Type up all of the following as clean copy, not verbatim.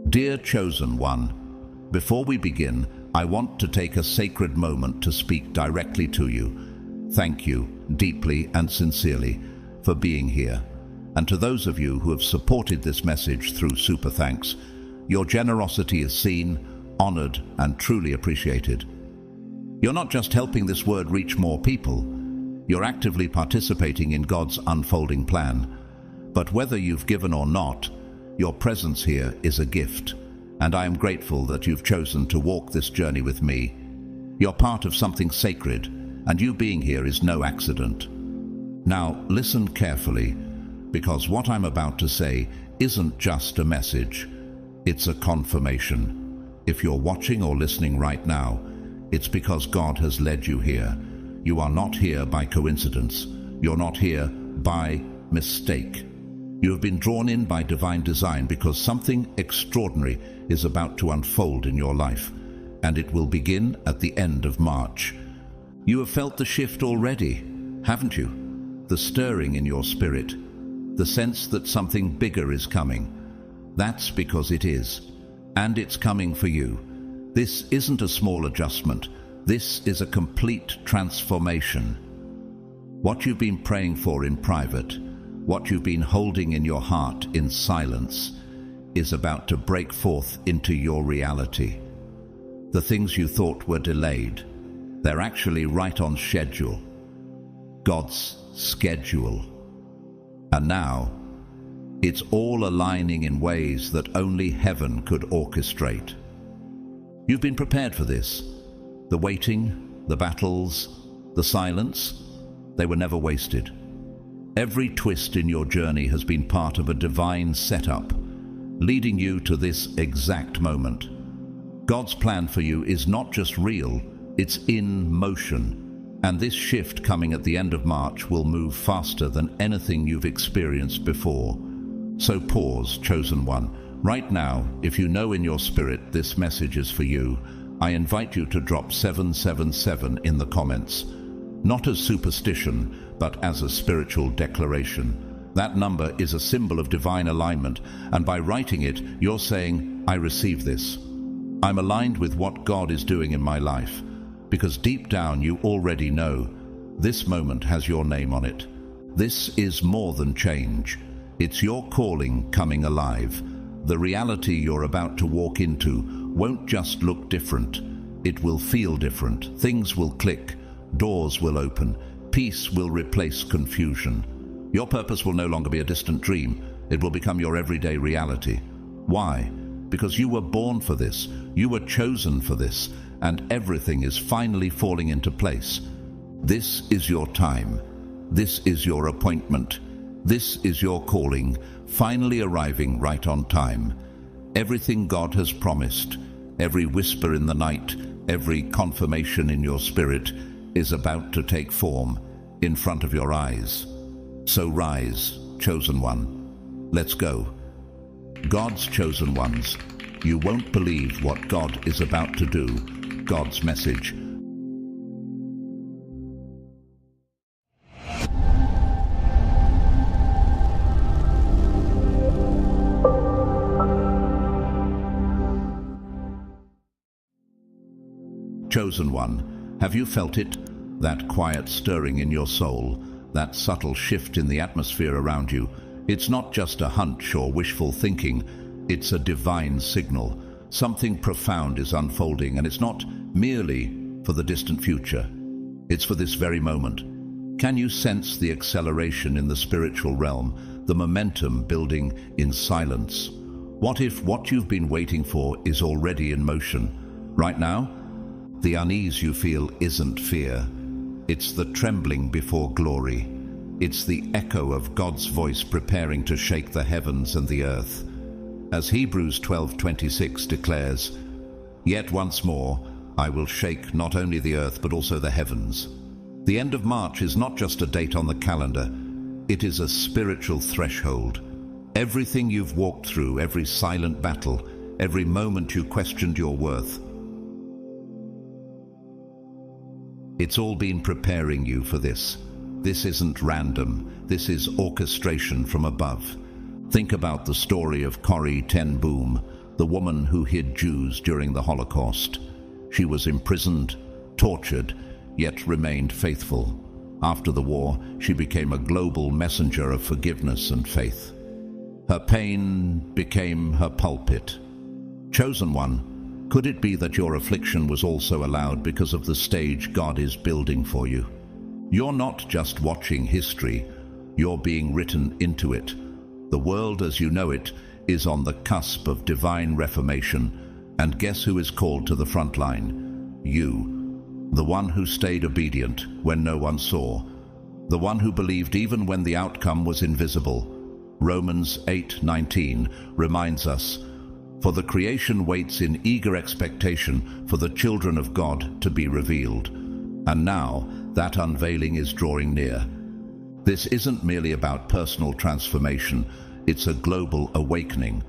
Dear Chosen One, before we begin, I want to take a sacred moment to speak directly to you. Thank you, deeply and sincerely, for being here. And to those of you who have supported this message through Super Thanks, your generosity is seen, honored, and truly appreciated. You're not just helping this word reach more people, you're actively participating in God's unfolding plan. But whether you've given or not, your presence here is a gift, and I am grateful that you've chosen to walk this journey with me. You're part of something sacred, and you being here is no accident. Now, listen carefully, because what I'm about to say isn't just a message, it's a confirmation. If you're watching or listening right now, it's because God has led you here. You are not here by coincidence. You're not here by mistake. You have been drawn in by divine design because something extraordinary is about to unfold in your life, and it will begin at the end of March. You have felt the shift already, haven't you? The stirring in your spirit, the sense that something bigger is coming. That's because it is, and it's coming for you. This isn't a small adjustment. This is a complete transformation. What you've been praying for in private, what you've been holding in your heart in silence, is about to break forth into your reality. The things you thought were delayed, they're actually right on schedule. God's schedule. And now, it's all aligning in ways that only heaven could orchestrate. You've been prepared for this. The waiting, the battles, the silence, they were never wasted. Every twist in your journey has been part of a divine setup, leading you to this exact moment. God's plan for you is not just real, it's in motion. And this shift coming at the end of March will move faster than anything you've experienced before. So pause, Chosen One. Right now, if you know in your spirit this message is for you, I invite you to drop 777 in the comments. Not as superstition, but as a spiritual declaration. That number is a symbol of divine alignment, and by writing it, you're saying, I receive this. I'm aligned with what God is doing in my life, because deep down you already know this moment has your name on it. This is more than change. It's your calling coming alive. The reality you're about to walk into won't just look different. It will feel different. Things will click. Doors will open. Peace will replace confusion. Your purpose will no longer be a distant dream. It will become your everyday reality. Why? Because you were born for this. You were chosen for this. And everything is finally falling into place. This is your time. This is your appointment. This is your calling, finally arriving right on time. Everything God has promised, every whisper in the night, every confirmation in your spirit is about to take form in front of your eyes. So rise, Chosen One. Let's go. God's chosen ones, you won't believe what God is about to do. God's message. Chosen One, have you felt it? That quiet stirring in your soul, that subtle shift in the atmosphere around you. It's not just a hunch or wishful thinking, it's a divine signal. Something profound is unfolding, and it's not merely for the distant future. It's for this very moment. Can you sense the acceleration in the spiritual realm, the momentum building in silence? What if what you've been waiting for is already in motion? Right now, the unease you feel isn't fear. It's the trembling before glory. It's the echo of God's voice preparing to shake the heavens and the earth. As Hebrews 12:26 declares, "Yet once more I will shake not only the earth but also the heavens." The end of March is not just a date on the calendar. It is a spiritual threshold. Everything you've walked through, every silent battle, every moment you questioned your worth, it's all been preparing you for this. This isn't random. This is orchestration from above. Think about the story of Corrie ten Boom, the woman who hid Jews during the Holocaust. She was imprisoned, tortured, yet remained faithful. After the war, she became a global messenger of forgiveness and faith. Her pain became her pulpit. Chosen one, could it be that your affliction was also allowed because of the stage God is building for you? You're not just watching history, you're being written into it. The world as you know it is on the cusp of divine reformation, and guess who is called to the front line? You, the one who stayed obedient when no one saw, the one who believed even when the outcome was invisible. Romans 8:19 reminds us, "For the creation waits in eager expectation for the children of God to be revealed." And now that unveiling is drawing near. This isn't merely about personal transformation, it's a global awakening.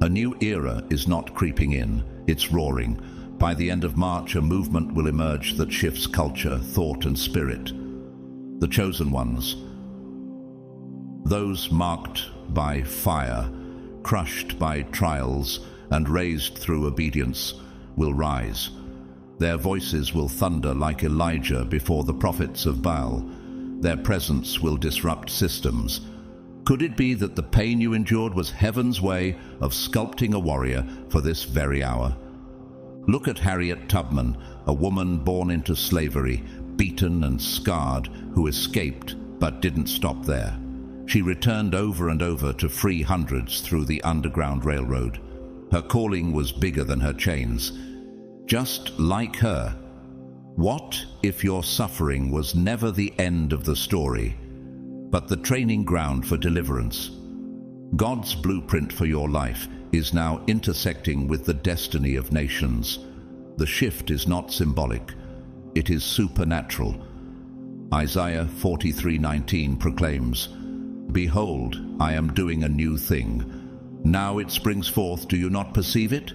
A new era is not creeping in, it's roaring. By the end of March, a movement will emerge that shifts culture, thought, and spirit. The chosen ones, those marked by fire, crushed by trials, and raised through obedience, will rise. Their voices will thunder like Elijah before the prophets of Baal. Their presence will disrupt systems. Could it be that the pain you endured was heaven's way of sculpting a warrior for this very hour? Look at Harriet Tubman, a woman born into slavery, beaten and scarred, who escaped but didn't stop there. She returned over and over to free hundreds through the Underground Railroad. Her calling was bigger than her chains. Just like her, what if your suffering was never the end of the story, but the training ground for deliverance? God's blueprint for your life is now intersecting with the destiny of nations. The shift is not symbolic, it is supernatural. Isaiah 43:19 proclaims, "Behold, I am doing a new thing. Now it springs forth, do you not perceive it?"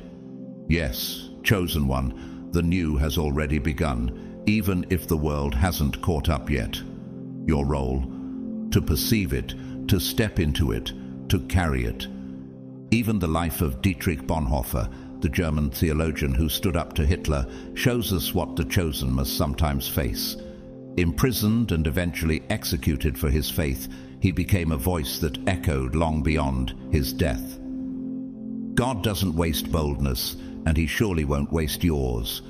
Yes, chosen one, the new has already begun, even if the world hasn't caught up yet. Your role? To perceive it, to step into it, to carry it. Even the life of Dietrich Bonhoeffer, the German theologian who stood up to Hitler, shows us what the chosen must sometimes face. Imprisoned and eventually executed for his faith, he became a voice that echoed long beyond his death. God doesn't waste boldness, and he surely won't waste yours.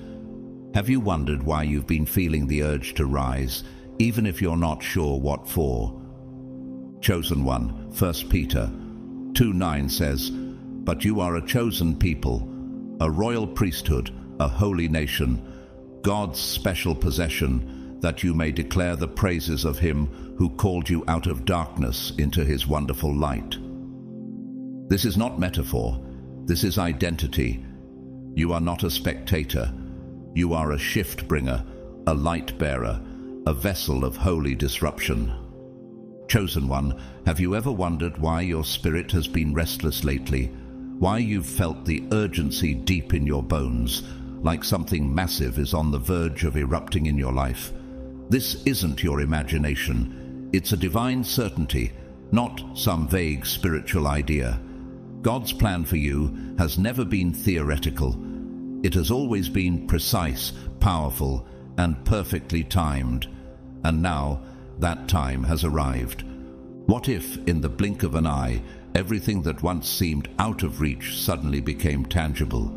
Have you wondered why you've been feeling the urge to rise, even if you're not sure what for? Chosen one, 1 Peter 2:9 says, "But you are a chosen people, a royal priesthood, a holy nation, God's special possession, that you may declare the praises of him who called you out of darkness into his wonderful light." This is not metaphor, this is identity. You are not a spectator. You are a shift bringer, a light bearer, a vessel of holy disruption. Chosen one, have you ever wondered why your spirit has been restless lately? Why you've felt the urgency deep in your bones, like something massive is on the verge of erupting in your life? This isn't your imagination. It's a divine certainty, not some vague spiritual idea. God's plan for you has never been theoretical. It has always been precise, powerful, and perfectly timed. And now, that time has arrived. What if, in the blink of an eye, everything that once seemed out of reach suddenly became tangible?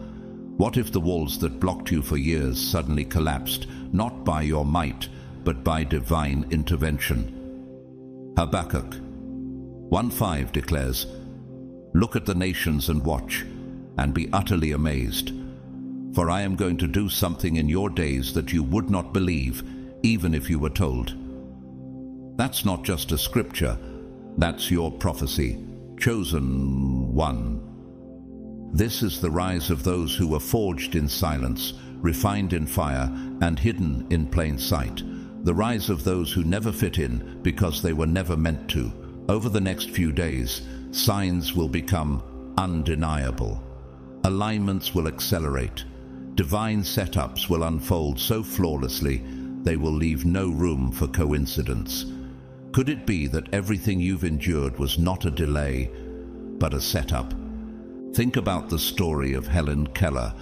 What if the walls that blocked you for years suddenly collapsed, not by your might, but by divine intervention? Habakkuk 1:5 declares, "Look at the nations and watch, and be utterly amazed. For I am going to do something in your days that you would not believe, even if you were told." That's not just a scripture, that's your prophecy. Chosen one. This is the rise of those who were forged in silence, refined in fire, and hidden in plain sight. The rise of those who never fit in because they were never meant to. Over the next few days, signs will become undeniable. Alignments will accelerate. Divine setups will unfold so flawlessly, they will leave no room for coincidence. Could it be that everything you've endured was not a delay, but a setup? Think about the story of Helen Keller,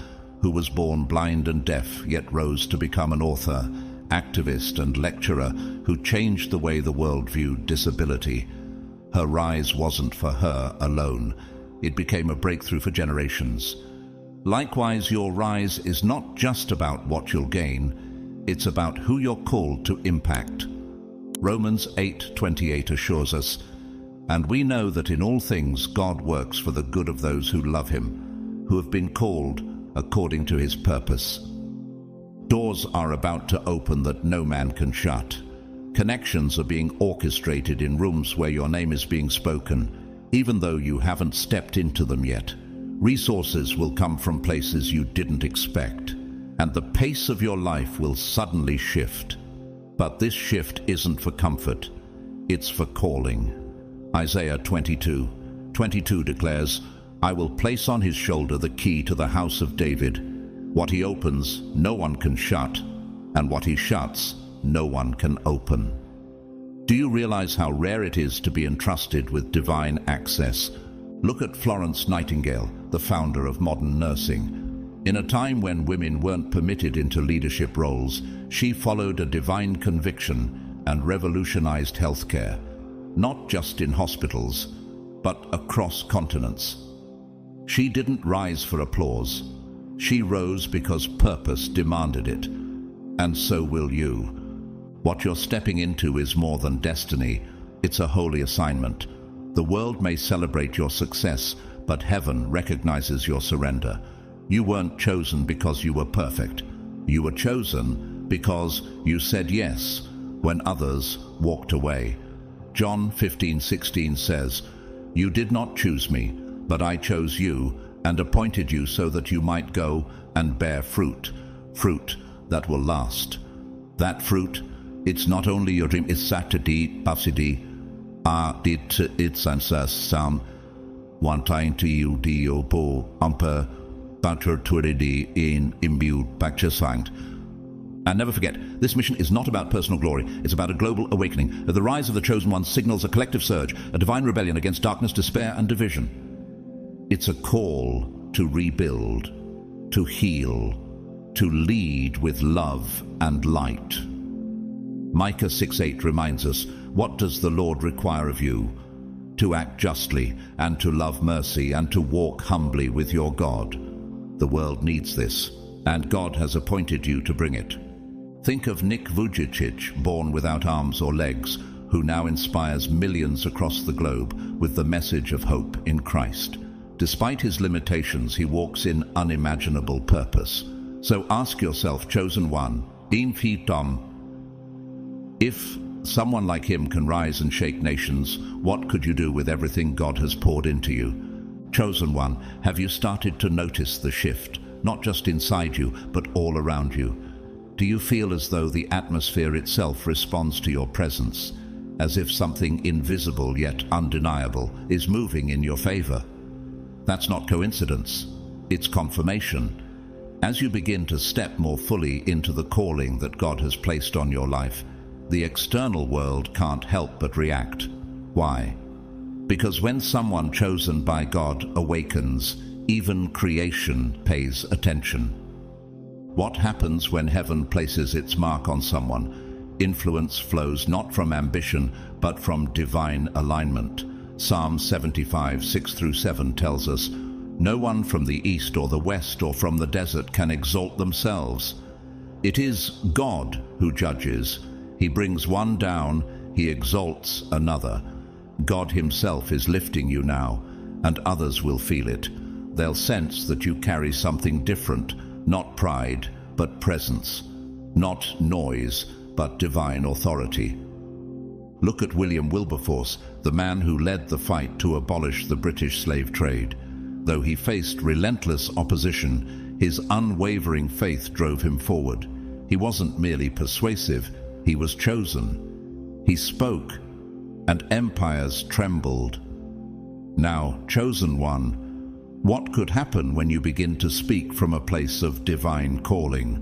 who was born blind and deaf, yet rose to become an author, activist and lecturer who changed the way the world viewed disability. Her rise wasn't for her alone. It became a breakthrough for generations. Likewise, your rise is not just about what you'll gain, it's about who you're called to impact. Romans 8:28 assures us, "And we know that in all things God works for the good of those who love him, who have been called according to his purpose." Doors are about to open that no man can shut. Connections are being orchestrated in rooms where your name is being spoken, even though you haven't stepped into them yet. Resources will come from places you didn't expect, and the pace of your life will suddenly shift. But this shift isn't for comfort, it's for calling. Isaiah 22:22 declares, "I will place on his shoulder the key to the house of David. What he opens, no one can shut, and what he shuts, no one can open." Do you realize how rare it is to be entrusted with divine access? Look at Florence Nightingale, the founder of modern nursing. In a time when women weren't permitted into leadership roles, she followed a divine conviction and revolutionized healthcare, not just in hospitals, but across continents. She didn't rise for applause. She rose because purpose demanded it. And so will you. What you're stepping into is more than destiny. It's a holy assignment. The world may celebrate your success, but heaven recognizes your surrender. You weren't chosen because you were perfect. You were chosen because you said yes when others walked away. John 15:16 says, "You did not choose me, but I chose you and appointed you so that you might go and bear fruit, fruit that will last." That fruit, it's not only your dream, it's Saturday, Pasidi, it's answer one time to you, Dio po, amper, paturturidi in imbued pacchasang. And never forget, this mission is not about personal glory, it's about a global awakening. The rise of the chosen ones signals a collective surge, a divine rebellion against darkness, despair, and division. It's a call to rebuild, to heal, to lead with love and light. Micah 6:8 reminds us, what does the Lord require of you? To act justly, and to love mercy, and to walk humbly with your God. The world needs this, and God has appointed you to bring it. Think of Nick Vujicic, born without arms or legs, who now inspires millions across the globe with the message of hope in Christ. Despite his limitations, he walks in unimaginable purpose. So ask yourself, chosen one, if someone like him can rise and shake nations, what could you do with everything God has poured into you? Chosen one, have you started to notice the shift, not just inside you, but all around you? Do you feel as though the atmosphere itself responds to your presence, as if something invisible yet undeniable is moving in your favor? That's not coincidence, it's confirmation. As you begin to step more fully into the calling that God has placed on your life, the external world can't help but react. Why? Because when someone chosen by God awakens, even creation pays attention. What happens when heaven places its mark on someone? Influence flows not from ambition, but from divine alignment. Psalm 75:6-7 tells us, "No one from the east or the west or from the desert can exalt themselves. It is God who judges. He brings one down, he exalts another." God himself is lifting you now, and others will feel it. They'll sense that you carry something different, not pride, but presence, not noise, but divine authority. Look at William Wilberforce, the man who led the fight to abolish the British slave trade. Though he faced relentless opposition, his unwavering faith drove him forward. He wasn't merely persuasive, he was chosen. He spoke, and empires trembled. Now, chosen one, what could happen when you begin to speak from a place of divine calling?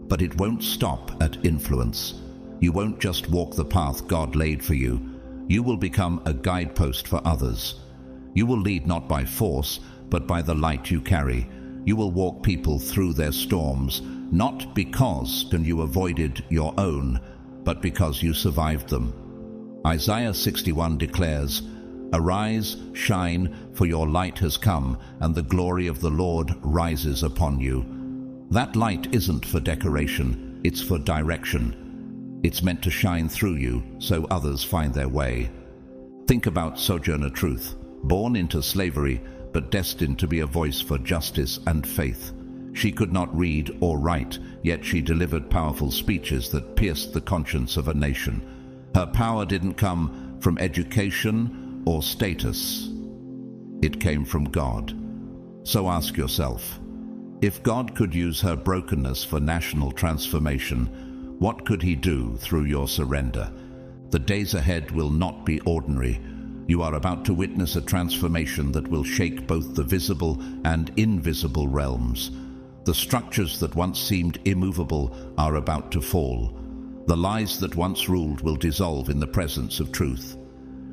But it won't stop at influence. You won't just walk the path God laid for you. You will become a guidepost for others. You will lead not by force, but by the light you carry. You will walk people through their storms, not because you avoided your own, but because you survived them. Isaiah 61 declares, "Arise, shine, for your light has come, and the glory of the Lord rises upon you." That light isn't for decoration, it's for direction. It's meant to shine through you so others find their way. Think about Sojourner Truth, born into slavery, but destined to be a voice for justice and faith. She could not read or write, yet she delivered powerful speeches that pierced the conscience of a nation. Her power didn't come from education or status. It came from God. So ask yourself, if God could use her brokenness for national transformation, what could he do through your surrender? The days ahead will not be ordinary. You are about to witness a transformation that will shake both the visible and invisible realms. The structures that once seemed immovable are about to fall. The lies that once ruled will dissolve in the presence of truth.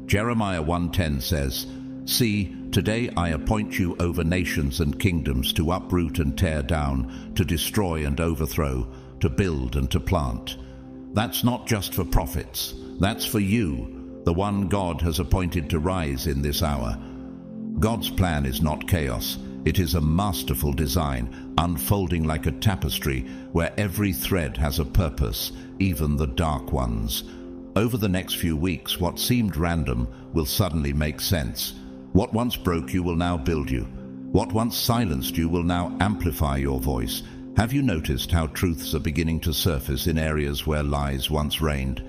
Jeremiah 1:10 says, "See, today I appoint you over nations and kingdoms to uproot and tear down, to destroy and overthrow, to build and to plant." That's not just for prophets. That's for you, the one God has appointed to rise in this hour. God's plan is not chaos. It is a masterful design, unfolding like a tapestry where every thread has a purpose, even the dark ones. Over the next few weeks, what seemed random will suddenly make sense. What once broke you will now build you. What once silenced you will now amplify your voice. Have you noticed how truths are beginning to surface in areas where lies once reigned?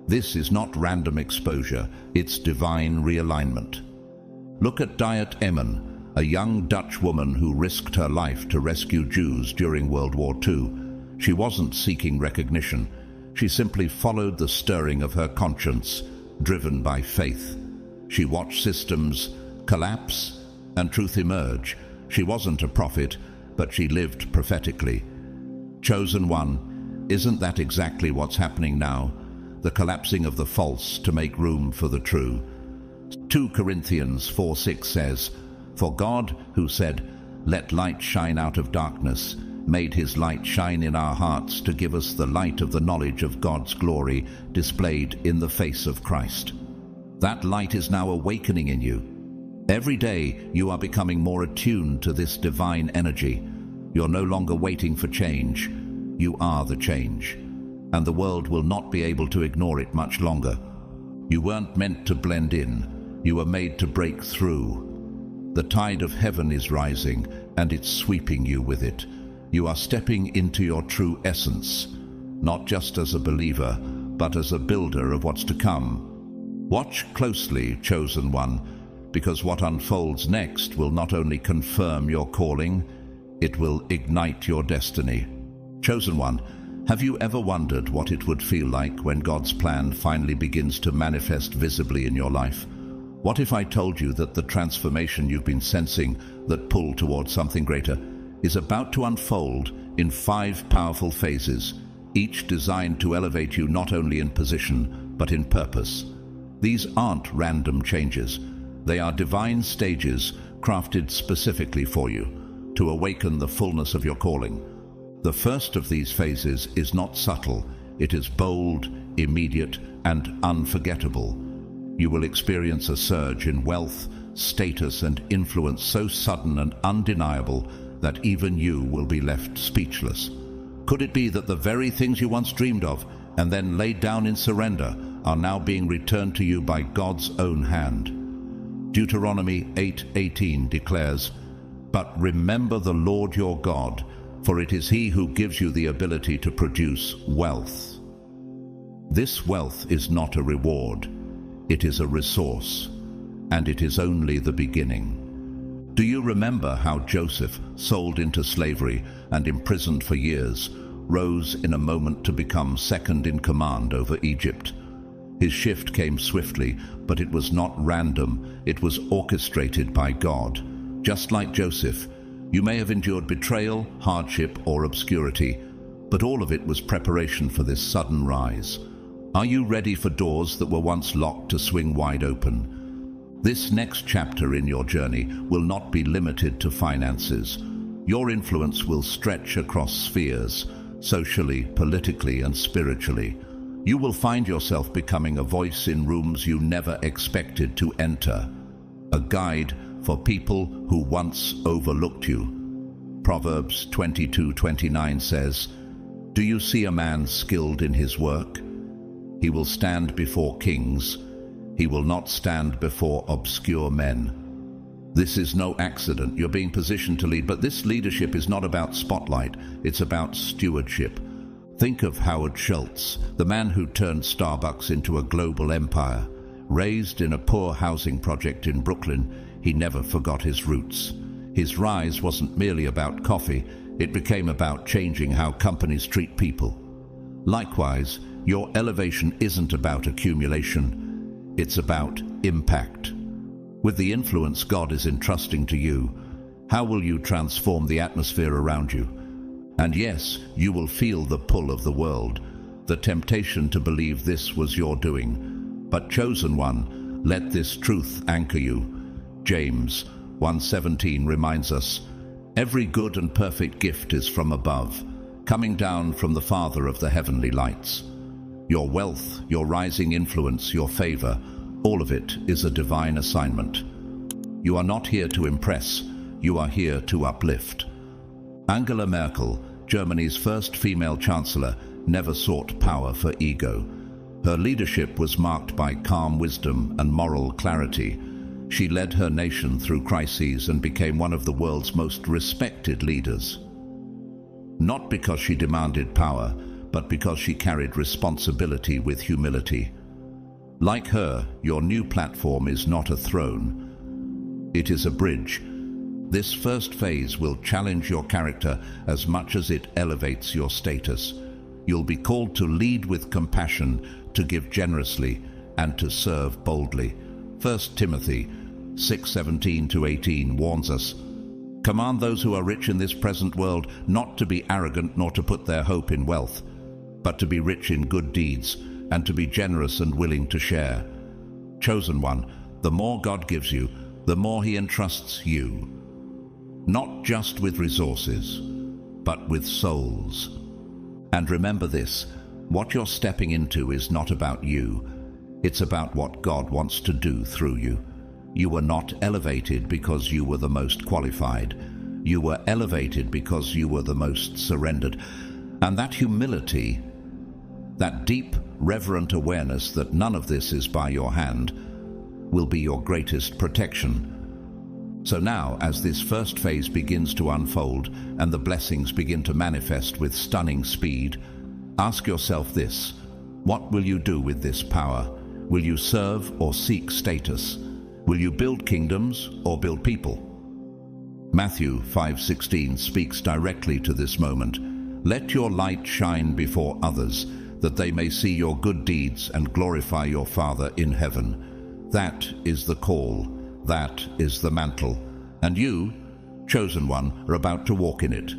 This is not random exposure, it's divine realignment. Look at Diet Emmen, a young Dutch woman who risked her life to rescue Jews during World War II. She wasn't seeking recognition. She simply followed the stirring of her conscience, driven by faith. She watched systems collapse and truth emerge. She wasn't a prophet, but she lived prophetically. Chosen one, isn't that exactly what's happening now? The collapsing of the false to make room for the true. 2 Corinthians 4:6 says, "For God, who said, 'Let light shine out of darkness,' made his light shine in our hearts to give us the light of the knowledge of God's glory displayed in the face of Christ." That light is now awakening in you. Every day you are becoming more attuned to this divine energy. You're no longer waiting for change. You are the change. And the world will not be able to ignore it much longer. You weren't meant to blend in. You were made to break through. The tide of heaven is rising, and it's sweeping you with it. You are stepping into your true essence, not just as a believer, but as a builder of what's to come. Watch closely, chosen one, because what unfolds next will not only confirm your calling, it will ignite your destiny. Chosen one, have you ever wondered what it would feel like when God's plan finally begins to manifest visibly in your life? What if I told you that the transformation you've been sensing, that pull towards something greater, is about to unfold in 5 powerful phases, each designed to elevate you not only in position, but in purpose? These aren't random changes. They are divine stages crafted specifically for you, to awaken the fullness of your calling. The first of these phases is not subtle. It is bold, immediate, and unforgettable. You will experience a surge in wealth, status, and influence so sudden and undeniable that even you will be left speechless. Could it be that the very things you once dreamed of and then laid down in surrender are now being returned to you by God's own hand? Deuteronomy 8:18 declares, "But remember the Lord your God, for it is he who gives you the ability to produce wealth." This wealth is not a reward. It is a resource, and it is only the beginning. Do you remember how Joseph, sold into slavery and imprisoned for years, rose in a moment to become second in command over Egypt? His shift came swiftly, but it was not random. It was orchestrated by God. Just like Joseph, you may have endured betrayal, hardship, or obscurity, but all of it was preparation for this sudden rise. Are you ready for doors that were once locked to swing wide open? This next chapter in your journey will not be limited to finances. Your influence will stretch across spheres, socially, politically, and spiritually. You will find yourself becoming a voice in rooms you never expected to enter, a guide for people who once overlooked you. Proverbs 22:29 says, "Do you see a man skilled in his work? He will stand before kings. He will not stand before obscure men." This is no accident. You're being positioned to lead, but this leadership is not about spotlight. It's about stewardship. Think of Howard Schultz, the man who turned Starbucks into a global empire. Raised in a poor housing project in Brooklyn, he never forgot his roots. His rise wasn't merely about coffee. It became about changing how companies treat people. Likewise, your elevation isn't about accumulation. It's about impact. With the influence God is entrusting to you, how will you transform the atmosphere around you? And yes, you will feel the pull of the world, the temptation to believe this was your doing. But chosen one, let this truth anchor you. James 1:17 reminds us, "Every good and perfect gift is from above, coming down from the Father of the heavenly lights." Your wealth, your rising influence, your favor, all of it is a divine assignment. You are not here to impress, you are here to uplift. Angela Merkel, Germany's first female chancellor, never sought power for ego. Her leadership was marked by calm wisdom and moral clarity. She led her nation through crises and became one of the world's most respected leaders. Not because she demanded power, but because she carried responsibility with humility. Like her, your new platform is not a throne. It is a bridge. This first phase will challenge your character as much as it elevates your status. You'll be called to lead with compassion, to give generously, and to serve boldly. 1 Timothy 6:17-18 warns us, "Command those who are rich in this present world not to be arrogant nor to put their hope in wealth, but to be rich in good deeds and to be generous and willing to share." Chosen one, the more God gives you, the more He entrusts you. Not just with resources, but with souls. And remember this, what you're stepping into is not about you. It's about what God wants to do through you. You were not elevated because you were the most qualified. You were elevated because you were the most surrendered. And that humility, that deep, reverent awareness that none of this is by your hand, will be your greatest protection. So now, as this first phase begins to unfold and the blessings begin to manifest with stunning speed, ask yourself this: what will you do with this power? Will you serve or seek status? Will you build kingdoms or build people? Matthew 5:16 speaks directly to this moment. "Let your light shine before others, that they may see your good deeds and glorify your Father in heaven." That is the call. That is the mantle. And you, chosen one, are about to walk in it.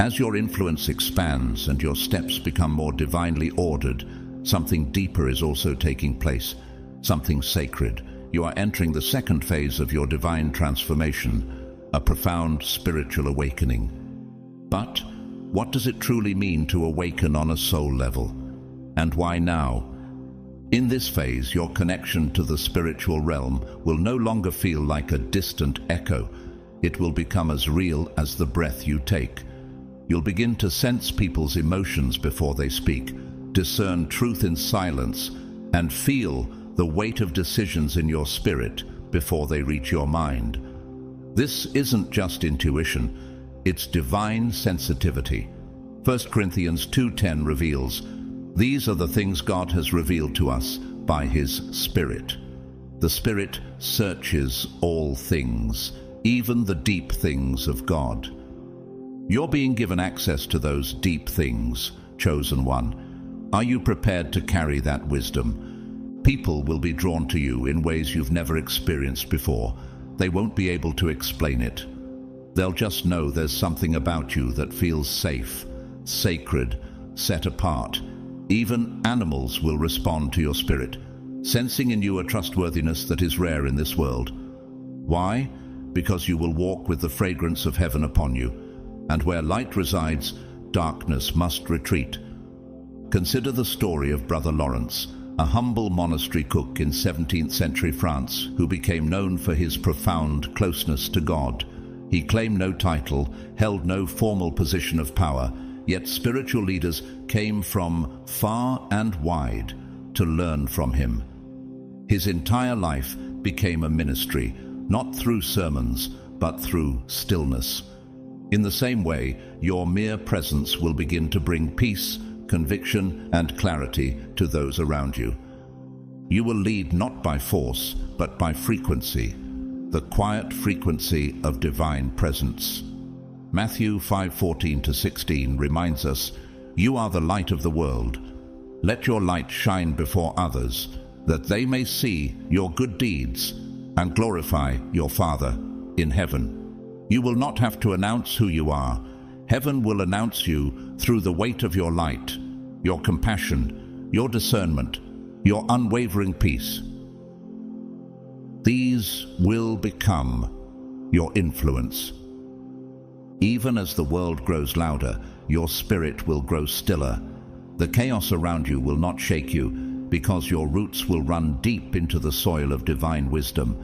As your influence expands and your steps become more divinely ordered, something deeper is also taking place, something sacred. You are entering the second phase of your divine transformation, a profound spiritual awakening. But what does it truly mean to awaken on a soul level? And why now? In this phase, your connection to the spiritual realm will no longer feel like a distant echo. It will become as real as the breath you take. You'll begin to sense people's emotions before they speak, discern truth in silence, and feel the weight of decisions in your spirit before they reach your mind. This isn't just intuition, it's divine sensitivity. 1 Corinthians 2:10 reveals, "These are the things God has revealed to us by His Spirit." The Spirit searches all things, even the deep things of God. You're being given access to those deep things, chosen one. Are you prepared to carry that wisdom? People will be drawn to you in ways you've never experienced before. They won't be able to explain it. They'll just know there's something about you that feels safe, sacred, set apart. Even animals will respond to your spirit. sensing in you a trustworthiness that is rare in this world. Why? Because you will walk with the fragrance of heaven upon you, and where light resides, darkness must retreat. Consider the story of Brother Lawrence, a humble monastery cook in 17th century France who became known for his profound closeness to God. He claimed no title, held no formal position of power, yet spiritual leaders came from far and wide to learn from him. His entire life became a ministry, not through sermons, but through stillness. In the same way, your mere presence will begin to bring peace, conviction, and clarity to those around you. You will lead not by force, but by frequency, the quiet frequency of divine presence. Matthew 5:14-16 reminds us, "You are the light of the world. Let your light shine before others, that they may see your good deeds and glorify your Father in heaven." You will not have to announce who you are. Heaven will announce you through the weight of your light, your compassion, your discernment, your unwavering peace. These will become your influence. Even as the world grows louder, your spirit will grow stiller. The chaos around you will not shake you, because your roots will run deep into the soil of divine wisdom.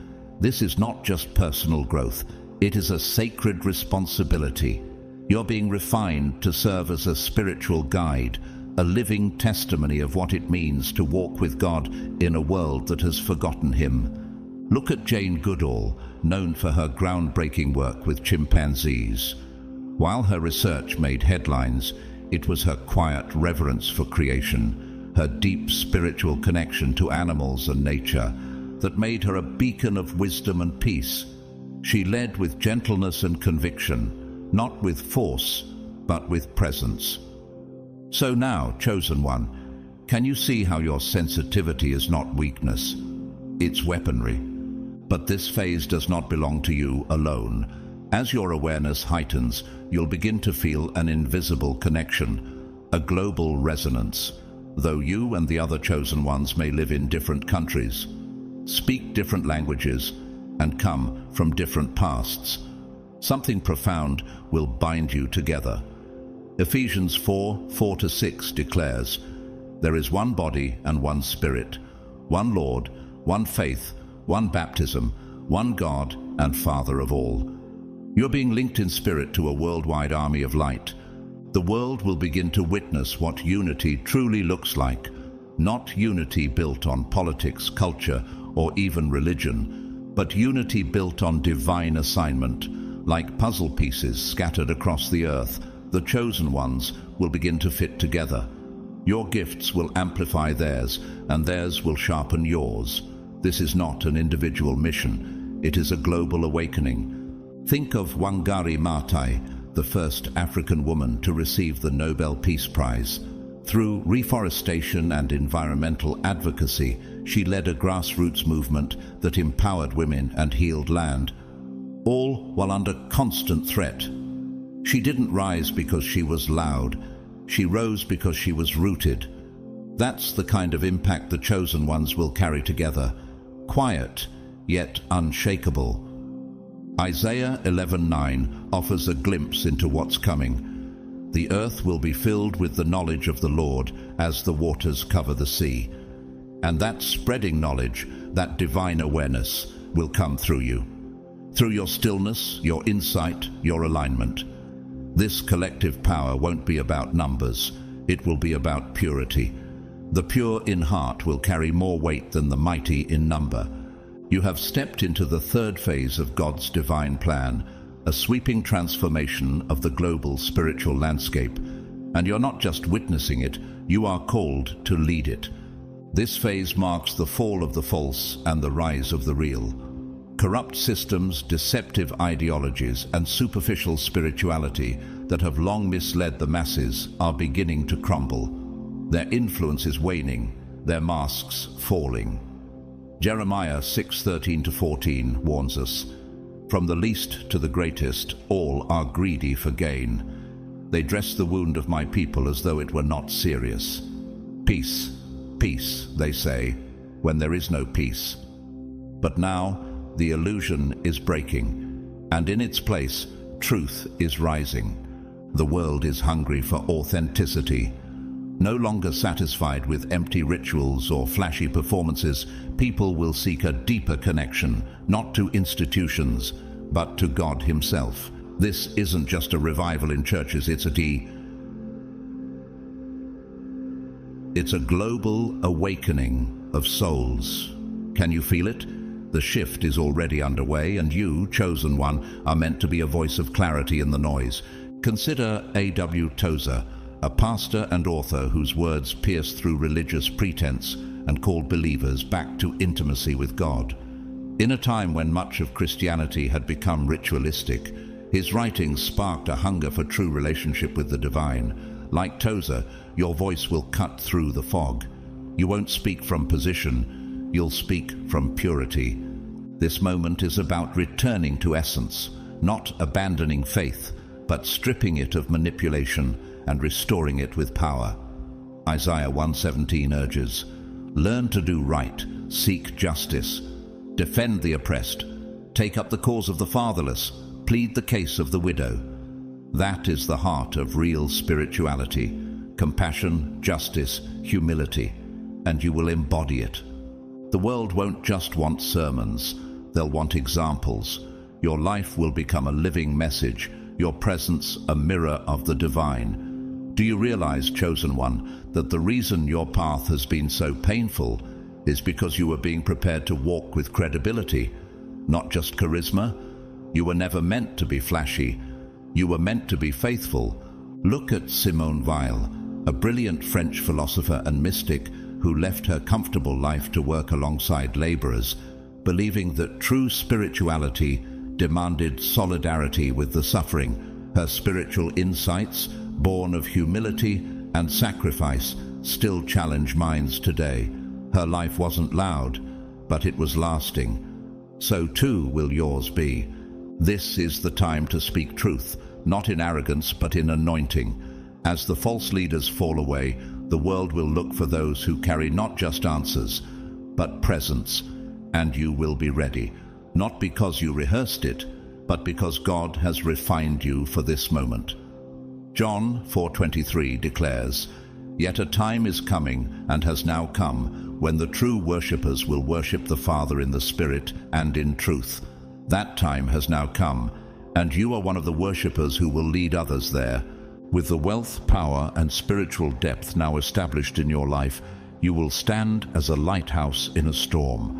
This is not just personal growth. It is a sacred responsibility. You're being refined to serve as a spiritual guide, a living testimony of what it means to walk with God in a world that has forgotten Him. Look at Jane Goodall, known for her groundbreaking work with chimpanzees. While her research made headlines, it was her quiet reverence for creation, her deep spiritual connection to animals and nature, that made her a beacon of wisdom and peace. She led with gentleness and conviction, not with force, but with presence. So now, chosen one, can you see how your sensitivity is not weakness? It's weaponry. But this phase does not belong to you alone. As your awareness heightens, you'll begin to feel an invisible connection, a global resonance, though you and the other chosen ones may live in different countries, speak different languages, and come from different pasts. Something profound will bind you together. Ephesians 4:4-6 declares, "There is one body and one Spirit, one Lord, one faith, one baptism, one God and Father of all." You're being linked in spirit to a worldwide army of light. The world will begin to witness what unity truly looks like, not unity built on politics, culture, or even religion, but unity built on divine assignment. Like puzzle pieces scattered across the earth, the chosen ones will begin to fit together. Your gifts will amplify theirs, and theirs will sharpen yours. This is not an individual mission. It is a global awakening. Think of Wangari Maathai, the first African woman to receive the Nobel Peace Prize. Through reforestation and environmental advocacy, she led a grassroots movement that empowered women and healed land, all while under constant threat. She didn't rise because she was loud. She rose because she was rooted. That's the kind of impact the chosen ones will carry together, quiet yet unshakable. Isaiah 11:9 offers a glimpse into what's coming. The earth will be filled with the knowledge of the Lord as the waters cover the sea. And that spreading knowledge, that divine awareness, will come through you. Through your stillness, your insight, your alignment. This collective power won't be about numbers. It will be about purity. The pure in heart will carry more weight than the mighty in number. You have stepped into the third phase of God's divine plan, a sweeping transformation of the global spiritual landscape. And you're not just witnessing it, you are called to lead it. This phase marks the fall of the false and the rise of the real. Corrupt systems, deceptive ideologies, and superficial spirituality that have long misled the masses are beginning to crumble. Their influence is waning, their masks falling. Jeremiah 6:13-14 warns us, "From the least to the greatest, all are greedy for gain. They dress the wound of my people as though it were not serious. Peace, peace, they say, when there is no peace. But now the illusion is breaking, and in its place, truth is rising. The world is hungry for authenticity. No longer satisfied with empty rituals or flashy performances, people will seek a deeper connection, not to institutions, but to God Himself. This isn't just a revival in churches, it's a global awakening of souls. Can you feel it? The shift is already underway, and you, chosen one, are meant to be a voice of clarity in the noise. Consider A.W. Tozer, a pastor and author whose words pierced through religious pretense and called believers back to intimacy with God. In a time when much of Christianity had become ritualistic, his writings sparked a hunger for true relationship with the divine. Like Tozer, your voice will cut through the fog. You won't speak from position, you'll speak from purity. This moment is about returning to essence, not abandoning faith, but stripping it of manipulation and restoring it with power. Isaiah 1:17 urges, "Learn to do right, seek justice, defend the oppressed, take up the cause of the fatherless, plead the case of the widow." That is the heart of real spirituality: compassion, justice, humility, and you will embody it. The world won't just want sermons, they'll want examples. Your life will become a living message, your presence a mirror of the divine. Do you realize, chosen one, that the reason your path has been so painful is because you were being prepared to walk with credibility, not just charisma? You were never meant to be flashy. You were meant to be faithful. Look at Simone Weil, a brilliant French philosopher and mystic who left her comfortable life to work alongside laborers, believing that true spirituality demanded solidarity with the suffering. Her spiritual insights, born of humility and sacrifice, still challenge minds today. Her life wasn't loud, but it was lasting. So too will yours be. This is the time to speak truth, not in arrogance but in anointing. As the false leaders fall away, the world will look for those who carry not just answers, but presence, and you will be ready, not because you rehearsed it, but because God has refined you for this moment. John 4:23 declares, "Yet a time is coming, and has now come, when the true worshippers will worship the Father in the Spirit and in truth." That time has now come, and you are one of the worshippers who will lead others there. With the wealth, power, and spiritual depth now established in your life, you will stand as a lighthouse in a storm.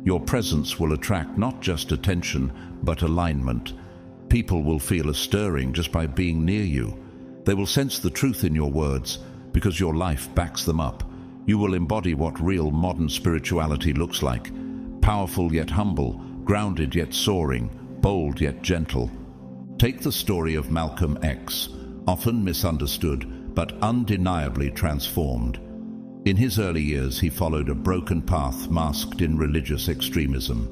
Your presence will attract not just attention, but alignment. People will feel a stirring just by being near you. They will sense the truth in your words, because your life backs them up. You will embody what real modern spirituality looks like: powerful yet humble, grounded yet soaring, bold yet gentle. Take the story of Malcolm X, often misunderstood, but undeniably transformed. In his early years, he followed a broken path masked in religious extremism.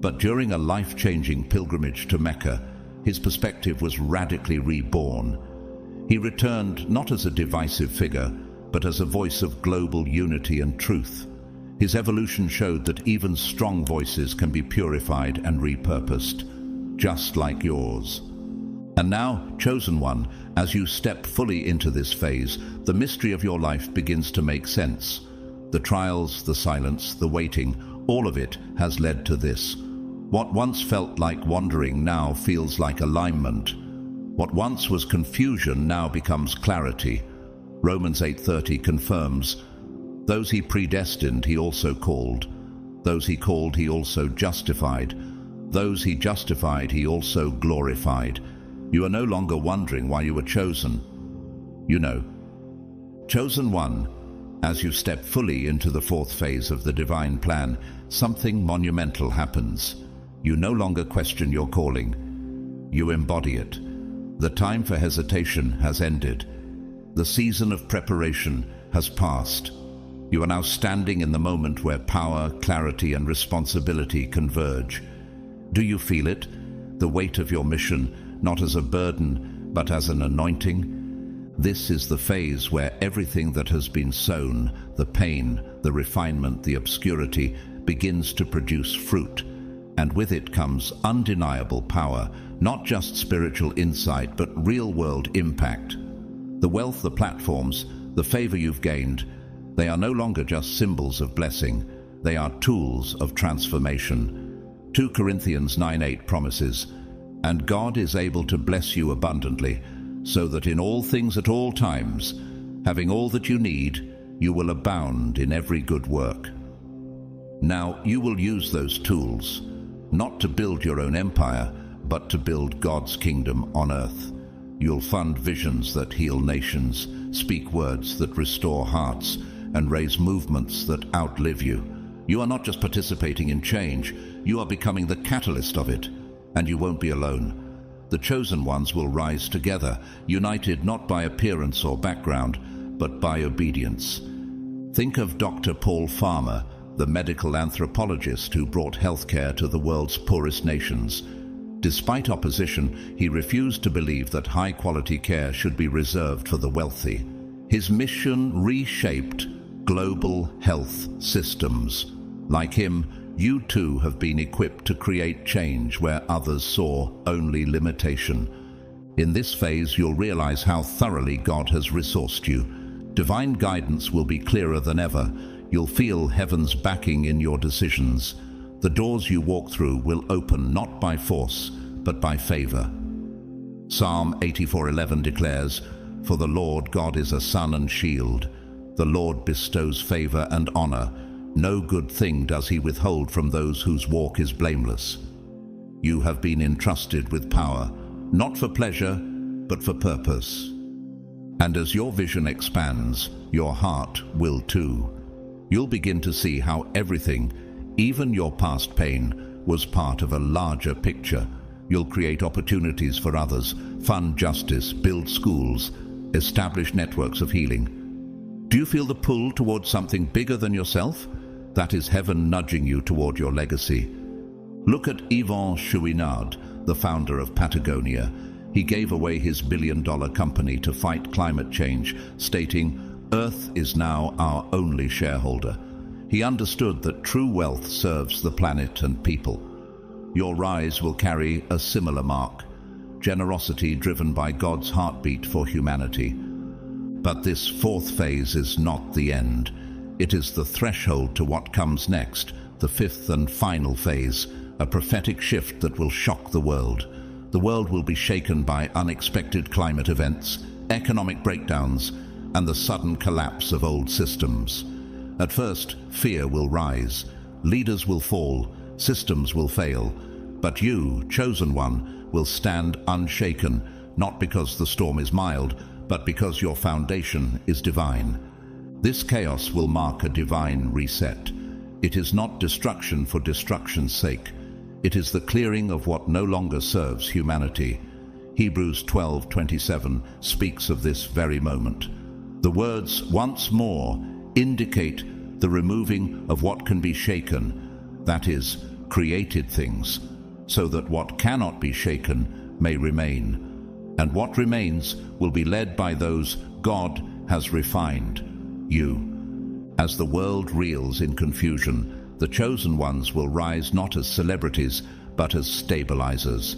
But during a life-changing pilgrimage to Mecca, his perspective was radically reborn. He returned not as a divisive figure, but as a voice of global unity and truth. His evolution showed that even strong voices can be purified and repurposed, just like yours. And now, chosen one, as you step fully into this phase, the mystery of your life begins to make sense. The trials, the silence, the waiting, all of it has led to this. What once felt like wandering now feels like alignment. What once was confusion now becomes clarity. Romans 8:30 confirms, "Those he predestined he also called. Those he called he also justified. Those he justified he also glorified." You are no longer wondering why you were chosen. You know. Chosen one, as you step fully into the fourth phase of the divine plan, something monumental happens. You no longer question your calling. You embody it. The time for hesitation has ended. The season of preparation has passed. You are now standing in the moment where power, clarity, and responsibility converge. Do you feel it? The weight of your mission, not as a burden, but as an anointing? This is the phase where everything that has been sown, the pain, the refinement, the obscurity, begins to produce fruit, and with it comes undeniable power, not just spiritual insight, but real-world impact. The wealth, the platforms, the favor you've gained, they are no longer just symbols of blessing, they are tools of transformation. 2 Corinthians 9:8 promises, "And God is able to bless you abundantly, so that in all things at all times, having all that you need, you will abound in every good work." Now, you will use those tools, not to build your own empire, but to build God's kingdom on earth. You'll fund visions that heal nations, speak words that restore hearts, and raise movements that outlive you. You are not just participating in change, you are becoming the catalyst of it, and you won't be alone. The chosen ones will rise together, united not by appearance or background, but by obedience. Think of Dr. Paul Farmer, the medical anthropologist who brought healthcare to the world's poorest nations. Despite opposition, he refused to believe that high-quality care should be reserved for the wealthy. His mission reshaped global health systems. Like him, you too have been equipped to create change where others saw only limitation. In this phase, you'll realize how thoroughly God has resourced you. Divine guidance will be clearer than ever. You'll feel heaven's backing in your decisions. The doors you walk through will open not by force, but by favor. Psalm 84:11 declares, "For the Lord God is a sun and shield. The Lord bestows favor and honor. No good thing does he withhold from those whose walk is blameless." You have been entrusted with power, not for pleasure, but for purpose. And as your vision expands, your heart will too. You'll begin to see how everything, even your past pain, was part of a larger picture. You'll create opportunities for others, fund justice, build schools, establish networks of healing. Do you feel the pull towards something bigger than yourself? That is heaven nudging you toward your legacy. Look at Yvon Chouinard, the founder of Patagonia. He gave away his billion-dollar company to fight climate change, stating, "Earth is now our only shareholder." He understood that true wealth serves the planet and people. Your rise will carry a similar mark, generosity driven by God's heartbeat for humanity. But this fourth phase is not the end. It is the threshold to what comes next, the fifth and final phase, a prophetic shift that will shock the world. The world will be shaken by unexpected climate events, economic breakdowns, and the sudden collapse of old systems. At first, fear will rise, leaders will fall, systems will fail, but you, chosen one, will stand unshaken, not because the storm is mild, but because your foundation is divine. This chaos will mark a divine reset. It is not destruction for destruction's sake. It is the clearing of what no longer serves humanity. Hebrews 12:27 speaks of this very moment. The words "once more" indicate the removing of what can be shaken, that is, created things, so that what cannot be shaken may remain. And what remains will be led by those God has refined, you. As the world reels in confusion, the chosen ones will rise not as celebrities, but as stabilizers.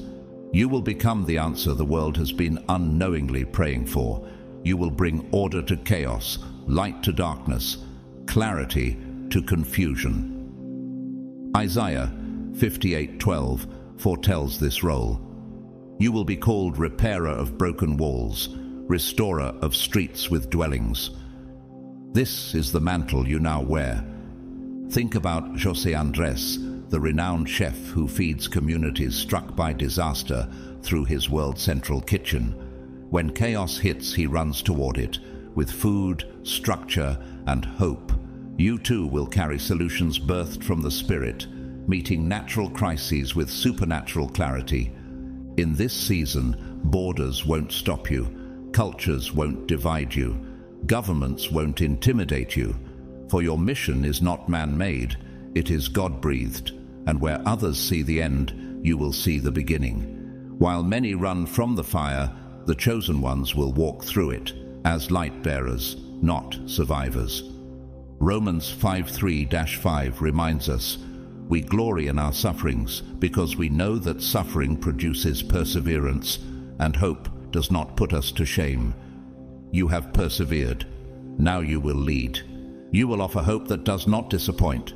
You will become the answer the world has been unknowingly praying for. You will bring order to chaos, light to darkness, clarity to confusion. Isaiah 58:12 foretells this role. You will be called repairer of broken walls, restorer of streets with dwellings. This is the mantle you now wear. Think about José Andrés, the renowned chef who feeds communities struck by disaster through his World Central Kitchen. When chaos hits, he runs toward it with food, structure, and hope. You too will carry solutions birthed from the Spirit, meeting natural crises with supernatural clarity. In this season, borders won't stop you, cultures won't divide you, governments won't intimidate you, for your mission is not man-made, it is God-breathed, and where others see the end, you will see the beginning. While many run from the fire, the chosen ones will walk through it as light bearers, not survivors. Romans 5:3-5 reminds us, "We glory in our sufferings because we know that suffering produces perseverance, and hope does not put us to shame." You have persevered. Now you will lead. You will offer hope that does not disappoint.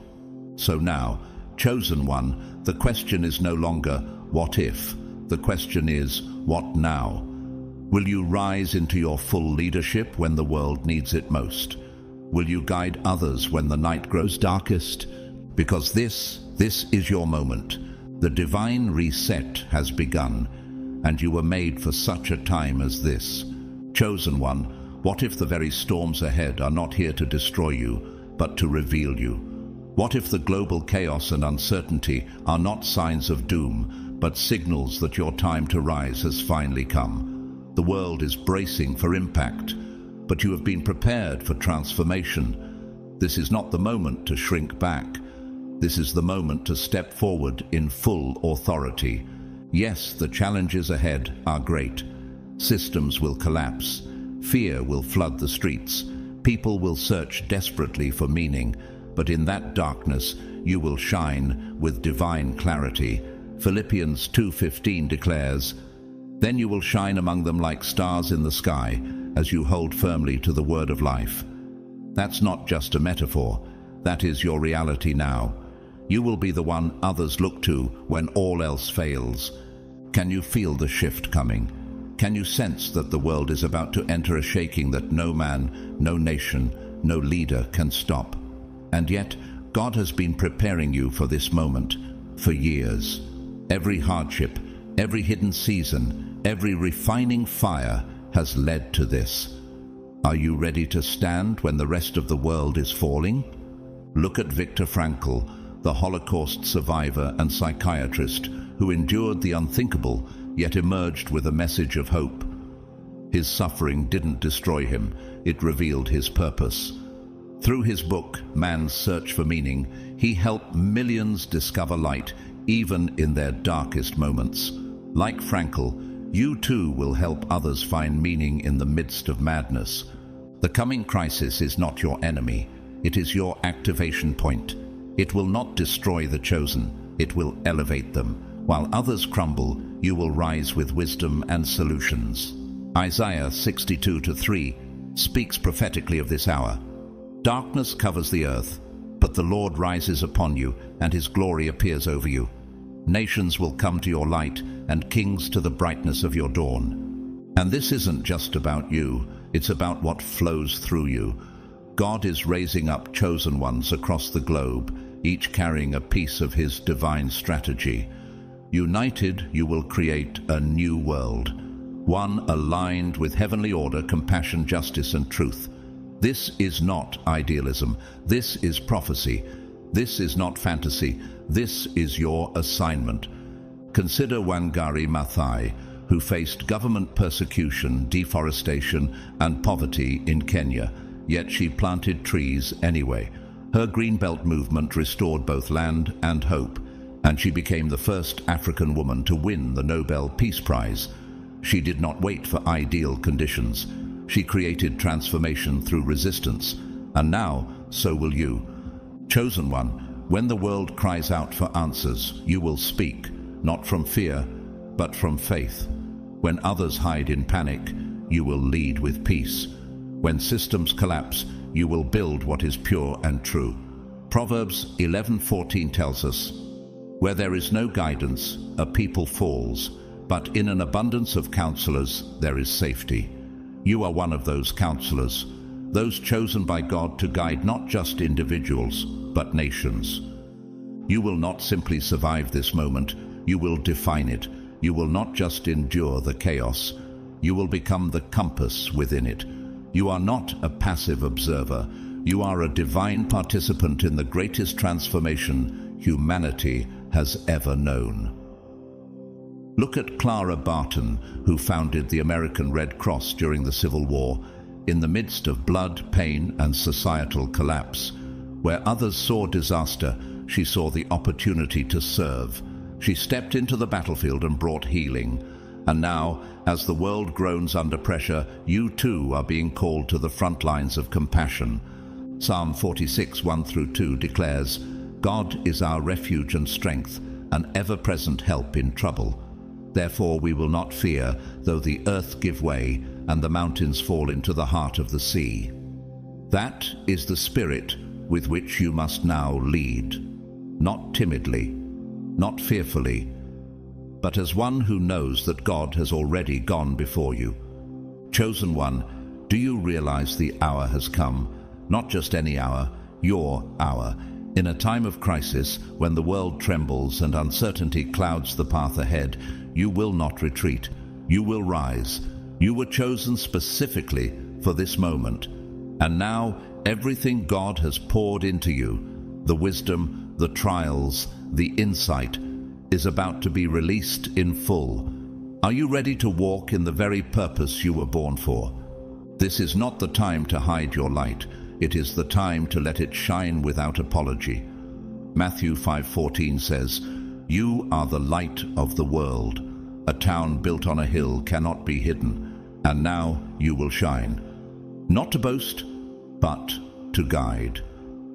So now, chosen one, the question is no longer, what if? The question is, what now? Will you rise into your full leadership when the world needs it most? Will you guide others when the night grows darkest? Because this is your moment. The divine reset has begun, and you were made for such a time as this. Chosen one, what if the very storms ahead are not here to destroy you, but to reveal you? What if the global chaos and uncertainty are not signs of doom, but signals that your time to rise has finally come? The world is bracing for impact, but you have been prepared for transformation. This is not the moment to shrink back. This is the moment to step forward in full authority. Yes, the challenges ahead are great. Systems will collapse. Fear will flood the streets. People will search desperately for meaning, but in that darkness you will shine with divine clarity. Philippians 2:15 declares, "Then you will shine among them like stars in the sky, as you hold firmly to the word of life." That's not just a metaphor. That is your reality now. You will be the one others look to when all else fails. Can you feel the shift coming? Can you sense that the world is about to enter a shaking that no man, no nation, no leader can stop? And yet, God has been preparing you for this moment for years. Every hardship, every hidden season, every refining fire has led to this. Are you ready to stand when the rest of the world is falling? Look at Viktor Frankl, the Holocaust survivor and psychiatrist who endured the unthinkable yet emerged with a message of hope. His suffering didn't destroy him, it revealed his purpose. Through his book, Man's Search for Meaning, he helped millions discover light, even in their darkest moments. Like Frankl, you too will help others find meaning in the midst of madness. The coming crisis is not your enemy, it is your activation point. It will not destroy the chosen, it will elevate them. While others crumble, you will rise with wisdom and solutions. Isaiah 62:3 speaks prophetically of this hour. "Darkness covers the earth, but the Lord rises upon you, and his glory appears over you. Nations will come to your light, and kings to the brightness of your dawn." And this isn't just about you, it's about what flows through you. God is raising up chosen ones across the globe, each carrying a piece of his divine strategy. United, you will create a new world, one aligned with heavenly order, compassion, justice, and truth. This is not idealism. This is prophecy. This is not fantasy. This is your assignment. Consider Wangari Maathai, who faced government persecution, deforestation, and poverty in Kenya, yet she planted trees anyway. Her Greenbelt movement restored both land and hope, and she became the first African woman to win the Nobel Peace Prize. She did not wait for ideal conditions. She created transformation through resistance, and now so will you. Chosen one, when the world cries out for answers, you will speak, not from fear, but from faith. When others hide in panic, you will lead with peace. When systems collapse, you will build what is pure and true. Proverbs 11:14 tells us, "Where there is no guidance, a people falls, but in an abundance of counselors there is safety." You are one of those counselors, those chosen by God to guide not just individuals, but nations. You will not simply survive this moment, you will define it. You will not just endure the chaos, you will become the compass within it. You are not a passive observer, you are a divine participant in the greatest transformation humanity has ever known. Look at Clara Barton, who founded the American Red Cross during the Civil War. In the midst of blood, pain, and societal collapse, where others saw disaster, she saw the opportunity to serve. She stepped into the battlefield and brought healing. And now, as the world groans under pressure, you too are being called to the front lines of compassion. Psalm 46, 1-2 declares, God is our refuge and strength, an ever-present help in trouble. Therefore we will not fear, though the earth give way, and the mountains fall into the heart of the sea. That is the spirit with which you must now lead, not timidly, not fearfully, but as one who knows that God has already gone before you. Chosen one, do you realize the hour has come? Not just any hour, your hour. In a time of crisis, when the world trembles and uncertainty clouds the path ahead, you will not retreat. You will rise. You were chosen specifically for this moment. And now, everything God has poured into you, the wisdom, the trials, the insight, is about to be released in full. Are you ready to walk in the very purpose you were born for? This is not the time to hide your light. It is the time to let it shine without apology. Matthew 5:14 says, "You are the light of the world. A town built on a hill cannot be hidden. And now you will shine." Not to boast, but to guide.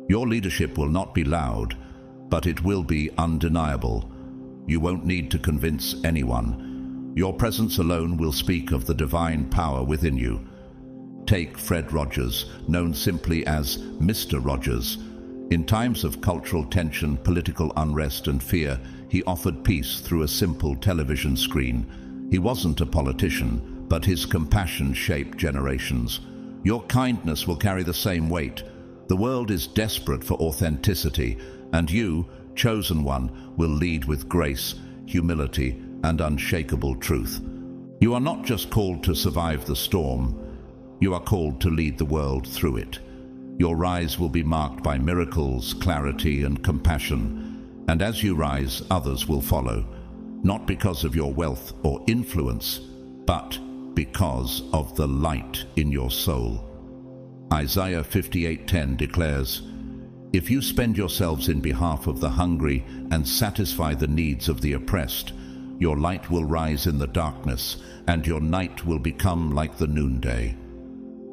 Your leadership will not be loud, but it will be undeniable. You won't need to convince anyone. Your presence alone will speak of the divine power within you. Take Fred Rogers, known simply as Mr. Rogers. In times of cultural tension, political unrest and fear, he offered peace through a simple television screen. He wasn't a politician, but his compassion shaped generations. Your kindness will carry the same weight. The world is desperate for authenticity, and you, chosen one, will lead with grace, humility, and unshakable truth. You are not just called to survive the storm. You are called to lead the world through it. Your rise will be marked by miracles, clarity, and compassion. And as you rise, others will follow, not because of your wealth or influence, but because of the light in your soul. Isaiah 58:10 declares, "If you spend yourselves in behalf of the hungry and satisfy the needs of the oppressed, your light will rise in the darkness, and your night will become like the noonday."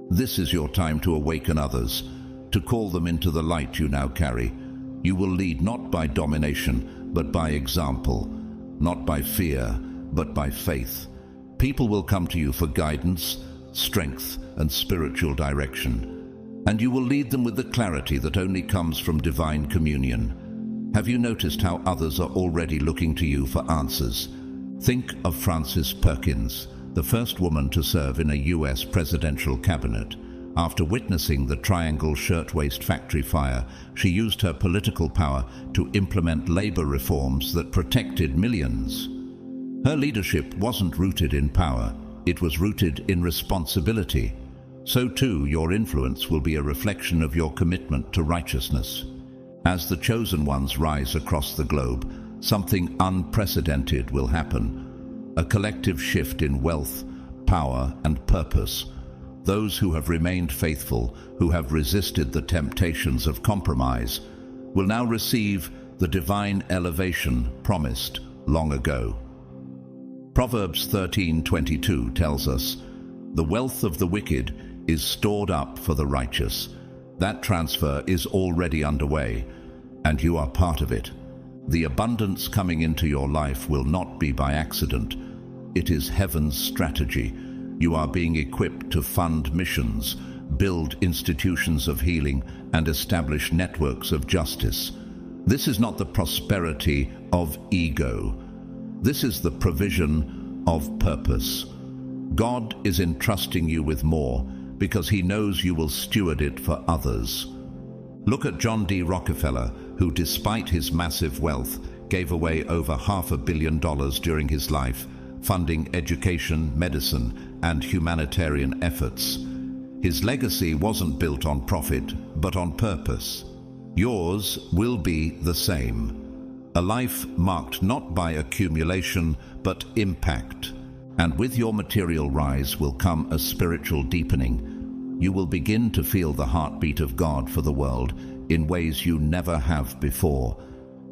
This is your time to awaken others, to call them into the light you now carry. You will lead not by domination, but by example, not by fear, but by faith. People will come to you for guidance, strength, and spiritual direction. And you will lead them with the clarity that only comes from divine communion. Have you noticed how others are already looking to you for answers? Think of Frances Perkins, the first woman to serve in a U.S. presidential cabinet. After witnessing the Triangle Shirtwaist Factory fire, she used her political power to implement labor reforms that protected millions. Her leadership wasn't rooted in power, it was rooted in responsibility. So too, your influence will be a reflection of your commitment to righteousness. As the chosen ones rise across the globe, something unprecedented will happen. A collective shift in wealth, power, and purpose. Those who have remained faithful, who have resisted the temptations of compromise, will now receive the divine elevation promised long ago. Proverbs 13:22 tells us, "The wealth of the wicked is stored up for the righteous." That transfer is already underway, and you are part of it. The abundance coming into your life will not be by accident. It is heaven's strategy. You are being equipped to fund missions, build institutions of healing, and establish networks of justice. This is not the prosperity of ego. This is the provision of purpose. God is entrusting you with more because He knows you will steward it for others. Look at John D. Rockefeller, who, despite his massive wealth, gave away over $500 million during his life, funding education, medicine, and humanitarian efforts. His legacy wasn't built on profit, but on purpose. Yours will be the same. A life marked not by accumulation, but impact. And with your material rise will come a spiritual deepening. You will begin to feel the heartbeat of God for the world in ways you never have before.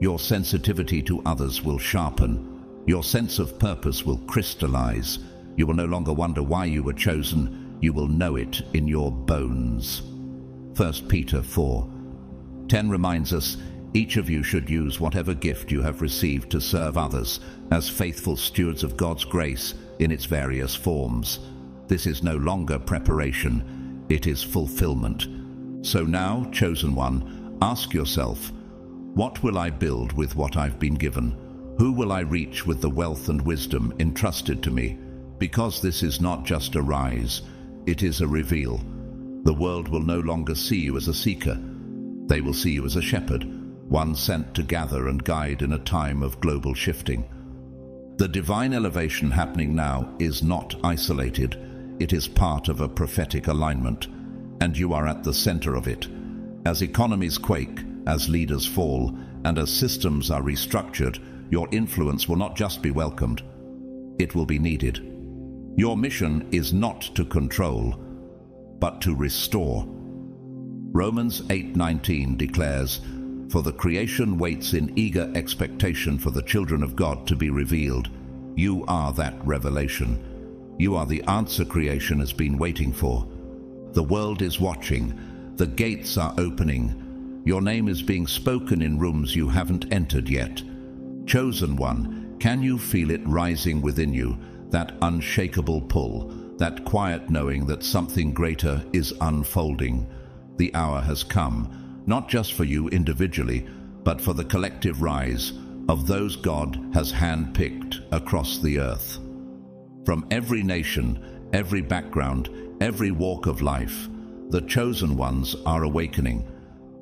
Your sensitivity to others will sharpen. Your sense of purpose will crystallize. You will no longer wonder why you were chosen. You will know it in your bones. 1 Peter 4:10 reminds us, each of you should use whatever gift you have received to serve others as faithful stewards of God's grace in its various forms. This is no longer preparation, it is fulfillment. So now, chosen one, ask yourself, what will I build with what I've been given? Who will I reach with the wealth and wisdom entrusted to me? Because this is not just a rise, it is a reveal. The world will no longer see you as a seeker. They will see you as a shepherd, one sent to gather and guide in a time of global shifting. The divine elevation happening now is not isolated. It is part of a prophetic alignment, and you are at the center of it. As economies quake, as leaders fall, and as systems are restructured, your influence will not just be welcomed, it will be needed. Your mission is not to control, but to restore. Romans 8:19 declares, "For the creation waits in eager expectation for the children of God to be revealed." You are that revelation. You are the answer creation has been waiting for. The world is watching. The gates are opening. Your name is being spoken in rooms you haven't entered yet. Chosen one, can you feel it rising within you, that unshakable pull, that quiet knowing that something greater is unfolding? The hour has come, not just for you individually, but for the collective rise of those God has handpicked across the earth. From every nation, every background, every walk of life, the chosen ones are awakening.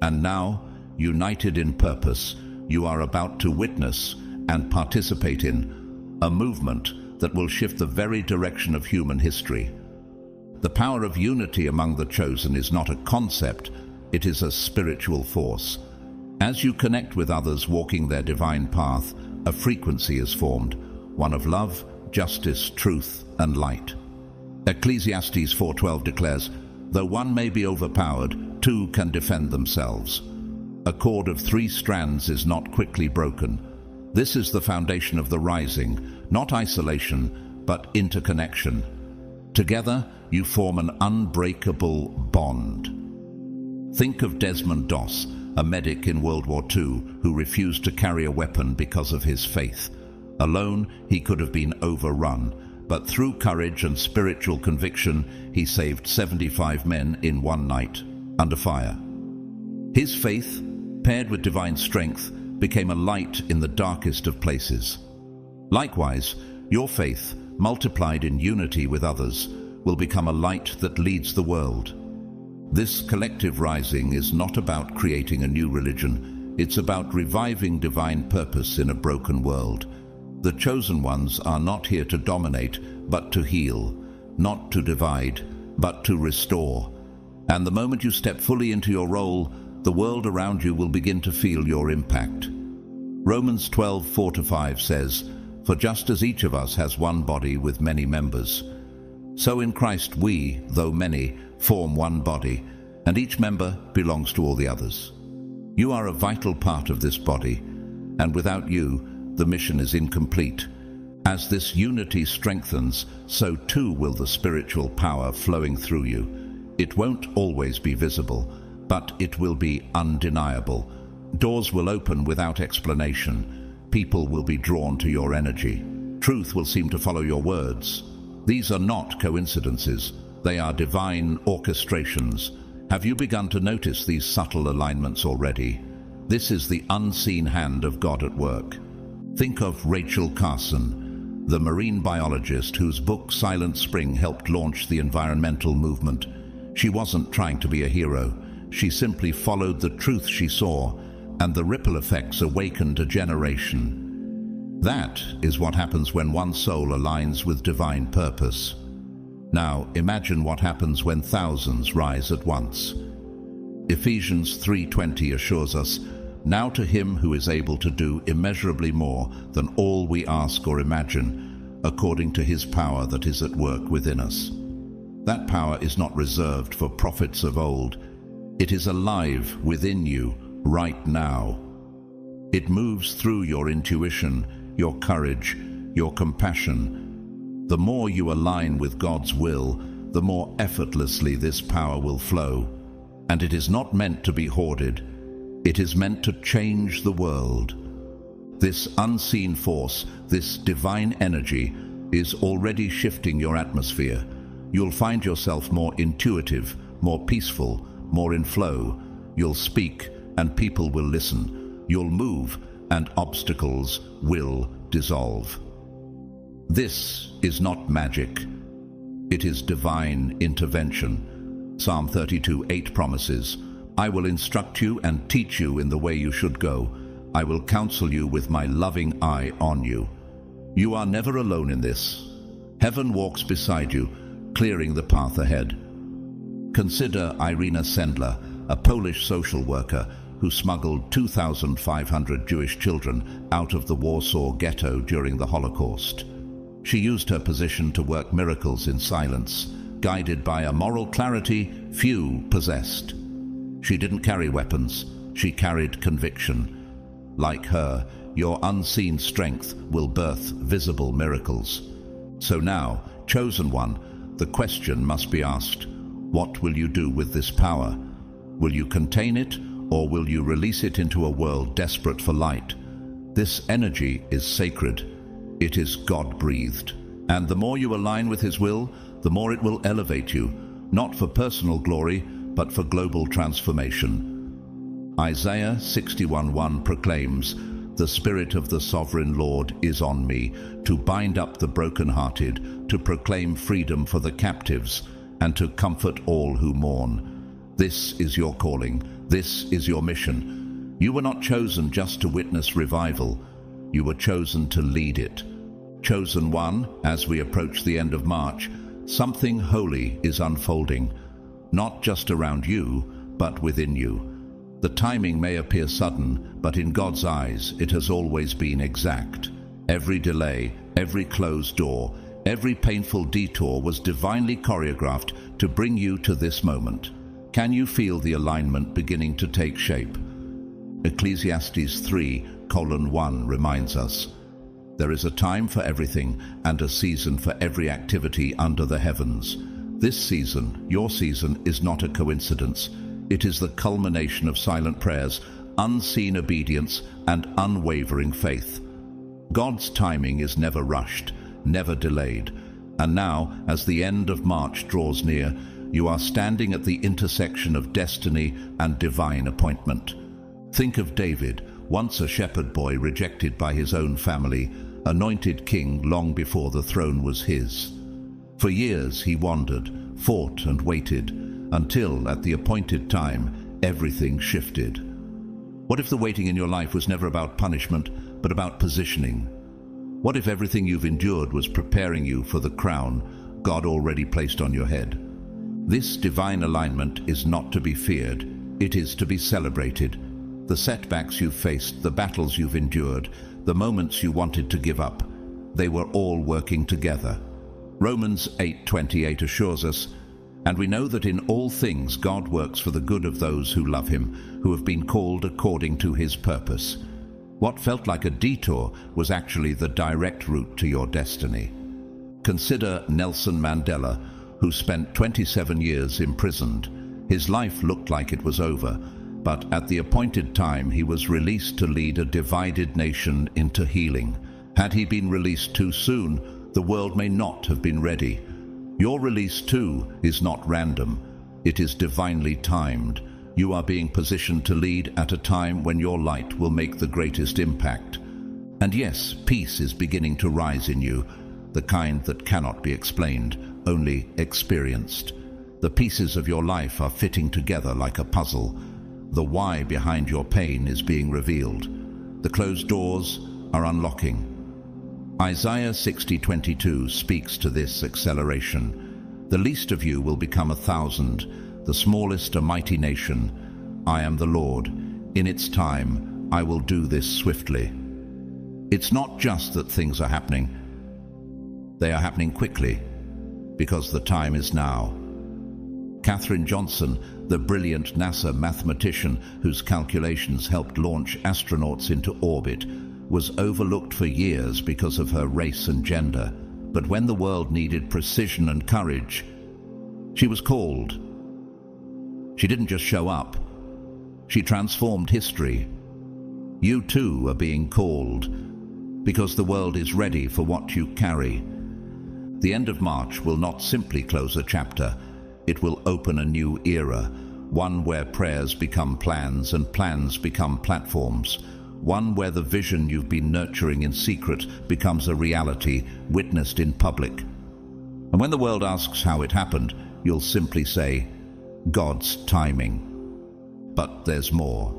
And now, united in purpose, you are about to witness and participate in a movement that will shift the very direction of human history. The power of unity among the chosen is not a concept, it is a spiritual force. As you connect with others walking their divine path, a frequency is formed, one of love, justice, truth, and light. Ecclesiastes 4:12 declares, "Though one may be overpowered, two can defend themselves." A cord of 3 strands is not quickly broken. This is the foundation of the rising, not isolation, but interconnection. Together, you form an unbreakable bond. Think of Desmond Doss, a medic in World War II who refused to carry a weapon because of his faith. Alone, he could have been overrun, but through courage and spiritual conviction, he saved 75 men in one night, under fire. His faith, paired with divine strength, became a light in the darkest of places. Likewise, your faith, multiplied in unity with others, will become a light that leads the world. This collective rising is not about creating a new religion, it's about reviving divine purpose in a broken world. The chosen ones are not here to dominate, but to heal, not to divide, but to restore. And the moment you step fully into your role, the world around you will begin to feel your impact. Romans 12:4-5 says, "For just as each of us has one body with many members, so in Christ we, though many, form one body, and each member belongs to all the others." You are a vital part of this body, and without you, the mission is incomplete. As this unity strengthens, so too will the spiritual power flowing through you. It won't always be visible, but it will be undeniable. Doors will open without explanation. People will be drawn to your energy. Truth will seem to follow your words. These are not coincidences. They are divine orchestrations. Have you begun to notice these subtle alignments already? This is the unseen hand of God at work. Think of Rachel Carson, the marine biologist whose book Silent Spring helped launch the environmental movement. She wasn't trying to be a hero. She simply followed the truth she saw, and the ripple effects awakened a generation. That is what happens when one soul aligns with divine purpose. Now, imagine what happens when thousands rise at once. Ephesians 3:20 assures us, "Now to him who is able to do immeasurably more than all we ask or imagine, according to his power that is at work within us." That power is not reserved for prophets of old. It is alive within you right now. It moves through your intuition, your courage, your compassion. The more you align with God's will, the more effortlessly this power will flow. And it is not meant to be hoarded. It is meant to change the world. This unseen force, this divine energy, is already shifting your atmosphere. You'll find yourself more intuitive, more peaceful, more in flow. You'll speak, and people will listen. You'll move, and obstacles will dissolve. This is not magic. It is divine intervention. Psalm 32:8 promises, "I will instruct you and teach you in the way you should go. I will counsel you with my loving eye on you." You are never alone in this. Heaven walks beside you, clearing the path ahead. Consider Irina Sendler, a Polish social worker who smuggled 2,500 Jewish children out of the Warsaw Ghetto during the Holocaust. She used her position to work miracles in silence, guided by a moral clarity few possessed. She didn't carry weapons, she carried conviction. Like her, your unseen strength will birth visible miracles. So now, chosen one, the question must be asked, what will you do with this power? Will you contain it, or will you release it into a world desperate for light? This energy is sacred. It is God-breathed. And the more you align with His will, the more it will elevate you, not for personal glory, but for global transformation. Isaiah 61:1 proclaims, "The Spirit of the Sovereign Lord is on me, to bind up the brokenhearted, to proclaim freedom for the captives, and to comfort all who mourn." This is your calling. This is your mission. You were not chosen just to witness revival. You were chosen to lead it. Chosen one, as we approach the end of March, something holy is unfolding, not just around you, but within you. The timing may appear sudden, but in God's eyes it has always been exact. Every delay, every closed door, every painful detour was divinely choreographed to bring you to this moment. Can you feel the alignment beginning to take shape? Ecclesiastes 3:1 reminds us, "There is a time for everything and a season for every activity under the heavens." This season, your season, is not a coincidence. It is the culmination of silent prayers, unseen obedience, and unwavering faith. God's timing is never rushed, never delayed. And now, as the end of March draws near, you are standing at the intersection of destiny and divine appointment. Think of David, once a shepherd boy rejected by his own family, anointed king long before the throne was his. For years he wandered, fought and waited, until at the appointed time, everything shifted. What if the waiting in your life was never about punishment, but about positioning? What if everything you've endured was preparing you for the crown God already placed on your head? This divine alignment is not to be feared, it is to be celebrated. The setbacks you've faced, the battles you've endured, the moments you wanted to give up, they were all working together. Romans 8:28 assures us, "And we know that in all things God works for the good of those who love Him, who have been called according to His purpose." What felt like a detour was actually the direct route to your destiny. Consider Nelson Mandela, who spent 27 years imprisoned. His life looked like it was over, but at the appointed time he was released to lead a divided nation into healing. Had he been released too soon, the world may not have been ready. Your release too is not random. It is divinely timed. You are being positioned to lead at a time when your light will make the greatest impact. And yes, peace is beginning to rise in you, the kind that cannot be explained, only experienced. The pieces of your life are fitting together like a puzzle. The why behind your pain is being revealed. The closed doors are unlocking. Isaiah 60:22 speaks to this acceleration. "The least of you will become 1,000, the smallest a mighty nation. I am the Lord. In its time, I will do this swiftly." It's not just that things are happening. They are happening quickly, because the time is now. Katherine Johnson, the brilliant NASA mathematician whose calculations helped launch astronauts into orbit, was overlooked for years because of her race and gender. But when the world needed precision and courage, she was called. She didn't just show up. She transformed history. You too are being called, because the world is ready for what you carry. The end of March will not simply close a chapter. It will open a new era, one where prayers become plans and plans become platforms, one where the vision you've been nurturing in secret becomes a reality witnessed in public. And when the world asks how it happened, you'll simply say, God's timing. But there's more.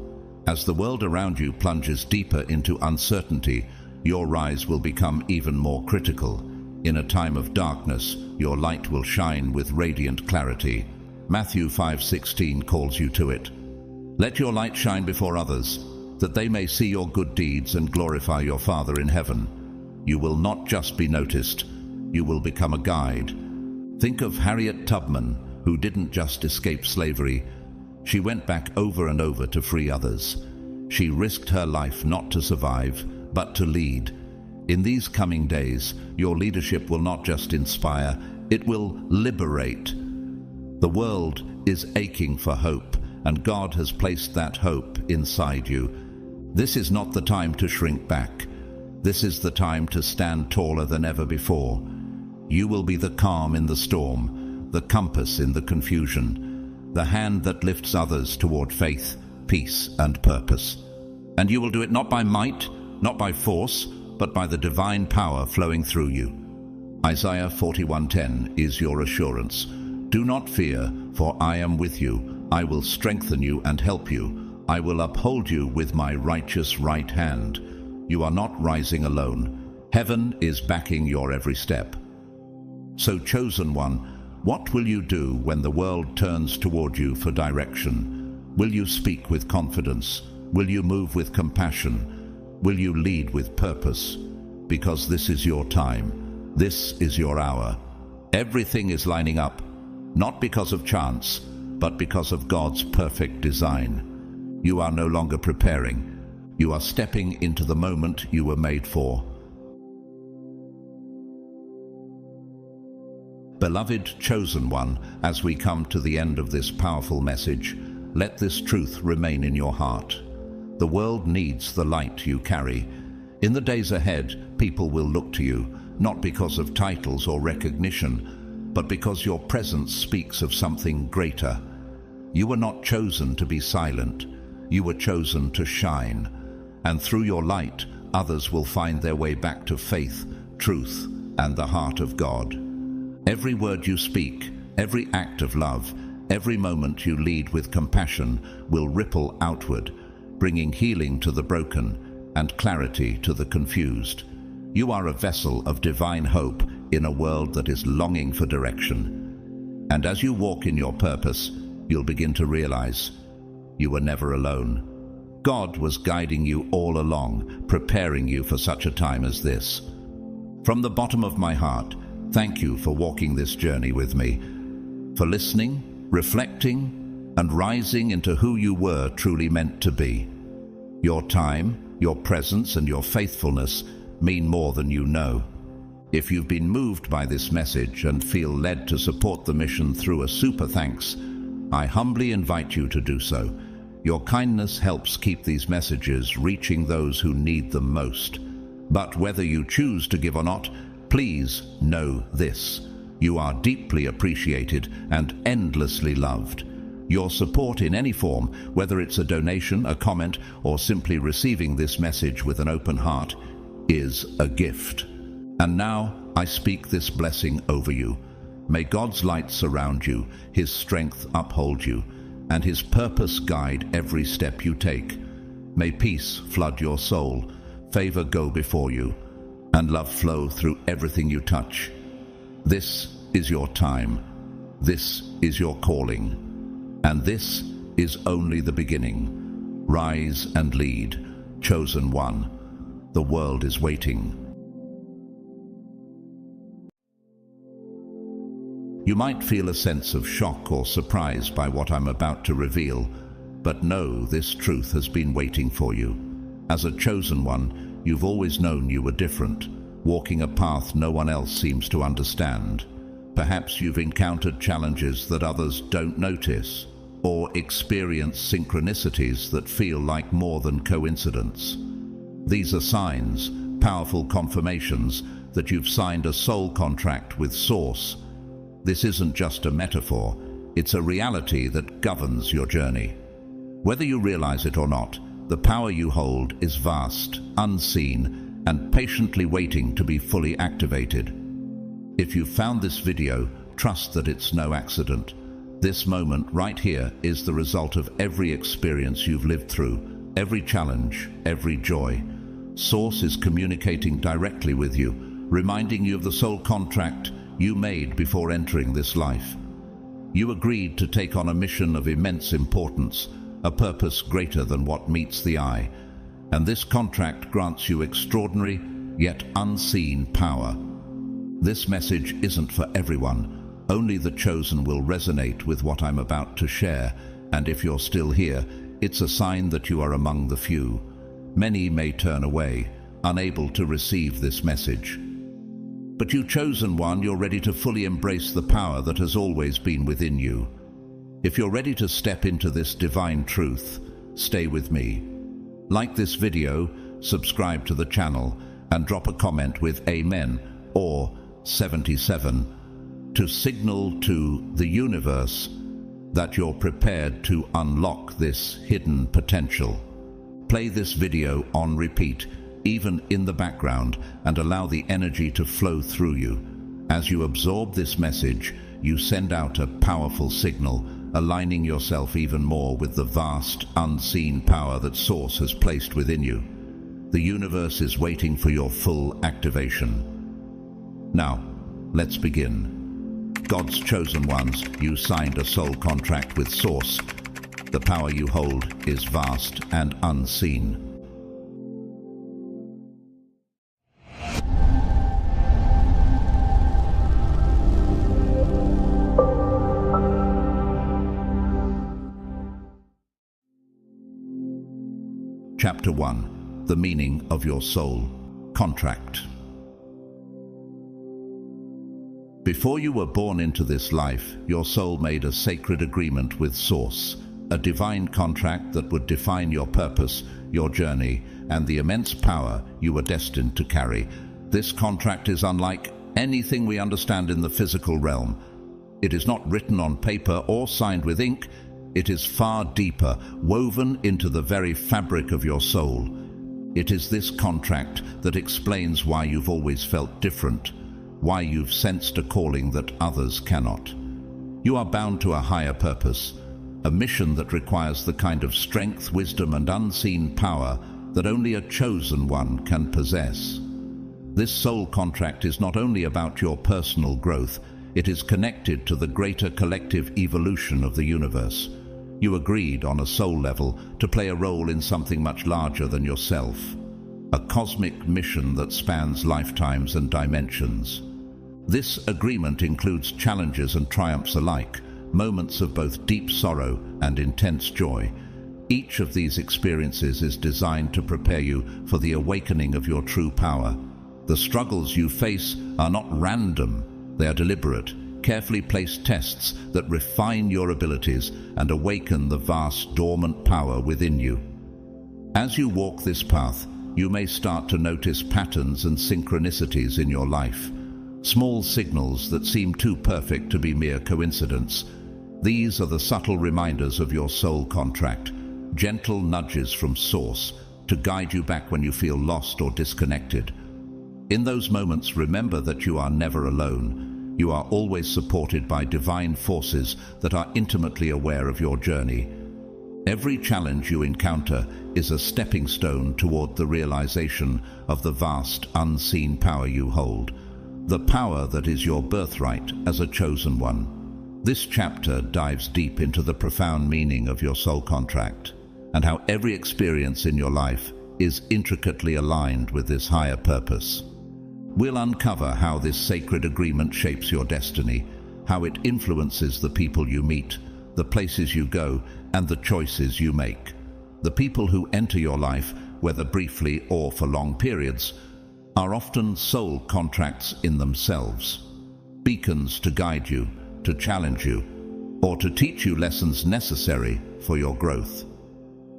As the world around you plunges deeper into uncertainty, your rise will become even more critical. In a time of darkness, your light will shine with radiant clarity. Matthew 5:16 calls you to it. Let your light shine before others, that they may see your good deeds and glorify your Father in heaven. You will not just be noticed, you will become a guide. Think of Harriet Tubman, who didn't just escape slavery. She went back over and over to free others. She risked her life not to survive, but to lead. In these coming days, your leadership will not just inspire, it will liberate. The world is aching for hope, and God has placed that hope inside you. This is not the time to shrink back. This is the time to stand taller than ever before. You will be the calm in the storm, the compass in the confusion, the hand that lifts others toward faith, peace, and purpose. And you will do it not by might, not by force, but by the divine power flowing through you. Isaiah 41:10 is your assurance. Do not fear, for I am with you. I will strengthen you and help you. I will uphold you with my righteous right hand. You are not rising alone. Heaven is backing your every step. So, chosen one, what will you do when the world turns toward you for direction? Will you speak with confidence? Will you move with compassion? Will you lead with purpose? Because this is your time. This is your hour. Everything is lining up, not because of chance, but because of God's perfect design. You are no longer preparing. You are stepping into the moment you were made for. Beloved chosen one, as we come to the end of this powerful message, let this truth remain in your heart. The world needs the light you carry. In the days ahead, people will look to you, not because of titles or recognition, but because your presence speaks of something greater. You were not chosen to be silent. You were chosen to shine. And through your light, others will find their way back to faith, truth, and the heart of God. Every word you speak, every act of love, every moment you lead with compassion will ripple outward, bringing healing to the broken and clarity to the confused. You are a vessel of divine hope in a world that is longing for direction. And as you walk in your purpose, you'll begin to realize you were never alone. God was guiding you all along, preparing you for such a time as this. From the bottom of my heart, thank you for walking this journey with me, for listening, reflecting, and rising into who you were truly meant to be. Your time, your presence, and your faithfulness mean more than you know. If you've been moved by this message and feel led to support the mission through a super thanks, I humbly invite you to do so. Your kindness helps keep these messages reaching those who need them most. But whether you choose to give or not, please know this: you are deeply appreciated and endlessly loved. Your support in any form, whether it's a donation, a comment, or simply receiving this message with an open heart, is a gift. And now I speak this blessing over you. May God's light surround you, His strength uphold you, and His purpose guide every step you take. May peace flood your soul, favor go before you, and love flow through everything you touch. This is your time. This is your calling. And this is only the beginning. Rise and lead, chosen one. The world is waiting. You might feel a sense of shock or surprise by what I'm about to reveal, but know this truth has been waiting for you. As a chosen one, you've always known you were different, walking a path no one else seems to understand. Perhaps you've encountered challenges that others don't notice. or experience synchronicities that feel like more than coincidence. These are signs, powerful confirmations that you've signed a soul contract with Source. This isn't just a metaphor, it's a reality that governs your journey. Whether you realize it or not, the power you hold is vast, unseen, and patiently waiting to be fully activated. If you've found this video, trust that it's no accident. This moment right here is the result of every experience you've lived through, every challenge, every joy. Source is communicating directly with you, reminding you of the soul contract you made before entering this life. You agreed to take on a mission of immense importance, a purpose greater than what meets the eye, and this contract grants you extraordinary, yet unseen power. This message isn't for everyone. Only the chosen will resonate with what I'm about to share, and if you're still here, it's a sign that you are among the few. Many may turn away, unable to receive this message. But you chosen one, you're ready to fully embrace the power that has always been within you. If you're ready to step into this divine truth, stay with me. Like this video, subscribe to the channel, and drop a comment with Amen or 77 to signal to the universe that you're prepared to unlock this hidden potential. Play this video on repeat, even in the background, and allow the energy to flow through you. As you absorb this message, you send out a powerful signal, aligning yourself even more with the vast, unseen power that Source has placed within you. The universe is waiting for your full activation. Now, let's begin. God's chosen ones, you signed a soul contract with Source. The power you hold is vast and unseen. Chapter 1. The meaning of your soul contract. Before you were born into this life, your soul made a sacred agreement with Source, a divine contract that would define your purpose, your journey, and the immense power you were destined to carry. This contract is unlike anything we understand in the physical realm. It is not written on paper or signed with ink. It is far deeper, woven into the very fabric of your soul. It is this contract that explains why you've always felt different, why you've sensed a calling that others cannot. You are bound to a higher purpose, a mission that requires the kind of strength, wisdom, and unseen power that only a chosen one can possess. This soul contract is not only about your personal growth, it is connected to the greater collective evolution of the universe. You agreed on a soul level to play a role in something much larger than yourself, a cosmic mission that spans lifetimes and dimensions. This agreement includes challenges and triumphs alike, moments of both deep sorrow and intense joy. Each of these experiences is designed to prepare you for the awakening of your true power. The struggles you face are not random, they are deliberate, carefully placed tests that refine your abilities and awaken the vast dormant power within you. As you walk this path, you may start to notice patterns and synchronicities in your life. Small signals that seem too perfect to be mere coincidence. These are the subtle reminders of your soul contract, gentle nudges from Source to guide you back when you feel lost or disconnected. In those moments, remember that you are never alone. You are always supported by divine forces that are intimately aware of your journey. Every challenge you encounter is a stepping stone toward the realization of the vast, unseen power you hold. The power that is your birthright as a chosen one. This chapter dives deep into the profound meaning of your soul contract and how every experience in your life is intricately aligned with this higher purpose. We'll uncover how this sacred agreement shapes your destiny, how it influences the people you meet, the places you go, and the choices you make. The people who enter your life, whether briefly or for long periods, are often soul contracts in themselves, beacons to guide you, to challenge you, or to teach you lessons necessary for your growth.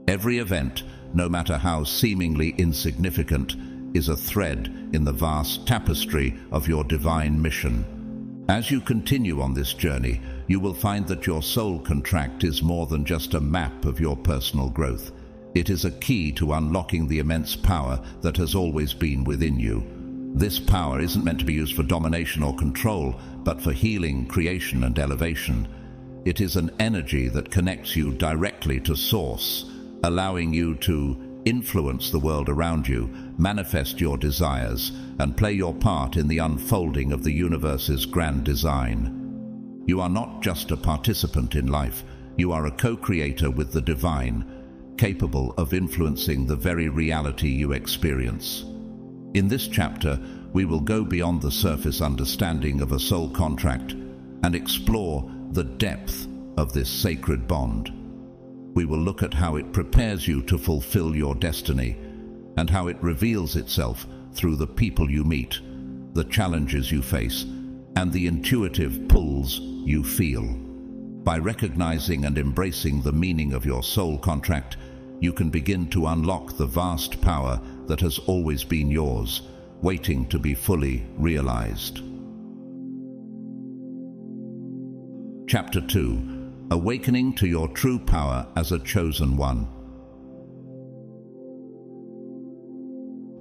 Every event, no matter how seemingly insignificant, is a thread in the vast tapestry of your divine mission. As you continue on this journey, you will find that your soul contract is more than just a map of your personal growth. It is a key to unlocking the immense power that has always been within you. This power isn't meant to be used for domination or control, but for healing, creation, and elevation. It is an energy that connects you directly to Source, allowing you to influence the world around you, manifest your desires, and play your part in the unfolding of the universe's grand design. You are not just a participant in life, you are a co-creator with the divine, capable of influencing the very reality you experience. In this chapter, we will go beyond the surface understanding of a soul contract and explore the depth of this sacred bond. We will look at how it prepares you to fulfill your destiny and how it reveals itself through the people you meet, the challenges you face, and the intuitive pulls you feel. By recognizing and embracing the meaning of your soul contract, you can begin to unlock the vast power that has always been yours, waiting to be fully realized. Chapter 2: Awakening to your true power as a chosen one.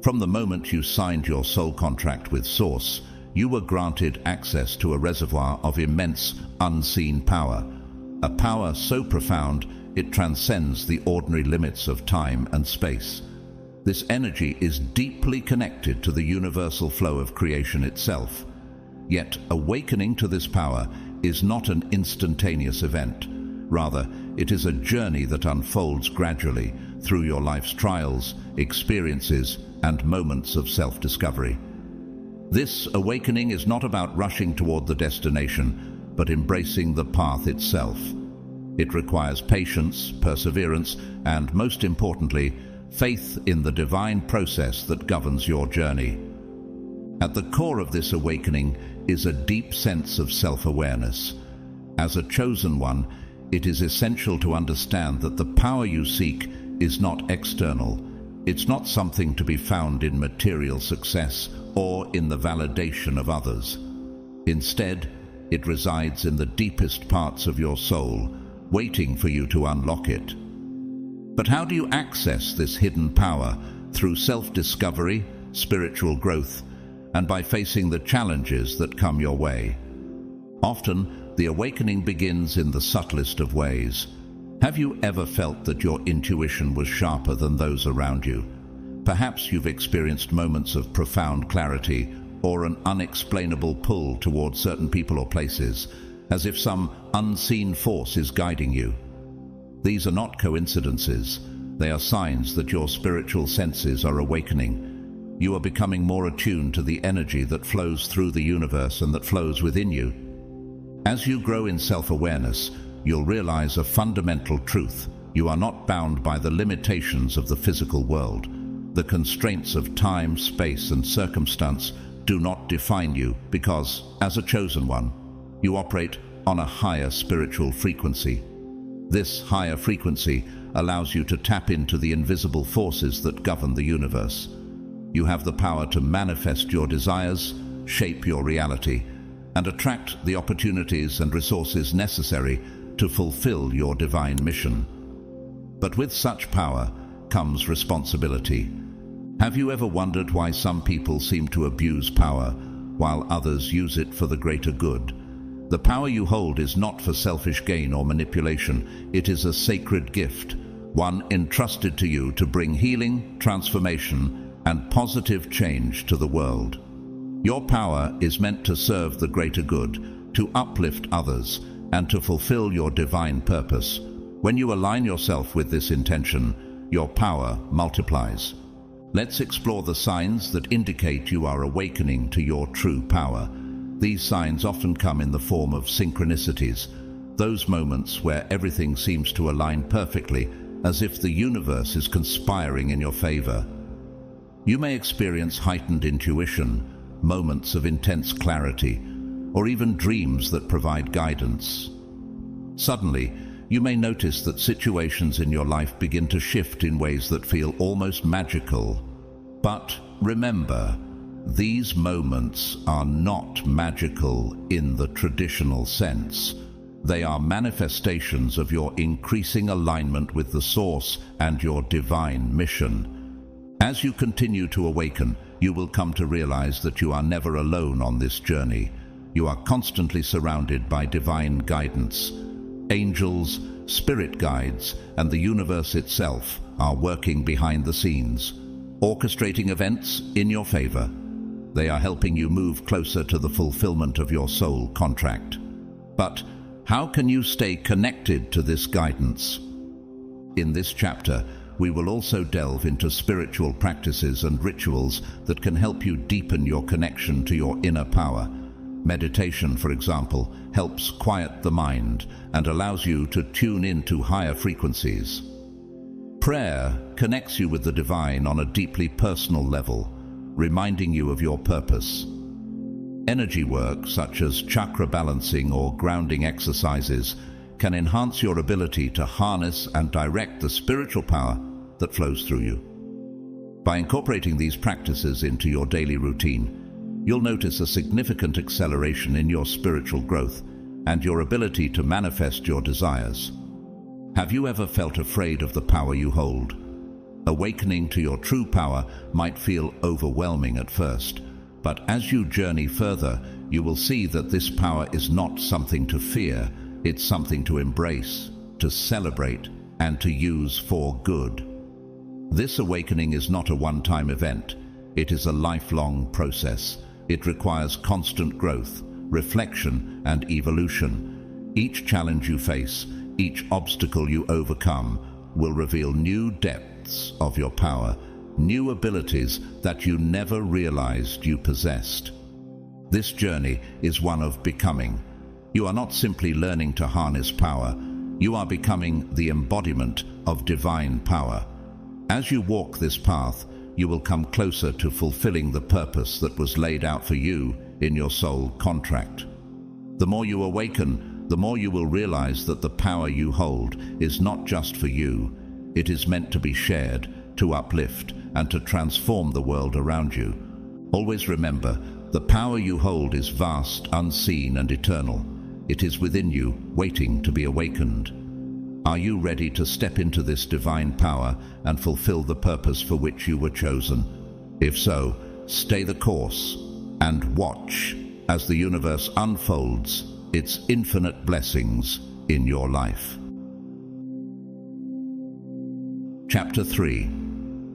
From the moment you signed your soul contract with Source, you were granted access to a reservoir of immense, unseen power, a power so profound it transcends the ordinary limits of time and space. This energy is deeply connected to the universal flow of creation itself. Yet, awakening to this power is not an instantaneous event. Rather, it is a journey that unfolds gradually through your life's trials, experiences, and moments of self-discovery. This awakening is not about rushing toward the destination, but embracing the path itself. It requires patience, perseverance, and, most importantly, faith in the divine process that governs your journey. At the core of this awakening is a deep sense of self-awareness. As a chosen one, it is essential to understand that the power you seek is not external. It's not something to be found in material success or in the validation of others. Instead, it resides in the deepest parts of your soul, waiting for you to unlock it. But how do you access this hidden power? Through self-discovery, spiritual growth, and by facing the challenges that come your way. Often, the awakening begins in the subtlest of ways. Have you ever felt that your intuition was sharper than those around you? Perhaps you've experienced moments of profound clarity or an unexplainable pull towards certain people or places, as if some unseen force is guiding you. These are not coincidences. They are signs that your spiritual senses are awakening. You are becoming more attuned to the energy that flows through the universe and that flows within you. As you grow in self-awareness, you'll realize a fundamental truth. You are not bound by the limitations of the physical world. The constraints of time, space, and circumstance do not define you because, as a chosen one, you operate on a higher spiritual frequency. This higher frequency allows you to tap into the invisible forces that govern the universe. You have the power to manifest your desires, shape your reality, and attract the opportunities and resources necessary to fulfill your divine mission. But with such power comes responsibility. Have you ever wondered why some people seem to abuse power, while others use it for the greater good? The power you hold is not for selfish gain or manipulation. It is a sacred gift, one entrusted to you to bring healing, transformation, and positive change to the world. Your power is meant to serve the greater good, to uplift others, and to fulfill your divine purpose. When you align yourself with this intention, your power multiplies. Let's explore the signs that indicate you are awakening to your true power. These signs often come in the form of synchronicities, those moments where everything seems to align perfectly, as if the universe is conspiring in your favor. You may experience heightened intuition, moments of intense clarity, or even dreams that provide guidance. Suddenly, you may notice that situations in your life begin to shift in ways that feel almost magical. But remember, these moments are not magical in the traditional sense. They are manifestations of your increasing alignment with the Source and your divine mission. As you continue to awaken, you will come to realize that you are never alone on this journey. You are constantly surrounded by divine guidance. Angels, spirit guides, and the universe itself are working behind the scenes, orchestrating events in your favor. They are helping you move closer to the fulfillment of your soul contract. But how can you stay connected to this guidance? In this chapter, we will also delve into spiritual practices and rituals that can help you deepen your connection to your inner power. Meditation, for example, helps quiet the mind and allows you to tune into higher frequencies. Prayer connects you with the divine on a deeply personal level, reminding you of your purpose. Energy work, such as chakra balancing or grounding exercises, can enhance your ability to harness and direct the spiritual power that flows through you. By incorporating these practices into your daily routine, you'll notice a significant acceleration in your spiritual growth and your ability to manifest your desires. Have you ever felt afraid of the power you hold? Awakening to your true power might feel overwhelming at first, but as you journey further, you will see that this power is not something to fear, it's something to embrace, to celebrate, and to use for good. This awakening is not a one-time event. It is a lifelong process. It requires constant growth, reflection, and evolution. Each challenge you face, each obstacle you overcome, will reveal new depths of your power, new abilities that you never realized you possessed. This journey is one of becoming. You are not simply learning to harness power, you are becoming the embodiment of divine power. As you walk this path, you will come closer to fulfilling the purpose that was laid out for you in your soul contract. The more you awaken, the more you will realize that the power you hold is not just for you. It is meant to be shared, to uplift, and to transform the world around you. Always remember, the power you hold is vast, unseen, and eternal. It is within you, waiting to be awakened. Are you ready to step into this divine power and fulfill the purpose for which you were chosen? If so, stay the course and watch as the universe unfolds its infinite blessings in your life. Chapter 3.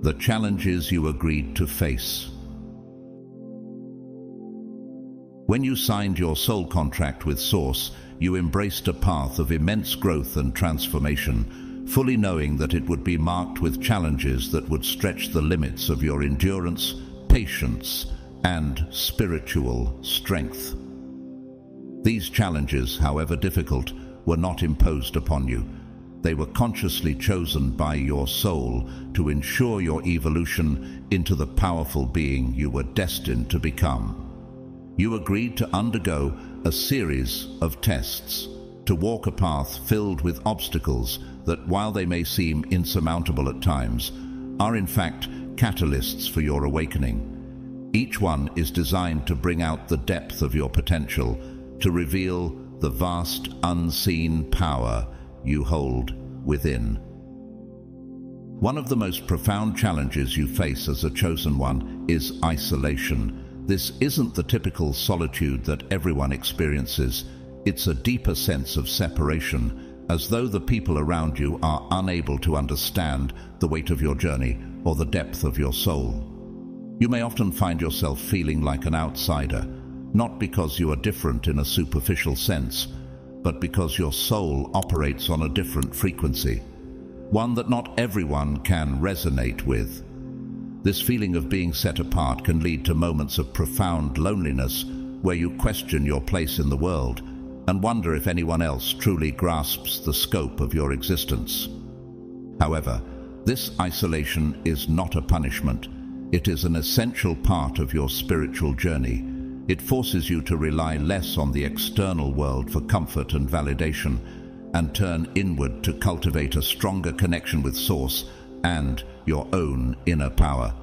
The challenges you agreed to face. When you signed your soul contract with Source, you embraced a path of immense growth and transformation, fully knowing that it would be marked with challenges that would stretch the limits of your endurance, patience, and spiritual strength. These challenges, however difficult, were not imposed upon you. They were consciously chosen by your soul to ensure your evolution into the powerful being you were destined to become. You agreed to undergo a series of tests, to walk a path filled with obstacles that, while they may seem insurmountable at times, are in fact catalysts for your awakening. Each one is designed to bring out the depth of your potential, to reveal the vast, unseen power you hold within. One of the most profound challenges you face as a chosen one is isolation. This isn't the typical solitude that everyone experiences. It's a deeper sense of separation, as though the people around you are unable to understand the weight of your journey or the depth of your soul. You may often find yourself feeling like an outsider, not because you are different in a superficial sense, but because your soul operates on a different frequency, one that not everyone can resonate with. This feeling of being set apart can lead to moments of profound loneliness where you question your place in the world and wonder if anyone else truly grasps the scope of your existence. However, this isolation is not a punishment. It is an essential part of your spiritual journey. It forces you to rely less on the external world for comfort and validation, and turn inward to cultivate a stronger connection with Source and your own inner power.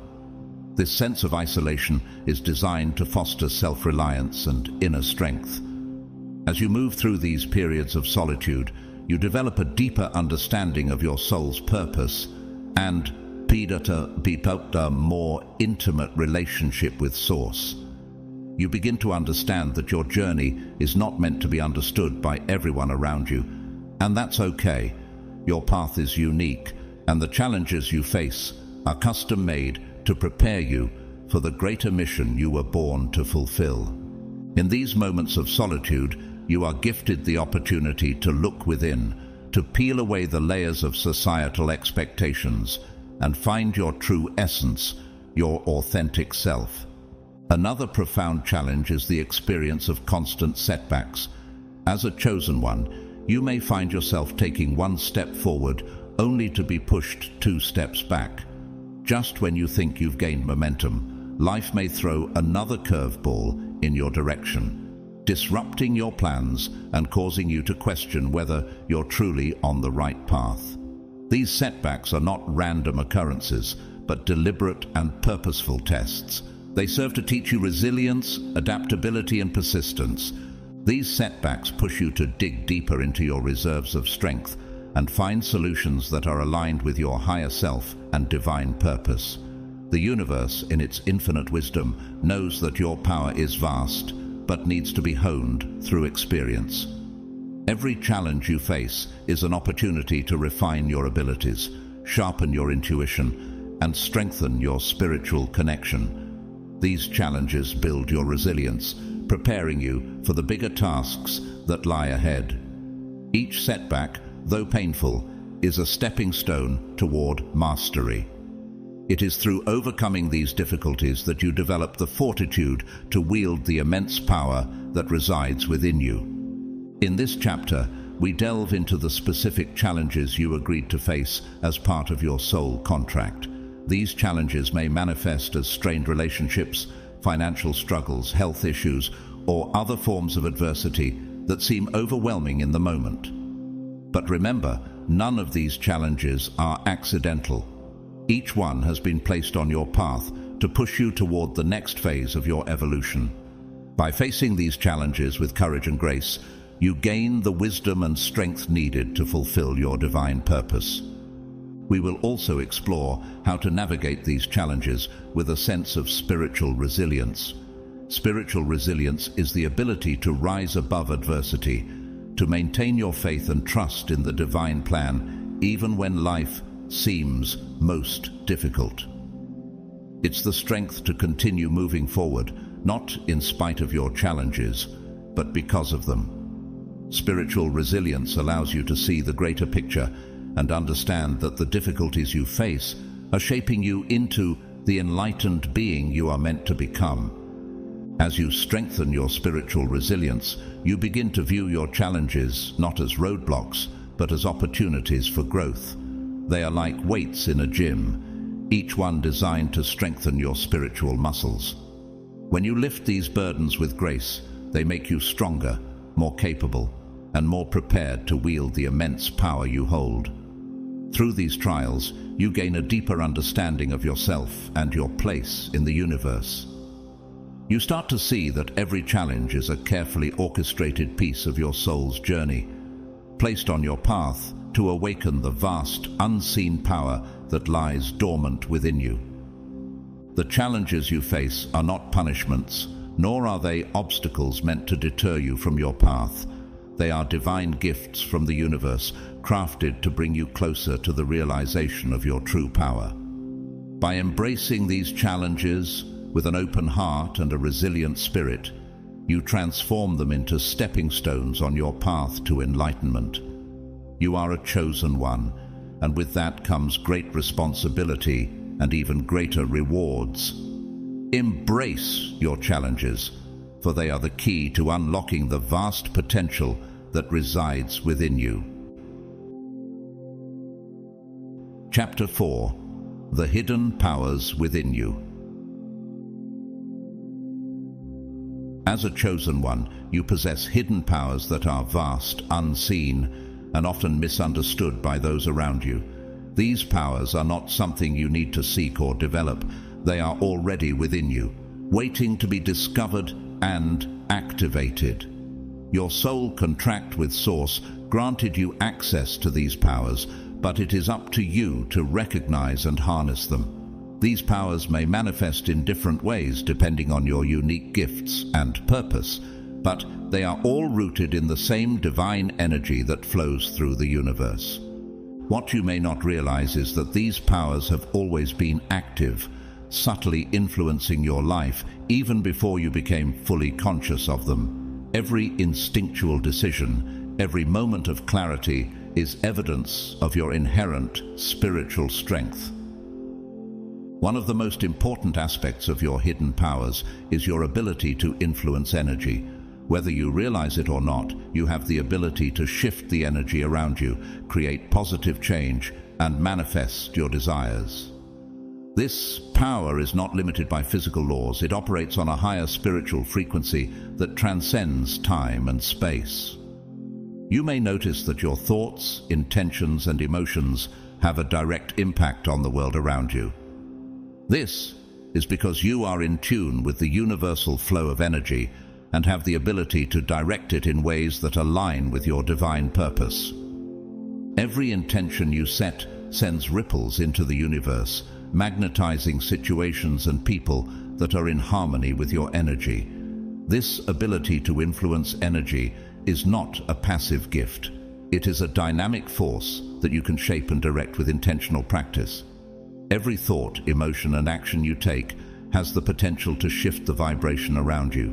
This sense of isolation is designed to foster self-reliance and inner strength. As you move through these periods of solitude, you develop a deeper understanding of your soul's purpose and build a more intimate relationship with Source. You begin to understand that your journey is not meant to be understood by everyone around you, and that's okay. Your path is unique, and the challenges you face are custom-made to prepare you for the greater mission you were born to fulfill. In these moments of solitude, you are gifted the opportunity to look within, to peel away the layers of societal expectations, and find your true essence, your authentic self. Another profound challenge is the experience of constant setbacks. As a chosen one, you may find yourself taking one step forward only to be pushed 2 steps back. Just when you think you've gained momentum, life may throw another curveball in your direction, disrupting your plans and causing you to question whether you're truly on the right path. These setbacks are not random occurrences, but deliberate and purposeful tests. They serve to teach you resilience, adaptability, and persistence. These setbacks push you to dig deeper into your reserves of strength and find solutions that are aligned with your higher self and divine purpose. The universe, in its infinite wisdom, knows that your power is vast, but needs to be honed through experience. Every challenge you face is an opportunity to refine your abilities, sharpen your intuition, and strengthen your spiritual connection. These challenges build your resilience, preparing you for the bigger tasks that lie ahead. Each setback, though painful, is a stepping stone toward mastery. It is through overcoming these difficulties that you develop the fortitude to wield the immense power that resides within you. In this chapter, we delve into the specific challenges you agreed to face as part of your soul contract. These challenges may manifest as strained relationships, financial struggles, health issues, or other forms of adversity that seem overwhelming in the moment. But remember, none of these challenges are accidental. Each one has been placed on your path to push you toward the next phase of your evolution. By facing these challenges with courage and grace, you gain the wisdom and strength needed to fulfill your divine purpose. We will also explore how to navigate these challenges with a sense of spiritual resilience. Spiritual resilience is the ability to rise above adversity, to maintain your faith and trust in the divine plan, even when life seems most difficult. It's the strength to continue moving forward, not in spite of your challenges, but because of them. Spiritual resilience allows you to see the greater picture and understand that the difficulties you face are shaping you into the enlightened being you are meant to become. As you strengthen your spiritual resilience, you begin to view your challenges not as roadblocks, but as opportunities for growth. They are like weights in a gym, each one designed to strengthen your spiritual muscles. When you lift these burdens with grace, they make you stronger, more capable, and more prepared to wield the immense power you hold. Through these trials, you gain a deeper understanding of yourself and your place in the universe. You start to see that every challenge is a carefully orchestrated piece of your soul's journey, placed on your path to awaken the vast, unseen power that lies dormant within you. The challenges you face are not punishments, nor are they obstacles meant to deter you from your path. They are divine gifts from the universe, crafted to bring you closer to the realization of your true power. By embracing these challenges with an open heart and a resilient spirit, you transform them into stepping stones on your path to enlightenment. You are a chosen one, and with that comes great responsibility and even greater rewards. Embrace your challenges, for they are the key to unlocking the vast potential that resides within you. Chapter 4: The Hidden Powers Within You. As a chosen one, you possess hidden powers that are vast, unseen, and often misunderstood by those around you. These powers are not something you need to seek or develop. They are already within you, waiting to be discovered and activated. Your soul contract with Source granted you access to these powers, but it is up to you to recognize and harness them. These powers may manifest in different ways depending on your unique gifts and purpose, but they are all rooted in the same divine energy that flows through the universe. What you may not realize is that these powers have always been active, subtly influencing your life even before you became fully conscious of them. Every instinctual decision, every moment of clarity is evidence of your inherent spiritual strength. One of the most important aspects of your hidden powers is your ability to influence energy. Whether you realize it or not, you have the ability to shift the energy around you, create positive change, and manifest your desires. This power is not limited by physical laws. It operates on a higher spiritual frequency that transcends time and space. You may notice that your thoughts, intentions, and emotions have a direct impact on the world around you. This is because you are in tune with the universal flow of energy and have the ability to direct it in ways that align with your divine purpose. Every intention you set sends ripples into the universe, magnetizing situations and people that are in harmony with your energy. This ability to influence energy is not a passive gift. It is a dynamic force that you can shape and direct with intentional practice. Every thought, emotion, and action you take has the potential to shift the vibration around you.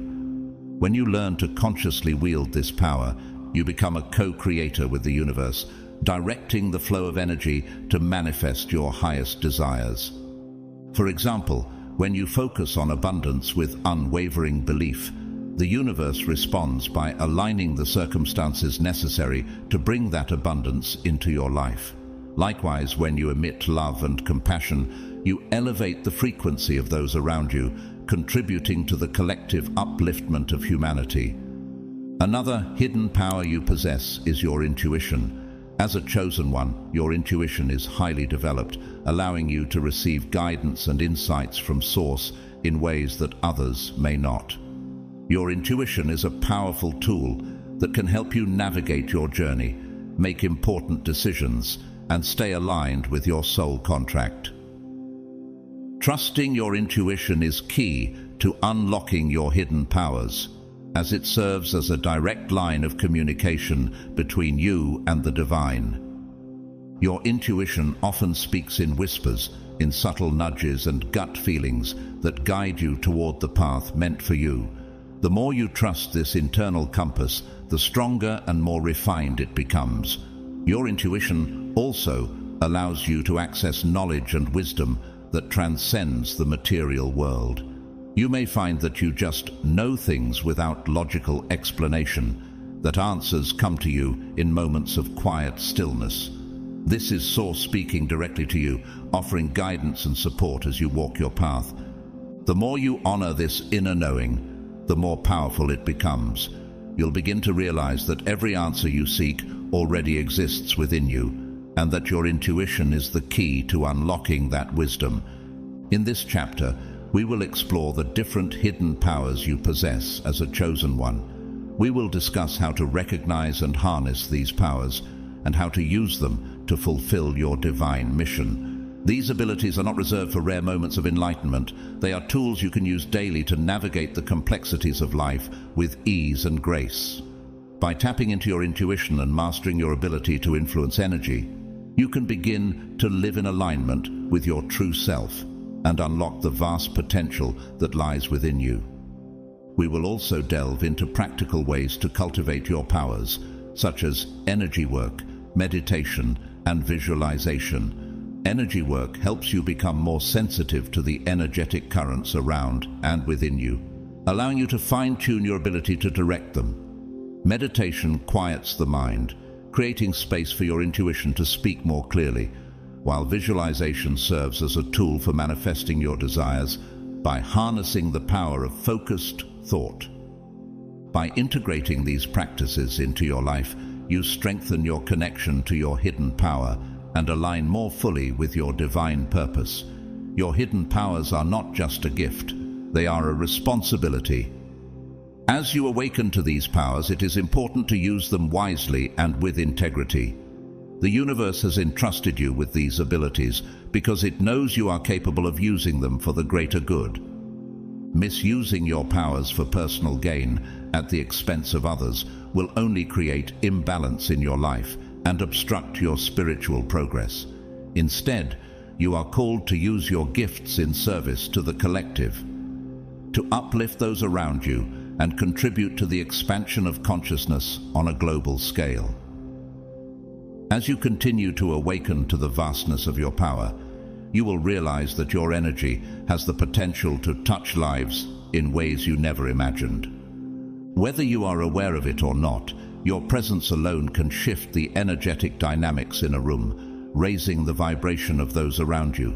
When you learn to consciously wield this power, you become a co-creator with the universe, directing the flow of energy to manifest your highest desires. For example, when you focus on abundance with unwavering belief, the universe responds by aligning the circumstances necessary to bring that abundance into your life. Likewise, when you emit love and compassion, you elevate the frequency of those around you, contributing to the collective upliftment of humanity. Another hidden power you possess is your intuition. As a chosen one, your intuition is highly developed, allowing you to receive guidance and insights from Source in ways that others may not. Your intuition is a powerful tool that can help you navigate your journey, make important decisions, and stay aligned with your soul contract. Trusting your intuition is key to unlocking your hidden powers, as it serves as a direct line of communication between you and the divine. Your intuition often speaks in whispers, in subtle nudges and gut feelings that guide you toward the path meant for you. The more you trust this internal compass, the stronger and more refined it becomes. Your intuition also allows you to access knowledge and wisdom that transcends the material world. You may find that you just know things without logical explanation, that answers come to you in moments of quiet stillness. This is Source speaking directly to you, offering guidance and support as you walk your path. The more you honor this inner knowing, the more powerful it becomes. You'll begin to realize that every answer you seek already exists within you, and that your intuition is the key to unlocking that wisdom. In this chapter, we will explore the different hidden powers you possess as a chosen one. We will discuss how to recognize and harness these powers, and how to use them to fulfill your divine mission. These abilities are not reserved for rare moments of enlightenment. They are tools you can use daily to navigate the complexities of life with ease and grace. By tapping into your intuition and mastering your ability to influence energy, you can begin to live in alignment with your true self and unlock the vast potential that lies within you. We will also delve into practical ways to cultivate your powers, such as energy work, meditation, and visualization. Energy work helps you become more sensitive to the energetic currents around and within you, allowing you to fine-tune your ability to direct them. Meditation quiets the mind, creating space for your intuition to speak more clearly, while visualization serves as a tool for manifesting your desires by harnessing the power of focused thought. By integrating these practices into your life, you strengthen your connection to your hidden power and align more fully with your divine purpose. Your hidden powers are not just a gift, they are a responsibility. As you awaken to these powers, it is important to use them wisely and with integrity. The universe has entrusted you with these abilities because it knows you are capable of using them for the greater good. Misusing your powers for personal gain at the expense of others will only create imbalance in your life and obstruct your spiritual progress. Instead, you are called to use your gifts in service to the collective, to uplift those around you and contribute to the expansion of consciousness on a global scale. As you continue to awaken to the vastness of your power, you will realize that your energy has the potential to touch lives in ways you never imagined. Whether you are aware of it or not, your presence alone can shift the energetic dynamics in a room, raising the vibration of those around you.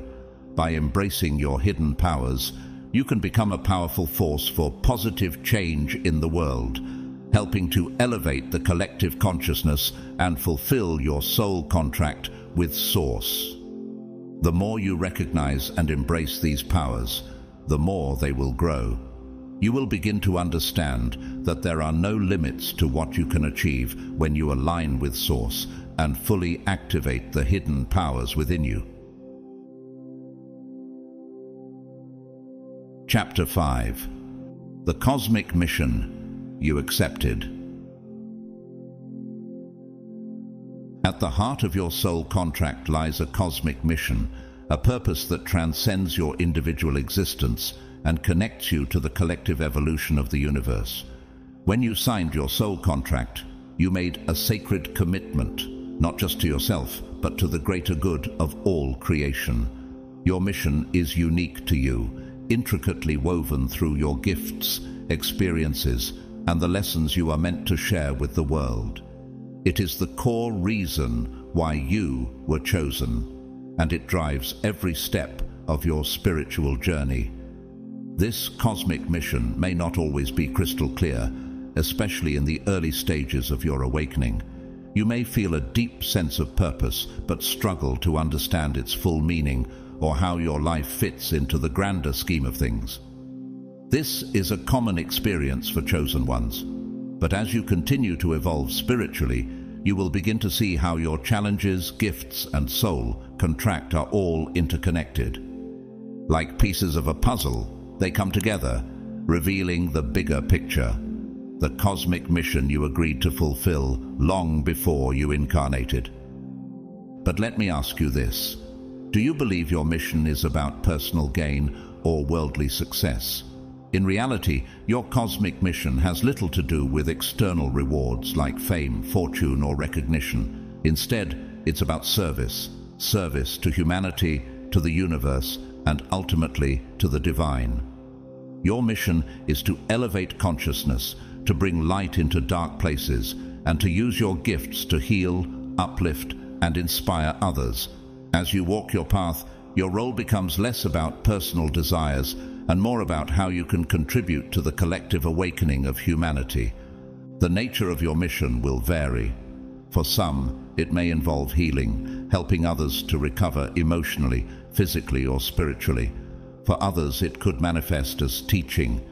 By embracing your hidden powers, you can become a powerful force for positive change in the world, helping to elevate the collective consciousness and fulfill your soul contract with Source. The more you recognize and embrace these powers, the more they will grow. You will begin to understand that there are no limits to what you can achieve when you align with Source and fully activate the hidden powers within you. Chapter 5. The Cosmic Mission You Accepted. At the heart of your soul contract lies a cosmic mission, a purpose that transcends your individual existence and connects you to the collective evolution of the universe. When you signed your soul contract, you made a sacred commitment, not just to yourself, but to the greater good of all creation. Your mission is unique to you, intricately woven through your gifts, experiences, and the lessons you are meant to share with the world. It is the core reason why you were chosen, and it drives every step of your spiritual journey. This cosmic mission may not always be crystal clear, especially in the early stages of your awakening. You may feel a deep sense of purpose, but struggle to understand its full meaning or how your life fits into the grander scheme of things. This is a common experience for chosen ones. But as you continue to evolve spiritually, you will begin to see how your challenges, gifts, and soul contract are all interconnected. Like pieces of a puzzle, they come together, revealing the bigger picture, the cosmic mission you agreed to fulfill long before you incarnated. But let me ask you this: do you believe your mission is about personal gain or worldly success? In reality, your cosmic mission has little to do with external rewards like fame, fortune, or recognition. Instead, it's about service to humanity, to the universe, and ultimately to the divine. Your mission is to elevate consciousness, to bring light into dark places, and to use your gifts to heal, uplift, and inspire others. As you walk your path, your role becomes less about personal desires and more about how you can contribute to the collective awakening of humanity. The nature of your mission will vary. For some, it may involve healing, helping others to recover emotionally, physically, or spiritually. For others, it could manifest as teaching,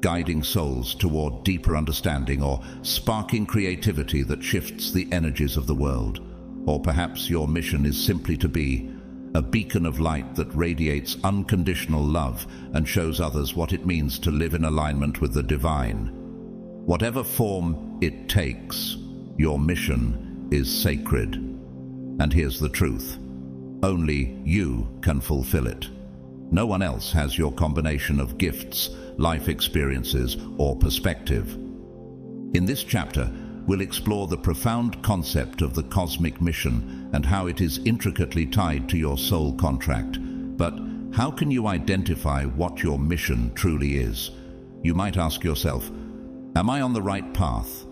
guiding souls toward deeper understanding, or sparking creativity that shifts the energies of the world. Or perhaps your mission is simply to be a beacon of light that radiates unconditional love and shows others what it means to live in alignment with the divine. Whatever form it takes, your mission is sacred. And here's the truth: only you can fulfill it. No one else has your combination of gifts, life experiences, or perspective. In this chapter, we'll explore the profound concept of the cosmic mission and how it is intricately tied to your soul contract. But how can you identify what your mission truly is? You might ask yourself, am I on the right path?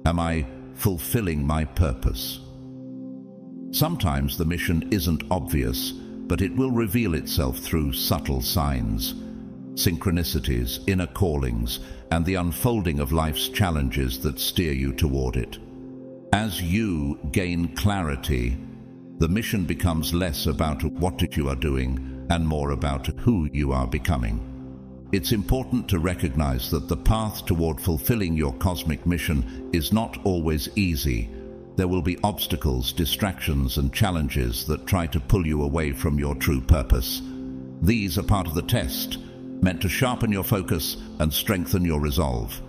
Am I fulfilling my purpose? Sometimes the mission isn't obvious, but it will reveal itself through subtle signs, synchronicities, inner callings, and the unfolding of life's challenges that steer you toward it. As you gain clarity, the mission becomes less about what you are doing and more about who you are becoming. It's important to recognize that the path toward fulfilling your cosmic mission is not always easy. There will be obstacles, distractions, and challenges that try to pull you away from your true purpose. These are part of the test, meant to sharpen your focus and strengthen your resolve.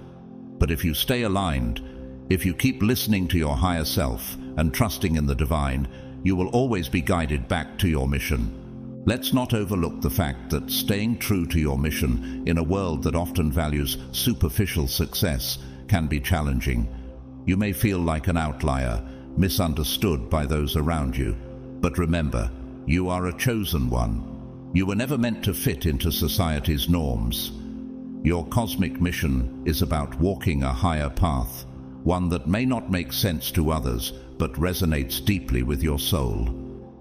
But if you stay aligned, if you keep listening to your higher self and trusting in the divine, you will always be guided back to your mission. Let's not overlook the fact that staying true to your mission in a world that often values superficial success can be challenging. You may feel like an outlier, misunderstood by those around you. But remember, you are a chosen one. You were never meant to fit into society's norms. Your cosmic mission is about walking a higher path, one that may not make sense to others, but resonates deeply with your soul.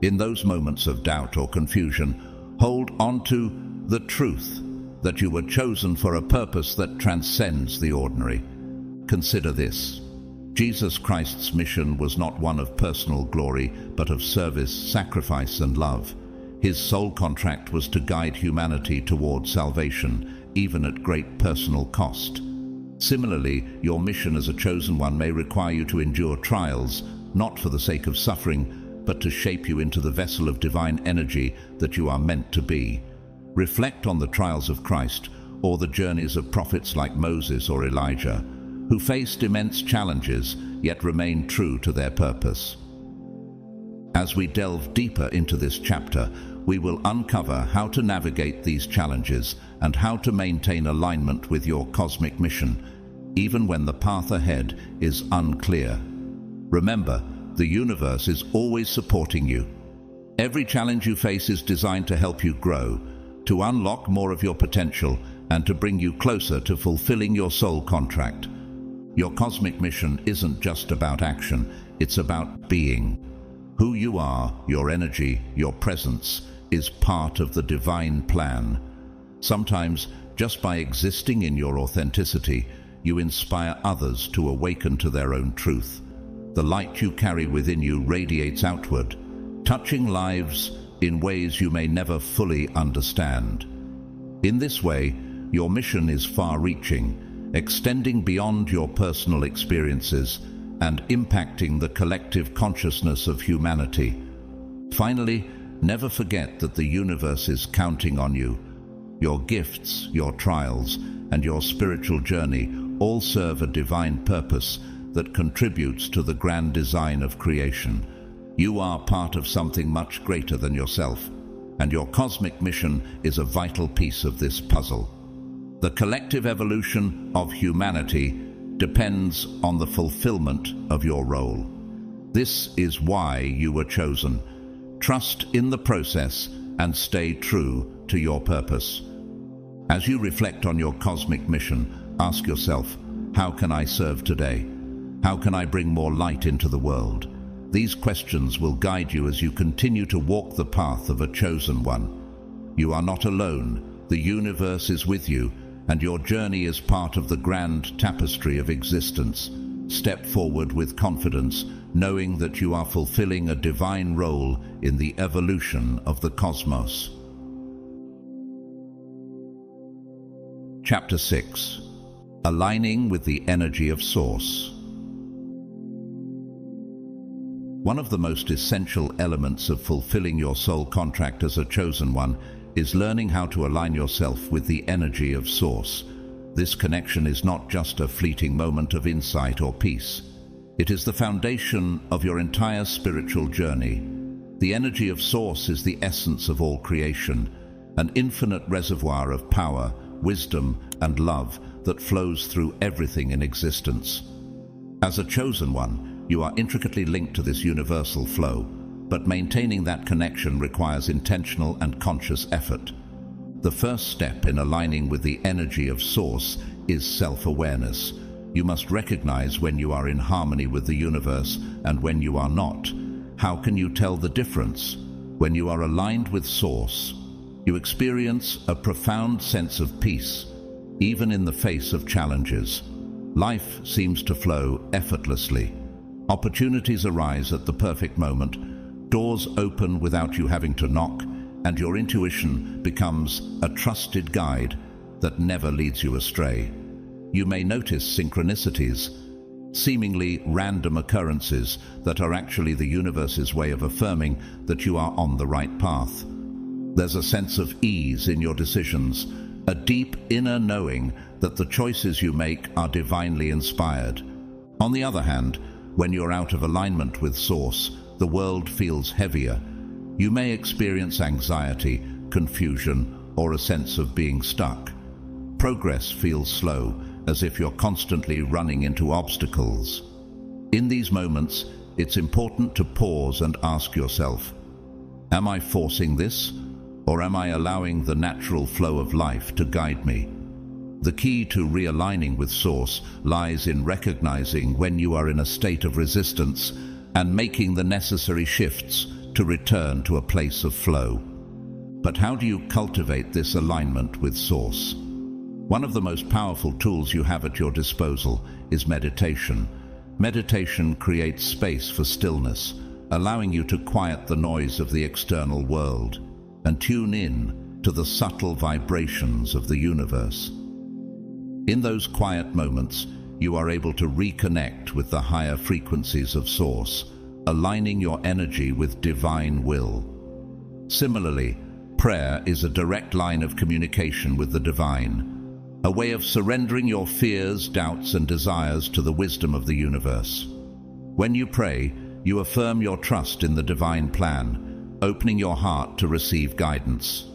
In those moments of doubt or confusion, hold on to the truth that you were chosen for a purpose that transcends the ordinary. Consider this. Jesus Christ's mission was not one of personal glory, but of service, sacrifice, and love. His sole contract was to guide humanity toward salvation, even at great personal cost. Similarly, your mission as a chosen one may require you to endure trials, not for the sake of suffering, but to shape you into the vessel of divine energy that you are meant to be. Reflect on the trials of Christ, or the journeys of prophets like Moses or Elijah, who faced immense challenges, yet remained true to their purpose. As we delve deeper into this chapter, we will uncover how to navigate these challenges and how to maintain alignment with your cosmic mission, even when the path ahead is unclear. Remember, the universe is always supporting you. Every challenge you face is designed to help you grow, to unlock more of your potential, and to bring you closer to fulfilling your soul contract. Your cosmic mission isn't just about action, it's about being. Who you are, your energy, your presence, is part of the divine plan. Sometimes, just by existing in your authenticity, you inspire others to awaken to their own truth. The light you carry within you radiates outward, touching lives in ways you may never fully understand. In this way, your mission is far-reaching, extending beyond your personal experiences and impacting the collective consciousness of humanity. Finally, never forget that the universe is counting on you. Your gifts, your trials, and your spiritual journey all serve a divine purpose that contributes to the grand design of creation. You are part of something much greater than yourself, and your cosmic mission is a vital piece of this puzzle. The collective evolution of humanity depends on the fulfillment of your role. This is why you were chosen. Trust in the process and stay true to your purpose. As you reflect on your cosmic mission, ask yourself, how can I serve today? How can I bring more light into the world? These questions will guide you as you continue to walk the path of a chosen one. You are not alone. The universe is with you, and your journey is part of the grand tapestry of existence. Step forward with confidence, knowing that you are fulfilling a divine role in the evolution of the cosmos. Chapter 6. Aligning with the energy of Source. One of the most essential elements of fulfilling your soul contract as a chosen one is learning how to align yourself with the energy of Source. This connection is not just a fleeting moment of insight or peace. It is the foundation of your entire spiritual journey. The energy of Source is the essence of all creation, an infinite reservoir of power, wisdom, and love that flows through everything in existence. As a chosen one, you are intricately linked to this universal flow, but maintaining that connection requires intentional and conscious effort. The first step in aligning with the energy of Source is self-awareness. You must recognize when you are in harmony with the universe and when you are not. How can you tell the difference? When you are aligned with Source, you experience a profound sense of peace, even in the face of challenges. Life seems to flow effortlessly. Opportunities arise at the perfect moment, doors open without you having to knock, and your intuition becomes a trusted guide that never leads you astray. You may notice synchronicities, seemingly random occurrences that are actually the universe's way of affirming that you are on the right path. There's a sense of ease in your decisions, a deep inner knowing that the choices you make are divinely inspired. On the other hand, when you're out of alignment with Source, the world feels heavier. You may experience anxiety, confusion, or a sense of being stuck. Progress feels slow, as if you're constantly running into obstacles. In these moments, it's important to pause and ask yourself, am I forcing this, or am I allowing the natural flow of life to guide me? The key to realigning with Source lies in recognizing when you are in a state of resistance and making the necessary shifts to return to a place of flow. But how do you cultivate this alignment with Source? One of the most powerful tools you have at your disposal is meditation. Meditation creates space for stillness, allowing you to quiet the noise of the external world and tune in to the subtle vibrations of the universe. In those quiet moments, you are able to reconnect with the higher frequencies of Source, aligning your energy with divine will. Similarly, prayer is a direct line of communication with the divine, a way of surrendering your fears, doubts, and desires to the wisdom of the universe. When you pray, you affirm your trust in the divine plan, opening your heart to receive guidance.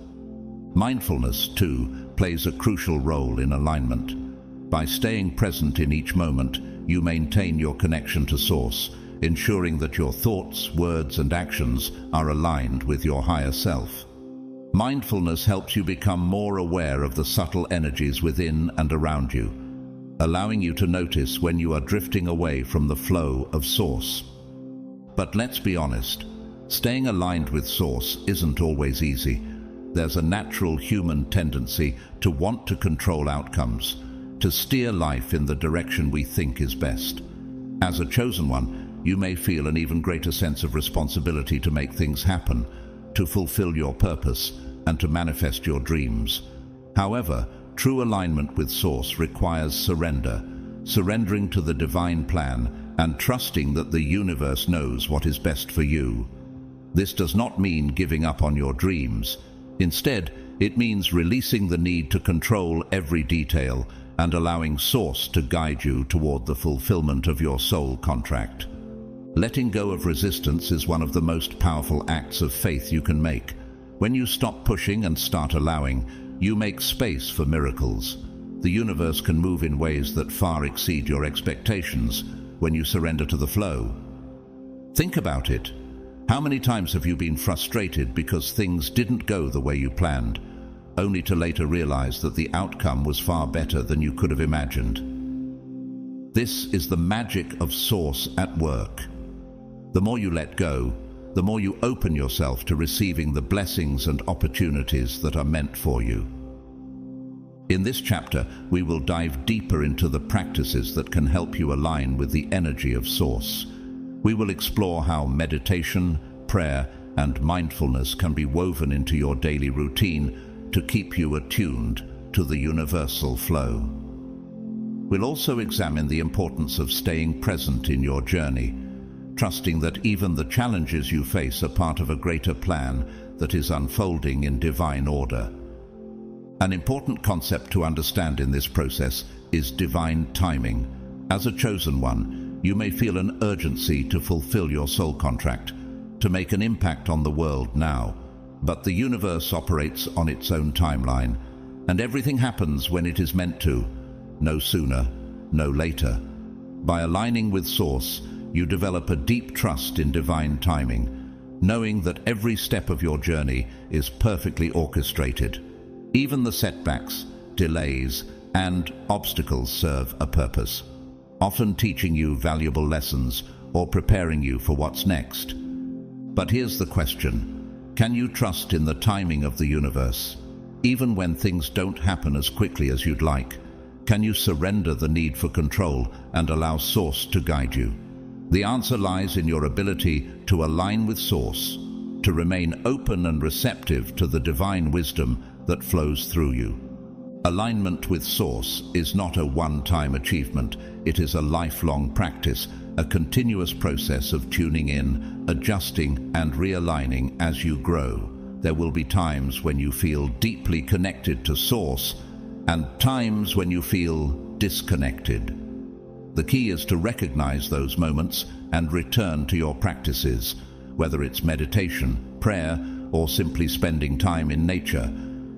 Mindfulness, too, plays a crucial role in alignment. By staying present in each moment, you maintain your connection to Source, ensuring that your thoughts, words, and actions are aligned with your higher self. Mindfulness helps you become more aware of the subtle energies within and around you, allowing you to notice when you are drifting away from the flow of Source. But let's be honest, staying aligned with Source isn't always easy. There's a natural human tendency to want to control outcomes, to steer life in the direction we think is best. As a chosen one, you may feel an even greater sense of responsibility to make things happen, to fulfill your purpose, and to manifest your dreams. However, true alignment with Source requires surrender, surrendering to the divine plan and trusting that the universe knows what is best for you. This does not mean giving up on your dreams. Instead, it means releasing the need to control every detail and allowing Source to guide you toward the fulfillment of your soul contract. Letting go of resistance is one of the most powerful acts of faith you can make. When you stop pushing and start allowing, you make space for miracles. The universe can move in ways that far exceed your expectations when you surrender to the flow. Think about it. How many times have you been frustrated because things didn't go the way you planned, only to later realize that the outcome was far better than you could have imagined? This is the magic of Source at work. The more you let go, the more you open yourself to receiving the blessings and opportunities that are meant for you. In this chapter, we will dive deeper into the practices that can help you align with the energy of Source. We will explore how meditation, prayer, and mindfulness can be woven into your daily routine to keep you attuned to the universal flow. We'll also examine the importance of staying present in your journey, trusting that even the challenges you face are part of a greater plan that is unfolding in divine order. An important concept to understand in this process is divine timing. As a chosen one, you may feel an urgency to fulfill your soul contract, to make an impact on the world now. But the universe operates on its own timeline, and everything happens when it is meant to, no sooner, no later. By aligning with Source, you develop a deep trust in divine timing, knowing that every step of your journey is perfectly orchestrated. Even the setbacks, delays, and obstacles serve a purpose, often teaching you valuable lessons or preparing you for what's next. But here's the question: can you trust in the timing of the universe? Even when things don't happen as quickly as you'd like, can you surrender the need for control and allow Source to guide you? The answer lies in your ability to align with Source, to remain open and receptive to the divine wisdom that flows through you. Alignment with Source is not a one-time achievement. It is a lifelong practice, a continuous process of tuning in, adjusting and realigning as you grow. There will be times when you feel deeply connected to Source and times when you feel disconnected. The key is to recognize those moments and return to your practices, whether it's meditation, prayer, or simply spending time in nature,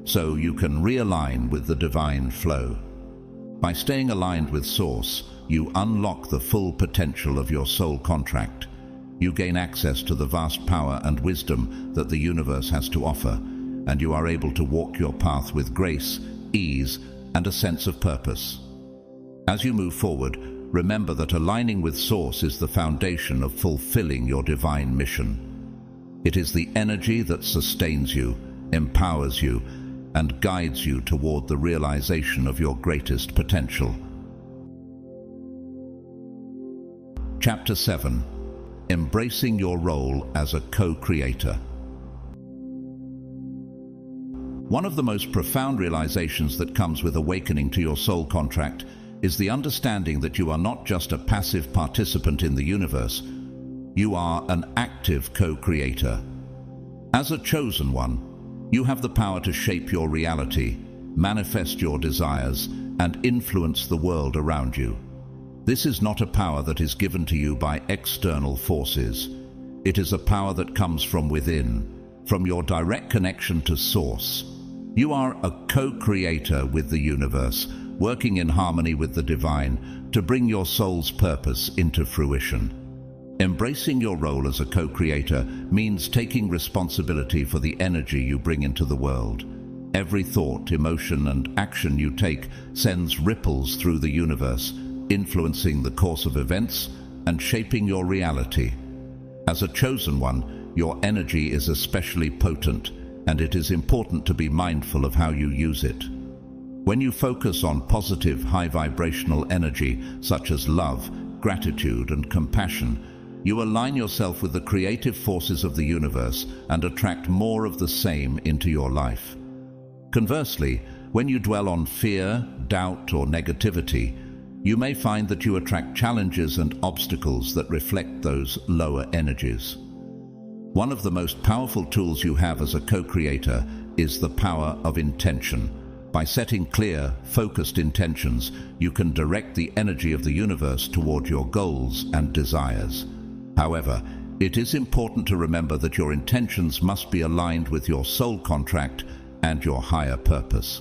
so you can realign with the divine flow. By staying aligned with Source, you unlock the full potential of your soul contract. You gain access to the vast power and wisdom that the universe has to offer, and you are able to walk your path with grace, ease, and a sense of purpose. As you move forward, remember that aligning with Source is the foundation of fulfilling your divine mission. It is the energy that sustains you, empowers you, and guides you toward the realization of your greatest potential. Chapter 7. Embracing your role as a co-creator. One of the most profound realizations that comes with awakening to your soul contract is the understanding that you are not just a passive participant in the universe. You are an active co-creator. As a chosen one, you have the power to shape your reality, manifest your desires, and influence the world around you. This is not a power that is given to you by external forces. It is a power that comes from within, from your direct connection to Source. You are a co-creator with the universe, working in harmony with the divine to bring your soul's purpose into fruition. Embracing your role as a co-creator means taking responsibility for the energy you bring into the world. Every thought, emotion, and action you take sends ripples through the universe, influencing the course of events and shaping your reality. As a chosen one, your energy is especially potent, and it is important to be mindful of how you use it. When you focus on positive, high-vibrational energy, such as love, gratitude, and compassion, you align yourself with the creative forces of the universe and attract more of the same into your life. Conversely, when you dwell on fear, doubt, or negativity, you may find that you attract challenges and obstacles that reflect those lower energies. One of the most powerful tools you have as a co-creator is the power of intention. By setting clear, focused intentions, you can direct the energy of the universe toward your goals and desires. However, it is important to remember that your intentions must be aligned with your soul contract and your higher purpose.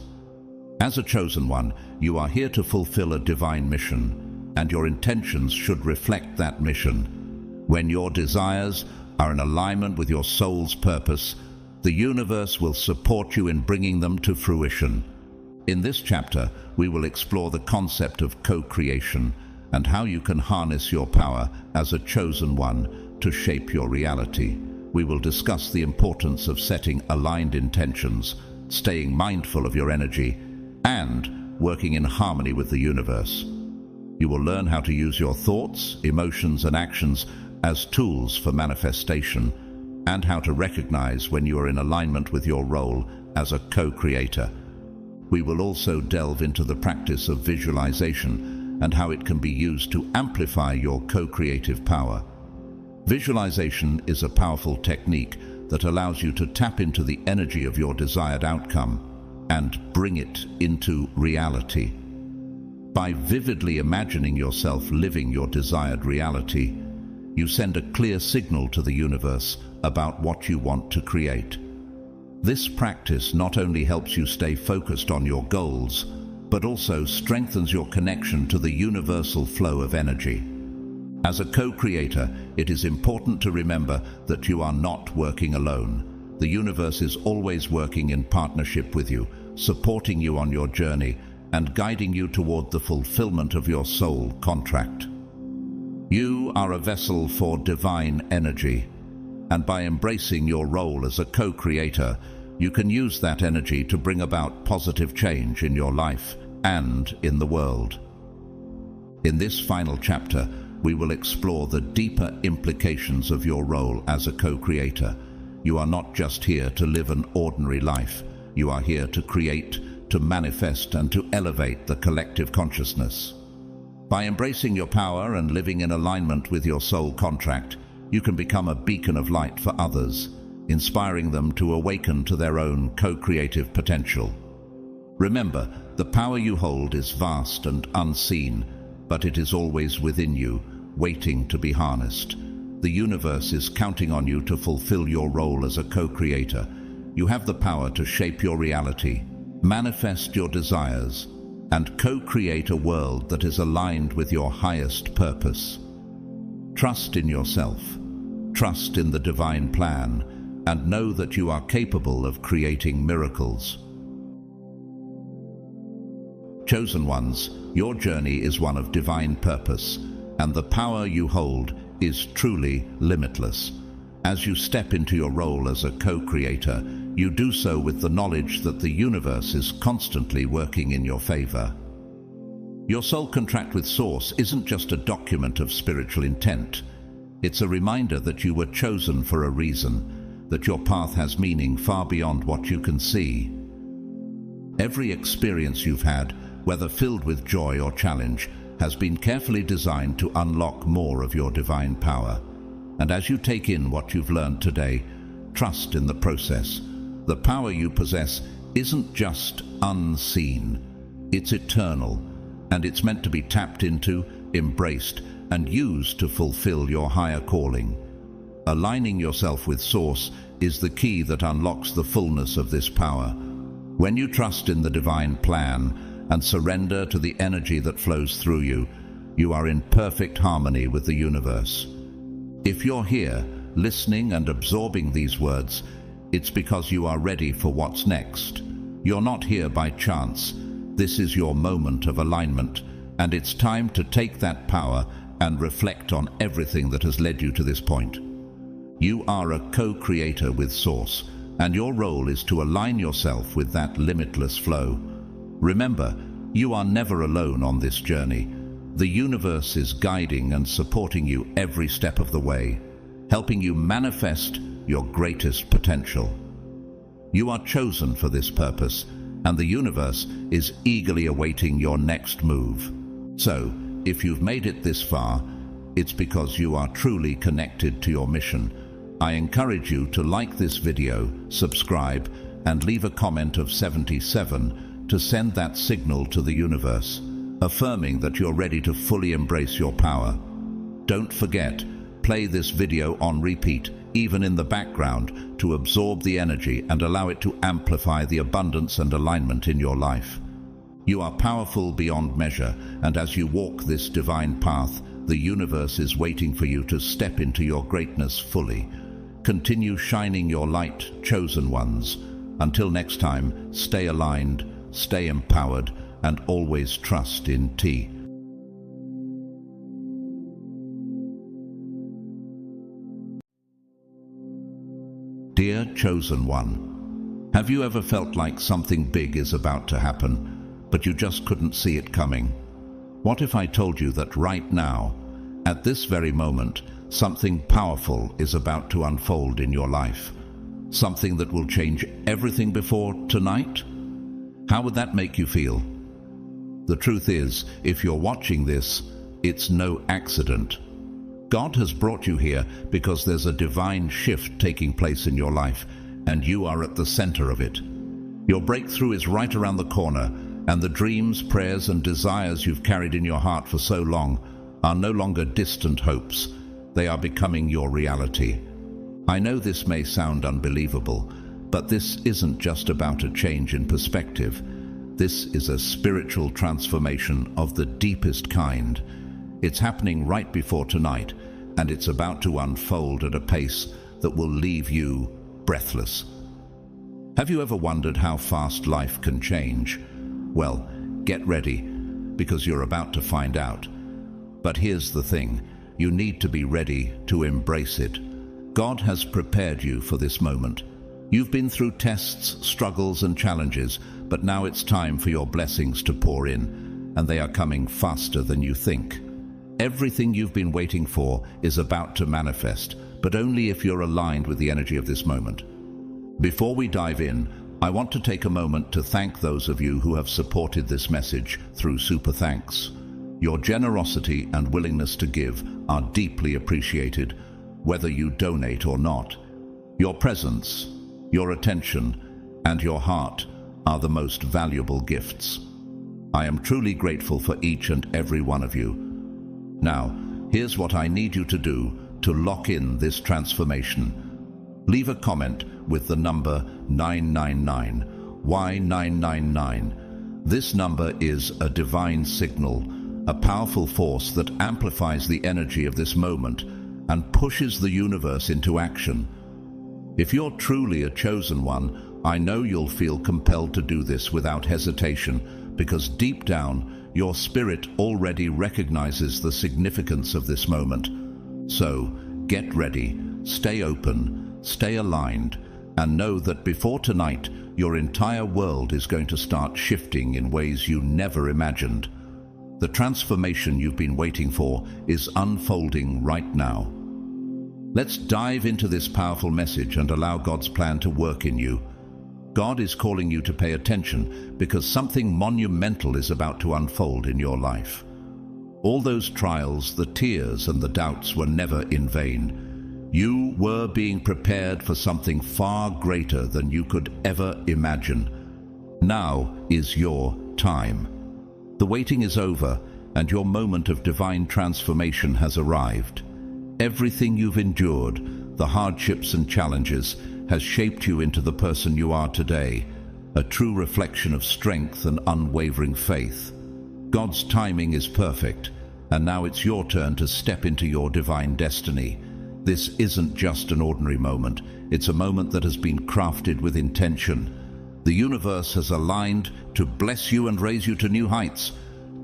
As a chosen one, you are here to fulfill a divine mission, and your intentions should reflect that mission. When your desires are in alignment with your soul's purpose, the universe will support you in bringing them to fruition. In this chapter, we will explore the concept of co-creation and how you can harness your power as a chosen one to shape your reality. We will discuss the importance of setting aligned intentions, staying mindful of your energy, and working in harmony with the universe. You will learn how to use your thoughts, emotions, and actions as tools for manifestation, and how to recognize when you are in alignment with your role as a co-creator. We will also delve into the practice of visualization and how it can be used to amplify your co-creative power. Visualization is a powerful technique that allows you to tap into the energy of your desired outcome and bring it into reality. By vividly imagining yourself living your desired reality, you send a clear signal to the universe about what you want to create. This practice not only helps you stay focused on your goals, but also strengthens your connection to the universal flow of energy. As a co-creator, it is important to remember that you are not working alone. The universe is always working in partnership with you, supporting you on your journey and guiding you toward the fulfillment of your soul contract. You are a vessel for divine energy, and by embracing your role as a co-creator, you can use that energy to bring about positive change in your life and in the world. In this final chapter, we will explore the deeper implications of your role as a co-creator. You are not just here to live an ordinary life. You are here to create, to manifest, and to elevate the collective consciousness. By embracing your power and living in alignment with your soul contract, you can become a beacon of light for others, inspiring them to awaken to their own co-creative potential. Remember, the power you hold is vast and unseen, but it is always within you, waiting to be harnessed. The universe is counting on you to fulfill your role as a co-creator. You have the power to shape your reality, manifest your desires, and co-create a world that is aligned with your highest purpose. Trust in yourself, trust in the divine plan, and know that you are capable of creating miracles. Chosen ones, your journey is one of divine purpose, and the power you hold is truly limitless. As you step into your role as a co-creator, you do so with the knowledge that the universe is constantly working in your favor. Your soul contract with Source isn't just a document of spiritual intent. It's a reminder that you were chosen for a reason, that your path has meaning far beyond what you can see. Every experience you've had, whether filled with joy or challenge, has been carefully designed to unlock more of your divine power. And as you take in what you've learned today, trust in the process. The power you possess isn't just unseen, it's eternal, and it's meant to be tapped into, embraced, and used to fulfill your higher calling. Aligning yourself with Source is the key that unlocks the fullness of this power. When you trust in the divine plan and surrender to the energy that flows through you, you are in perfect harmony with the universe. If you're here, listening and absorbing these words, it's because you are ready for what's next. You're not here by chance. This is your moment of alignment, and it's time to take that power and reflect on everything that has led you to this point. You are a co-creator with Source, and your role is to align yourself with that limitless flow. Remember, you are never alone on this journey. The universe is guiding and supporting you every step of the way, helping you manifest your greatest potential. You are chosen for this purpose, and the universe is eagerly awaiting your next move. So, if you've made it this far, it's because you are truly connected to your mission. I encourage you to like this video, subscribe, and leave a comment of 77 to send that signal to the universe, affirming that you're ready to fully embrace your power. Don't forget, play this video on repeat, even in the background, to absorb the energy and allow it to amplify the abundance and alignment in your life. You are powerful beyond measure, and as you walk this divine path, the universe is waiting for you to step into your greatness fully. Continue shining your light, chosen ones. Until next time, stay aligned, stay empowered, and always trust in T. Dear Chosen One, have you ever felt like something big is about to happen, but you just couldn't see it coming? What if I told you that right now, at this very moment, something powerful is about to unfold in your life? Something that will change everything before tonight? How would that make you feel? The truth is, if you're watching this, it's no accident. God has brought you here because there's a divine shift taking place in your life, and you are at the center of it. Your breakthrough is right around the corner, and the dreams, prayers, and desires you've carried in your heart for so long are no longer distant hopes. They are becoming your reality. I know this may sound unbelievable, but this isn't just about a change in perspective. This is a spiritual transformation of the deepest kind. It's happening right before tonight, and it's about to unfold at a pace that will leave you breathless. Have you ever wondered how fast life can change? Well, get ready, because you're about to find out. But here's the thing, you need to be ready to embrace it. God has prepared you for this moment. You've been through tests, struggles, and challenges, but now it's time for your blessings to pour in, and they are coming faster than you think. Everything you've been waiting for is about to manifest, but only if you're aligned with the energy of this moment. Before we dive in, I want to take a moment to thank those of you who have supported this message through Super Thanks. Your generosity and willingness to give are deeply appreciated, whether you donate or not. Your presence, your attention, and your heart are the most valuable gifts. I am truly grateful for each and every one of you. Now, here's what I need you to do to lock in this transformation. Leave a comment with the number 999. Why 999? This number is a divine signal, a powerful force that amplifies the energy of this moment and pushes the universe into action. If you're truly a chosen one, I know you'll feel compelled to do this without hesitation, because deep down, your spirit already recognizes the significance of this moment. So, get ready, stay open, stay aligned, and know that before tonight, your entire world is going to start shifting in ways you never imagined. The transformation you've been waiting for is unfolding right now. Let's dive into this powerful message and allow God's plan to work in you. God is calling you to pay attention because something monumental is about to unfold in your life. All those trials, the tears and the doubts were never in vain. You were being prepared for something far greater than you could ever imagine. Now is your time. The waiting is over, and your moment of divine transformation has arrived. Everything you've endured, the hardships and challenges, has shaped you into the person you are today, a true reflection of strength and unwavering faith. God's timing is perfect, and now it's your turn to step into your divine destiny. This isn't just an ordinary moment, it's a moment that has been crafted with intention. The universe has aligned to bless you and raise you to new heights.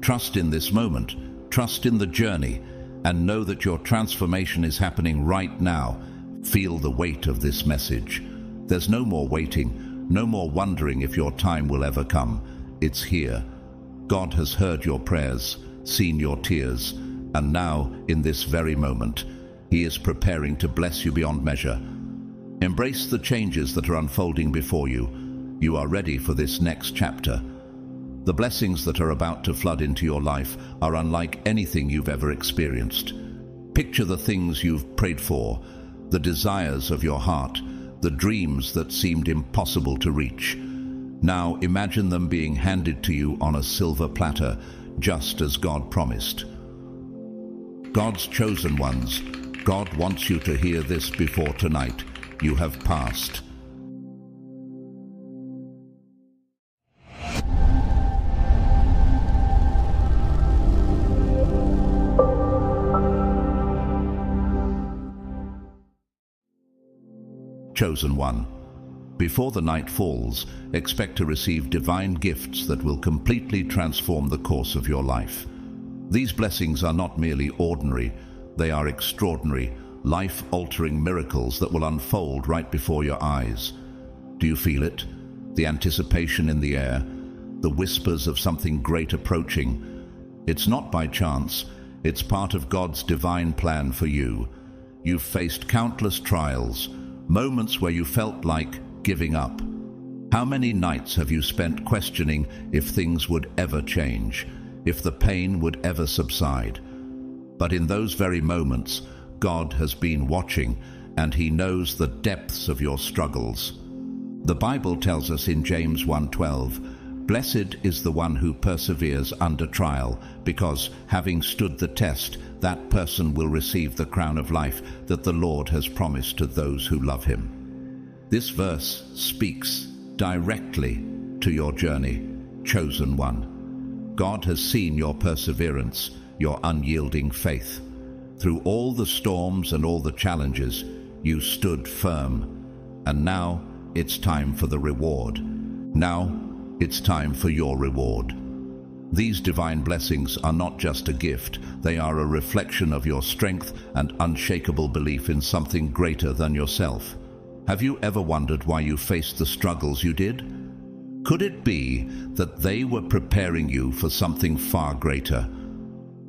Trust in this moment, trust in the journey, and know that your transformation is happening right now. Feel the weight of this message. There's no more waiting, no more wondering if your time will ever come. It's here. God has heard your prayers, seen your tears, and now, in this very moment, He is preparing to bless you beyond measure. Embrace the changes that are unfolding before you. You are ready for this next chapter. The blessings that are about to flood into your life are unlike anything you've ever experienced. Picture the things you've prayed for, the desires of your heart, the dreams that seemed impossible to reach. Now imagine them being handed to you on a silver platter, just as God promised. God's chosen ones, God wants you to hear this before tonight. You have passed. Chosen one. Before the night falls, expect to receive divine gifts that will completely transform the course of your life. These blessings are not merely ordinary, they are extraordinary, life-altering miracles that will unfold right before your eyes. Do you feel it? The anticipation in the air, the whispers of something great approaching. It's not by chance, it's part of God's divine plan for you. You've faced countless trials, moments where you felt like giving up. How many nights have you spent questioning if things would ever change, if the pain would ever subside? But in those very moments, God has been watching, and He knows the depths of your struggles. The Bible tells us in James 1:12, "Blessed is the one who perseveres under trial, because, having stood the test, that person will receive the crown of life that the Lord has promised to those who love Him." This verse speaks directly to your journey, chosen one. God has seen your perseverance, your unyielding faith. Through all the storms and all the challenges, you stood firm. And now it's time for the reward. Now it's time for your reward. These divine blessings are not just a gift, they are a reflection of your strength and unshakable belief in something greater than yourself. Have you ever wondered why you faced the struggles you did? Could it be that they were preparing you for something far greater?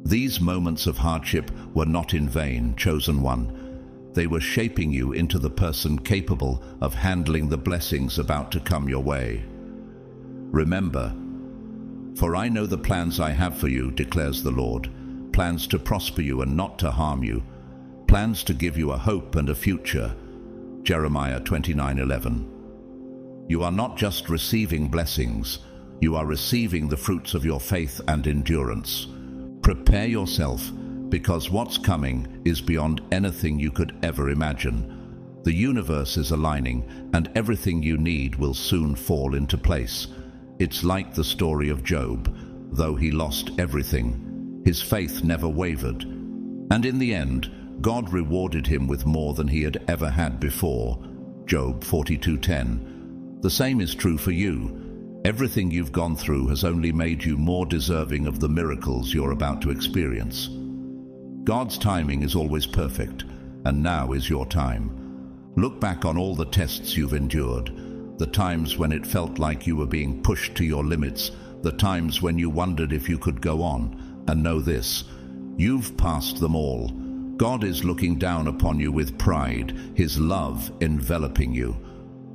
These moments of hardship were not in vain, chosen one. They were shaping you into the person capable of handling the blessings about to come your way. Remember, for I know the plans I have for you, declares the Lord, plans to prosper you and not to harm you, plans to give you a hope and a future. Jeremiah 29:11. You are not just receiving blessings, you are receiving the fruits of your faith and endurance. Prepare yourself, because what's coming is beyond anything you could ever imagine. The universe is aligning, and everything you need will soon fall into place. It's like the story of Job. Though he lost everything, his faith never wavered. And in the end, God rewarded him with more than he had ever had before. Job 42:10. The same is true for you. Everything you've gone through has only made you more deserving of the miracles you're about to experience. God's timing is always perfect, and now is your time. Look back on all the tests you've endured, the times when it felt like you were being pushed to your limits, the times when you wondered if you could go on, and know this: you've passed them all. God is looking down upon you with pride, his love enveloping you.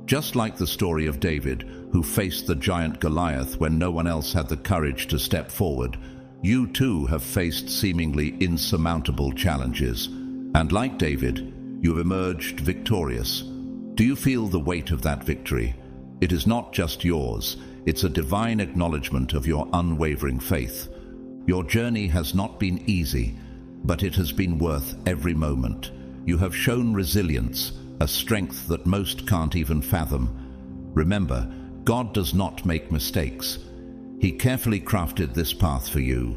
Just like the story of David, who faced the giant Goliath when no one else had the courage to step forward, you too have faced seemingly insurmountable challenges. And like David, you've emerged victorious. Do you feel the weight of that victory? It is not just yours, it's a divine acknowledgement of your unwavering faith. Your journey has not been easy, but it has been worth every moment. You have shown resilience, a strength that most can't even fathom. Remember, God does not make mistakes. He carefully crafted this path for you.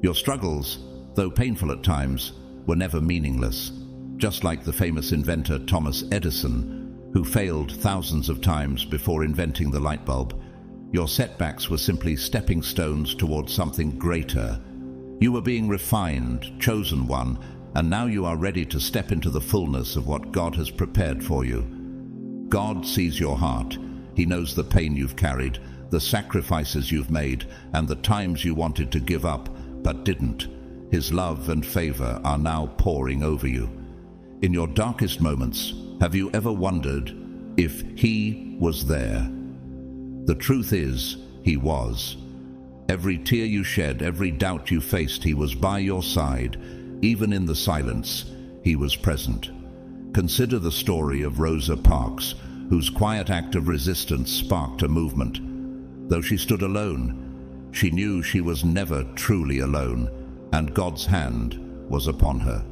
Your struggles, though painful at times, were never meaningless. Just like the famous inventor Thomas Edison, who failed thousands of times before inventing the light bulb, your setbacks were simply stepping stones towards something greater. You were being refined, chosen one, and now you are ready to step into the fullness of what God has prepared for you. God sees your heart. He knows the pain you've carried, the sacrifices you've made, and the times you wanted to give up, but didn't. His love and favor are now pouring over you. In your darkest moments, have you ever wondered if He was there? The truth is, He was. Every tear you shed, every doubt you faced, He was by your side. Even in the silence, He was present. Consider the story of Rosa Parks, whose quiet act of resistance sparked a movement. Though she stood alone, she knew she was never truly alone, and God's hand was upon her.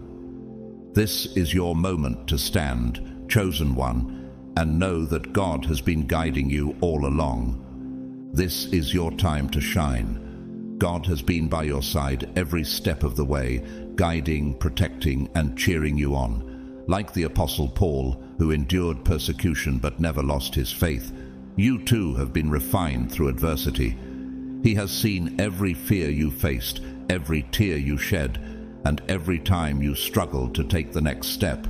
This is your moment to stand, chosen one, and know that God has been guiding you all along. This is your time to shine. God has been by your side every step of the way, guiding, protecting, and cheering you on. Like the Apostle Paul, who endured persecution but never lost his faith, you too have been refined through adversity. He has seen every fear you faced, every tear you shed, and every time you struggled to take the next step,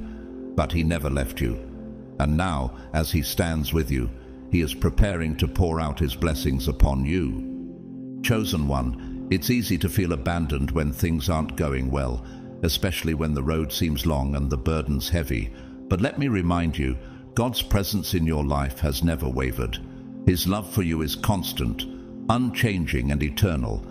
but He never left you. And now, as He stands with you, He is preparing to pour out His blessings upon you. Chosen one, it's easy to feel abandoned when things aren't going well, especially when the road seems long and the burdens heavy. But let me remind you, God's presence in your life has never wavered. His love for you is constant, unchanging and eternal.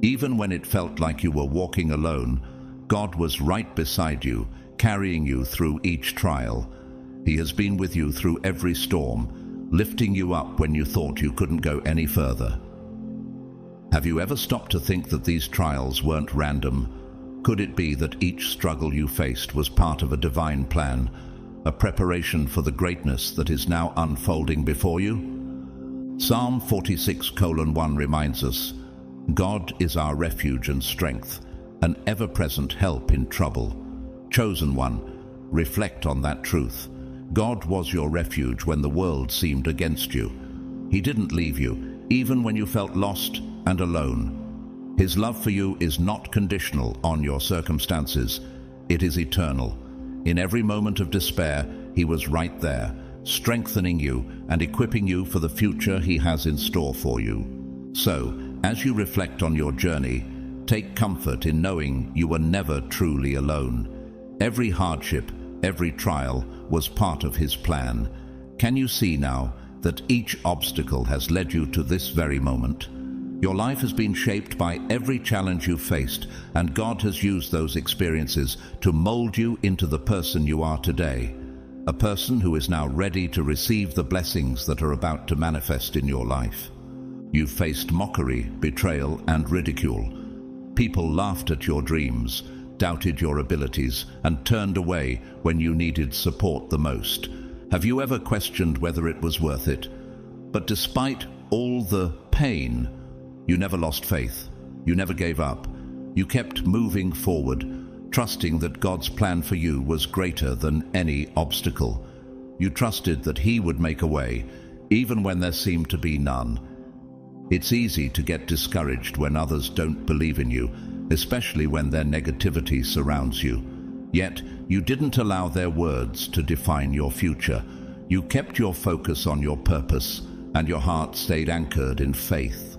Even when it felt like you were walking alone, God was right beside you, carrying you through each trial. He has been with you through every storm, lifting you up when you thought you couldn't go any further. Have you ever stopped to think that these trials weren't random? Could it be that each struggle you faced was part of a divine plan, a preparation for the greatness that is now unfolding before you? Psalm 46:1 reminds us, God is our refuge and strength, an ever-present help in trouble. Chosen one, reflect on that truth. God was your refuge when the world seemed against you. He didn't leave you, even when you felt lost and alone. His love for you is not conditional on your circumstances. It is eternal. In every moment of despair, He was right there, strengthening you and equipping you for the future He has in store for you. So, as you reflect on your journey, Take comfort in knowing you were never truly alone. Every hardship, every trial was part of his plan. Can you see now that each obstacle has led you to this very moment? Your life has been shaped by every challenge you've faced, and God has used those experiences to mold you into the person you are today. A person who is now ready to receive the blessings that are about to manifest in your life. You've faced mockery, betrayal, and ridicule. People laughed at your dreams, doubted your abilities, and turned away when you needed support the most. Have you ever questioned whether it was worth it? But despite all the pain, you never lost faith. You never gave up. You kept moving forward, trusting that God's plan for you was greater than any obstacle. You trusted that He would make a way, even when there seemed to be none. It's easy to get discouraged when others don't believe in you, especially when their negativity surrounds you. Yet, you didn't allow their words to define your future. You kept your focus on your purpose, and your heart stayed anchored in faith.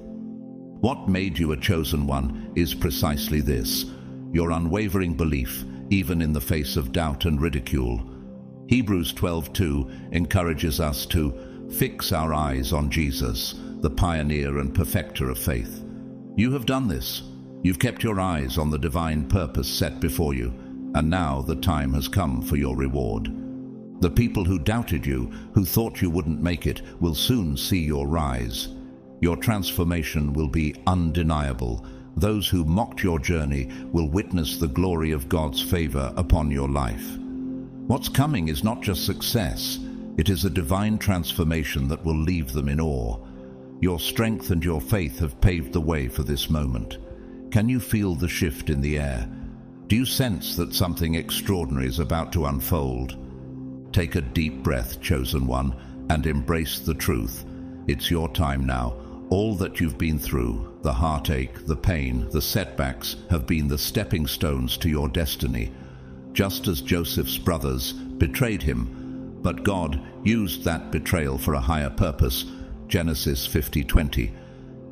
What made you a chosen one is precisely this: your unwavering belief, even in the face of doubt and ridicule. Hebrews 12:2 encourages us to fix our eyes on Jesus, the pioneer and perfecter of faith. You have done this. You've kept your eyes on the divine purpose set before you, and now the time has come for your reward. The people who doubted you, who thought you wouldn't make it, will soon see your rise. Your transformation will be undeniable. Those who mocked your journey will witness the glory of God's favor upon your life. What's coming is not just success, it is a divine transformation that will leave them in awe. Your strength and your faith have paved the way for this moment. Can you feel the shift in the air? Do you sense that something extraordinary is about to unfold? Take a deep breath, chosen one, and embrace the truth. It's your time now. All that you've been through, the heartache, the pain, the setbacks, have been the stepping stones to your destiny. Just as Joseph's brothers betrayed him, but God used that betrayal for a higher purpose. Genesis 50:20.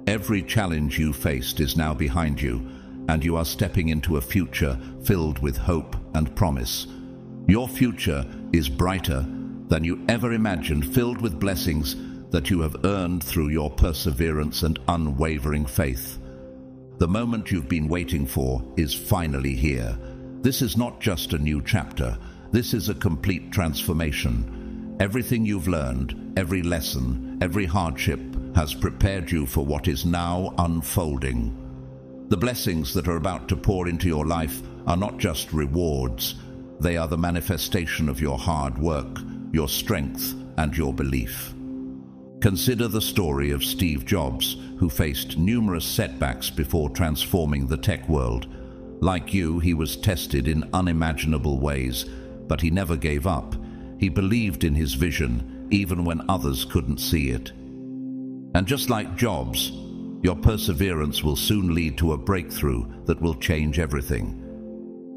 Every challenge you faced is now behind you, and you are stepping into a future filled with hope and promise. Your future is brighter than you ever imagined, filled with blessings that you have earned through your perseverance and unwavering faith. The moment you've been waiting for is finally here. This is not just a new chapter. This is a complete transformation. Everything you've learned, every lesson, every hardship has prepared you for what is now unfolding. The blessings that are about to pour into your life are not just rewards. They are the manifestation of your hard work, your strength, and your belief. Consider the story of Steve Jobs, who faced numerous setbacks before transforming the tech world. Like you, he was tested in unimaginable ways, but he never gave up. He believed in his vision, even when others couldn't see it. And just like Jobs, your perseverance will soon lead to a breakthrough that will change everything.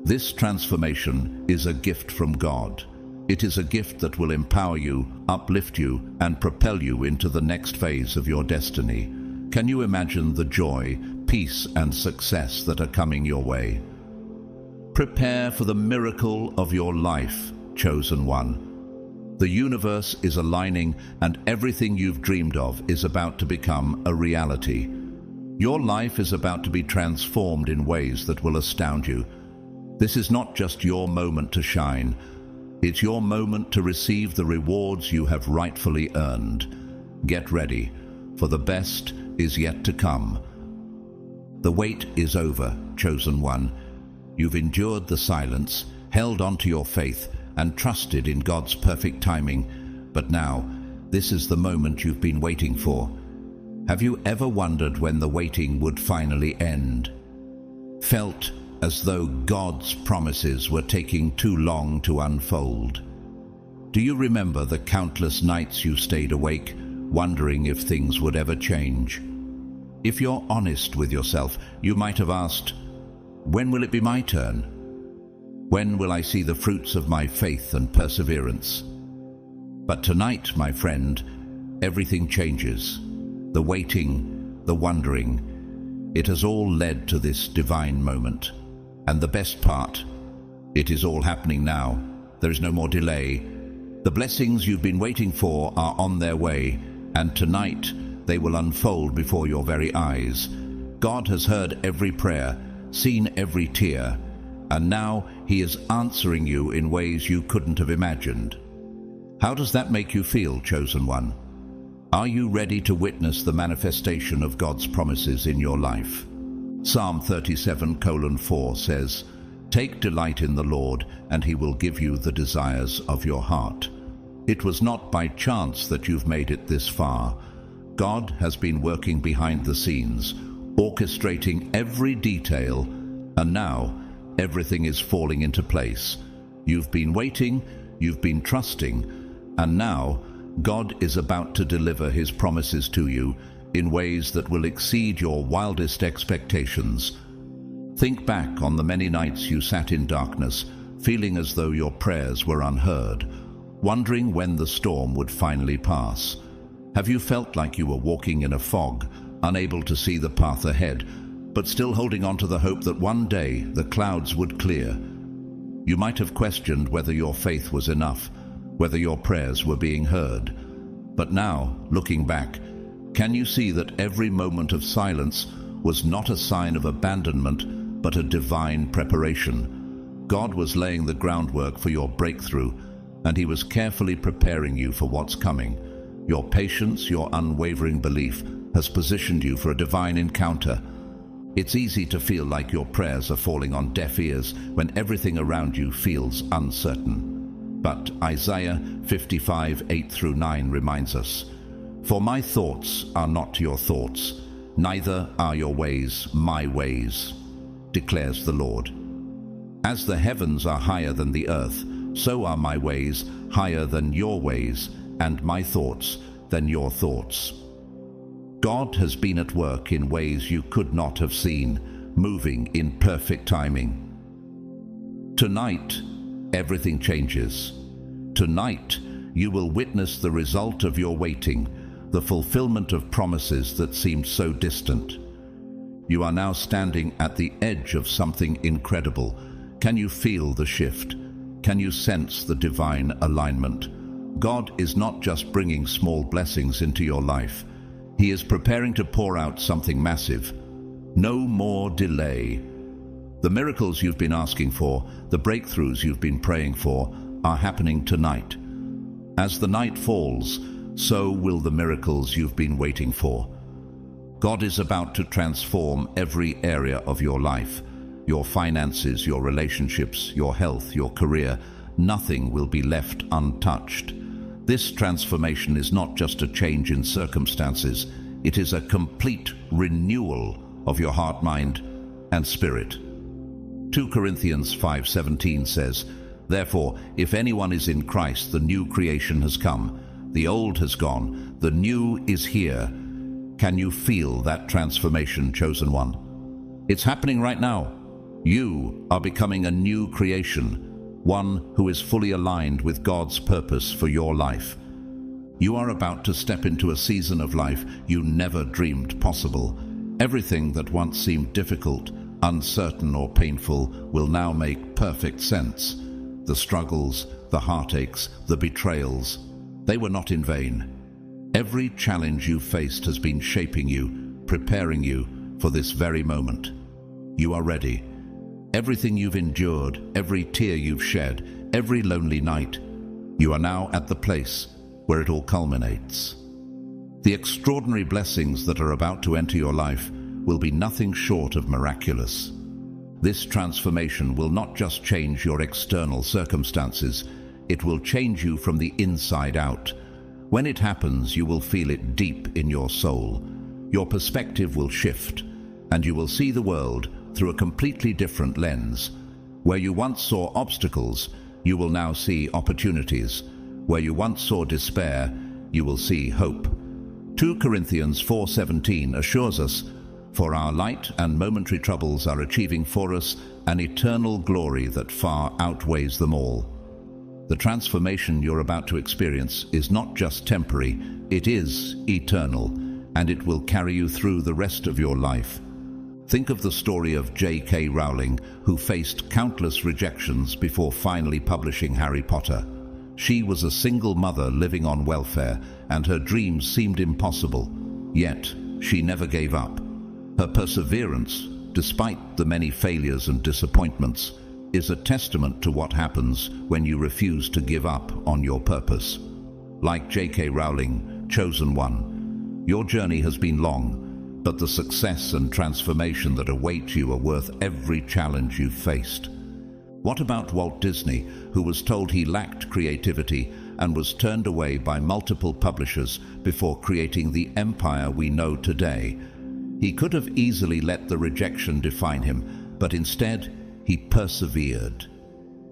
This transformation is a gift from God. It is a gift that will empower you, uplift you, and propel you into the next phase of your destiny. Can you imagine the joy, peace, and success that are coming your way? Prepare for the miracle of your life, chosen one. The universe is aligning, and everything you've dreamed of is about to become a reality. Your life is about to be transformed in ways that will astound you. This is not just your moment to shine. It's your moment to receive the rewards you have rightfully earned. Get ready, for the best is yet to come. The wait is over, chosen one. You've endured the silence, held on to your faith, and trusted in God's perfect timing. But now, this is the moment you've been waiting for. Have you ever wondered when the waiting would finally end? Felt as though God's promises were taking too long to unfold? Do you remember the countless nights you stayed awake, wondering if things would ever change? If you're honest with yourself, you might have asked, when will it be my turn? When will I see the fruits of my faith and perseverance? But tonight, my friend, everything changes. The waiting, the wondering, It has all led to this divine moment. And the best part, it is all happening now. There is no more delay. The blessings you've been waiting for are on their way, and tonight they will unfold before your very eyes. God has heard every prayer, seen every tear, and now He is answering you in ways you couldn't have imagined. How does that make you feel, chosen one? Are you ready to witness the manifestation of God's promises in your life? Psalm 37:4 says, "Take delight in the Lord, and He will give you the desires of your heart." It was not by chance that you've made it this far. God has been working behind the scenes, orchestrating every detail, and now everything is falling into place. You've been waiting, you've been trusting, and now God is about to deliver His promises to you in ways that will exceed your wildest expectations. Think back on the many nights you sat in darkness, feeling as though your prayers were unheard, wondering when the storm would finally pass. Have you felt like you were walking in a fog, unable to see the path ahead, but still holding on to the hope that one day the clouds would clear? You might have questioned whether your faith was enough, whether your prayers were being heard. But now, looking back, can you see that every moment of silence was not a sign of abandonment, but a divine preparation? God was laying the groundwork for your breakthrough, and He was carefully preparing you for what's coming. Your patience, your unwavering belief, has positioned you for a divine encounter. It's easy to feel like your prayers are falling on deaf ears when everything around you feels uncertain. But Isaiah 55:8-9 reminds us, "For my thoughts are not your thoughts, neither are your ways my ways, declares the Lord. As the heavens are higher than the earth, so are my ways higher than your ways, and my thoughts than your thoughts." God has been at work in ways you could not have seen, moving in perfect timing. Tonight, everything changes. Tonight, you will witness the result of your waiting, the fulfillment of promises that seemed so distant. You are now standing at the edge of something incredible. Can you feel the shift? Can you sense the divine alignment? God is not just bringing small blessings into your life. He is preparing to pour out something massive. No more delay. The miracles you've been asking for, the breakthroughs you've been praying for, are happening tonight. As the night falls, so will the miracles you've been waiting for. God is about to transform every area of your life. Your finances, your relationships, your health, your career. Nothing will be left untouched. This transformation is not just a change in circumstances. It is a complete renewal of your heart, mind, and spirit. 2 Corinthians 5:17 says, "Therefore, if anyone is in Christ, the new creation has come. The old has gone, the new is here." Can you feel that transformation, chosen one? It's happening right now. You are becoming a new creation, one who is fully aligned with God's purpose for your life. You are about to step into a season of life you never dreamed possible. Everything that once seemed difficult, uncertain, or painful will now make perfect sense. The struggles, the heartaches, the betrayals, they were not in vain. Every challenge you faced has been shaping you, preparing you for this very moment. You are ready. Everything you've endured, every tear you've shed, every lonely night, you are now at the place where it all culminates. The extraordinary blessings that are about to enter your life will be nothing short of miraculous. This transformation will not just change your external circumstances, it will change you from the inside out. When it happens, you will feel it deep in your soul. Your perspective will shift, and you will see the world through a completely different lens. Where you once saw obstacles, you will now see opportunities. Where you once saw despair, you will see hope. 2 Corinthians 4:17 assures us, "For our light and momentary troubles are achieving for us an eternal glory that far outweighs them all." The transformation you're about to experience is not just temporary, it is eternal, and it will carry you through the rest of your life. Think of the story of J.K. Rowling, who faced countless rejections before finally publishing Harry Potter. She was a single mother living on welfare, and her dreams seemed impossible. Yet, she never gave up. Her perseverance, despite the many failures and disappointments, is a testament to what happens when you refuse to give up on your purpose. Like J.K. Rowling, chosen one, your journey has been long, but the success and transformation that await you are worth every challenge you've faced. What about Walt Disney, who was told he lacked creativity and was turned away by multiple publishers before creating the empire we know today? He could have easily let the rejection define him, but instead, he persevered.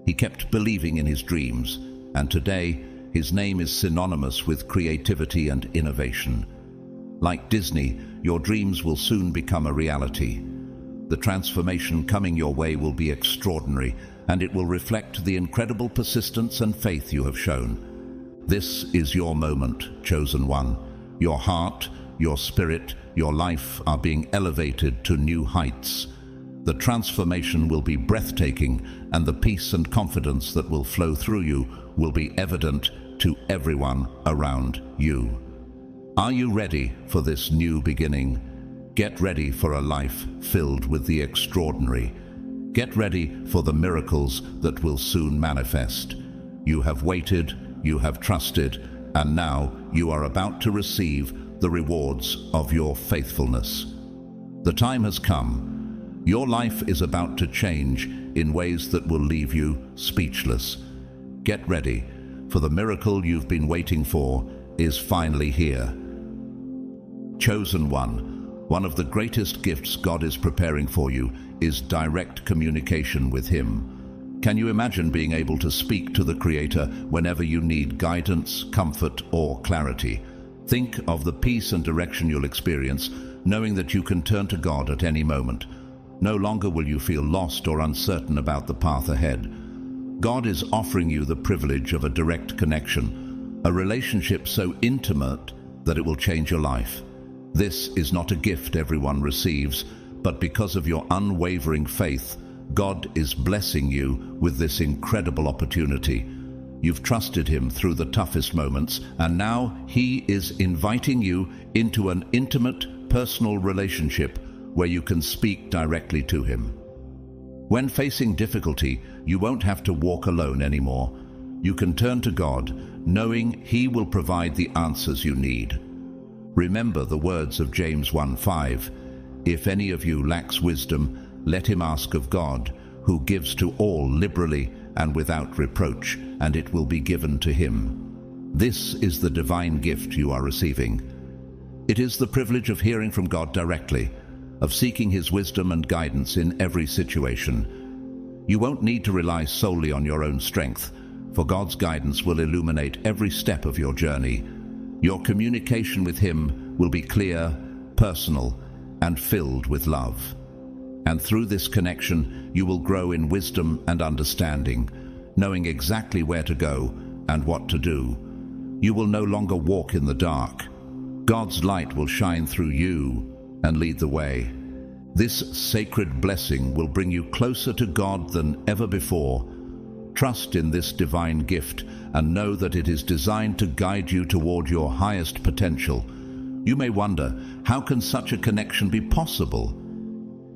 He kept believing in his dreams, and today, his name is synonymous with creativity and innovation. Like Disney, your dreams will soon become a reality. The transformation coming your way will be extraordinary, and it will reflect the incredible persistence and faith you have shown. This is your moment, chosen one. Your heart, your spirit, your life are being elevated to new heights. The transformation will be breathtaking, and the peace and confidence that will flow through you will be evident to everyone around you. Are you ready for this new beginning? Get ready for a life filled with the extraordinary. Get ready for the miracles that will soon manifest. You have waited, you have trusted, and now you are about to receive the rewards of your faithfulness. The time has come. Your life is about to change in ways that will leave you speechless. Get ready, for the miracle you've been waiting for is finally here. Chosen one of the greatest gifts God is preparing for you is direct communication with Him. Can you imagine being able to speak to the Creator whenever you need guidance, comfort, or clarity? Think of the peace and direction you'll experience, knowing that you can turn to God at any moment. No longer will you feel lost or uncertain about the path ahead. God is offering you the privilege of a direct connection, a relationship so intimate that it will change your life. This is not a gift everyone receives, but because of your unwavering faith, God is blessing you with this incredible opportunity. You've trusted Him through the toughest moments, and now He is inviting you into an intimate, personal relationship where you can speak directly to Him. When facing difficulty, you won't have to walk alone anymore. You can turn to God, knowing He will provide the answers you need. Remember the words of James 1:5. If any of you lacks wisdom, let him ask of God, who gives to all liberally and without reproach, and it will be given to him. This is the divine gift you are receiving. It is the privilege of hearing from God directly, of seeking His wisdom and guidance in every situation. You won't need to rely solely on your own strength, for God's guidance will illuminate every step of your journey. Your communication with Him will be clear, personal, and filled with love. And through this connection, you will grow in wisdom and understanding, knowing exactly where to go and what to do. You will no longer walk in the dark. God's light will shine through you and lead the way. This sacred blessing will bring you closer to God than ever before. Trust in this divine gift and know that it is designed to guide you toward your highest potential. You may wonder, how can such a connection be possible?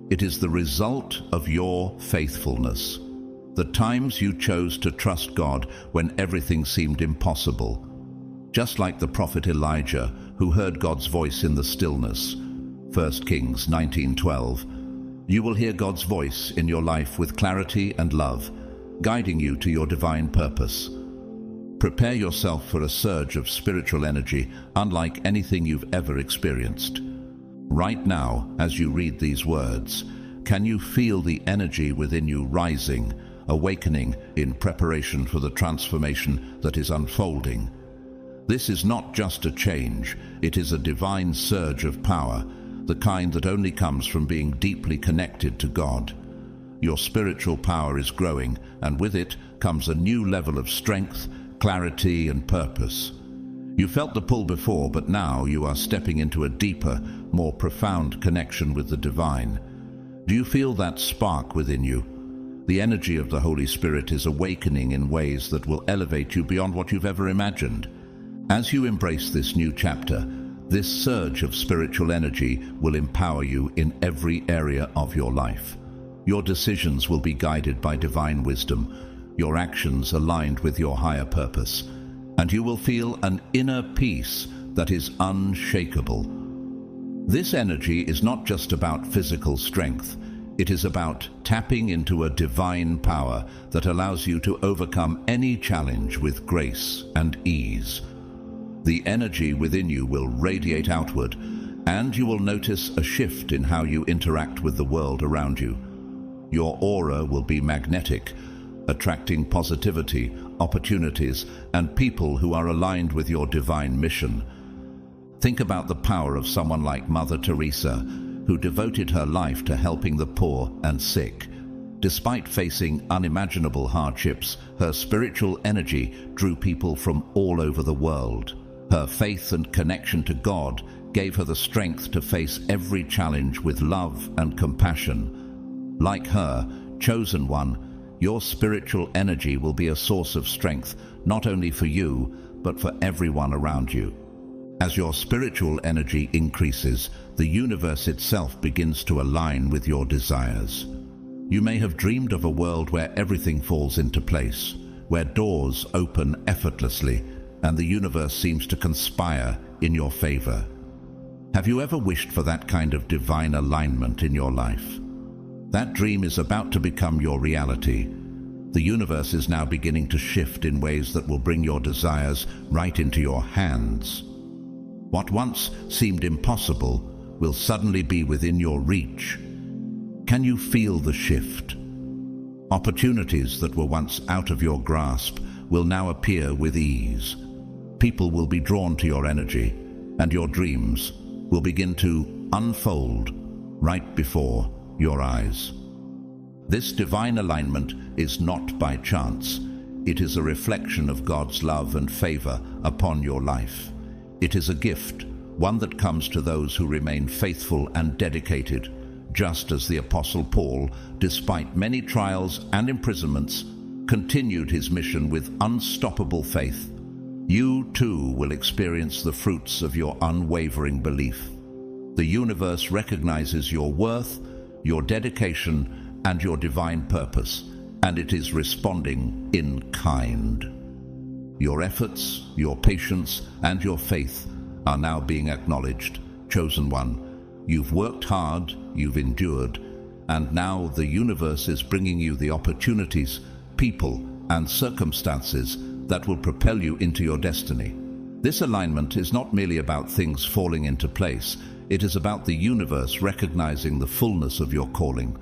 It is the result of your faithfulness. The times you chose to trust God when everything seemed impossible. Just like the prophet Elijah, who heard God's voice in the stillness. 1 Kings 19:12. You will hear God's voice in your life with clarity and love, guiding you to your divine purpose. Prepare yourself for a surge of spiritual energy unlike anything you've ever experienced. Right now, as you read these words, can you feel the energy within you rising, awakening in preparation for the transformation that is unfolding? This is not just a change, it is a divine surge of power, the kind that only comes from being deeply connected to God. Your spiritual power is growing, and with it comes a new level of strength, clarity, and purpose. You felt the pull before, but now you are stepping into a deeper, more profound connection with the divine. Do you feel that spark within you? The energy of the Holy Spirit is awakening in ways that will elevate you beyond what you've ever imagined. As you embrace this new chapter, this surge of spiritual energy will empower you in every area of your life. Your decisions will be guided by divine wisdom, your actions aligned with your higher purpose, and you will feel an inner peace that is unshakable. This energy is not just about physical strength. It is about tapping into a divine power that allows you to overcome any challenge with grace and ease. The energy within you will radiate outward, and you will notice a shift in how you interact with the world around you. Your aura will be magnetic, attracting positivity, opportunities, and people who are aligned with your divine mission. Think about the power of someone like Mother Teresa, who devoted her life to helping the poor and sick. Despite facing unimaginable hardships, her spiritual energy drew people from all over the world. Her faith and connection to God gave her the strength to face every challenge with love and compassion. Like her, chosen one, your spiritual energy will be a source of strength, not only for you, but for everyone around you. As your spiritual energy increases, the universe itself begins to align with your desires. You may have dreamed of a world where everything falls into place, where doors open effortlessly, and the universe seems to conspire in your favor. Have you ever wished for that kind of divine alignment in your life? That dream is about to become your reality. The universe is now beginning to shift in ways that will bring your desires right into your hands. What once seemed impossible will suddenly be within your reach. Can you feel the shift? Opportunities that were once out of your grasp will now appear with ease. People will be drawn to your energy, and your dreams will begin to unfold right before your eyes. This divine alignment is not by chance. It is a reflection of God's love and favor upon your life. It is a gift, one that comes to those who remain faithful and dedicated, just as the Apostle Paul, despite many trials and imprisonments, continued his mission with unstoppable faith. You too will experience the fruits of your unwavering belief. The universe recognizes your worth, your dedication, and your divine purpose, and it is responding in kind. Your efforts, your patience, and your faith are now being acknowledged. Chosen one, you've worked hard, you've endured, and now the universe is bringing you the opportunities, people, and circumstances that will propel you into your destiny. This alignment is not merely about things falling into place. It is about the universe recognizing the fullness of your calling.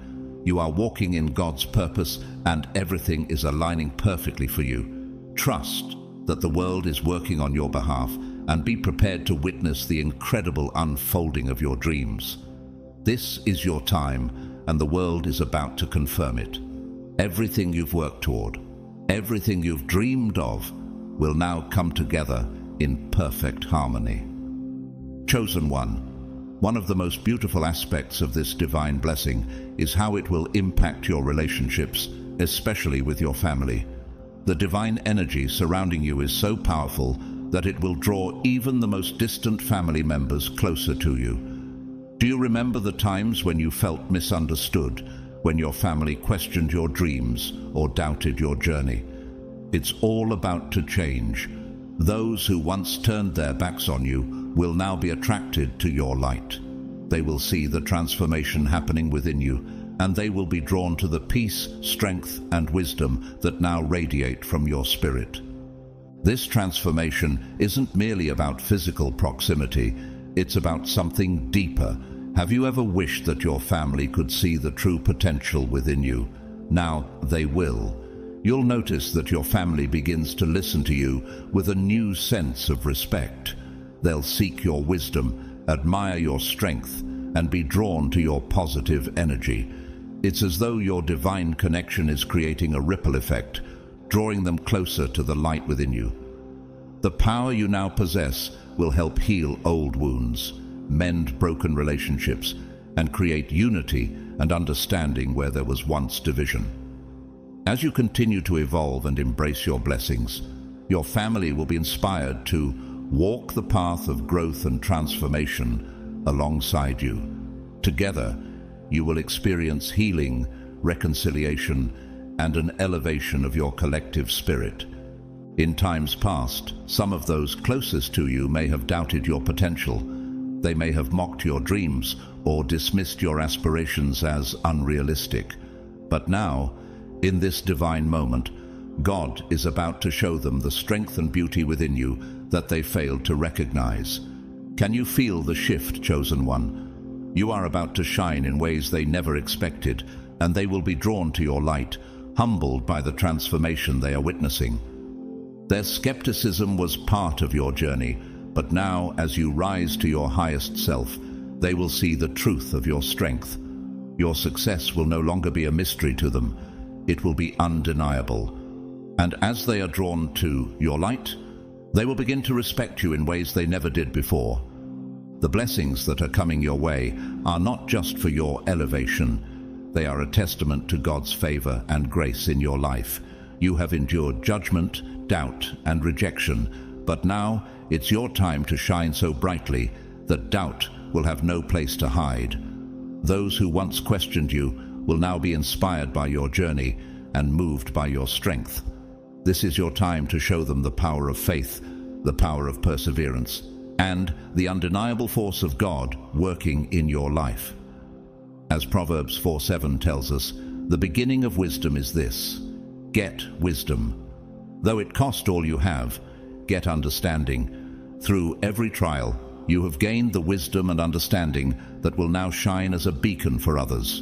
You are walking in God's purpose, and everything is aligning perfectly for you. Trust that the world is working on your behalf, and be prepared to witness the incredible unfolding of your dreams. This is your time, and the world is about to confirm it. Everything you've worked toward, everything you've dreamed of, will now come together in perfect harmony. Chosen one of the most beautiful aspects of this divine blessing is how it will impact your relationships, especially with your family. The divine energy surrounding you is so powerful that it will draw even the most distant family members closer to you. Do you remember the times when you felt misunderstood, when your family questioned your dreams or doubted your journey? It's all about to change. Those who once turned their backs on you will now be attracted to your light. They will see the transformation happening within you, and they will be drawn to the peace, strength, and wisdom that now radiate from your spirit. This transformation isn't merely about physical proximity, it's about something deeper. Have you ever wished that your family could see the true potential within you? Now they will. You'll notice that your family begins to listen to you with a new sense of respect. They'll seek your wisdom, admire your strength, and be drawn to your positive energy. It's as though your divine connection is creating a ripple effect, drawing them closer to the light within you. The power you now possess will help heal old wounds, mend broken relationships, and create unity and understanding where there was once division. As you continue to evolve and embrace your blessings, your family will be inspired to walk the path of growth and transformation alongside you. Together, you will experience healing, reconciliation, and an elevation of your collective spirit. In times past, some of those closest to you may have doubted your potential. They may have mocked your dreams or dismissed your aspirations as unrealistic. But now, in this divine moment, God is about to show them the strength and beauty within you that they failed to recognize. Can you feel the shift, chosen one? You are about to shine in ways they never expected, and they will be drawn to your light, humbled by the transformation they are witnessing. Their skepticism was part of your journey, but now, as you rise to your highest self, they will see the truth of your strength. Your success will no longer be a mystery to them. It will be undeniable. And as they are drawn to your light, they will begin to respect you in ways they never did before. The blessings that are coming your way are not just for your elevation. They are a testament to God's favor and grace in your life. You have endured judgment, doubt, and rejection, but now it's your time to shine so brightly that doubt will have no place to hide. Those who once questioned you will now be inspired by your journey and moved by your strength. This is your time to show them the power of faith, the power of perseverance, and the undeniable force of God working in your life. As Proverbs 4:7 tells us, the beginning of wisdom is this: get wisdom. Though it cost all you have, get understanding. Through every trial, you have gained the wisdom and understanding that will now shine as a beacon for others.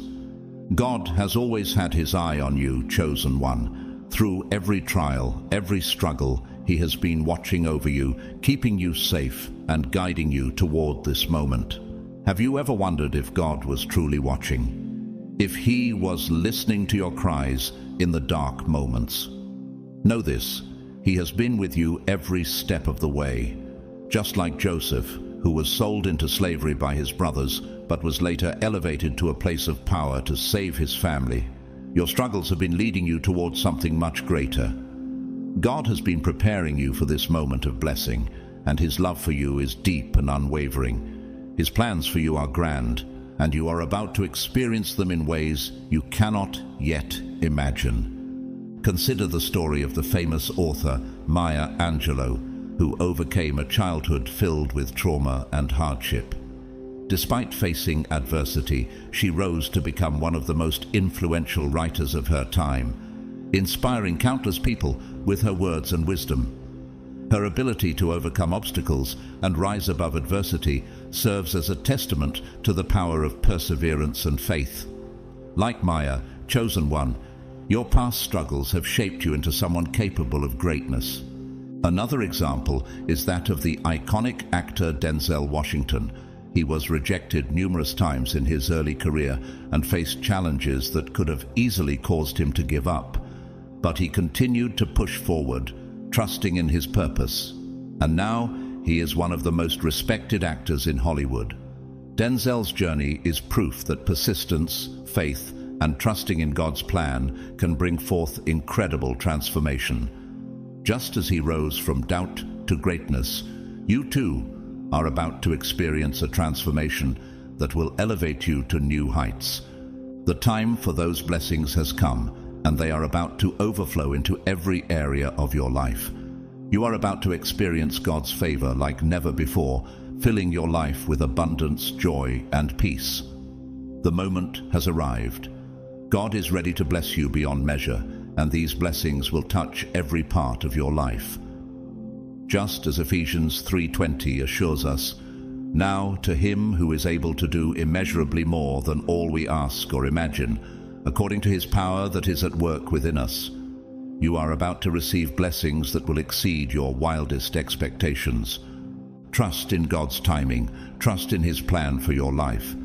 God has always had his eye on you, chosen one. Through every trial, every struggle, he has been watching over you, keeping you safe and guiding you toward this moment. Have you ever wondered if God was truly watching? If he was listening to your cries in the dark moments? Know this, he has been with you every step of the way. Just like Joseph, who was sold into slavery by his brothers, but was later elevated to a place of power to save his family. Your struggles have been leading you towards something much greater. God has been preparing you for this moment of blessing, and his love for you is deep and unwavering. His plans for you are grand, and you are about to experience them in ways you cannot yet imagine. Consider the story of the famous author Maya Angelou, who overcame a childhood filled with trauma and hardship. Despite facing adversity, she rose to become one of the most influential writers of her time, inspiring countless people with her words and wisdom. Her ability to overcome obstacles and rise above adversity serves as a testament to the power of perseverance and faith. Like Maya, chosen one, your past struggles have shaped you into someone capable of greatness. Another example is that of the iconic actor Denzel Washington. He was rejected numerous times in his early career and faced challenges that could have easily caused him to give up. But he continued to push forward, trusting in his purpose. And now he is one of the most respected actors in Hollywood. Denzel's journey is proof that persistence, faith, and trusting in God's plan can bring forth incredible transformation. Just as he rose from doubt to greatness, you too are about to experience a transformation that will elevate you to new heights. The time for those blessings has come, and they are about to overflow into every area of your life. You are about to experience God's favor like never before, filling your life with abundance, joy, and peace. The moment has arrived. God is ready to bless you beyond measure, and these blessings will touch every part of your life. Just as Ephesians 3:20 assures us, "Now to him who is able to do immeasurably more than all we ask or imagine, according to his power that is at work within us." You are about to receive blessings that will exceed your wildest expectations. Trust in God's timing. Trust in his plan for your life.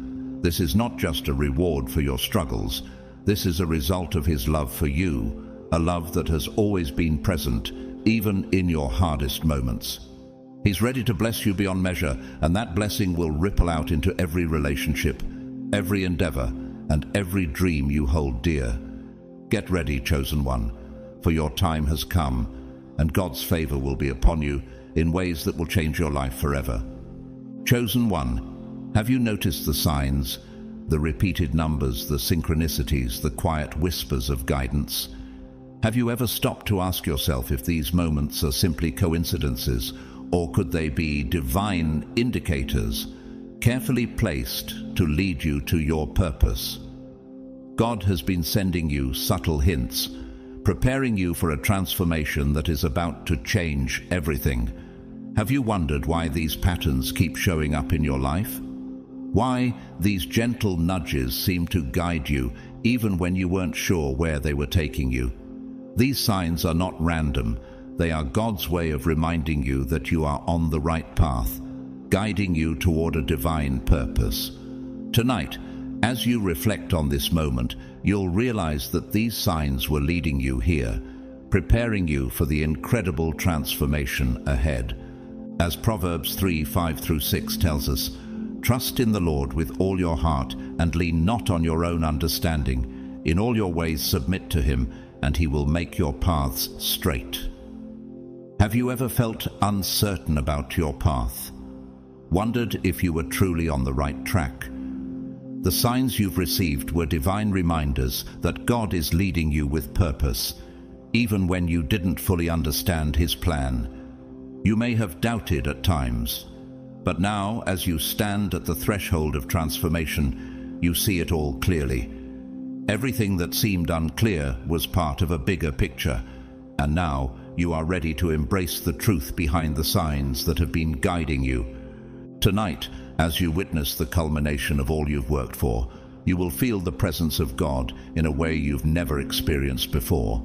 This is not just a reward for your struggles. This is a result of his love for you, a love that has always been present, even in your hardest moments. He's ready to bless you beyond measure, and that blessing will ripple out into every relationship, every endeavor, and every dream you hold dear. Get ready, chosen one, for your time has come, and God's favor will be upon you in ways that will change your life forever. Chosen one, have you noticed the signs, the repeated numbers, the synchronicities, the quiet whispers of guidance? Have you ever stopped to ask yourself if these moments are simply coincidences, or could they be divine indicators, carefully placed to lead you to your purpose? God has been sending you subtle hints, preparing you for a transformation that is about to change everything. Have you wondered why these patterns keep showing up in your life? Why these gentle nudges seem to guide you even when you weren't sure where they were taking you? These signs are not random. They are God's way of reminding you that you are on the right path, guiding you toward a divine purpose. Tonight, as you reflect on this moment, you'll realize that these signs were leading you here, preparing you for the incredible transformation ahead. As Proverbs 3:5-6 tells us, "Trust in the Lord with all your heart and lean not on your own understanding. In all your ways submit to him, and he will make your paths straight." Have you ever felt uncertain about your path? Wondered if you were truly on the right track? The signs you've received were divine reminders that God is leading you with purpose, even when you didn't fully understand his plan. You may have doubted at times, but now, as you stand at the threshold of transformation, you see it all clearly. Everything that seemed unclear was part of a bigger picture, and now you are ready to embrace the truth behind the signs that have been guiding you. Tonight, as you witness the culmination of all you've worked for, you will feel the presence of God in a way you've never experienced before.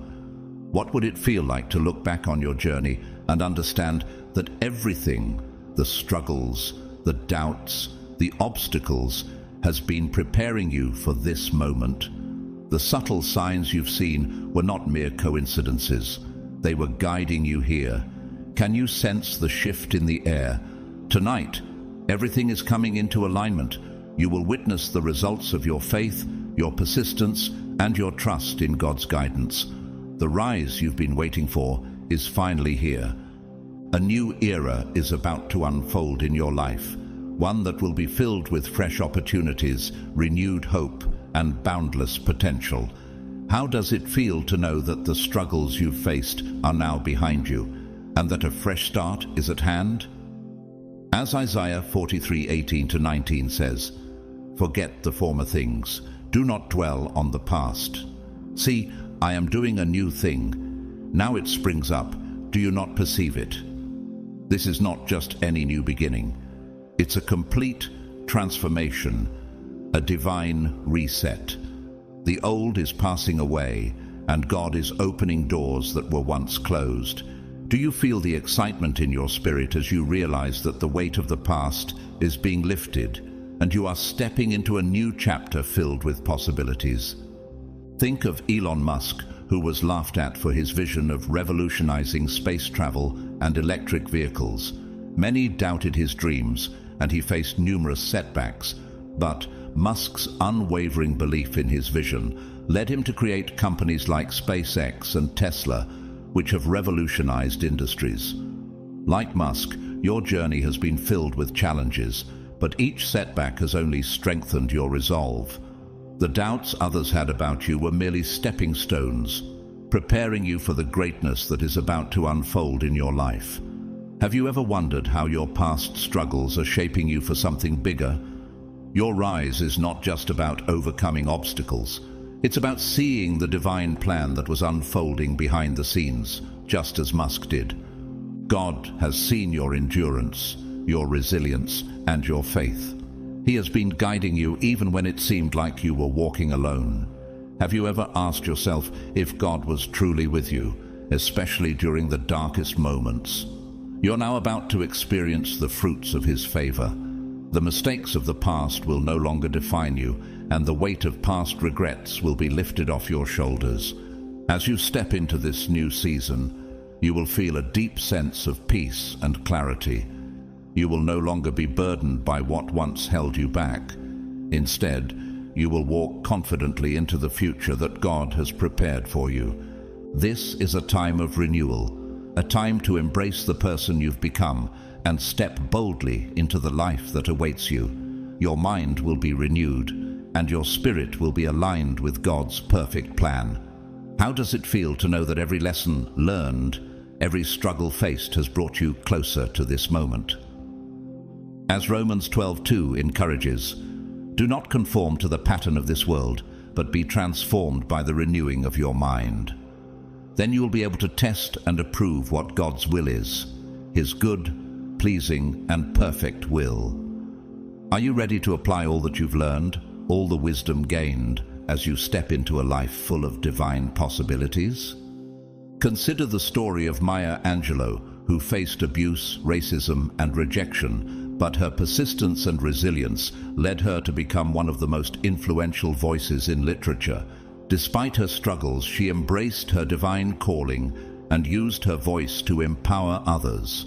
What would it feel like to look back on your journey and understand that everything, the struggles, the doubts, the obstacles, has been preparing you for this moment? The subtle signs you've seen were not mere coincidences. They were guiding you here. Can you sense the shift in the air? Tonight, everything is coming into alignment. You will witness the results of your faith, your persistence, and your trust in God's guidance. The rise you've been waiting for is finally here. A new era is about to unfold in your life, one that will be filled with fresh opportunities, renewed hope, and boundless potential. How does it feel to know that the struggles you've faced are now behind you, and that a fresh start is at hand? As Isaiah 43:18-19 says, "Forget the former things, do not dwell on the past. See, I am doing a new thing. Now it springs up, do you not perceive it?" This is not just any new beginning. It's a complete transformation, a divine reset. The old is passing away, and God is opening doors that were once closed. Do you feel the excitement in your spirit as you realize that the weight of the past is being lifted, and you are stepping into a new chapter filled with possibilities? Think of Elon Musk, who was laughed at for his vision of revolutionizing space travel and electric vehicles. Many doubted his dreams, and he faced numerous setbacks, but Musk's unwavering belief in his vision led him to create companies like SpaceX and Tesla, which have revolutionized industries. Like Musk, your journey has been filled with challenges, but each setback has only strengthened your resolve. The doubts others had about you were merely stepping stones, preparing you for the greatness that is about to unfold in your life. Have you ever wondered how your past struggles are shaping you for something bigger? Your rise is not just about overcoming obstacles. It's about seeing the divine plan that was unfolding behind the scenes, just as Musk did. God has seen your endurance, your resilience, and your faith. He has been guiding you even when it seemed like you were walking alone. Have you ever asked yourself if God was truly with you, especially during the darkest moments? You're now about to experience the fruits of his favor. The mistakes of the past will no longer define you, and the weight of past regrets will be lifted off your shoulders. As you step into this new season, you will feel a deep sense of peace and clarity. You will no longer be burdened by what once held you back. Instead, you will walk confidently into the future that God has prepared for you. This is a time of renewal, a time to embrace the person you've become and step boldly into the life that awaits you. Your mind will be renewed, and your spirit will be aligned with God's perfect plan. How does it feel to know that every lesson learned, every struggle faced has brought you closer to this moment? As Romans 12:2 encourages, do not conform to the pattern of this world, but be transformed by the renewing of your mind. Then you will be able to test and approve what God's will is, His good, pleasing, and perfect will. Are you ready to apply all that you've learned, all the wisdom gained, as you step into a life full of divine possibilities? Consider the story of Maya Angelou, who faced abuse, racism, and rejection, but her persistence and resilience led her to become one of the most influential voices in literature. Despite her struggles, she embraced her divine calling and used her voice to empower others.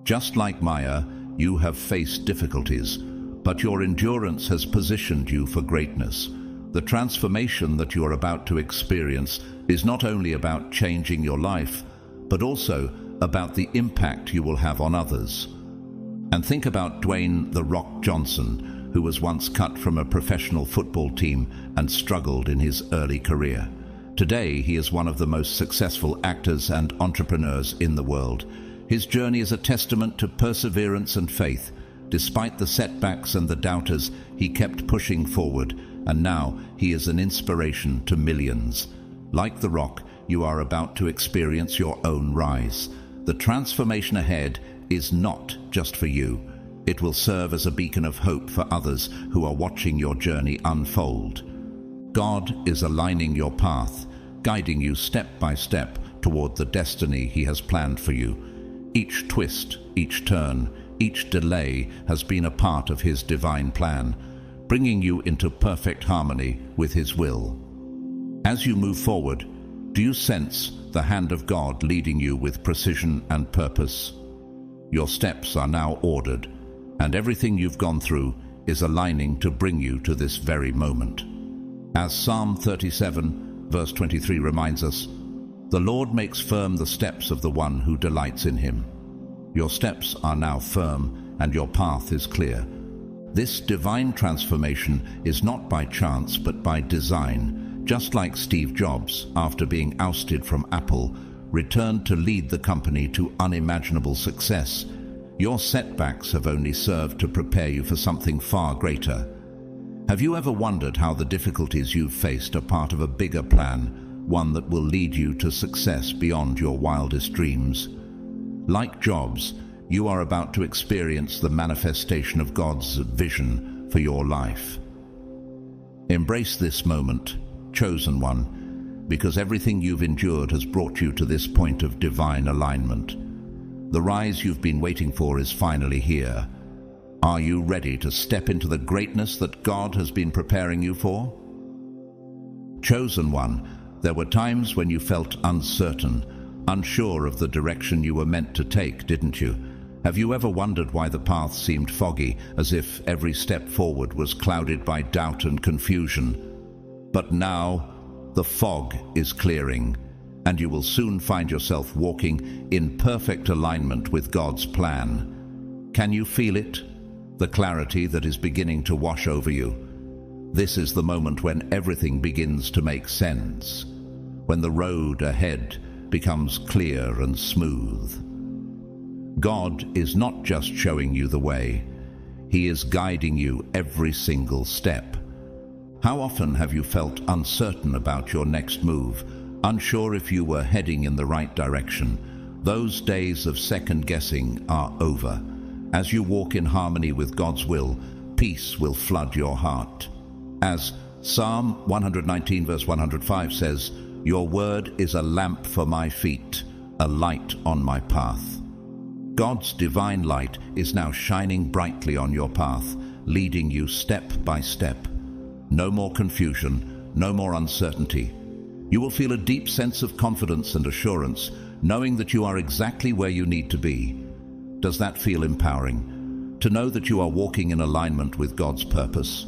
Just like Maya, you have faced difficulties, but your endurance has positioned you for greatness. The transformation that you are about to experience is not only about changing your life, but also about the impact you will have on others. And think about Dwayne "The Rock" Johnson, who was once cut from a professional football team and struggled in his early career. Today, he is one of the most successful actors and entrepreneurs in the world. His journey is a testament to perseverance and faith. Despite the setbacks and the doubters, he kept pushing forward, and now he is an inspiration to millions. Like The Rock, you are about to experience your own rise. The transformation ahead is not just for you. It will serve as a beacon of hope for others who are watching your journey unfold. God is aligning your path, guiding you step by step toward the destiny He has planned for you. Each twist, each turn, each delay has been a part of His divine plan, bringing you into perfect harmony with His will. As you move forward, do you sense the hand of God leading you with precision and purpose? Your steps are now ordered, and everything you've gone through is aligning to bring you to this very moment. As Psalm 37, verse 23 reminds us, "The Lord makes firm the steps of the one who delights in Him." Your steps are now firm, and your path is clear. This divine transformation is not by chance, but by design. Just like Steve Jobs, after being ousted from Apple, returned to lead the company to unimaginable success, your setbacks have only served to prepare you for something far greater. Have you ever wondered how the difficulties you've faced are part of a bigger plan, one that will lead you to success beyond your wildest dreams? Like Jobs, you are about to experience the manifestation of God's vision for your life. Embrace this moment, chosen one, because everything you've endured has brought you to this point of divine alignment. The rise you've been waiting for is finally here. Are you ready to step into the greatness that God has been preparing you for? Chosen one, there were times when you felt uncertain, unsure of the direction you were meant to take, didn't you? Have you ever wondered why the path seemed foggy, as if every step forward was clouded by doubt and confusion? But now, the fog is clearing, and you will soon find yourself walking in perfect alignment with God's plan. Can you feel it? The clarity that is beginning to wash over you. This is the moment when everything begins to make sense, when the road ahead becomes clear and smooth. God is not just showing you the way, He is guiding you every single step. How often have you felt uncertain about your next move, unsure if you were heading in the right direction? Those days of second-guessing are over. As you walk in harmony with God's will, peace will flood your heart. As Psalm 119 verse 105 says, "Your word is a lamp for my feet, a light on my path." God's divine light is now shining brightly on your path, leading you step by step. No more confusion, no more uncertainty. You will feel a deep sense of confidence and assurance, knowing that you are exactly where you need to be. Does that feel empowering? To know that you are walking in alignment with God's purpose?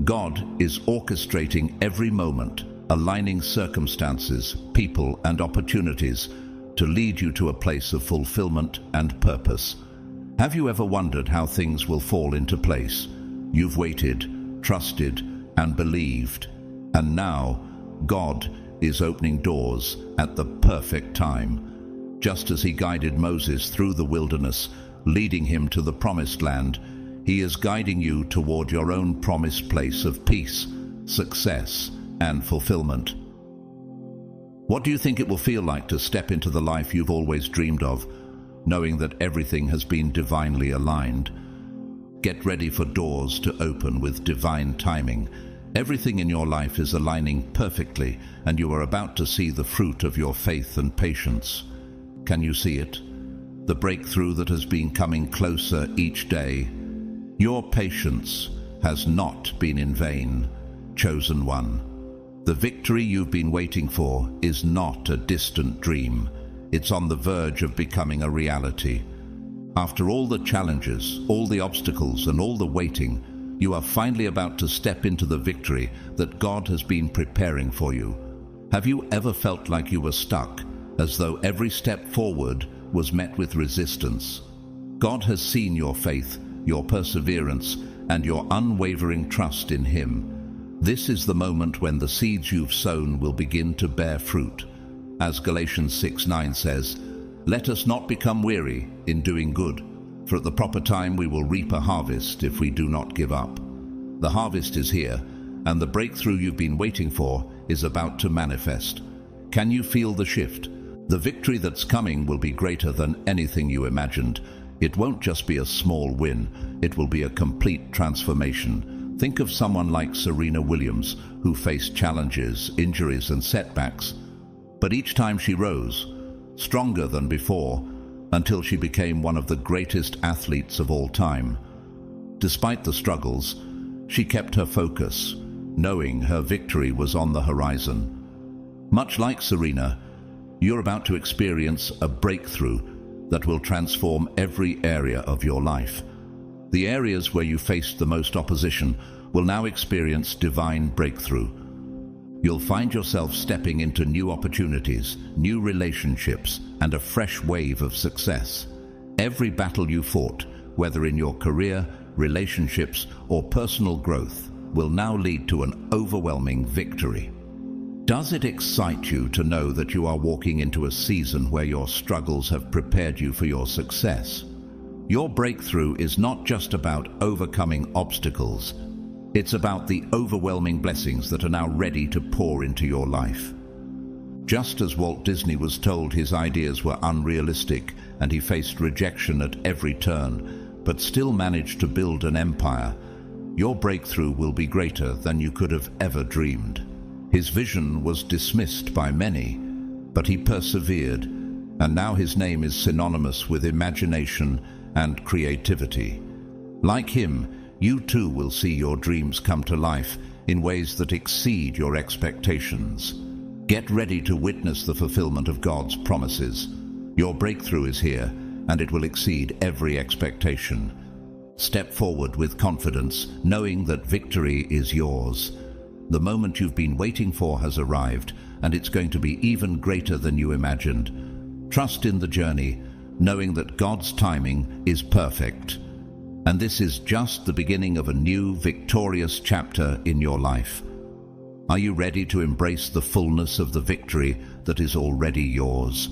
God is orchestrating every moment, aligning circumstances, people, and opportunities to lead you to a place of fulfillment and purpose. Have you ever wondered how things will fall into place? You've waited, trusted, and believed, and now God is opening doors at the perfect time. Just as he guided Moses through the wilderness, leading him to the promised land, he is guiding you toward your own promised place of peace, success, and fulfillment. What do you think it will feel like to step into the life you've always dreamed of, knowing that everything has been divinely aligned? Get ready for doors to open with divine timing. Everything in your life is aligning perfectly, and you are about to see the fruit of your faith and patience. Can you see it? The breakthrough that has been coming closer each day. Your patience has not been in vain, chosen one. The victory you've been waiting for is not a distant dream. It's on the verge of becoming a reality. After all the challenges, all the obstacles, and all the waiting, you are finally about to step into the victory that God has been preparing for you. Have you ever felt like you were stuck, as though every step forward was met with resistance? God has seen your faith, your perseverance, and your unwavering trust in Him. This is the moment when the seeds you've sown will begin to bear fruit. As Galatians 6:9 says, "Let us not become weary in doing good, for at the proper time we will reap a harvest if we do not give up." The harvest is here, and the breakthrough you've been waiting for is about to manifest. Can you feel the shift? The victory that's coming will be greater than anything you imagined. It won't just be a small win, it will be a complete transformation. Think of someone like Serena Williams, who faced challenges, injuries, and setbacks. But each time she rose, stronger than before, until she became one of the greatest athletes of all time. Despite the struggles, she kept her focus, knowing her victory was on the horizon. Much like Serena, you're about to experience a breakthrough that will transform every area of your life. The areas where you faced the most opposition will now experience divine breakthrough. You'll find yourself stepping into new opportunities, new relationships, and a fresh wave of success. Every battle you fought, whether in your career, relationships, or personal growth, will now lead to an overwhelming victory. Does it excite you to know that you are walking into a season where your struggles have prepared you for your success? Your breakthrough is not just about overcoming obstacles. It's about the overwhelming blessings that are now ready to pour into your life. Just as Walt Disney was told his ideas were unrealistic and he faced rejection at every turn, but still managed to build an empire, your breakthrough will be greater than you could have ever dreamed. His vision was dismissed by many, but he persevered, and now his name is synonymous with imagination and creativity. Like him, you too will see your dreams come to life in ways that exceed your expectations. Get ready to witness the fulfillment of God's promises. Your breakthrough is here, and it will exceed every expectation. Step forward with confidence, knowing that victory is yours. The moment you've been waiting for has arrived, and it's going to be even greater than you imagined. Trust in the journey, knowing that God's timing is perfect. And this is just the beginning of a new, victorious chapter in your life. Are you ready to embrace the fullness of the victory that is already yours?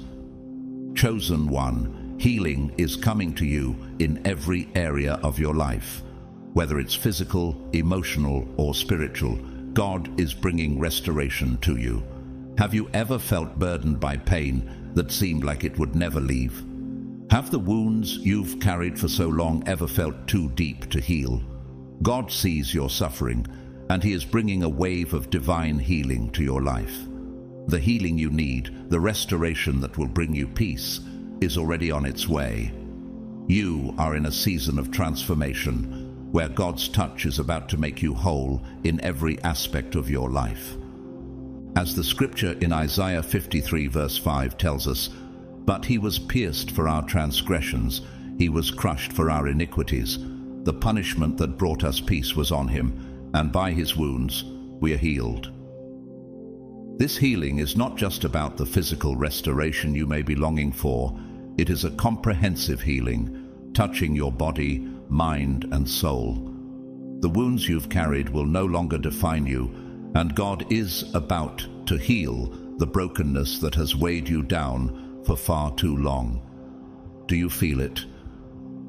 Chosen one, healing is coming to you in every area of your life. Whether it's physical, emotional, or spiritual, God is bringing restoration to you. Have you ever felt burdened by pain that seemed like it would never leave? Have the wounds you've carried for so long ever felt too deep to heal? God sees your suffering, and He is bringing a wave of divine healing to your life. The healing you need, the restoration that will bring you peace, is already on its way. You are in a season of transformation, where God's touch is about to make you whole in every aspect of your life. As the scripture in Isaiah 53 verse 5 tells us, "But He was pierced for our transgressions, He was crushed for our iniquities. The punishment that brought us peace was on Him, and by his wounds we are healed. This healing is not just about the physical restoration you may be longing for. It is a comprehensive healing, touching your body, mind, and soul. The wounds you've carried will no longer define you, and God is about to heal the brokenness that has weighed you down for far too long. Do you feel it?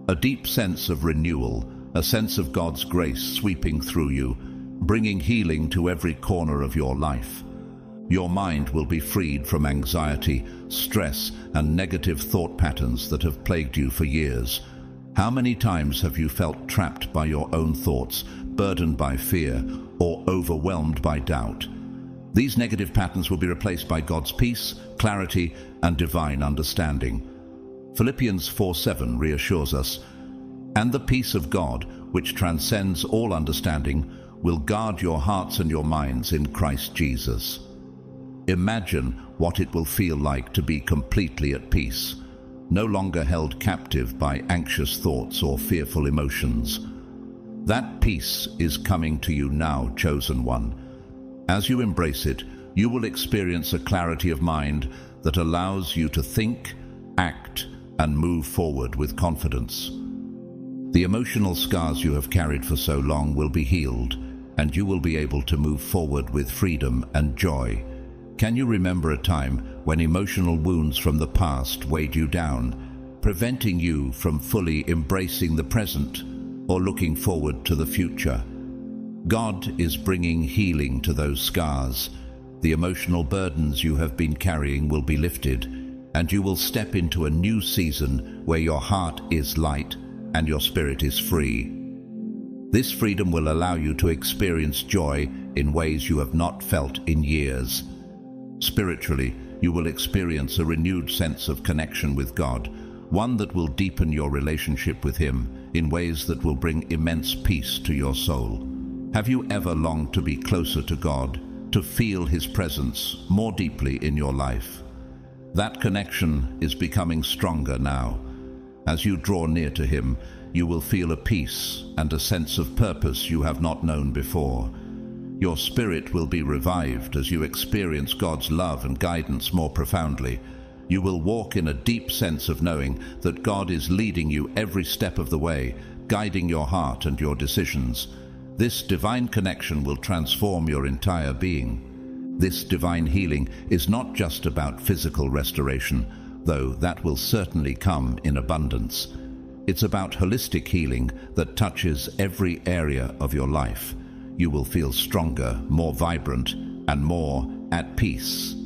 A deep sense of renewal, a sense of God's grace sweeping through you, bringing healing to every corner of your life. Your mind will be freed from anxiety, stress, and negative thought patterns that have plagued you for years. How many times have you felt trapped by your own thoughts, burdened by fear, or overwhelmed by doubt? These negative patterns will be replaced by God's peace, clarity, and divine understanding. Philippians 4:7 reassures us, "And the peace of God, which transcends all understanding, will guard your hearts and your minds in Christ Jesus." Imagine what it will feel like to be completely at peace, no longer held captive by anxious thoughts or fearful emotions. That peace is coming to you now, chosen one. As you embrace it, you will experience a clarity of mind that allows you to think, act, and move forward with confidence. The emotional scars you have carried for so long will be healed, and you will be able to move forward with freedom and joy. Can you remember a time when emotional wounds from the past weighed you down, preventing you from fully embracing the present or looking forward to the future? God is bringing healing to those scars. The emotional burdens you have been carrying will be lifted, and you will step into a new season where your heart is light and your spirit is free. This freedom will allow you to experience joy in ways you have not felt in years. Spiritually, you will experience a renewed sense of connection with God, one that will deepen your relationship with Him in ways that will bring immense peace to your soul. Have you ever longed to be closer to God, to feel His presence more deeply in your life? That connection is becoming stronger now. As you draw near to Him, you will feel a peace and a sense of purpose you have not known before. Your spirit will be revived as you experience God's love and guidance more profoundly. You will walk in a deep sense of knowing that God is leading you every step of the way, guiding your heart and your decisions. This divine connection will transform your entire being. This divine healing is not just about physical restoration, though that will certainly come in abundance. It's about holistic healing that touches every area of your life. You will feel stronger, more vibrant, and more at peace.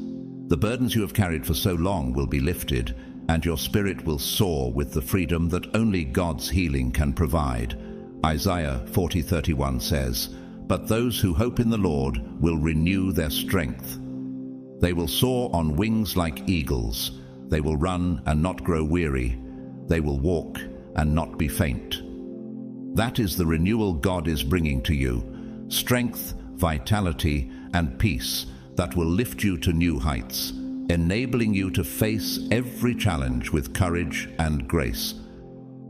The burdens you have carried for so long will be lifted, and your spirit will soar with the freedom that only God's healing can provide. Isaiah 40:31 says, "But those who hope in the Lord will renew their strength. They will soar on wings like eagles. They will run and not grow weary. They will walk and not be faint." That is the renewal God is bringing to you. Strength, vitality, and peace that will lift you to new heights, enabling you to face every challenge with courage and grace.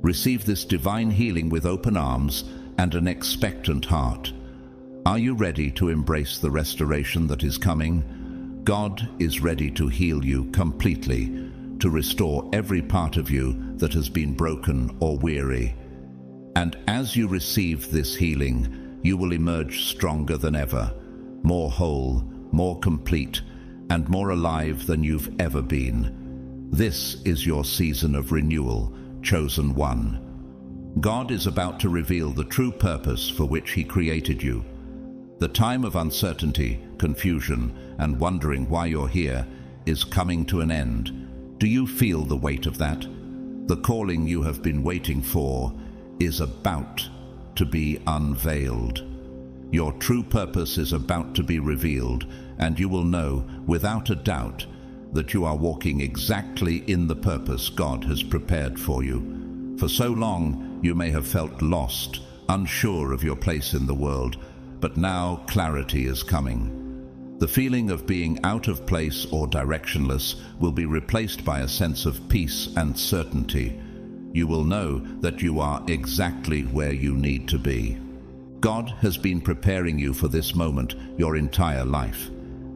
Receive this divine healing with open arms and an expectant heart. Are you ready to embrace the restoration that is coming? God is ready to heal you completely, to restore every part of you that has been broken or weary. And as you receive this healing, you will emerge stronger than ever, more whole, more complete, and more alive than you've ever been. This is your season of renewal, chosen one. God is about to reveal the true purpose for which He created you. The time of uncertainty, confusion, and wondering why you're here is coming to an end. Do you feel the weight of that? The calling you have been waiting for is about to be unveiled. Your true purpose is about to be revealed, and you will know without a doubt that you are walking exactly in the purpose God has prepared for you. For so long, you may have felt lost, unsure of your place in the world, but now clarity is coming. The feeling of being out of place or directionless will be replaced by a sense of peace and certainty. You will know that you are exactly where you need to be. God has been preparing you for this moment your entire life.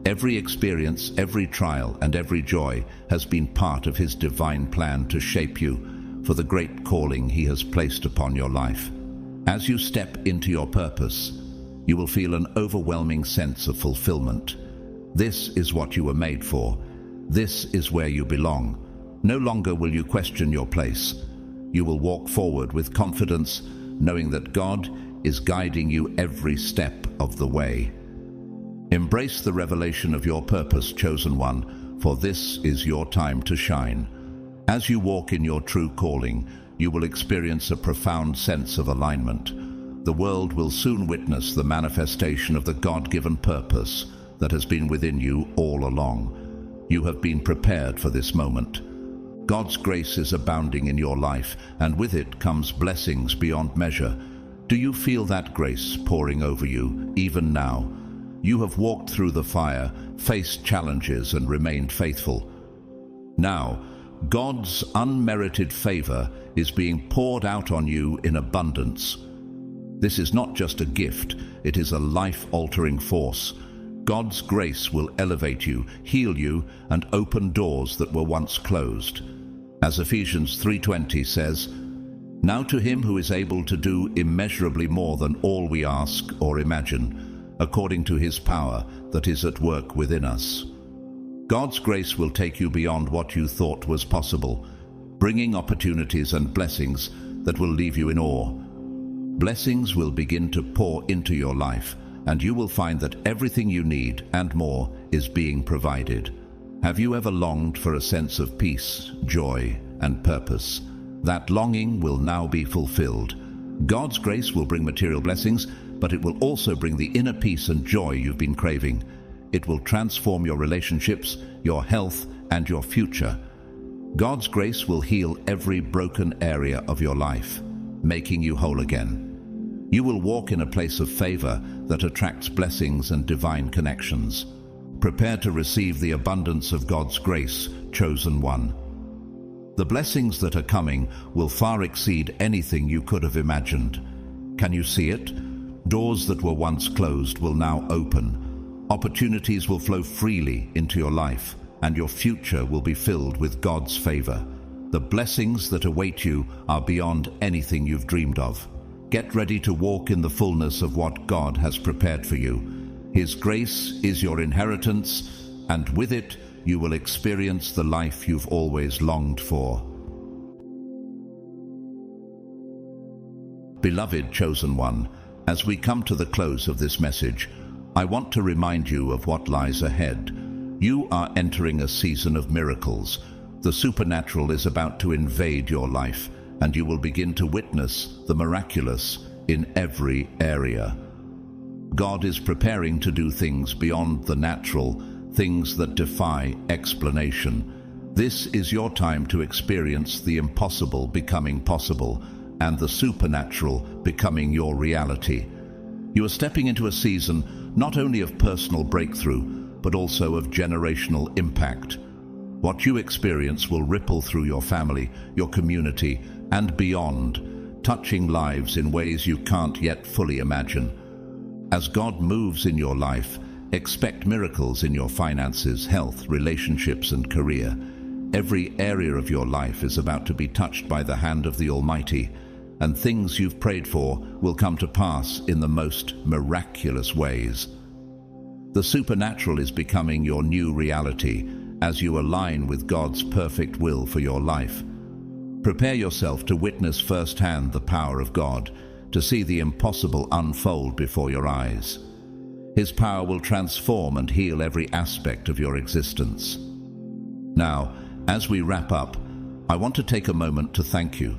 Every experience, every trial, and every joy has been part of His divine plan to shape you for the great calling He has placed upon your life. As you step into your purpose, you will feel an overwhelming sense of fulfillment. This is what you were made for. This is where you belong. No longer will you question your place. You will walk forward with confidence, knowing that God is guiding you every step of the way. Embrace the revelation of your purpose, chosen one, for this is your time to shine. As you walk in your true calling, you will experience a profound sense of alignment. The world will soon witness the manifestation of the God-given purpose that has been within you all along. You have been prepared for this moment. God's grace is abounding in your life, and with it comes blessings beyond measure. Do you feel that grace pouring over you, even now? You have walked through the fire, faced challenges, and remained faithful. Now, God's unmerited favor is being poured out on you in abundance. This is not just a gift, it is a life-altering force. God's grace will elevate you, heal you, and open doors that were once closed. As Ephesians 3:20 says, "Now to Him who is able to do immeasurably more than all we ask or imagine, according to His power that is at work within us." God's grace will take you beyond what you thought was possible, bringing opportunities and blessings that will leave you in awe. Blessings will begin to pour into your life, and you will find that everything you need and more is being provided. Have you ever longed for a sense of peace, joy, and purpose? That longing will now be fulfilled. God's grace will bring material blessings, but it will also bring the inner peace and joy you've been craving. It will transform your relationships, your health, and your future. God's grace will heal every broken area of your life, making you whole again. You will walk in a place of favor that attracts blessings and divine connections. Prepare to receive the abundance of God's grace, chosen one. The blessings that are coming will far exceed anything you could have imagined. Can you see it? Doors that were once closed will now open. Opportunities will flow freely into your life, and your future will be filled with God's favor. The blessings that await you are beyond anything you've dreamed of. Get ready to walk in the fullness of what God has prepared for you. His grace is your inheritance, and with it, you will experience the life you've always longed for. Beloved chosen one, as we come to the close of this message, I want to remind you of what lies ahead. You are entering a season of miracles. The supernatural is about to invade your life, and you will begin to witness the miraculous in every area. God is preparing to do things beyond the natural, things that defy explanation. This is your time to experience the impossible becoming possible, and the supernatural becoming your reality. You are stepping into a season not only of personal breakthrough, but also of generational impact. What you experience will ripple through your family, your community, and beyond, touching lives in ways you can't yet fully imagine. As God moves in your life, expect miracles in your finances, health, relationships, and career. Every area of your life is about to be touched by the hand of the Almighty, and things you've prayed for will come to pass in the most miraculous ways. The supernatural is becoming your new reality as you align with God's perfect will for your life. Prepare yourself to witness firsthand the power of God, to see the impossible unfold before your eyes. His power will transform and heal every aspect of your existence. Now, as we wrap up, I want to take a moment to thank you.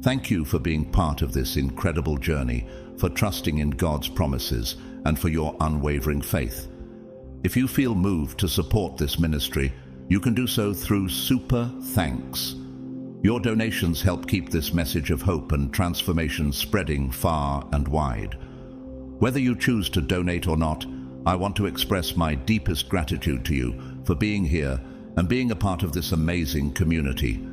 Thank you for being part of this incredible journey, for trusting in God's promises, and for your unwavering faith. If you feel moved to support this ministry, you can do so through Super Thanks. Your donations help keep this message of hope and transformation spreading far and wide. Whether you choose to donate or not, I want to express my deepest gratitude to you for being here and being a part of this amazing community.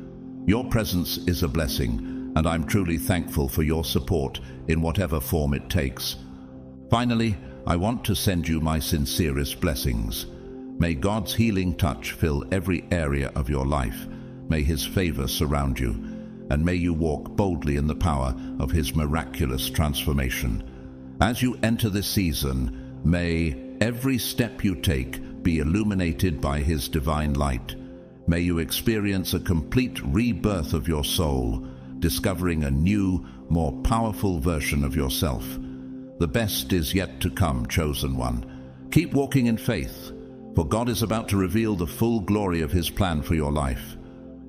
Your presence is a blessing, and I'm truly thankful for your support in whatever form it takes. Finally, I want to send you my sincerest blessings. May God's healing touch fill every area of your life. May His favor surround you, and may you walk boldly in the power of His miraculous transformation. As you enter this season, may every step you take be illuminated by His divine light. May you experience a complete rebirth of your soul, discovering a new, more powerful version of yourself. The best is yet to come, chosen one. Keep walking in faith, for God is about to reveal the full glory of His plan for your life.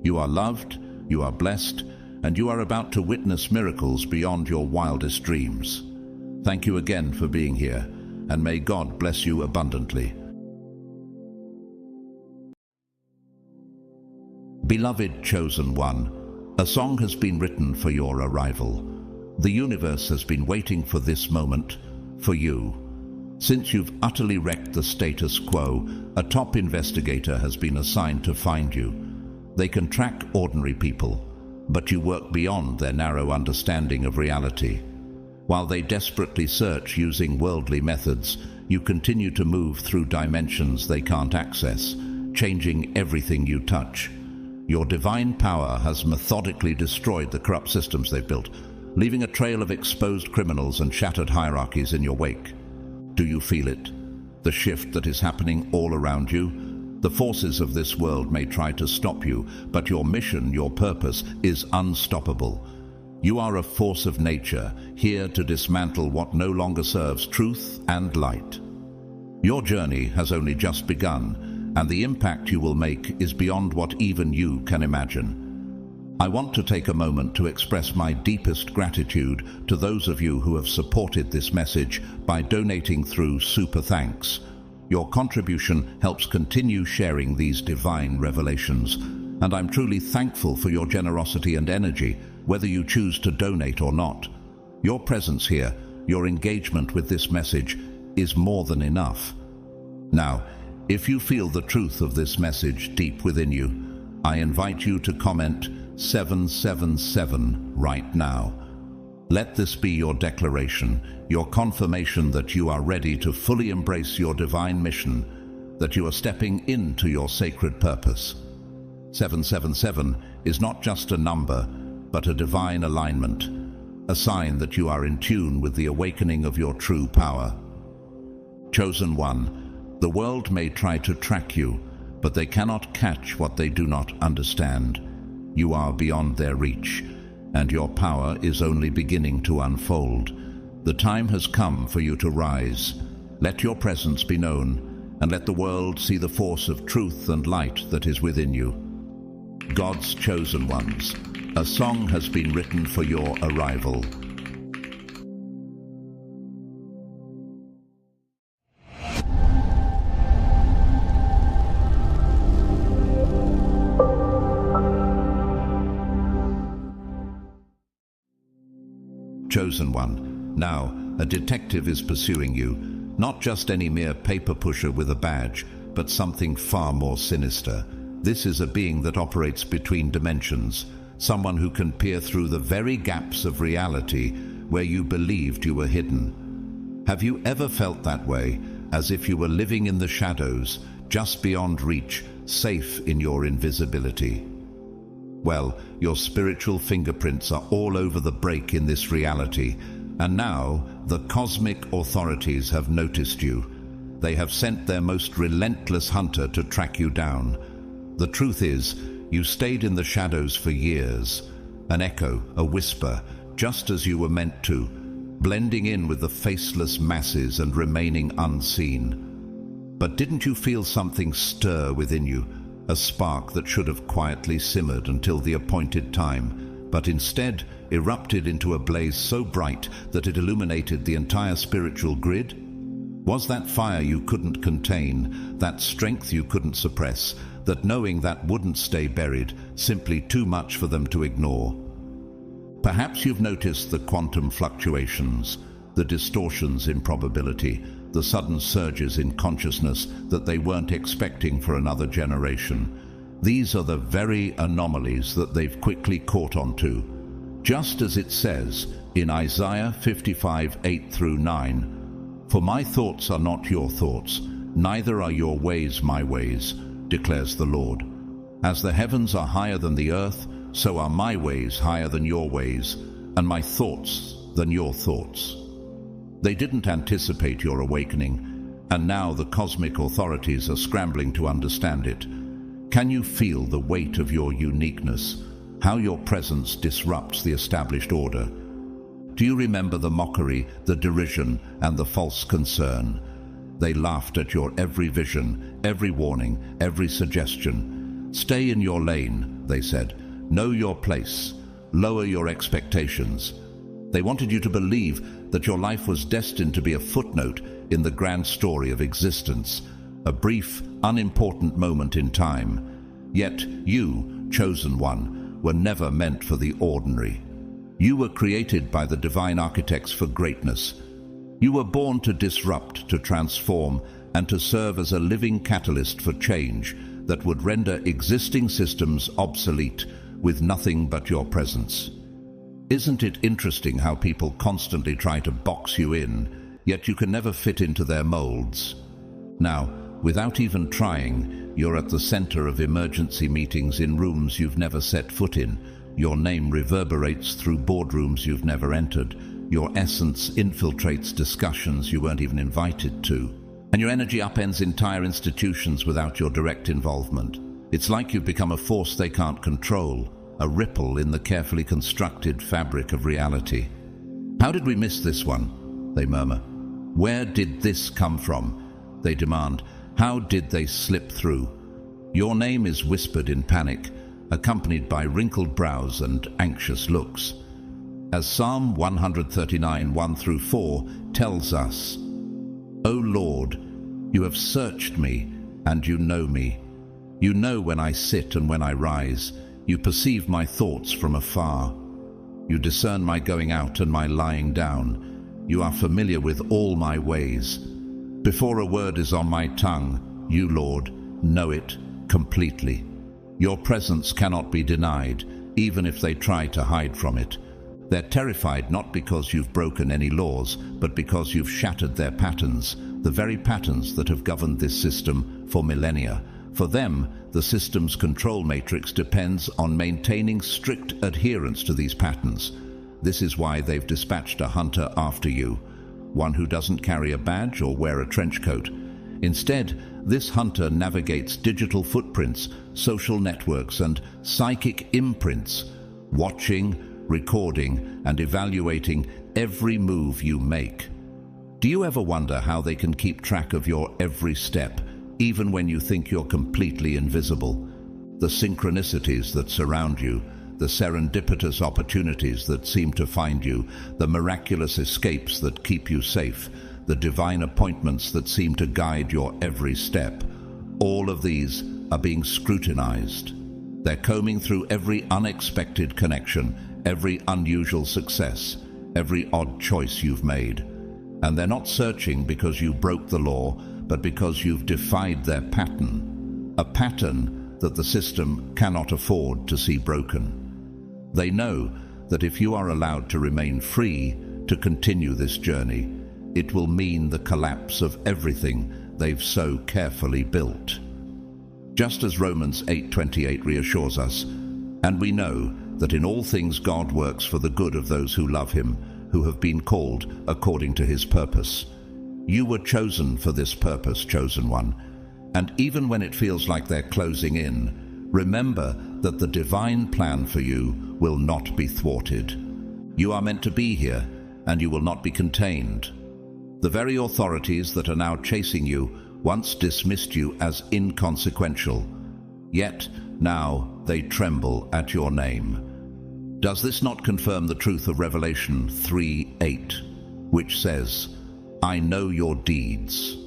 You are loved, you are blessed, and you are about to witness miracles beyond your wildest dreams. Thank you again for being here, and may God bless you abundantly. Beloved chosen one, a song has been written for your arrival. The universe has been waiting for this moment, for you. Since you've utterly wrecked the status quo, a top investigator has been assigned to find you. They can track ordinary people, but you work beyond their narrow understanding of reality. While they desperately search using worldly methods, you continue to move through dimensions they can't access, changing everything you touch. Your divine power has methodically destroyed the corrupt systems they've built, leaving a trail of exposed criminals and shattered hierarchies in your wake. Do you feel it? The shift that is happening all around you? The forces of this world may try to stop you, but your mission, your purpose, is unstoppable. You are a force of nature, here to dismantle what no longer serves truth and light. Your journey has only just begun, and the impact you will make is beyond what even you can imagine. I want to take a moment to express my deepest gratitude to those of you who have supported this message by donating through Super Thanks. Your contribution helps continue sharing these divine revelations, and I'm truly thankful for your generosity and energy, whether you choose to donate or not. Your presence here, your engagement with this message, is more than enough. Now, if you feel the truth of this message deep within you, I invite you to comment 777 right now. Let this be your declaration, your confirmation that you are ready to fully embrace your divine mission, that you are stepping into your sacred purpose. 777 is not just a number, but a divine alignment, a sign that you are in tune with the awakening of your true power. Chosen one, the world may try to track you, but they cannot catch what they do not understand. You are beyond their reach, and your power is only beginning to unfold. The time has come for you to rise. Let your presence be known, and let the world see the force of truth and light that is within you. God's chosen ones, a song has been written for your arrival. Chosen one, now a detective is pursuing you, not just any mere paper pusher with a badge, but something far more sinister. This is a being that operates between dimensions, someone who can peer through the very gaps of reality where you believed you were hidden. Have you ever felt that way, as if you were living in the shadows, just beyond reach, safe in your invisibility? Well, your spiritual fingerprints are all over the break in this reality, and now the cosmic authorities have noticed you. They have sent their most relentless hunter to track you down. The truth is, you stayed in the shadows for years, an echo, a whisper, just as you were meant to, blending in with the faceless masses and remaining unseen. But didn't you feel something stir within you? A spark that should have quietly simmered until the appointed time, but instead erupted into a blaze so bright that it illuminated the entire spiritual grid? Was that fire you couldn't contain, that strength you couldn't suppress, that knowing that wouldn't stay buried, simply too much for them to ignore? Perhaps you've noticed the quantum fluctuations, the distortions in probability, the sudden surges in consciousness that they weren't expecting for another generation. These are the very anomalies that they've quickly caught on to. Just as it says in Isaiah 55:8-9, For my thoughts are not your thoughts, neither are your ways my ways, declares the Lord. As the heavens are higher than the earth, so are my ways higher than your ways, and my thoughts than your thoughts. They didn't anticipate your awakening, and now the cosmic authorities are scrambling to understand it. Can you feel the weight of your uniqueness, how your presence disrupts the established order? Do you remember the mockery, the derision, and the false concern? They laughed at your every vision, every warning, every suggestion. Stay in your lane, they said. Know your place. Lower your expectations. They wanted you to believe that your life was destined to be a footnote in the grand story of existence, a brief, unimportant moment in time. Yet you, chosen one, were never meant for the ordinary. You were created by the divine architects for greatness. You were born to disrupt, to transform, and to serve as a living catalyst for change that would render existing systems obsolete with nothing but your presence. Isn't it interesting how people constantly try to box you in, yet you can never fit into their molds? Now, without even trying, you're at the center of emergency meetings in rooms you've never set foot in. Your name reverberates through boardrooms you've never entered. Your essence infiltrates discussions you weren't even invited to. And your energy upends entire institutions without your direct involvement. It's like you've become a force they can't control, a ripple in the carefully constructed fabric of reality. How did we miss this one? They murmur. Where did this come from? They demand. How did they slip through? Your name is whispered in panic, accompanied by wrinkled brows and anxious looks. As Psalm 139, 1-4 tells us, O Lord, you have searched me, and you know me. You know when I sit and when I rise. You perceive my thoughts from afar. You discern my going out and my lying down. You are familiar with all my ways. Before a word is on my tongue, you, Lord, know it completely. Your presence cannot be denied, even if they try to hide from it. They're terrified not because you've broken any laws, but because you've shattered their patterns, the very patterns that have governed this system for millennia. For them, the system's control matrix depends on maintaining strict adherence to these patterns. This is why they've dispatched a hunter after you, one who doesn't carry a badge or wear a trench coat. Instead, this hunter navigates digital footprints, social networks, and psychic imprints, watching, recording, and evaluating every move you make. Do you ever wonder how they can keep track of your every step, even when you think you're completely invisible? The synchronicities that surround you, the serendipitous opportunities that seem to find you, the miraculous escapes that keep you safe, the divine appointments that seem to guide your every step. All of these are being scrutinized. They're combing through every unexpected connection, every unusual success, every odd choice you've made. And they're not searching because you broke the law, but because you've defied their pattern, a pattern that the system cannot afford to see broken. They know that if you are allowed to remain free to continue this journey, it will mean the collapse of everything they've so carefully built. Just as Romans 8:28 reassures us, and we know that in all things God works for the good of those who love him, who have been called according to his purpose. You were chosen for this purpose, chosen one. And even when it feels like they're closing in, remember that the divine plan for you will not be thwarted. You are meant to be here, and you will not be contained. The very authorities that are now chasing you once dismissed you as inconsequential, yet now they tremble at your name. Does this not confirm the truth of Revelation 3:8, which says, I know your deeds.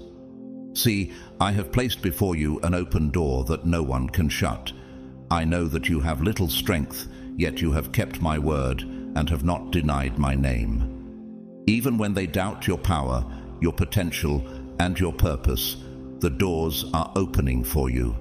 See, I have placed before you an open door that no one can shut. I know that you have little strength, yet you have kept my word and have not denied my name. Even when they doubt your power, your potential, and your purpose, the doors are opening for you.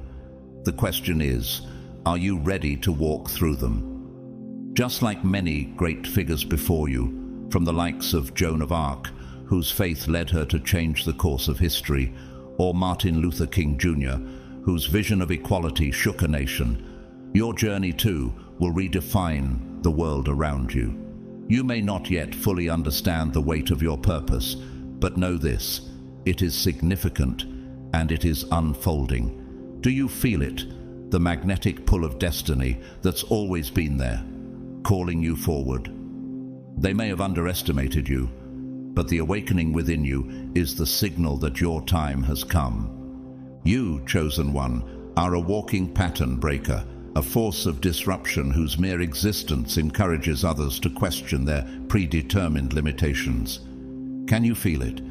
The question is, are you ready to walk through them? Just like many great figures before you, from the likes of Joan of Arc, whose faith led her to change the course of history, or Martin Luther King Jr., whose vision of equality shook a nation. Your journey, too, will redefine the world around you. You may not yet fully understand the weight of your purpose, but know this: it is significant and it is unfolding. Do you feel it? The magnetic pull of destiny that's always been there, calling you forward. They may have underestimated you, but the awakening within you is the signal that your time has come. You, chosen one, are a walking pattern breaker, a force of disruption whose mere existence encourages others to question their predetermined limitations. Can you feel it?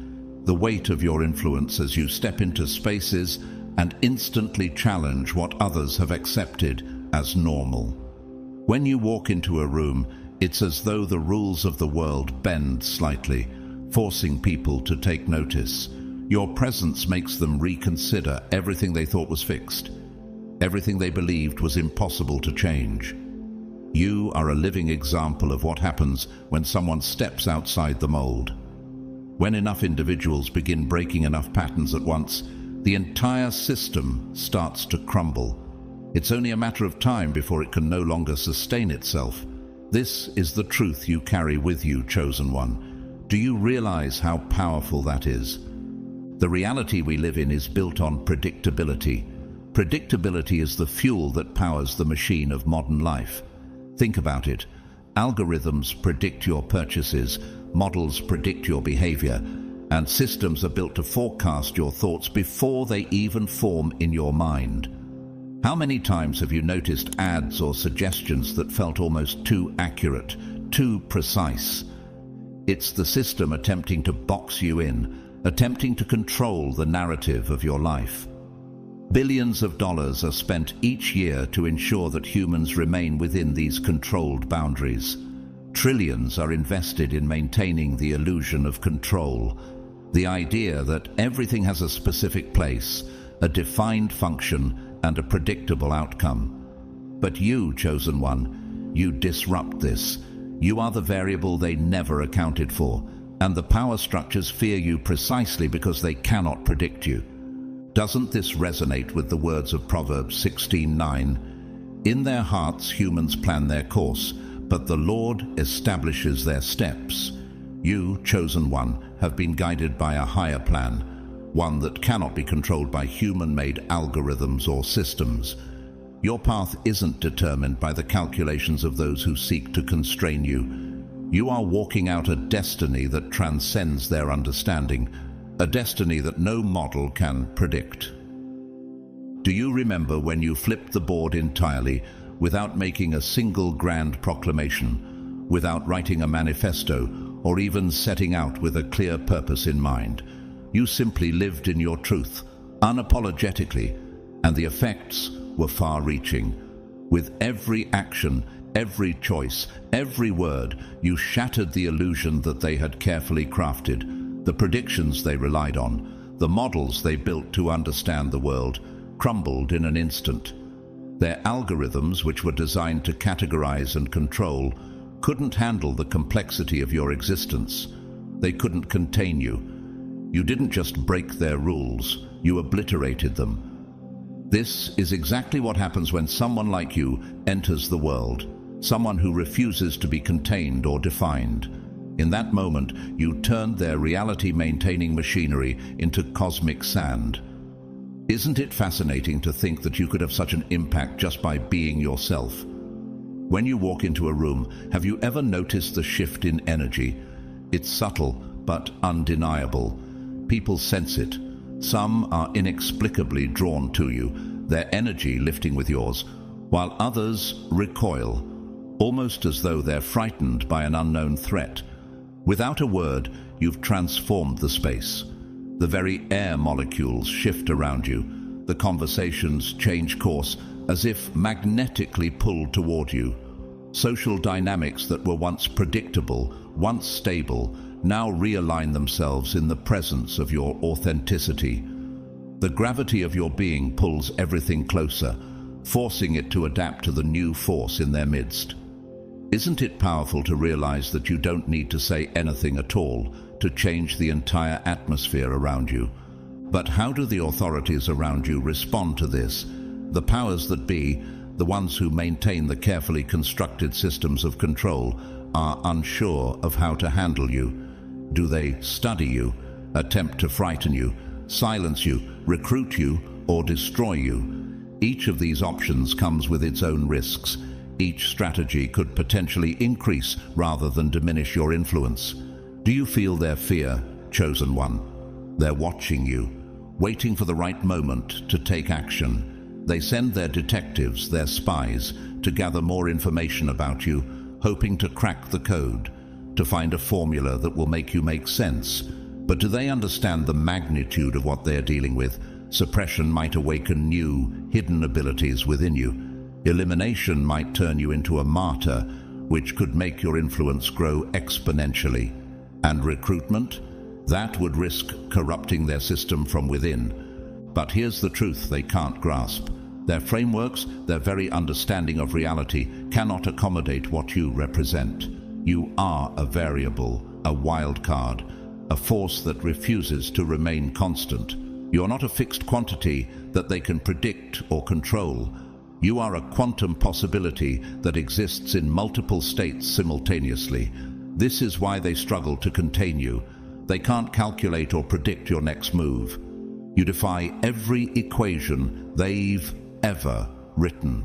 The weight of your influence as you step into spaces and instantly challenge what others have accepted as normal. When you walk into a room, it's as though the rules of the world bend slightly, forcing people to take notice. Your presence makes them reconsider everything they thought was fixed, everything they believed was impossible to change. You are a living example of what happens when someone steps outside the mold. When enough individuals begin breaking enough patterns at once, the entire system starts to crumble. It's only a matter of time before it can no longer sustain itself. This is the truth you carry with you, chosen one. Do you realize how powerful that is? The reality we live in is built on predictability. Predictability is the fuel that powers the machine of modern life. Think about it. Algorithms predict your purchases, models predict your behavior, and systems are built to forecast your thoughts before they even form in your mind. How many times have you noticed ads or suggestions that felt almost too accurate, too precise? It's the system attempting to box you in, attempting to control the narrative of your life. Billions of dollars are spent each year to ensure that humans remain within these controlled boundaries. Trillions are invested in maintaining the illusion of control, the idea that everything has a specific place, a defined function, and a predictable outcome. But you, chosen one, you disrupt this. You are the variable they never accounted for, and the power structures fear you precisely because they cannot predict you. Doesn't this resonate with the words of Proverbs 16:9? In their hearts humans plan their course, but the Lord establishes their steps. You, chosen one, have been guided by a higher plan, one that cannot be controlled by human-made algorithms or systems. Your path isn't determined by the calculations of those who seek to constrain you. You are walking out a destiny that transcends their understanding, a destiny that no model can predict. Do you remember when you flipped the board entirely without making a single grand proclamation, without writing a manifesto, or even setting out with a clear purpose in mind? You simply lived in your truth, unapologetically, and the effects were far-reaching. With every action, every choice, every word, you shattered the illusion that they had carefully crafted. The predictions they relied on, the models they built to understand the world, crumbled in an instant. Their algorithms, which were designed to categorize and control, couldn't handle the complexity of your existence. They couldn't contain you. You didn't just break their rules, you obliterated them. This is exactly what happens when someone like you enters the world, someone who refuses to be contained or defined. In that moment, you turned their reality-maintaining machinery into cosmic sand. Isn't it fascinating to think that you could have such an impact just by being yourself? When you walk into a room, have you ever noticed the shift in energy? It's subtle, but undeniable. People sense it. Some are inexplicably drawn to you, their energy lifting with yours, while others recoil, almost as though they're frightened by an unknown threat. Without a word, you've transformed the space. The very air molecules shift around you. The conversations change course, as if magnetically pulled toward you. Social dynamics that were once predictable, once stable, now realign themselves in the presence of your authenticity. The gravity of your being pulls everything closer, forcing it to adapt to the new force in their midst. Isn't it powerful to realize that you don't need to say anything at all to change the entire atmosphere around you. But how do the authorities around you respond to this? The powers that be, the ones who maintain the carefully constructed systems of control, are unsure of how to handle you. Do they study you, attempt to frighten you, silence you, recruit you, or destroy you? Each of these options comes with its own risks. Each strategy could potentially increase rather than diminish your influence. Do you feel their fear, chosen one? They're watching you, waiting for the right moment to take action. They send their detectives, their spies, to gather more information about you, hoping to crack the code, to find a formula that will make you make sense. But do they understand the magnitude of what they're dealing with? Suppression might awaken new, hidden abilities within you. Elimination might turn you into a martyr, which could make your influence grow exponentially. And recruitment? That would risk corrupting their system from within. But here's the truth they can't grasp. Their frameworks, their very understanding of reality, cannot accommodate what you represent. You are a variable, a wild card, a force that refuses to remain constant. You're not a fixed quantity that they can predict or control. You are a quantum possibility that exists in multiple states simultaneously. This is why they struggle to contain you. They can't calculate or predict your next move. You defy every equation they've ever written.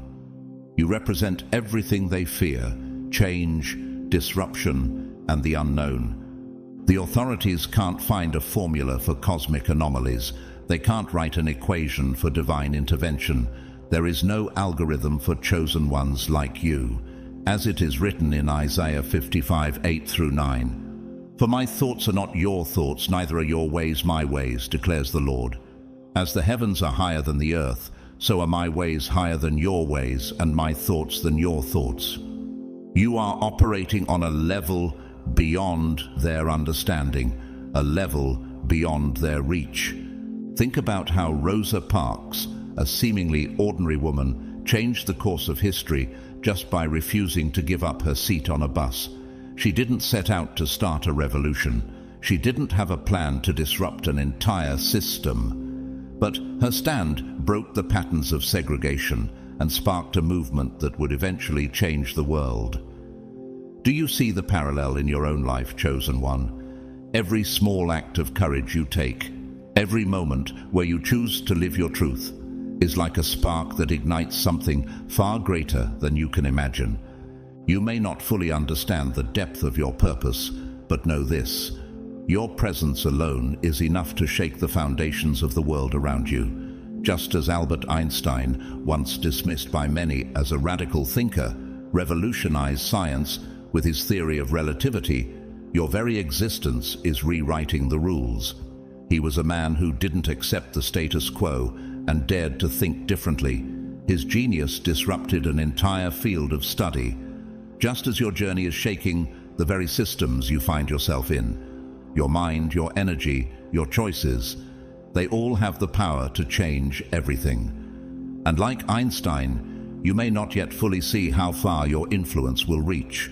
You represent everything they fear: change, disruption, and the unknown. The authorities can't find a formula for cosmic anomalies. They can't write an equation for divine intervention. There is no algorithm for chosen ones like you, as it is written in Isaiah 55:8-9. For my thoughts are not your thoughts, neither are your ways my ways, declares the Lord. As the heavens are higher than the earth, so are my ways higher than your ways, and my thoughts than your thoughts. You are operating on a level beyond their understanding, a level beyond their reach. Think about how Rosa Parks, a seemingly ordinary woman, changed the course of history just by refusing to give up her seat on a bus. She didn't set out to start a revolution. She didn't have a plan to disrupt an entire system. But her stand broke the patterns of segregation and sparked a movement that would eventually change the world. Do you see the parallel in your own life, chosen one? Every small act of courage you take, every moment where you choose to live your truth, is like a spark that ignites something far greater than you can imagine. You may not fully understand the depth of your purpose, but know this: your presence alone is enough to shake the foundations of the world around you. Just as Albert Einstein, once dismissed by many as a radical thinker, revolutionized science with his theory of relativity, your very existence is rewriting the rules. He was a man who didn't accept the status quo and dared to think differently. His genius disrupted an entire field of study. Just as your journey is shaking the very systems you find yourself in, your mind, your energy, your choices, they all have the power to change everything. And like Einstein, you may not yet fully see how far your influence will reach.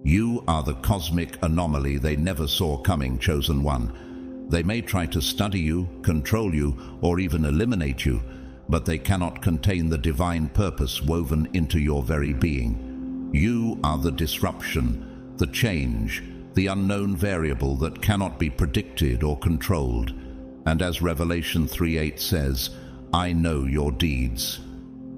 You are the cosmic anomaly they never saw coming, chosen one. They may try to study you, control you, or even eliminate you, but they cannot contain the divine purpose woven into your very being. You are the disruption, the change, the unknown variable that cannot be predicted or controlled. And as Revelation 3:8 says, I know your deeds.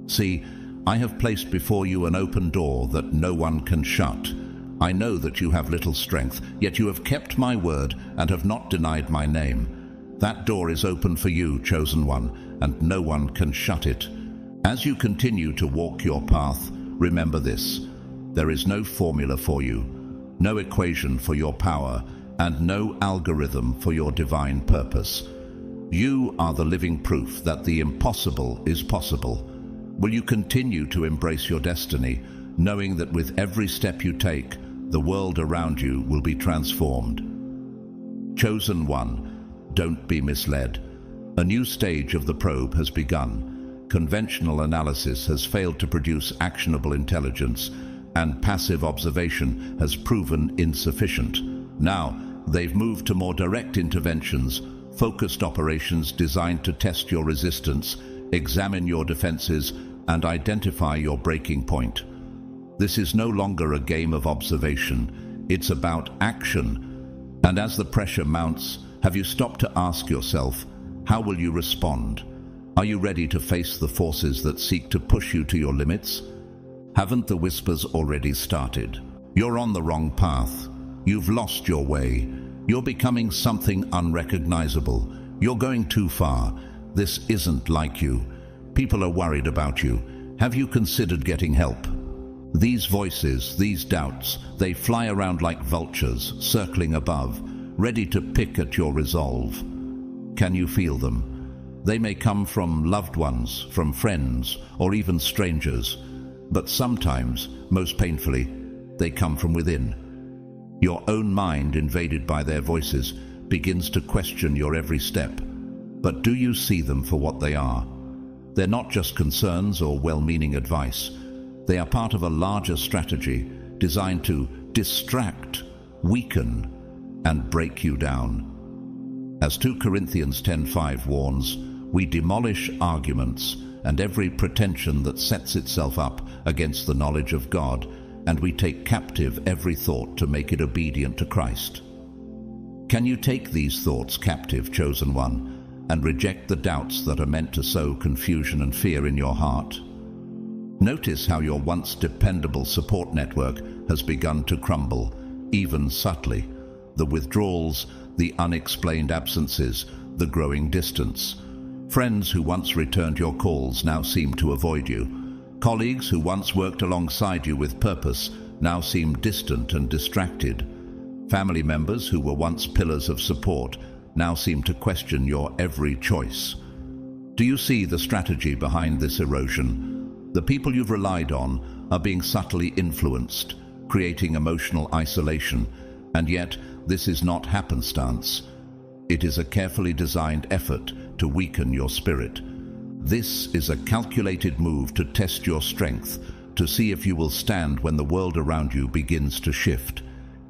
See, I have placed before you an open door that no one can shut. I know that you have little strength, yet you have kept my word and have not denied my name. That door is open for you, chosen one, and no one can shut it. As you continue to walk your path, remember this: there is no formula for you, no equation for your power, and no algorithm for your divine purpose. You are the living proof that the impossible is possible. Will you continue to embrace your destiny, knowing that with every step you take, the world around you will be transformed? Chosen one, don't be misled. A new stage of the probe has begun. Conventional analysis has failed to produce actionable intelligence, and passive observation has proven insufficient. Now, They've moved to more direct interventions, focused operations designed to test your resistance, examine your defenses, and identify your breaking point. This is no longer a game of observation, it's about action. And as the pressure mounts, have you stopped to ask yourself, how will you respond? Are you ready to face the forces that seek to push you to your limits? Haven't the whispers already started? You're on the wrong path. You've lost your way. You're becoming something unrecognizable. You're going too far. This isn't like you. People are worried about you. Have you considered getting help? These voices, these doubts, they fly around like vultures, circling above, ready to pick at your resolve. Can you feel them? They may come from loved ones, from friends, or even strangers. But sometimes, most painfully, they come from within. Your own mind, invaded by their voices, begins to question your every step. But do you see them for what they are? They're not just concerns or well-meaning advice. They are part of a larger strategy designed to distract, weaken, and break you down. As 2 Corinthians 10:5 warns, we demolish arguments and every pretension that sets itself up against the knowledge of God, and we take captive every thought to make it obedient to Christ. Can you take these thoughts captive, chosen one, and reject the doubts that are meant to sow confusion and fear in your heart? Notice how your once dependable support network has begun to crumble, even subtly. The withdrawals, the unexplained absences, the growing distance. Friends who once returned your calls now seem to avoid you. Colleagues who once worked alongside you with purpose now seem distant and distracted. Family members who were once pillars of support now seem to question your every choice. Do you see the strategy behind this erosion? The people you've relied on are being subtly influenced, creating emotional isolation, and yet this is not happenstance. It is a carefully designed effort to weaken your spirit. This is a calculated move to test your strength, to see if you will stand when the world around you begins to shift.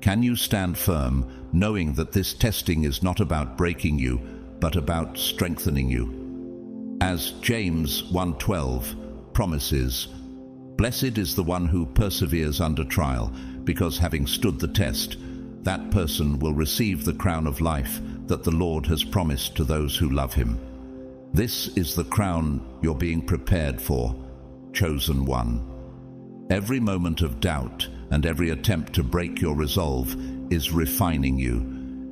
Can you stand firm, knowing that this testing is not about breaking you, but about strengthening you? As James 1:12 promises, "Blessed is the one who perseveres under trial, because having stood the test, that person will receive the crown of life that the Lord has promised to those who love him." This is the crown you're being prepared for, chosen one. Every moment of doubt and every attempt to break your resolve is refining you,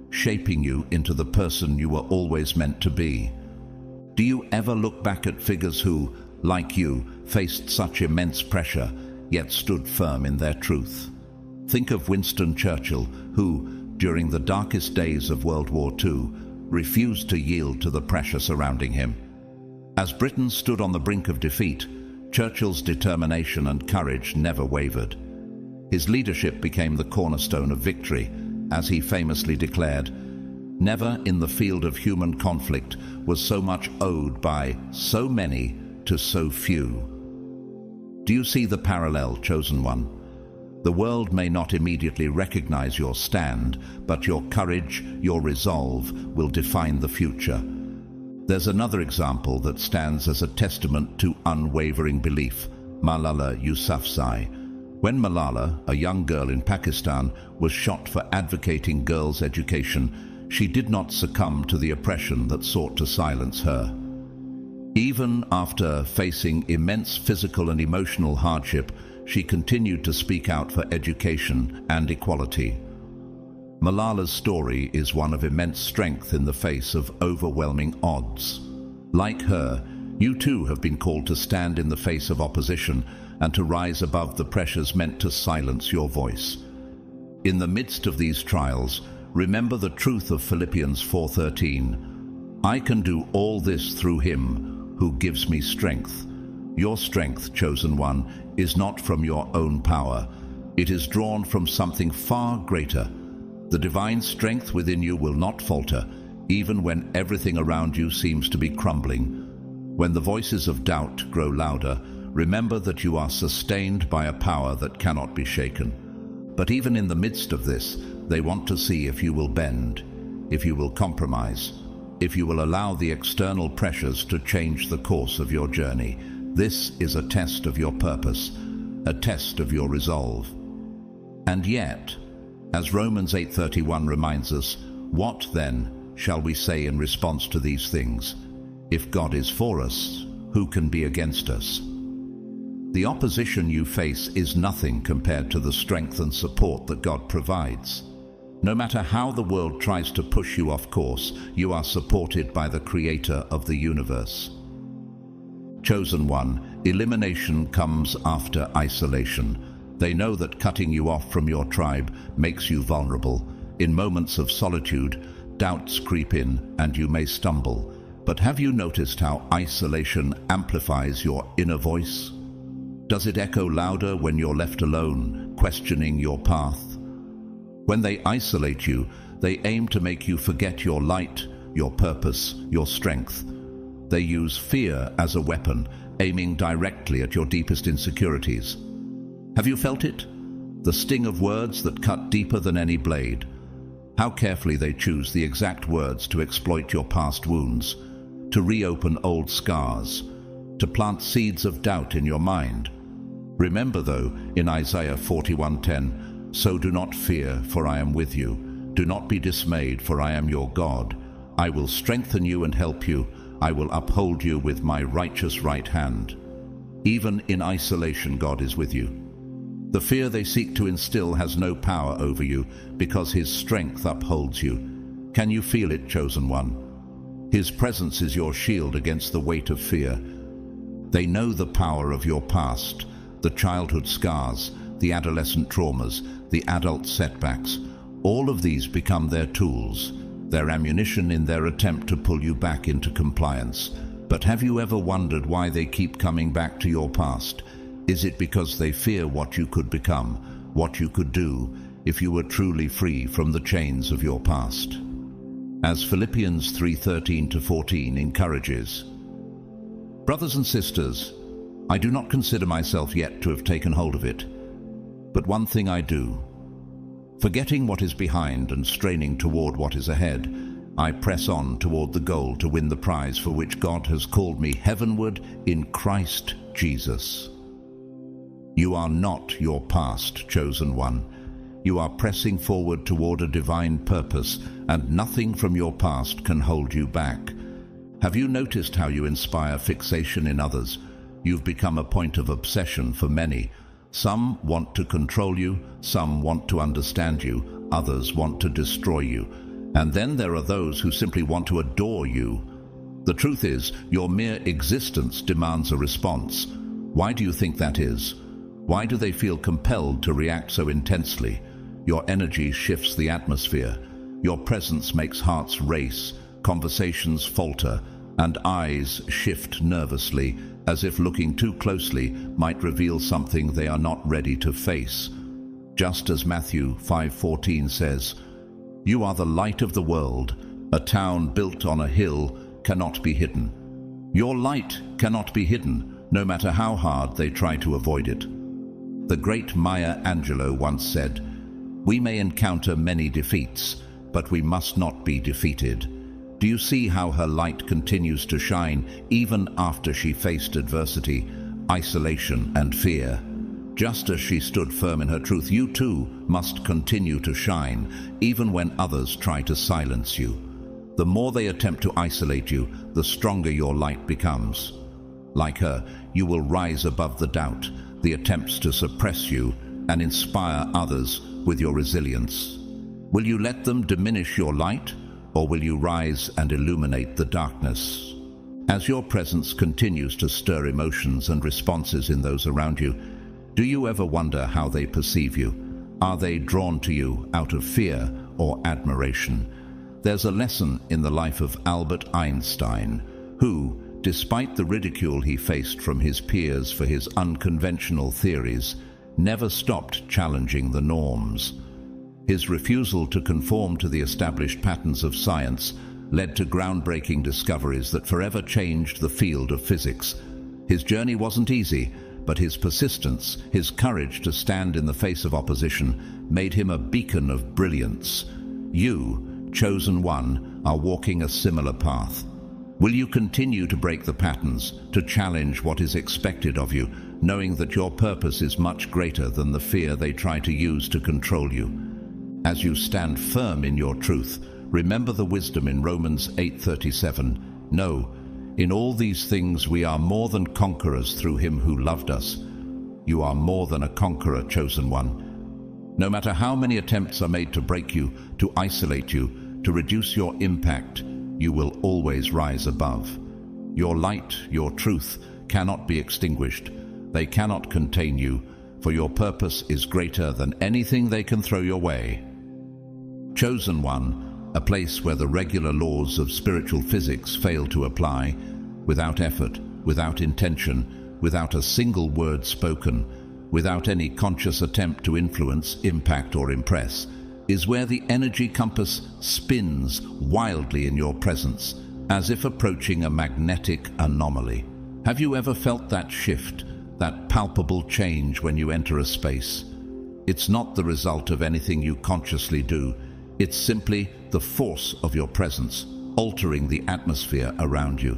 shaping you into the person you were always meant to be. Do you ever look back at figures who, like you, faced such immense pressure, yet stood firm in their truth? Think of Winston Churchill, who, during the darkest days of World War II, refused to yield to the pressure surrounding him. As Britain stood on the brink of defeat, Churchill's determination and courage never wavered. His leadership became the cornerstone of victory, as he famously declared, "Never in the field of human conflict was so much owed by so many to so few." Do you see the parallel, chosen one? The world may not immediately recognize your stand, but your courage, your resolve, will define the future. There's another example that stands as a testament to unwavering belief, Malala Yousafzai. When Malala, a young girl in Pakistan, was shot for advocating girls' education, she did not succumb to the oppression that sought to silence her. Even after facing immense physical and emotional hardship, she continued to speak out for education and equality. Malala's story is one of immense strength in the face of overwhelming odds. Like her, you too have been called to stand in the face of opposition and to rise above the pressures meant to silence your voice. In the midst of these trials, remember the truth of Philippians 4:13. "I can do all this through him who gives me strength." Your strength, chosen one, is not from your own power. It is drawn from something far greater. The divine strength within you will not falter, even when everything around you seems to be crumbling. When the voices of doubt grow louder, remember that you are sustained by a power that cannot be shaken. But even in the midst of this, They want to see if you will bend, if you will compromise, if you will allow the external pressures to change the course of your journey. This is a test of your purpose, a test of your resolve. And yet, as Romans 8:31 reminds us, what then shall we say in response to these things? If God is for us, who can be against us? The opposition you face is nothing compared to the strength and support that God provides. No matter how the world tries to push you off course, you are supported by the Creator of the universe. Chosen one, elimination comes after isolation. They know that cutting you off from your tribe makes you vulnerable. In moments of solitude, doubts creep in and you may stumble. But have you noticed how isolation amplifies your inner voice? Does it echo louder when you're left alone, questioning your path? When they isolate you, they aim to make you forget your light, your purpose, your strength. They use fear as a weapon, aiming directly at your deepest insecurities. Have you felt it? The sting of words that cut deeper than any blade. How carefully they choose the exact words to exploit your past wounds, to reopen old scars, to plant seeds of doubt in your mind. Remember, though, in Isaiah 41:10, "So do not fear, for I am with you. Do not be dismayed, for I am your God. I will strengthen you and help you. I will uphold you with my righteous right hand." Even in isolation, God is with you. The fear they seek to instill has no power over you, because His strength upholds you. Can you feel it, chosen one? His presence is your shield against the weight of fear. They know the power of your past, the childhood scars, the adolescent traumas, the adult setbacks. All of these become their tools, their ammunition in their attempt to pull you back into compliance. But have you ever wondered why they keep coming back to your past? Is it because they fear what you could become, what you could do, if you were truly free from the chains of your past? As Philippians 3:13-14 encourages, "Brothers and sisters, I do not consider myself yet to have taken hold of it. But one thing I do, forgetting what is behind and straining toward what is ahead, I press on toward the goal to win the prize for which God has called me heavenward in Christ Jesus." You are not your past, chosen one. You are pressing forward toward a divine purpose, and nothing from your past can hold you back. Have you noticed how you inspire fixation in others? You've become a point of obsession for many. Some want to control you, some want to understand you, others want to destroy you. And then there are those who simply want to adore you. The truth is, your mere existence demands a response. Why do you think that is? Why do they feel compelled to react so intensely? Your energy shifts the atmosphere. Your presence makes hearts race, conversations falter, and eyes shift nervously, as if looking too closely might reveal something they are not ready to face. Just as Matthew 5:14 says, "You are the light of the world. A town built on a hill cannot be hidden." Your light cannot be hidden, no matter how hard they try to avoid it. The great Maya Angelou once said, "We may encounter many defeats, but we must not be defeated." Do you see how her light continues to shine even after she faced adversity, isolation, and fear? Just as she stood firm in her truth, you too must continue to shine, even when others try to silence you. The more they attempt to isolate you, the stronger your light becomes. Like her, you will rise above the doubt, the attempts to suppress you, and inspire others with your resilience. Will you let them diminish your light, or will you rise and illuminate the darkness? As your presence continues to stir emotions and responses in those around you, do you ever wonder how they perceive you? Are they drawn to you out of fear or admiration? There's a lesson in the life of Albert Einstein, who, despite the ridicule he faced from his peers for his unconventional theories, never stopped challenging the norms. His refusal to conform to the established patterns of science led to groundbreaking discoveries that forever changed the field of physics. His journey wasn't easy, but his persistence, his courage to stand in the face of opposition, made him a beacon of brilliance. You, chosen one, are walking a similar path. Will you continue to break the patterns, to challenge what is expected of you, knowing that your purpose is much greater than the fear they try to use to control you? As you stand firm in your truth, remember the wisdom in Romans 8:37. No, in all these things we are more than conquerors through him who loved us. You are more than a conqueror, chosen one. No matter how many attempts are made to break you, to isolate you, to reduce your impact, you will always rise above. Your light, your truth, cannot be extinguished. They cannot contain you, for your purpose is greater than anything they can throw your way. Chosen one, a place where the regular laws of spiritual physics fail to apply, without effort, without intention, without a single word spoken, without any conscious attempt to influence, impact, or impress, is where the energy compass spins wildly in your presence, as if approaching a magnetic anomaly. Have you ever felt that shift, that palpable change when you enter a space? It's not the result of anything you consciously do. It's simply the force of your presence, altering the atmosphere around you.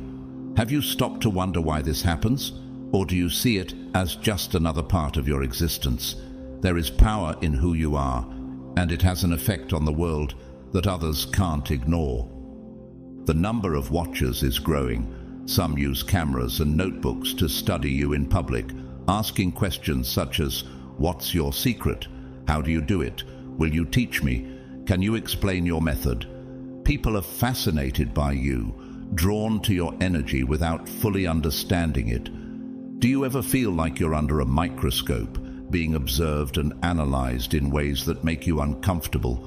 Have you stopped to wonder why this happens? Or do you see it as just another part of your existence? There is power in who you are, and it has an effect on the world that others can't ignore. The number of watchers is growing. Some use cameras and notebooks to study you in public, asking questions such as, "What's your secret? How do you do it? Will you teach me? Can you explain your method?" People are fascinated by you, drawn to your energy without fully understanding it. Do you ever feel like you're under a microscope, being observed and analyzed in ways that make you uncomfortable?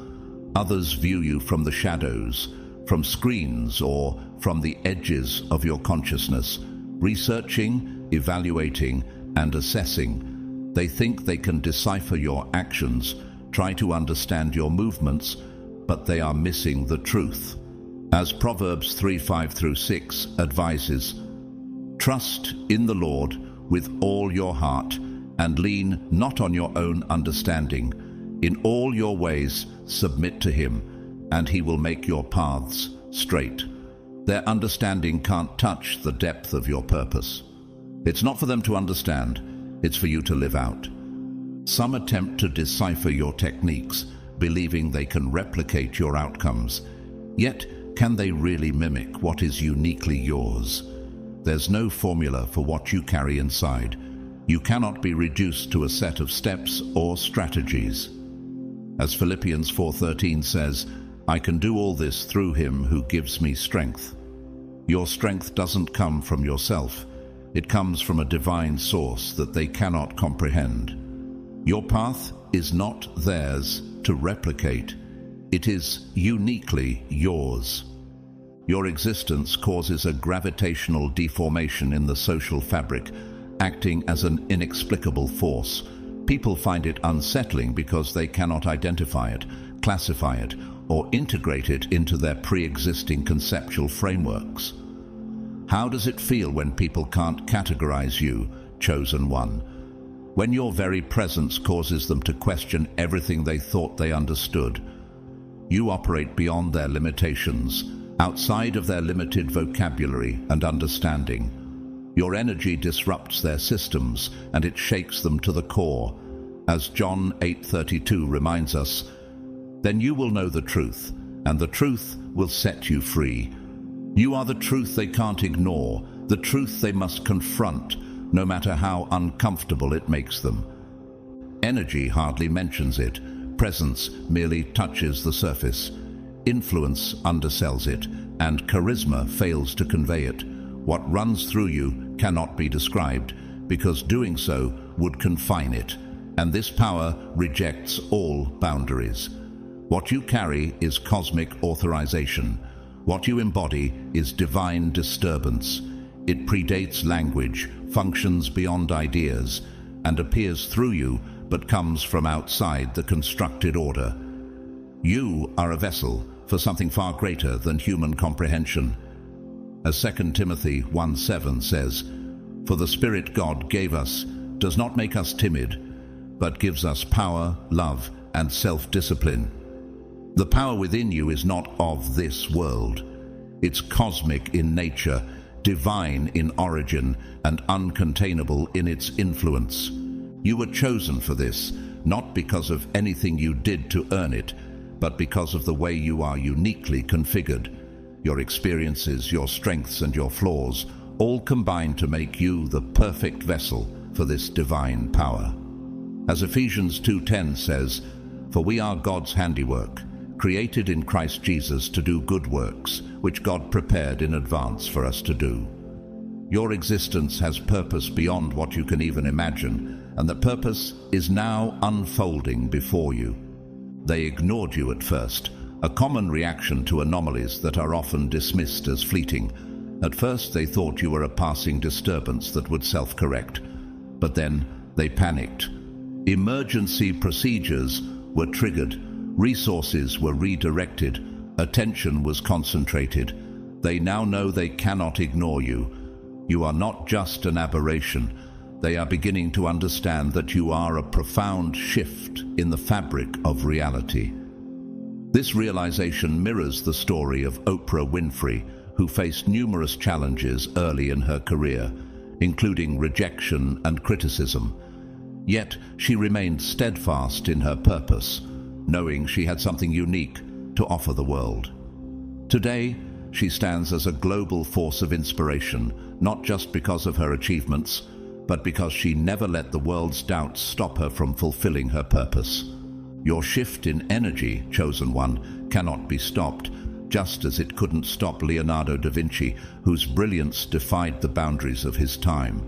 Others view you from the shadows, from screens, or from the edges of your consciousness, researching, evaluating, and assessing. They think they can decipher your actions, try to understand your movements, but they are missing the truth. As Proverbs 3:5-6 advises, "Trust in the Lord with all your heart, and lean not on your own understanding. In all your ways submit to him, and he will make your paths straight." Their understanding can't touch the depth of your purpose. It's not for them to understand, it's for you to live out. Some attempt to decipher your techniques, believing they can replicate your outcomes. Yet, can they really mimic what is uniquely yours? There's no formula for what you carry inside. You cannot be reduced to a set of steps or strategies. As Philippians 4:13 says, "I can do all this through him who gives me strength." Your strength doesn't come from yourself. It comes from a divine source that they cannot comprehend. Your path is not theirs to replicate. It is uniquely yours. Your existence causes a gravitational deformation in the social fabric, acting as an inexplicable force. People find it unsettling because they cannot identify it, classify it, or integrate it into their pre-existing conceptual frameworks. How does it feel when people can't categorize you, chosen one? When your very presence causes them to question everything they thought they understood? You operate beyond their limitations, outside of their limited vocabulary and understanding. Your energy disrupts their systems, and it shakes them to the core. As John 8:32 reminds us, "Then you will know the truth, and the truth will set you free." You are the truth they can't ignore, the truth they must confront, no matter how uncomfortable it makes them. Energy hardly mentions it. Presence merely touches the surface. Influence undersells it, and charisma fails to convey it. What runs through you cannot be described, because doing so would confine it, and this power rejects all boundaries. What you carry is cosmic authorization. What you embody is divine disturbance. It predates language, functions beyond ideas, and appears through you, but comes from outside the constructed order. You are a vessel for something far greater than human comprehension. As 2 Timothy 1:7 says, "For the Spirit God gave us does not make us timid, but gives us power, love, and self-discipline. The power within you is not of this world. It's cosmic in nature, divine in origin, and uncontainable in its influence. You were chosen for this, not because of anything you did to earn it, but because of the way you are uniquely configured. Your experiences, your strengths, and your flaws all combine to make you the perfect vessel for this divine power. As Ephesians 2:10 says, "For we are God's handiwork, created in Christ Jesus to do good works, which God prepared in advance for us to do." Your existence has purpose beyond what you can even imagine, and that purpose is now unfolding before you. They ignored you at first, a common reaction to anomalies that are often dismissed as fleeting. At first they thought you were a passing disturbance that would self-correct, but then they panicked. Emergency procedures were triggered, resources were redirected, attention was concentrated. They now know they cannot ignore you. You are not just an aberration. They are beginning to understand that you are a profound shift in the fabric of reality. This realization mirrors the story of Oprah Winfrey, who faced numerous challenges early in her career, including rejection and criticism. Yet she remained steadfast in her purpose, knowing she had something unique to offer the world. Today, she stands as a global force of inspiration, not just because of her achievements, but because she never let the world's doubts stop her from fulfilling her purpose. Your shift in energy, chosen one, cannot be stopped, just as it couldn't stop Leonardo da Vinci, whose brilliance defied the boundaries of his time.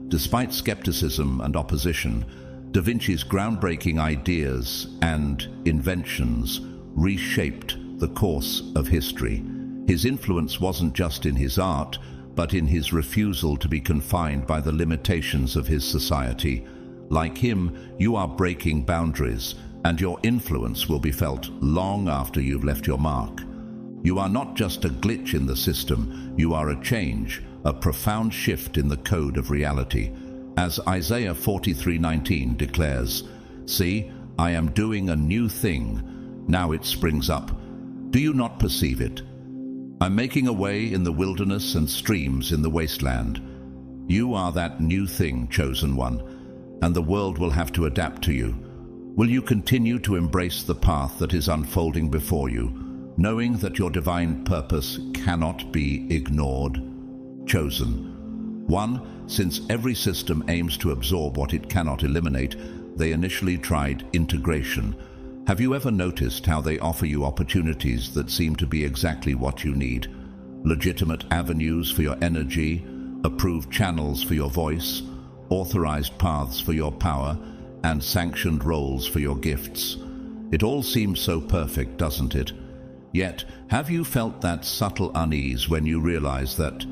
Despite skepticism and opposition, Da Vinci's groundbreaking ideas and inventions reshaped the course of history. His influence wasn't just in his art, but in his refusal to be confined by the limitations of his society. Like him, you are breaking boundaries, and your influence will be felt long after you've left your mark. You are not just a glitch in the system, you are a change, a profound shift in the code of reality. As Isaiah 43:19 declares, "See, I am doing a new thing. Now it springs up. Do you not perceive it? I'm making a way in the wilderness and streams in the wasteland." You are that new thing, chosen one, and the world will have to adapt to you. Will you continue to embrace the path that is unfolding before you, knowing that your divine purpose cannot be ignored? Chosen one, since every system aims to absorb what it cannot eliminate, they initially tried integration. Have you ever noticed how they offer you opportunities that seem to be exactly what you need? Legitimate avenues for your energy, approved channels for your voice, authorized paths for your power, and sanctioned roles for your gifts. It all seems so perfect, doesn't it? Yet, have you felt that subtle unease when you realize that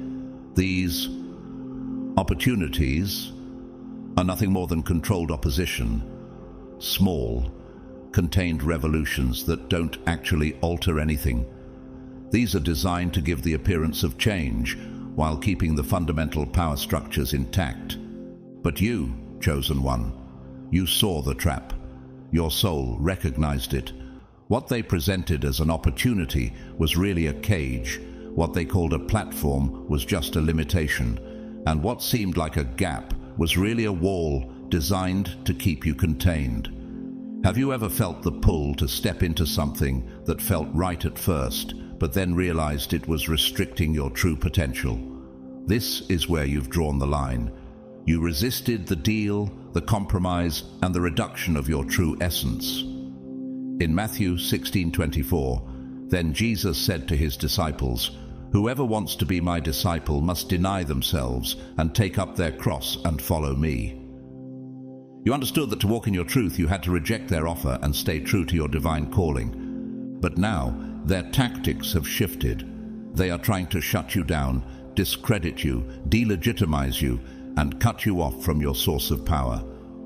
these opportunities are nothing more than controlled opposition, small, contained revolutions that don't actually alter anything? These are designed to give the appearance of change while keeping the fundamental power structures intact. But you, chosen one, you saw the trap. Your soul recognized it. What they presented as an opportunity was really a cage. What they called a platform was just a limitation. And what seemed like a gap was really a wall designed to keep you contained. Have you ever felt the pull to step into something that felt right at first, but then realized it was restricting your true potential? This is where you've drawn the line. You resisted the deal, the compromise, and the reduction of your true essence. In Matthew 16:24, then Jesus said to his disciples, "Whoever wants to be my disciple must deny themselves and take up their cross and follow me." You understood that to walk in your truth, you had to reject their offer and stay true to your divine calling. But now, their tactics have shifted. They are trying to shut you down, discredit you, delegitimize you, and cut you off from your source of power.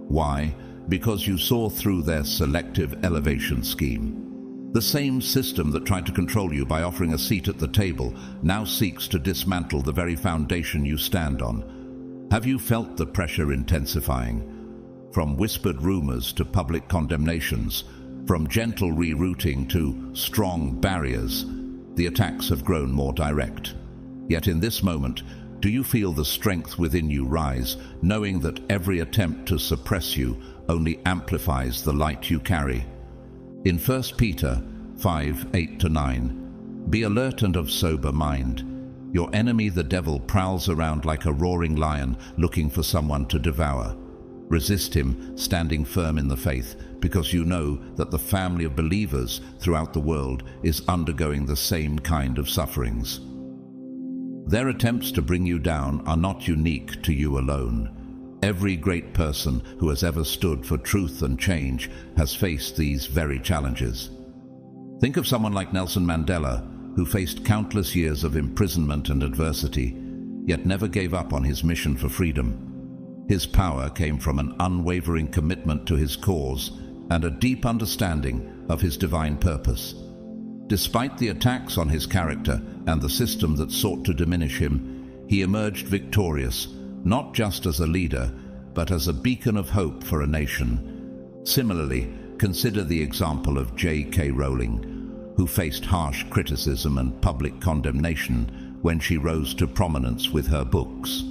Why? Because you saw through their selective elevation scheme. The same system that tried to control you by offering a seat at the table now seeks to dismantle the very foundation you stand on. Have you felt the pressure intensifying? From whispered rumors to public condemnations, from gentle rerouting to strong barriers, the attacks have grown more direct. Yet in this moment, do you feel the strength within you rise, knowing that every attempt to suppress you only amplifies the light you carry? In 1 Peter 5:8-9, be alert and of sober mind. Your enemy, the devil, prowls around like a roaring lion looking for someone to devour. Resist him, standing firm in the faith, because you know that the family of believers throughout the world is undergoing the same kind of sufferings. Their attempts to bring you down are not unique to you alone. Every great person who has ever stood for truth and change has faced these very challenges. Think of someone like Nelson Mandela, who faced countless years of imprisonment and adversity, yet never gave up on his mission for freedom. His power came from an unwavering commitment to his cause and a deep understanding of his divine purpose. Despite the attacks on his character and the system that sought to diminish him, he emerged victorious, not just as a leader, but as a beacon of hope for a nation. Similarly, consider the example of J.K. Rowling, who faced harsh criticism and public condemnation when she rose to prominence with her books.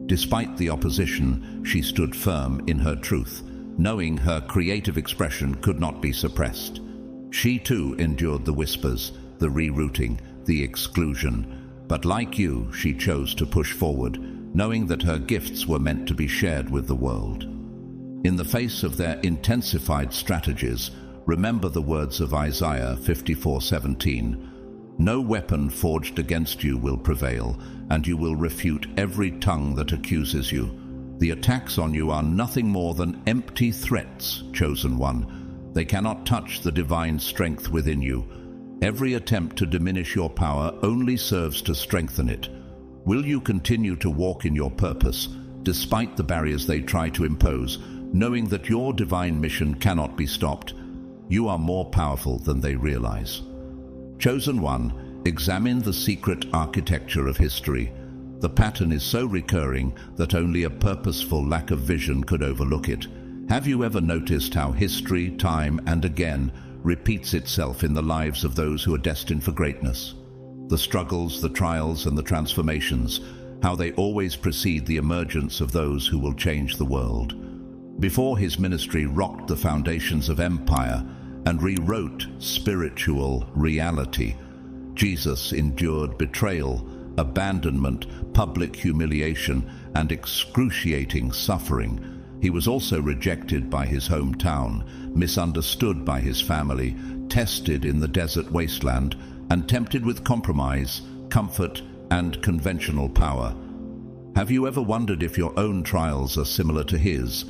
Despite the opposition, she stood firm in her truth, knowing her creative expression could not be suppressed. She too endured the whispers, the rerouting, the exclusion, but like you, she chose to push forward, knowing that her gifts were meant to be shared with the world. In the face of their intensified strategies, remember the words of Isaiah 54:17. No weapon forged against you will prevail, and you will refute every tongue that accuses you. The attacks on you are nothing more than empty threats, chosen one. They cannot touch the divine strength within you. Every attempt to diminish your power only serves to strengthen it. Will you continue to walk in your purpose, despite the barriers they try to impose, knowing that your divine mission cannot be stopped? You are more powerful than they realize. Chosen one, examine the secret architecture of history. The pattern is so recurring that only a purposeful lack of vision could overlook it. Have you ever noticed how history, time and again, repeats itself in the lives of those who are destined for greatness? The struggles, the trials and the transformations, how they always precede the emergence of those who will change the world. Before his ministry rocked the foundations of empire and rewrote spiritual reality, Jesus endured betrayal, abandonment, public humiliation, and excruciating suffering. He was also rejected by his hometown, misunderstood by his family, tested in the desert wasteland, and tempted with compromise, comfort, and conventional power. Have you ever wondered if your own trials are similar to his?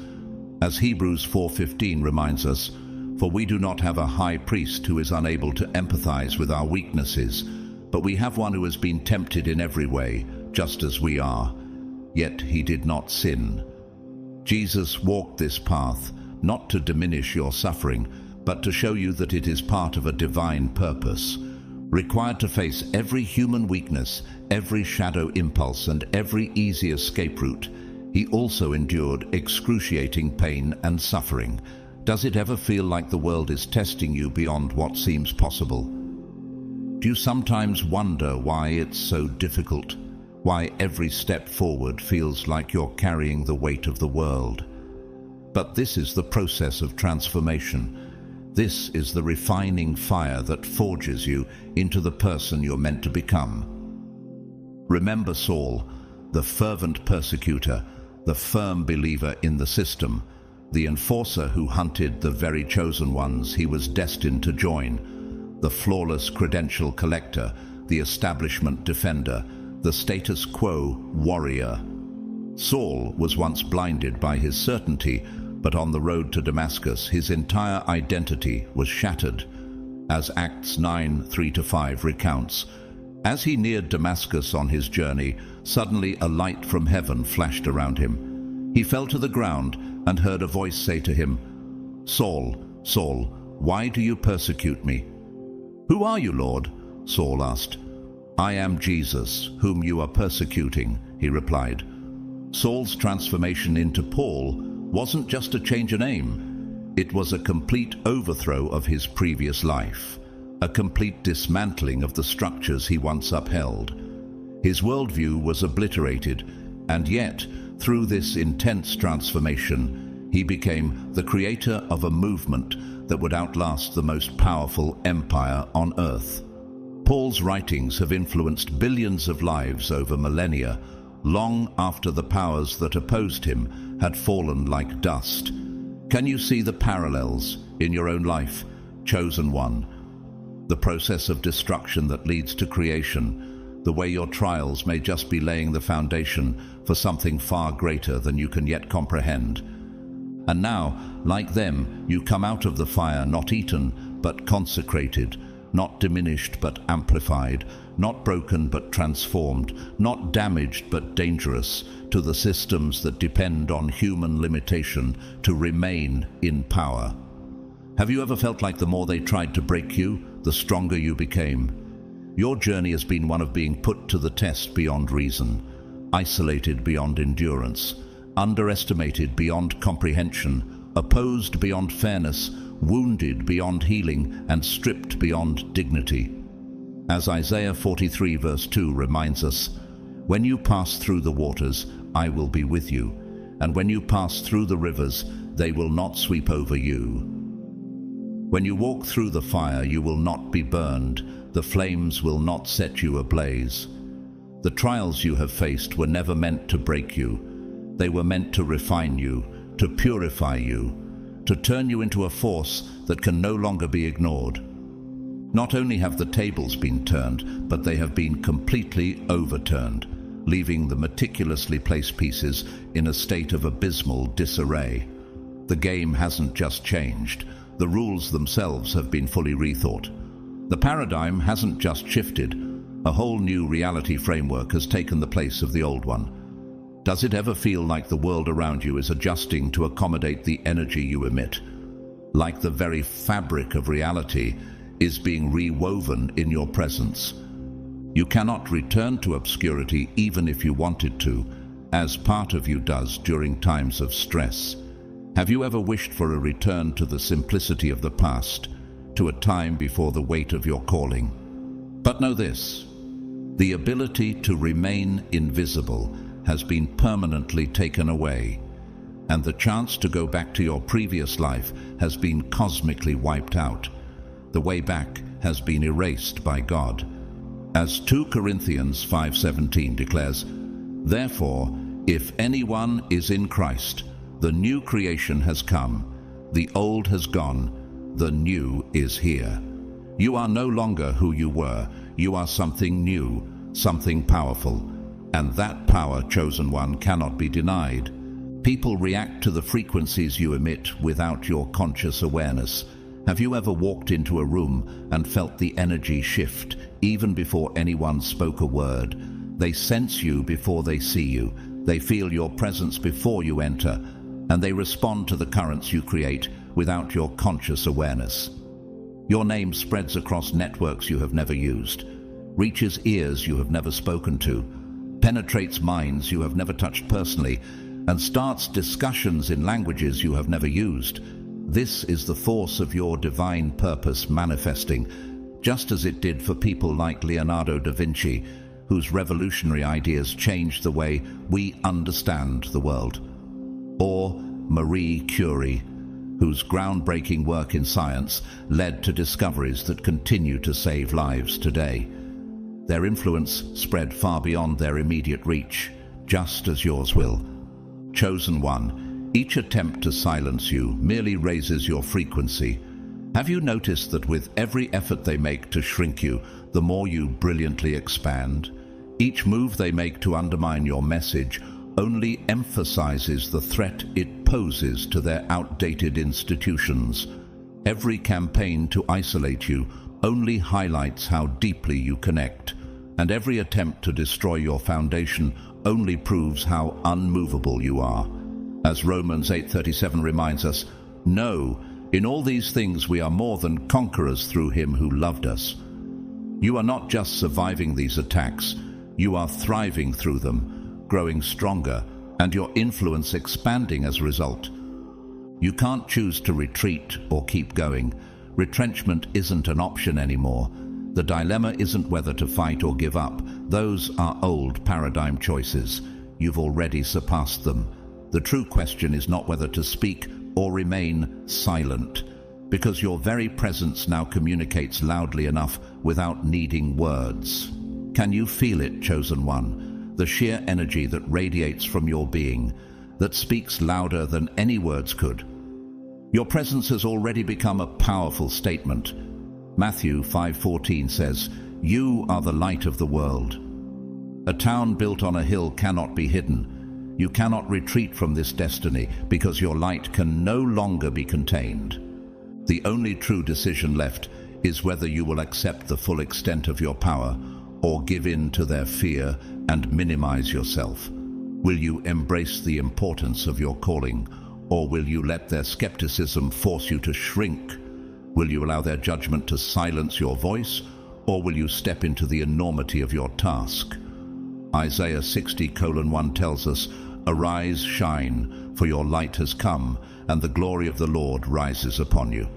As Hebrews 4:15 reminds us, for we do not have a high priest who is unable to empathize with our weaknesses, but we have one who has been tempted in every way, just as we are, yet he did not sin. Jesus walked this path, not to diminish your suffering, but to show you that it is part of a divine purpose. Required to face every human weakness, every shadow impulse, and every easy escape route, he also endured excruciating pain and suffering. Does it ever feel like the world is testing you beyond what seems possible? Do you sometimes wonder why it's so difficult? Why every step forward feels like you're carrying the weight of the world? But this is the process of transformation. This is the refining fire that forges you into the person you're meant to become. Remember Saul, the fervent persecutor, the firm believer in the system, the enforcer who hunted the very chosen ones he was destined to join, the flawless credential collector, the establishment defender, the status quo warrior. Saul was once blinded by his certainty, but on the road to Damascus, his entire identity was shattered. As Acts 9:3-5 recounts, as he neared Damascus on his journey, suddenly a light from heaven flashed around him. He fell to the ground and heard a voice say to him, "Saul, Saul, why do you persecute me?" "Who are you, Lord?" Saul asked. "I am Jesus, whom you are persecuting," he replied. Saul's transformation into Paul wasn't just a change of name. It was a complete overthrow of his previous life, a complete dismantling of the structures he once upheld. His worldview was obliterated, and yet, through this intense transformation, he became the creator of a movement that would outlast the most powerful empire on earth. Paul's writings have influenced billions of lives over millennia, long after the powers that opposed him had fallen like dust. Can you see the parallels in your own life, chosen one? The process of destruction that leads to creation, the way your trials may just be laying the foundation for something far greater than you can yet comprehend. And now, like them, you come out of the fire not eaten, but consecrated, not diminished but amplified, not broken but transformed, not damaged but dangerous, to the systems that depend on human limitation to remain in power. Have you ever felt like the more they tried to break you, the stronger you became? Your journey has been one of being put to the test beyond reason, isolated beyond endurance, underestimated beyond comprehension, opposed beyond fairness, wounded beyond healing, and stripped beyond dignity. As Isaiah 43 verse 2 reminds us, "When you pass through the waters, I will be with you, and when you pass through the rivers, they will not sweep over you. When you walk through the fire, you will not be burned, the flames will not set you ablaze." The trials you have faced were never meant to break you. They were meant to refine you, to purify you, to turn you into a force that can no longer be ignored. Not only have the tables been turned, but they have been completely overturned, leaving the meticulously placed pieces in a state of abysmal disarray. The game hasn't just changed, the rules themselves have been fully rethought. The paradigm hasn't just shifted, a whole new reality framework has taken the place of the old one. Does it ever feel like the world around you is adjusting to accommodate the energy you emit? Like the very fabric of reality is being rewoven in your presence? You cannot return to obscurity even if you wanted to, as part of you does during times of stress. Have you ever wished for a return to the simplicity of the past, to a time before the weight of your calling? But know this, the ability to remain invisible has been permanently taken away, and the chance to go back to your previous life has been cosmically wiped out. The way back has been erased by God. As 2 Corinthians 5:17 declares, "Therefore, if anyone is in Christ, the new creation has come, the old has gone, the new is here." You are no longer who you were. You are something new, something powerful. And that power, chosen one, cannot be denied. People react to the frequencies you emit without your conscious awareness. Have you ever walked into a room and felt the energy shift, even before anyone spoke a word? They sense you before they see you. They feel your presence before you enter, and they respond to the currents you create without your conscious awareness. Your name spreads across networks you have never used, reaches ears you have never spoken to, penetrates minds you have never touched personally, and starts discussions in languages you have never used. This is the force of your divine purpose manifesting, just as it did for people like Leonardo da Vinci, whose revolutionary ideas changed the way we understand the world, or Marie Curie, whose groundbreaking work in science led to discoveries that continue to save lives today. Their influence spread far beyond their immediate reach, just as yours will. Chosen one, each attempt to silence you merely raises your frequency. Have you noticed that with every effort they make to shrink you, the more you brilliantly expand? Each move they make to undermine your message only emphasizes the threat it poses to their outdated institutions. Every campaign to isolate you only highlights how deeply you connect, and every attempt to destroy your foundation only proves how unmovable you are. As Romans 8:37 reminds us, "No, in all these things we are more than conquerors through him who loved us." You are not just surviving these attacks, you are thriving through them, growing stronger and your influence expanding as a result. You can't choose to retreat or keep going. Retrenchment isn't an option anymore. The dilemma isn't whether to fight or give up. Those are old paradigm choices. You've already surpassed them. The true question is not whether to speak or remain silent, because your very presence now communicates loudly enough without needing words. Can you feel it, chosen one? The sheer energy that radiates from your being, that speaks louder than any words could. Your presence has already become a powerful statement. Matthew 5:14 says, "You are the light of the world." A town built on a hill cannot be hidden. You cannot retreat from this destiny because your light can no longer be contained. The only true decision left is whether you will accept the full extent of your power or give in to their fear and minimize yourself. Will you embrace the importance of your calling, or will you let their skepticism force you to shrink? Will you allow their judgment to silence your voice, or will you step into the enormity of your task? Isaiah 60:1 tells us, "Arise, shine, for your light has come, and the glory of the Lord rises upon you."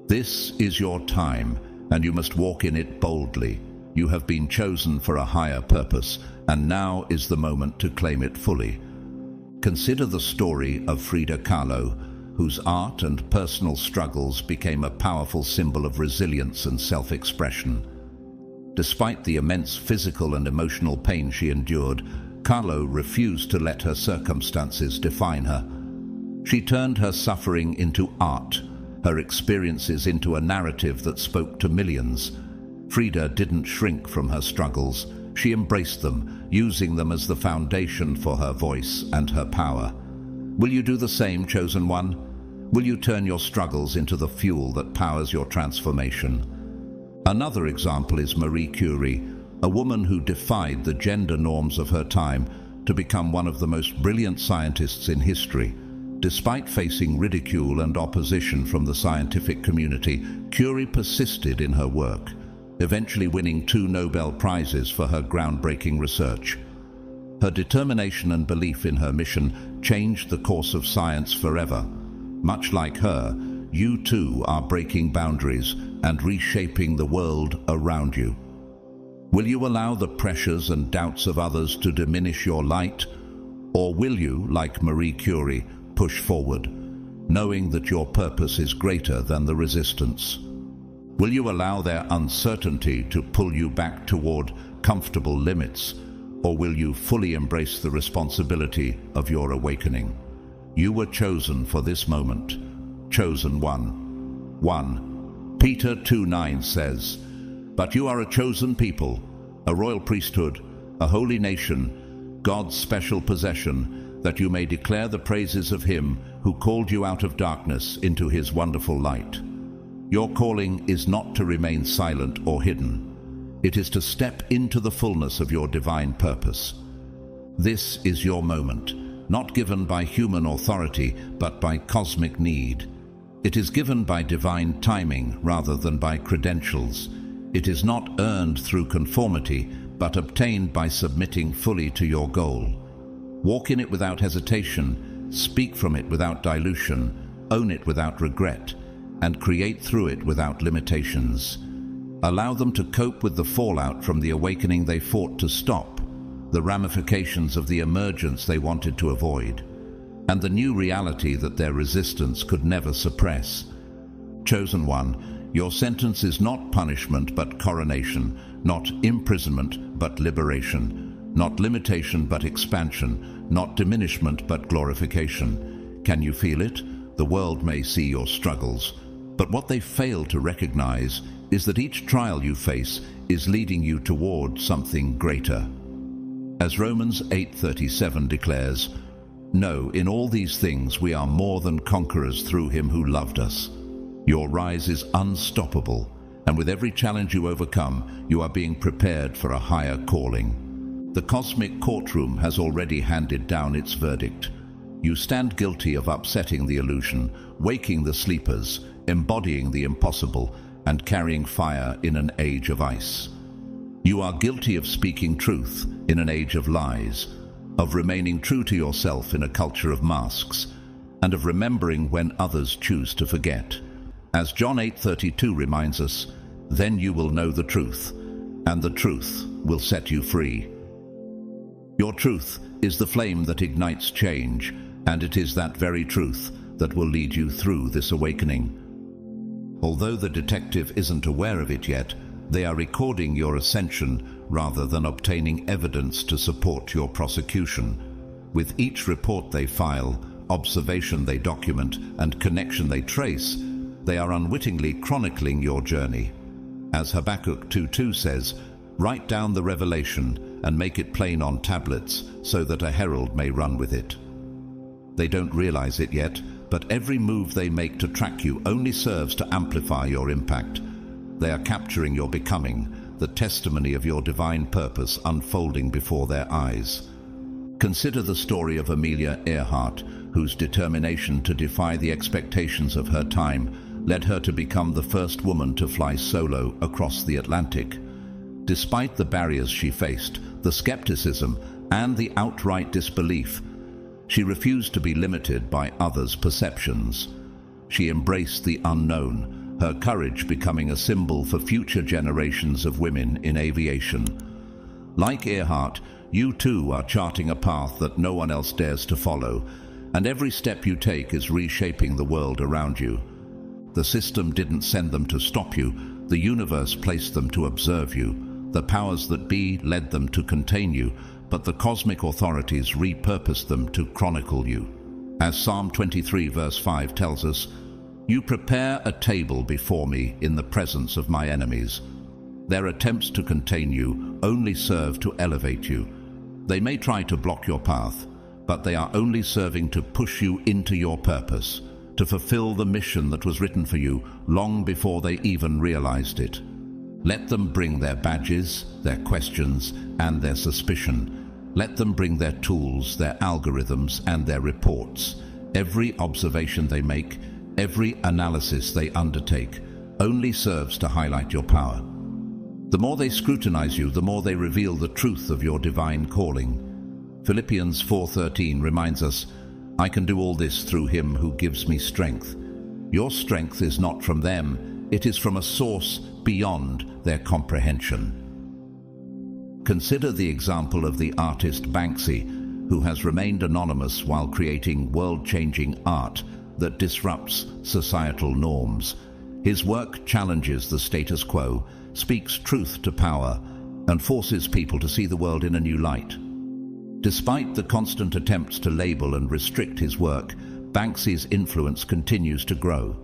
This is your time, and you must walk in it boldly. You have been chosen for a higher purpose, and now is the moment to claim it fully. Consider the story of Frida Kahlo, whose art and personal struggles became a powerful symbol of resilience and self-expression. Despite the immense physical and emotional pain she endured, Kahlo refused to let her circumstances define her. She turned her suffering into art, her experiences into a narrative that spoke to millions. Frida didn't shrink from her struggles. She embraced them, using them as the foundation for her voice and her power. Will you do the same, chosen one? Will you turn your struggles into the fuel that powers your transformation? Another example is Marie Curie, a woman who defied the gender norms of her time to become one of the most brilliant scientists in history. Despite facing ridicule and opposition from the scientific community, Curie persisted in her work, eventually winning 2 Nobel Prizes for her groundbreaking research. Her determination and belief in her mission changed the course of science forever. Much like her, you too are breaking boundaries and reshaping the world around you. Will you allow the pressures and doubts of others to diminish your light? Or will you, like Marie Curie, push forward, knowing that your purpose is greater than the resistance? Will you allow their uncertainty to pull you back toward comfortable limits, or will you fully embrace the responsibility of your awakening? You were chosen for this moment. Chosen one. 1. Peter 2:9 says, "But you are a chosen people, a royal priesthood, a holy nation, God's special possession, that you may declare the praises of him who called you out of darkness into his wonderful light." Your calling is not to remain silent or hidden. It is to step into the fullness of your divine purpose. This is your moment, not given by human authority, but by cosmic need. It is given by divine timing rather than by credentials. It is not earned through conformity, but obtained by submitting fully to your goal. Walk in it without hesitation, speak from it without dilution, own it without regret, and create through it without limitations. Allow them to cope with the fallout from the awakening they fought to stop, the ramifications of the emergence they wanted to avoid, and the new reality that their resistance could never suppress. Chosen one, your sentence is not punishment but coronation, not imprisonment but liberation, not limitation but expansion, not diminishment but glorification. Can you feel it? The world may see your struggles, but what they fail to recognize is that each trial you face is leading you toward something greater. As Romans 8:37 declares, "No, in all these things we are more than conquerors through him who loved us." Your rise is unstoppable, and with every challenge you overcome, you are being prepared for a higher calling. The cosmic courtroom has already handed down its verdict. You stand guilty of upsetting the illusion, waking the sleepers, embodying the impossible, and carrying fire in an age of ice. You are guilty of speaking truth in an age of lies, of remaining true to yourself in a culture of masks, and of remembering when others choose to forget. As John 8:32 reminds us, "Then you will know the truth, and the truth will set you free." Your truth is the flame that ignites change, and it is that very truth that will lead you through this awakening. Although the detective isn't aware of it yet, they are recording your ascension rather than obtaining evidence to support your prosecution. With each report they file, observation they document, and connection they trace, they are unwittingly chronicling your journey. As Habakkuk 2:2 says, "Write down the revelation and make it plain on tablets so that a herald may run with it." They don't realize it yet, but every move they make to track you only serves to amplify your impact. They are capturing your becoming, the testimony of your divine purpose unfolding before their eyes. Consider the story of Amelia Earhart, whose determination to defy the expectations of her time led her to become the first woman to fly solo across the Atlantic. Despite the barriers she faced, the skepticism, and the outright disbelief, she refused to be limited by others' perceptions. She embraced the unknown, her courage becoming a symbol for future generations of women in aviation. Like Earhart, you too are charting a path that no one else dares to follow, and every step you take is reshaping the world around you. The system didn't send them to stop you, the universe placed them to observe you. The powers that be led them to contain you, but the cosmic authorities repurposed them to chronicle you. As Psalm 23 verse 5 tells us, "You prepare a table before me in the presence of my enemies." Their attempts to contain you only serve to elevate you. They may try to block your path, but they are only serving to push you into your purpose, to fulfill the mission that was written for you long before they even realized it. Let them bring their badges, their questions, and their suspicion. Let them bring their tools, their algorithms, and their reports. Every observation they make, every analysis they undertake, only serves to highlight your power. The more they scrutinize you, the more they reveal the truth of your divine calling. Philippians 4:13 reminds us, "I can do all this through him who gives me strength." Your strength is not from them, it is from a source beyond their comprehension. Consider the example of the artist Banksy, who has remained anonymous while creating world-changing art that disrupts societal norms. His work challenges the status quo, speaks truth to power, and forces people to see the world in a new light. Despite the constant attempts to label and restrict his work, Banksy's influence continues to grow.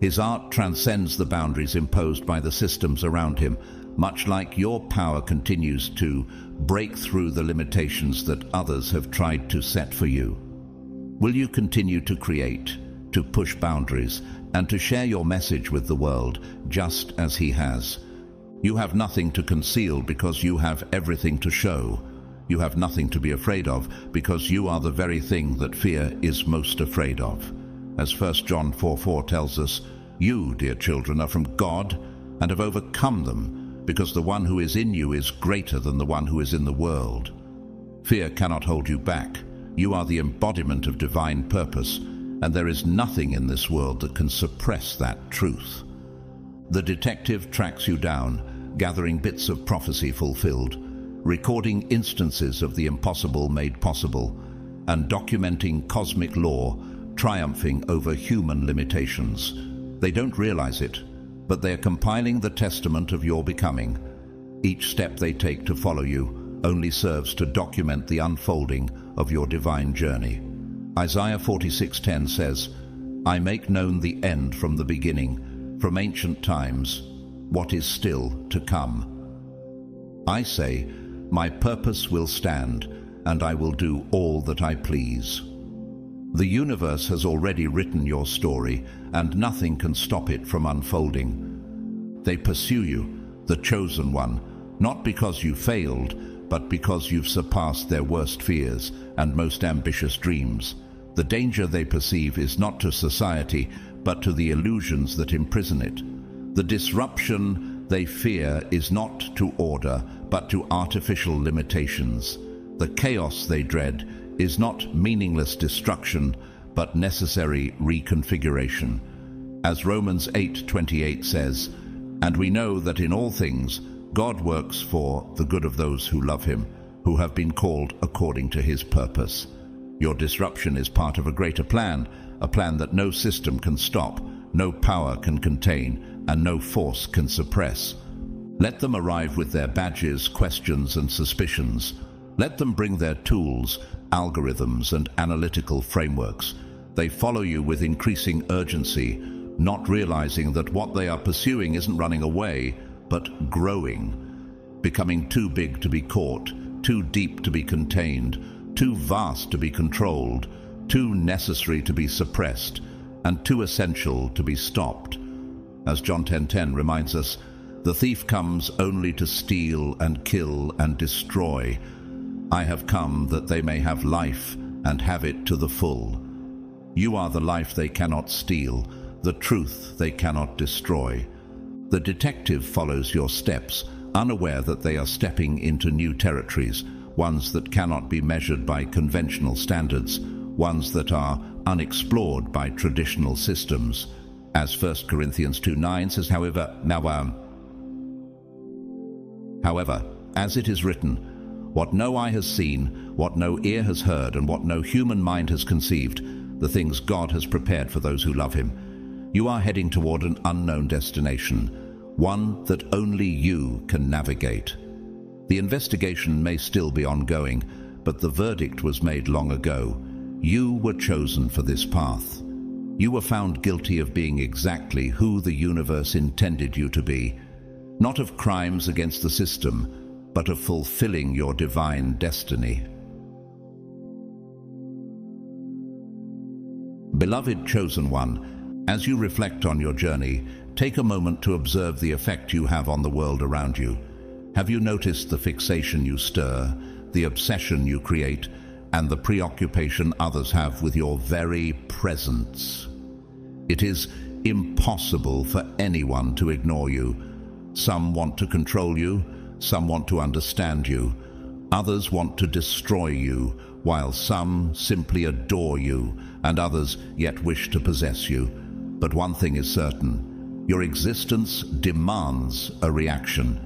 His art transcends the boundaries imposed by the systems around him, much like your power continues to break through the limitations that others have tried to set for you. Will you continue to create, to push boundaries, and to share your message with the world, just as he has? You have nothing to conceal because you have everything to show. You have nothing to be afraid of because you are the very thing that fear is most afraid of. As 1 John 4:4 tells us, "You, dear children, are from God and have overcome them, because the one who is in you is greater than the one who is in the world." Fear cannot hold you back. You are the embodiment of divine purpose, and there is nothing in this world that can suppress that truth. The detective tracks you down, gathering bits of prophecy fulfilled, recording instances of the impossible made possible, and documenting cosmic law triumphing over human limitations. They don't realize it, but they are compiling the testament of your becoming. Each step they take to follow you only serves to document the unfolding of your divine journey. Isaiah 46:10 says, "I make known the end from the beginning, from ancient times, what is still to come." I say, my purpose will stand, and I will do all that I please. The universe has already written your story, and nothing can stop it from unfolding. They pursue you, the chosen one, not because you failed, but because you've surpassed their worst fears and most ambitious dreams. The danger they perceive is not to society, but to the illusions that imprison it. The disruption they fear is not to order, but to artificial limitations. The chaos they dread is not meaningless destruction, but necessary reconfiguration. As Romans 8:28 says, "And we know that in all things God works for the good of those who love him, who have been called according to his purpose." Your disruption is part of a greater plan, a plan that no system can stop, no power can contain, and no force can suppress. Let them arrive with their badges, questions, and suspicions. Let them bring their tools, algorithms, and analytical frameworks. They follow you with increasing urgency, not realizing that what they are pursuing isn't running away, but growing, becoming too big to be caught, too deep to be contained, too vast to be controlled, too necessary to be suppressed, and too essential to be stopped. As John 10:10 reminds us, the thief comes only to steal and kill and destroy. I have come that they may have life and have it to the full. You are the life they cannot steal, the truth they cannot destroy. The detective follows your steps, unaware that they are stepping into new territories, ones that cannot be measured by conventional standards, ones that are unexplored by traditional systems. As 1 Corinthians 2:9 says, however, as it is written, "What no eye has seen, what no ear has heard, and what no human mind has conceived, the things God has prepared for those who love him." You are heading toward an unknown destination, one that only you can navigate. The investigation may still be ongoing, but the verdict was made long ago. You were chosen for this path. You were found guilty of being exactly who the universe intended you to be, not of crimes against the system, but of fulfilling your divine destiny. Beloved chosen one, as you reflect on your journey, take a moment to observe the effect you have on the world around you. Have you noticed the fixation you stir, the obsession you create, and the preoccupation others have with your very presence? It is impossible for anyone to ignore you. Some want to control you, some want to understand you, others want to destroy you, while some simply adore you, and others yet wish to possess you. But one thing is certain, your existence demands a reaction.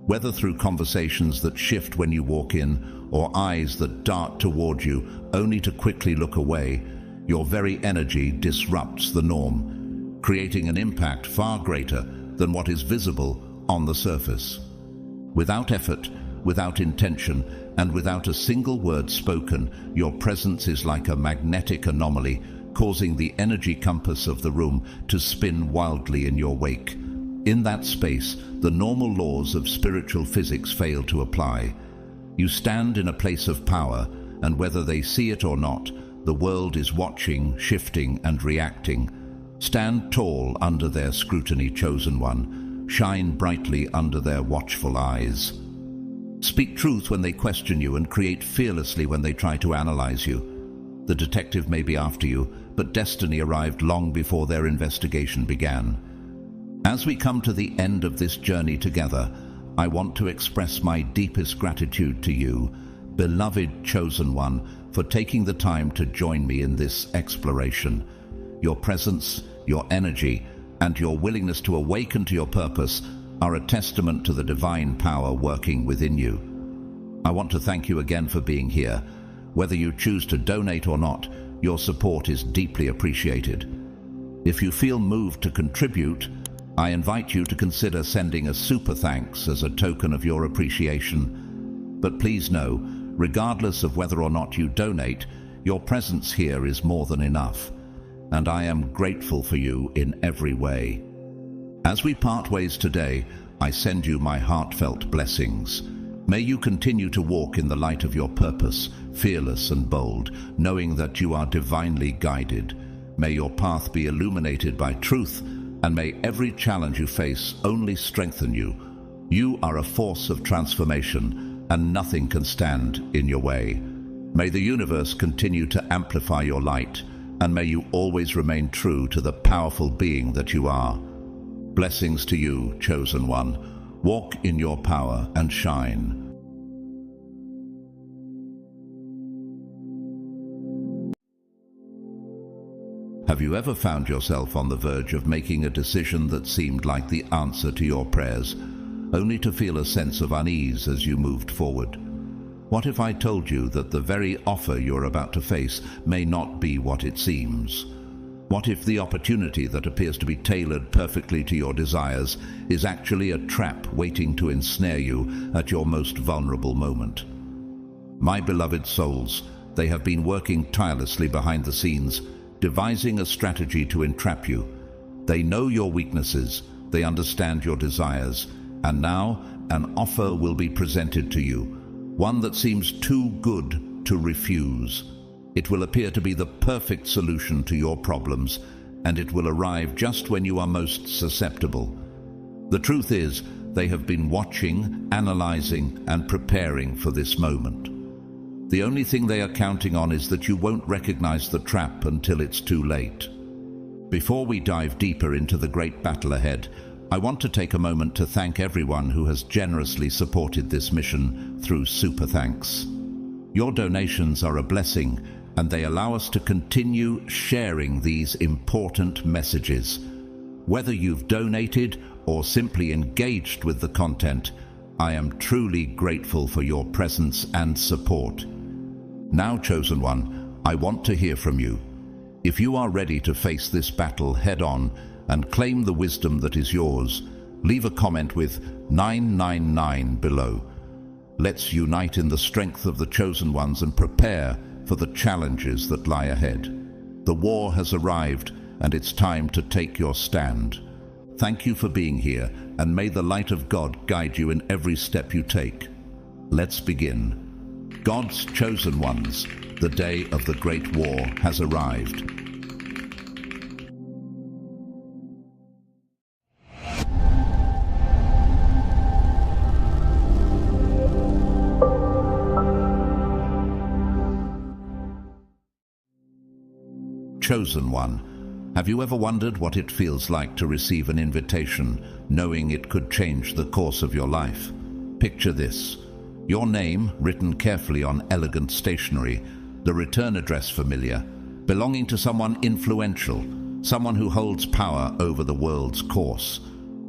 Whether through conversations that shift when you walk in, or eyes that dart toward you only to quickly look away, your very energy disrupts the norm, creating an impact far greater than what is visible on the surface. Without effort, without intention, and without a single word spoken, your presence is like a magnetic anomaly, causing the energy compass of the room to spin wildly in your wake. In that space, the normal laws of spiritual physics fail to apply. You stand in a place of power, and whether they see it or not, the world is watching, shifting, and reacting. Stand tall under their scrutiny, chosen one. Shine brightly under their watchful eyes. Speak truth when they question you, and create fearlessly when they try to analyze you. The detective may be after you, but destiny arrived long before their investigation began. As we come to the end of this journey together, I want to express my deepest gratitude to you, beloved chosen one, for taking the time to join me in this exploration. Your presence, your energy, and your willingness to awaken to your purpose are a testament to the divine power working within you. I want to thank you again for being here. Whether you choose to donate or not, your support is deeply appreciated. If you feel moved to contribute, I invite you to consider sending a super thanks as a token of your appreciation. But please know, regardless of whether or not you donate, your presence here is more than enough, and I am grateful for you in every way. As we part ways today, I send you my heartfelt blessings. May you continue to walk in the light of your purpose, fearless and bold, knowing that you are divinely guided. May your path be illuminated by truth, and may every challenge you face only strengthen you. You are a force of transformation, and nothing can stand in your way. May the universe continue to amplify your light, and may you always remain true to the powerful being that you are. Blessings to you, chosen one. Walk in your power and shine. Have you ever found yourself on the verge of making a decision that seemed like the answer to your prayers, only to feel a sense of unease as you moved forward? What if I told you that the very offer you're about to face may not be what it seems? What if the opportunity that appears to be tailored perfectly to your desires is actually a trap waiting to ensnare you at your most vulnerable moment? My beloved souls, they have been working tirelessly behind the scenes, devising a strategy to entrap you. They know your weaknesses, they understand your desires, and now an offer will be presented to you, one that seems too good to refuse. It will appear to be the perfect solution to your problems, and it will arrive just when you are most susceptible. The truth is, they have been watching, analyzing, and preparing for this moment. The only thing they are counting on is that you won't recognize the trap until it's too late. Before we dive deeper into the great battle ahead, I want to take a moment to thank everyone who has generously supported this mission through Super Thanks. Your donations are a blessing, and they allow us to continue sharing these important messages. Whether you've donated or simply engaged with the content, I am truly grateful for your presence and support. Now, chosen one, I want to hear from you. If you are ready to face this battle head-on and claim the wisdom that is yours, leave a comment with 999 below. Let's unite in the strength of the chosen ones and prepare for the challenges that lie ahead. The war has arrived, and it's time to take your stand. Thank you for being here, and may the light of God guide you in every step you take. Let's begin. God's chosen ones, the day of the great war has arrived. Chosen one, have you ever wondered what it feels like to receive an invitation, knowing it could change the course of your life? Picture this. Your name written carefully on elegant stationery, the return address familiar, belonging to someone influential, someone who holds power over the world's course.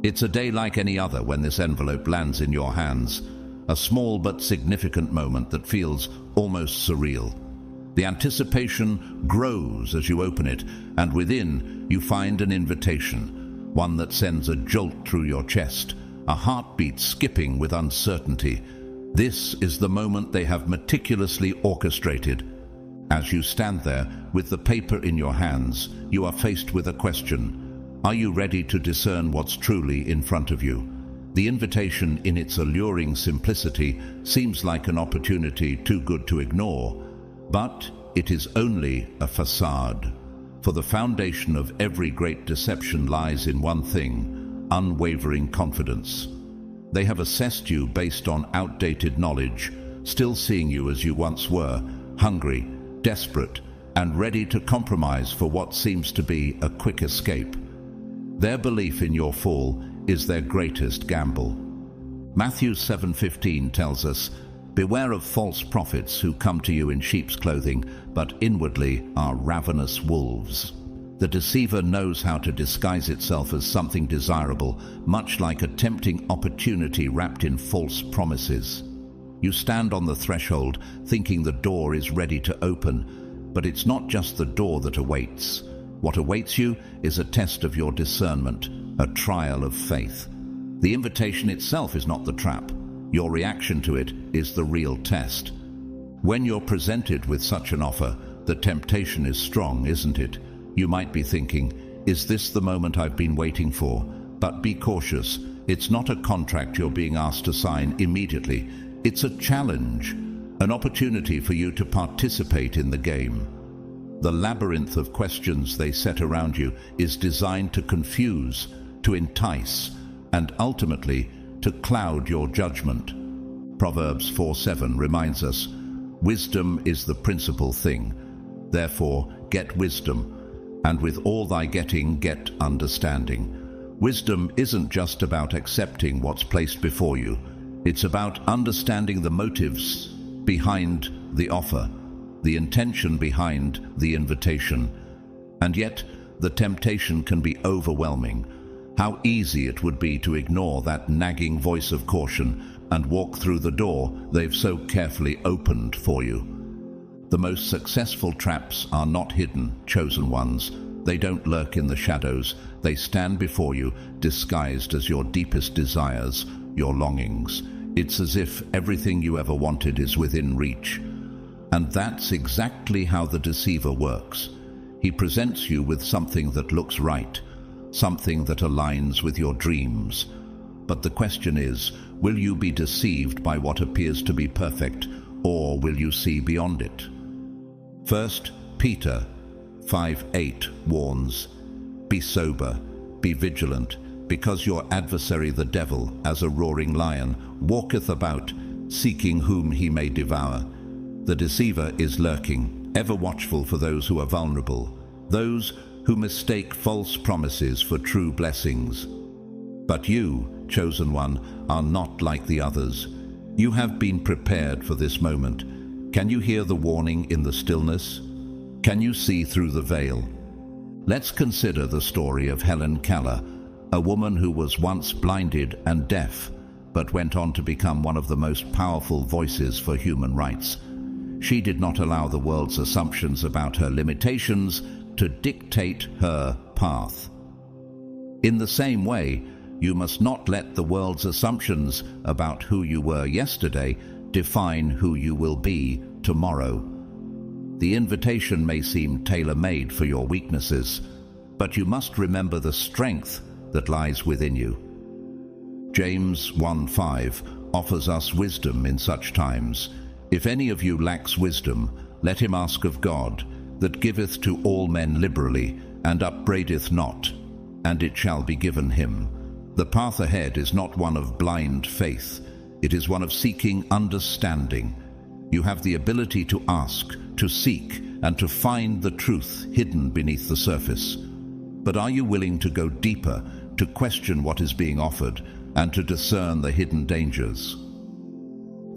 It's a day like any other when this envelope lands in your hands, a small but significant moment that feels almost surreal. The anticipation grows as you open it, and within you find an invitation, one that sends a jolt through your chest, a heartbeat skipping with uncertainty. This is the moment they have meticulously orchestrated. As you stand there with the paper in your hands, you are faced with a question. Are you ready to discern what's truly in front of you? The invitation, in its alluring simplicity, seems like an opportunity too good to ignore, but it is only a facade. For the foundation of every great deception lies in one thing: unwavering confidence. They have assessed you based on outdated knowledge, still seeing you as you once were, hungry, desperate, and ready to compromise for what seems to be a quick escape. Their belief in your fall is their greatest gamble. Matthew 7:15 tells us, "Beware of false prophets who come to you in sheep's clothing, but inwardly are ravenous wolves." The deceiver knows how to disguise itself as something desirable, much like a tempting opportunity wrapped in false promises. You stand on the threshold, thinking the door is ready to open, but it's not just the door that awaits. What awaits you is a test of your discernment, a trial of faith. The invitation itself is not the trap. Your reaction to it is the real test. When you're presented with such an offer, the temptation is strong, isn't it? You might be thinking, is this the moment I've been waiting for? But be cautious. It's not a contract you're being asked to sign immediately. It's a challenge, an opportunity for you to participate in the game. The labyrinth of questions they set around you is designed to confuse, to entice, and ultimately to cloud your judgment. Proverbs 4:7 reminds us, "Wisdom is the principal thing. Therefore, get wisdom, and with all thy getting, get understanding." Wisdom isn't just about accepting what's placed before you. It's about understanding the motives behind the offer, the intention behind the invitation. And yet, the temptation can be overwhelming. How easy it would be to ignore that nagging voice of caution and walk through the door they've so carefully opened for you. The most successful traps are not hidden, chosen ones. They don't lurk in the shadows. They stand before you, disguised as your deepest desires, your longings. It's as if everything you ever wanted is within reach. And that's exactly how the deceiver works. He presents you with something that looks right, something that aligns with your dreams. But the question is, will you be deceived by what appears to be perfect, or will you see beyond it? 1 Peter 5:8 warns, "Be sober, be vigilant, because your adversary the devil, as a roaring lion, walketh about, seeking whom he may devour." The deceiver is lurking, ever watchful for those who are vulnerable, those who mistake false promises for true blessings. But you, chosen one, are not like the others. You have been prepared for this moment. Can you hear the warning in the stillness? Can you see through the veil? Let's consider the story of Helen Keller, a woman who was once blinded and deaf, but went on to become one of the most powerful voices for human rights. She did not allow the world's assumptions about her limitations to dictate her path. In the same way, you must not let the world's assumptions about who you were yesterday define who you will be tomorrow. The invitation may seem tailor-made for your weaknesses, but you must remember the strength that lies within you. James 1:5 offers us wisdom in such times. "If any of you lacks wisdom, let him ask of God, that giveth to all men liberally, and upbraideth not, and it shall be given him." The path ahead is not one of blind faith. It is one of seeking understanding. You have the ability to ask, to seek, and to find the truth hidden beneath the surface. But are you willing to go deeper, to question what is being offered, and to discern the hidden dangers?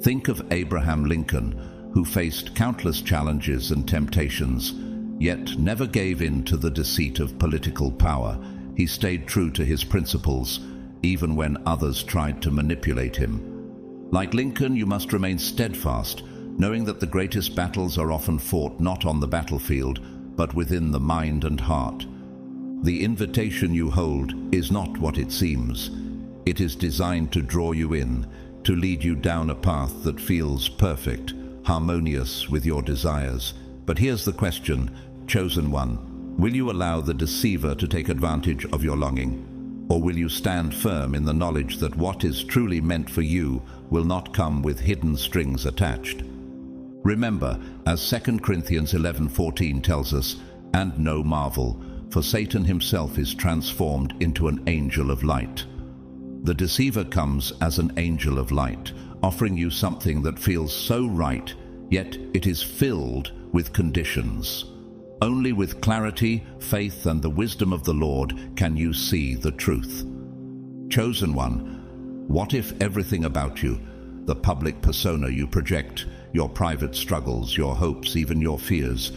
Think of Abraham Lincoln, who faced countless challenges and temptations, yet never gave in to the deceit of political power. He stayed true to his principles, even when others tried to manipulate him. Like Lincoln, you must remain steadfast, knowing that the greatest battles are often fought not on the battlefield, but within the mind and heart. The invitation you hold is not what it seems. It is designed to draw you in, to lead you down a path that feels perfect, harmonious with your desires. But here's the question, chosen one. Will you allow the deceiver to take advantage of your longing? Or will you stand firm in the knowledge that what is truly meant for you will not come with hidden strings attached? Remember, as 2 Corinthians 11:14 tells us, "And no marvel, for Satan himself is transformed into an angel of light." The deceiver comes as an angel of light, offering you something that feels so right, yet it is filled with conditions. Only with clarity, faith, and the wisdom of the Lord can you see the truth. Chosen one, what if everything about you, the public persona you project, your private struggles, your hopes, even your fears,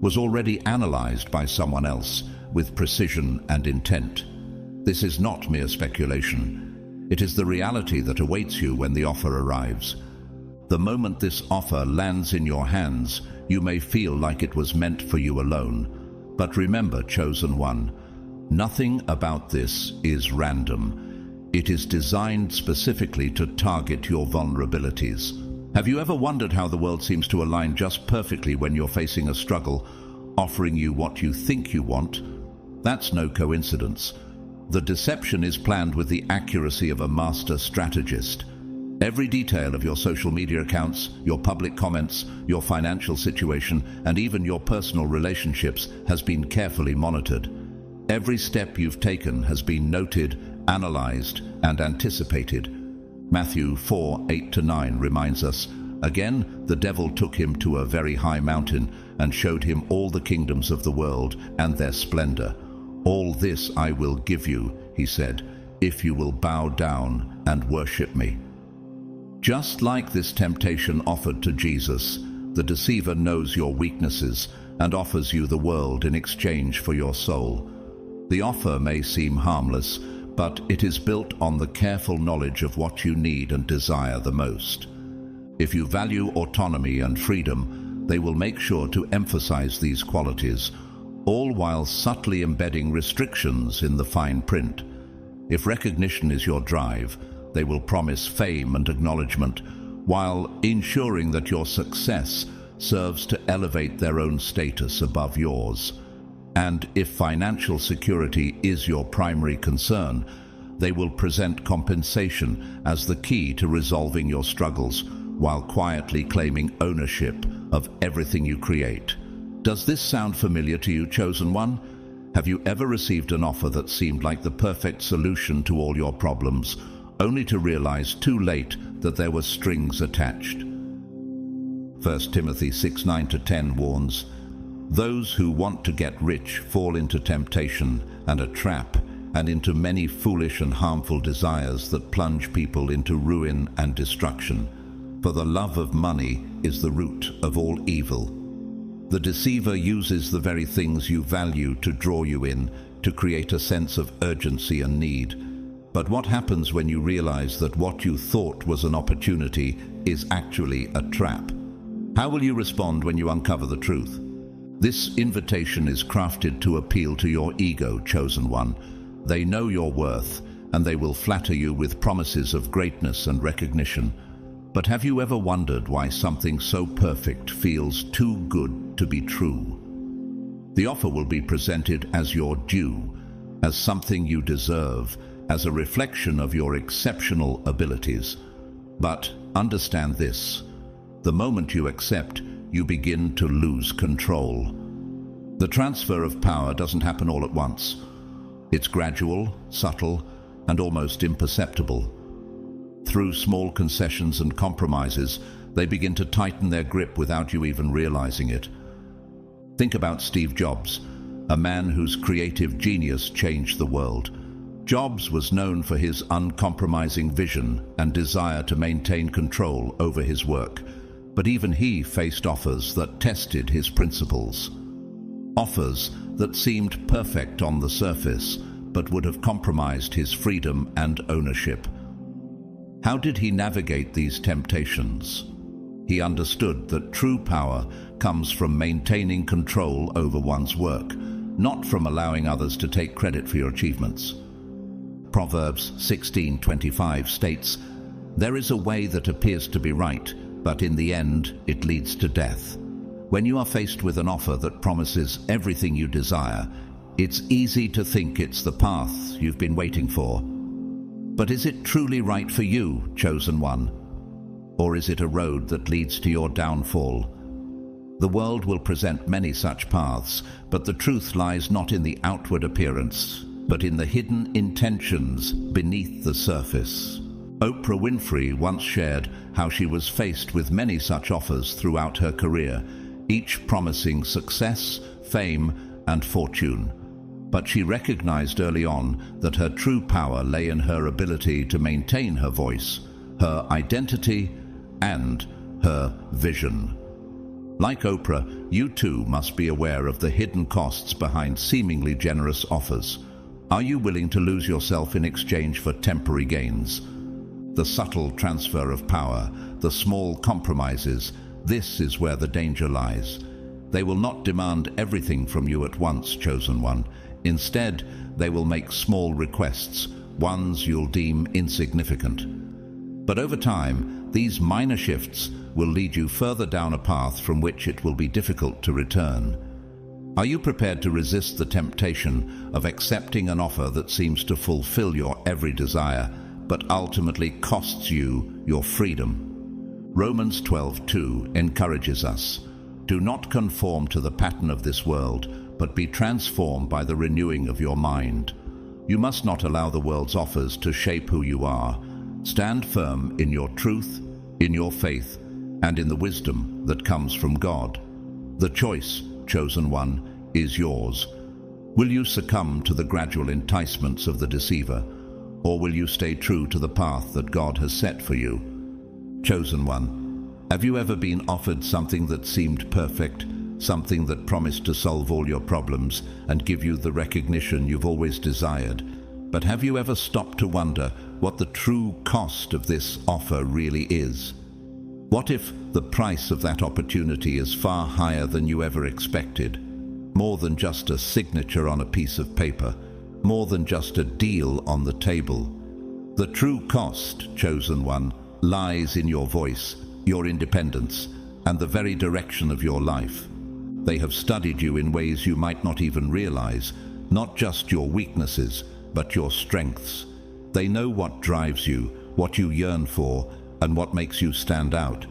was already analyzed by someone else with precision and intent? This is not mere speculation. It is the reality that awaits you when the offer arrives. The moment this offer lands in your hands, you may feel like it was meant for you alone. But remember, chosen one, nothing about this is random. It is designed specifically to target your vulnerabilities. Have you ever wondered how the world seems to align just perfectly when you're facing a struggle, offering you what you think you want? That's no coincidence. The deception is planned with the accuracy of a master strategist. Every detail of your social media accounts, your public comments, your financial situation, and even your personal relationships has been carefully monitored. Every step you've taken has been noted, analyzed, and anticipated. Matthew 4:8-9 reminds us, "Again, the devil took him to a very high mountain and showed him all the kingdoms of the world and their splendor. 'All this I will give you,' he said, 'if you will bow down and worship me.'" Just like this temptation offered to Jesus, the deceiver knows your weaknesses, and offers you the world in exchange for your soul. The offer may seem harmless, but it is built on the careful knowledge of what you need and desire the most. If you value autonomy and freedom, they will make sure to emphasize these qualities, all while subtly embedding restrictions in the fine print. If recognition is your drive, they will promise fame and acknowledgement, while ensuring that your success serves to elevate their own status above yours. And if financial security is your primary concern, they will present compensation as the key to resolving your struggles, while quietly claiming ownership of everything you create. Does this sound familiar to you, chosen one? Have you ever received an offer that seemed like the perfect solution to all your problems, only to realize too late that there were strings attached? 1 Timothy 6:9-10 warns, "Those who want to get rich fall into temptation and a trap, and into many foolish and harmful desires that plunge people into ruin and destruction. For the love of money is the root of all evil." The deceiver uses the very things you value to draw you in, to create a sense of urgency and need. But what happens when you realize that what you thought was an opportunity is actually a trap? How will you respond when you uncover the truth? This invitation is crafted to appeal to your ego, chosen one. They know your worth, and they will flatter you with promises of greatness and recognition. But have you ever wondered why something so perfect feels too good to be true? The offer will be presented as your due, as something you deserve, as a reflection of your exceptional abilities. But understand this: the moment you accept, you begin to lose control. The transfer of power doesn't happen all at once. It's gradual, subtle, and almost imperceptible. Through small concessions and compromises, they begin to tighten their grip without you even realizing it. Think about Steve Jobs, a man whose creative genius changed the world. Jobs was known for his uncompromising vision and desire to maintain control over his work, but even he faced offers that tested his principles. Offers that seemed perfect on the surface, but would have compromised his freedom and ownership. How did he navigate these temptations? He understood that true power comes from maintaining control over one's work, not from allowing others to take credit for your achievements. Proverbs 16:25 states, "There is a way that appears to be right, but in the end it leads to death." When you are faced with an offer that promises everything you desire, it's easy to think it's the path you've been waiting for. But is it truly right for you, chosen one? Or is it a road that leads to your downfall? The world will present many such paths, but the truth lies not in the outward appearance, but in the hidden intentions beneath the surface. Oprah Winfrey once shared how she was faced with many such offers throughout her career, each promising success, fame, and fortune. But she recognized early on that her true power lay in her ability to maintain her voice, her identity, and her vision. Like Oprah, you too must be aware of the hidden costs behind seemingly generous offers. Are you willing to lose yourself in exchange for temporary gains? The subtle transfer of power, the small compromises, this is where the danger lies. They will not demand everything from you at once, chosen one. Instead, they will make small requests, ones you'll deem insignificant. But over time, these minor shifts will lead you further down a path from which it will be difficult to return. Are you prepared to resist the temptation of accepting an offer that seems to fulfill your every desire, but ultimately costs you your freedom? Romans 12:2 encourages us, "Do not conform to the pattern of this world, but be transformed by the renewing of your mind." You must not allow the world's offers to shape who you are. Stand firm in your truth, in your faith, and in the wisdom that comes from God. The choice, chosen one, is yours. Will you succumb to the gradual enticements of the deceiver, or will you stay true to the path that God has set for you? Chosen one, have you ever been offered something that seemed perfect, something that promised to solve all your problems and give you the recognition you've always desired. But have you ever stopped to wonder what the true cost of this offer really is? What if the price of that opportunity is far higher than you ever expected? More than just a signature on a piece of paper, more than just a deal on the table. The true cost, chosen one, lies in your voice, your independence, and the very direction of your life. They have studied you in ways you might not even realize, not just your weaknesses, but your strengths. They know what drives you, what you yearn for, and what makes you stand out.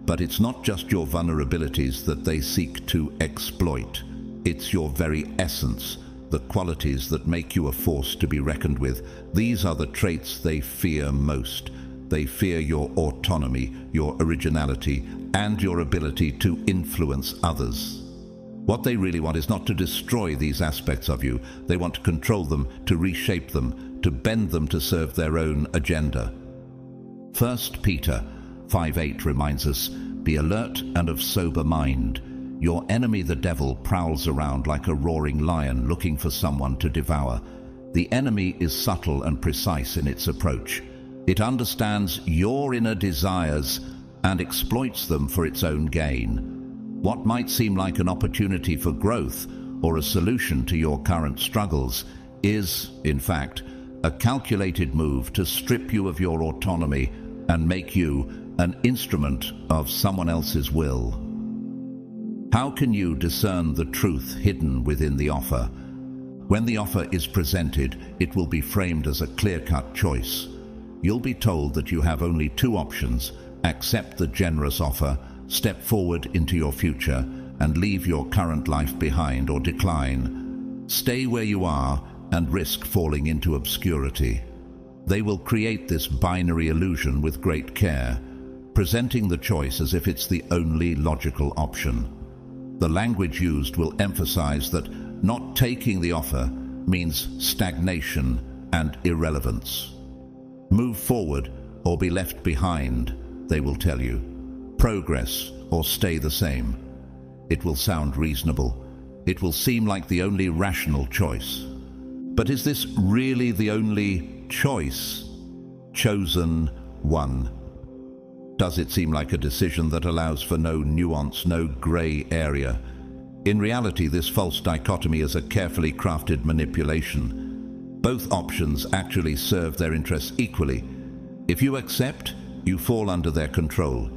But it's not just your vulnerabilities that they seek to exploit. It's your very essence, the qualities that make you a force to be reckoned with. These are the traits they fear most. They fear your autonomy, your originality, and your ability to influence others. What they really want is not to destroy these aspects of you. They want to control them, to reshape them, to bend them to serve their own agenda. 1 Peter 5:8 reminds us, "Be alert and of sober mind. Your enemy the devil prowls around like a roaring lion looking for someone to devour." The enemy is subtle and precise in its approach. It understands your inner desires and exploits them for its own gain. What might seem like an opportunity for growth or a solution to your current struggles is, in fact, a calculated move to strip you of your autonomy and make you an instrument of someone else's will. How can you discern the truth hidden within the offer? When the offer is presented, it will be framed as a clear-cut choice. You'll be told that you have only two options: accept the generous offer, step forward into your future, and leave your current life behind, or decline. Stay where you are and risk falling into obscurity. They will create this binary illusion with great care, presenting the choice as if it's the only logical option. The language used will emphasize that not taking the offer means stagnation and irrelevance. Move forward or be left behind, they will tell you. Progress or stay the same. It will sound reasonable. It will seem like the only rational choice. But is this really the only choice? Chosen one. Does it seem like a decision that allows for no nuance, no gray area? In reality, this false dichotomy is a carefully crafted manipulation. Both options actually serve their interests equally. If you accept, you fall under their control.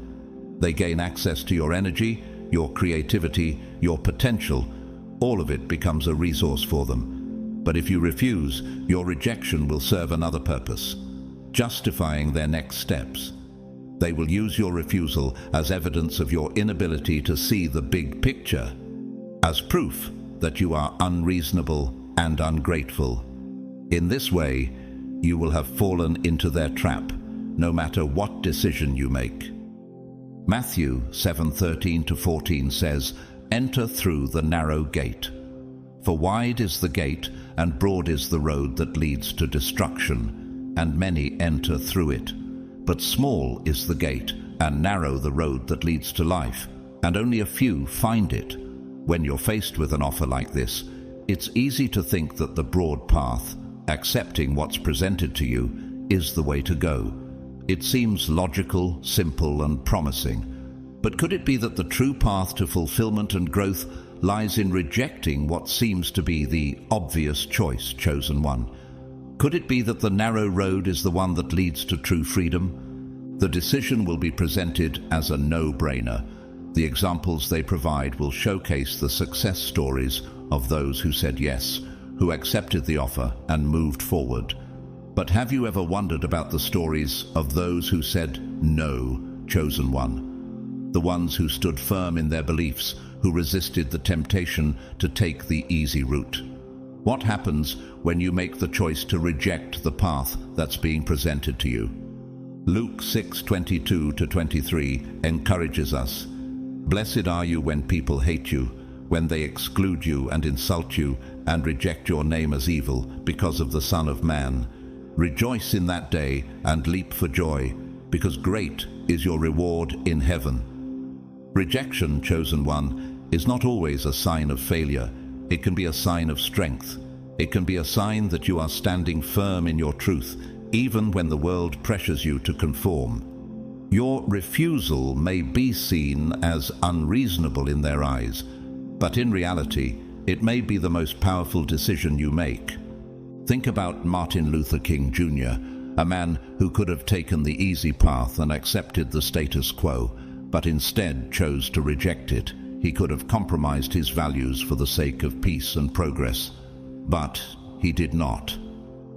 They gain access to your energy, your creativity, your potential. All of it becomes a resource for them. But if you refuse, your rejection will serve another purpose, justifying their next steps. They will use your refusal as evidence of your inability to see the big picture, as proof that you are unreasonable and ungrateful. In this way, you will have fallen into their trap, no matter what decision you make. Matthew 7:13-14 says, "Enter through the narrow gate. For wide is the gate, and broad is the road that leads to destruction, and many enter through it. But small is the gate, and narrow the road that leads to life, and only a few find it." When you're faced with an offer like this, it's easy to think that the broad path, accepting what's presented to you, is the way to go. It seems logical, simple, and promising. But could it be that the true path to fulfillment and growth lies in rejecting what seems to be the obvious choice, chosen one? Could it be that the narrow road is the one that leads to true freedom? The decision will be presented as a no-brainer. The examples they provide will showcase the success stories of those who said yes, who accepted the offer and moved forward. But have you ever wondered about the stories of those who said no, chosen one? The ones who stood firm in their beliefs, who resisted the temptation to take the easy route. What happens when you make the choice to reject the path that's being presented to you? Luke 6:22-23 encourages us. "Blessed are you when people hate you, when they exclude you and insult you and reject your name as evil because of the Son of Man. Rejoice in that day and leap for joy, because great is your reward in heaven." Rejection, chosen one, is not always a sign of failure. It can be a sign of strength. It can be a sign that you are standing firm in your truth, even when the world pressures you to conform. Your refusal may be seen as unreasonable in their eyes, but in reality, it may be the most powerful decision you make. Think about Martin Luther King Jr., a man who could have taken the easy path and accepted the status quo, but instead chose to reject it. He could have compromised his values for the sake of peace and progress, but he did not.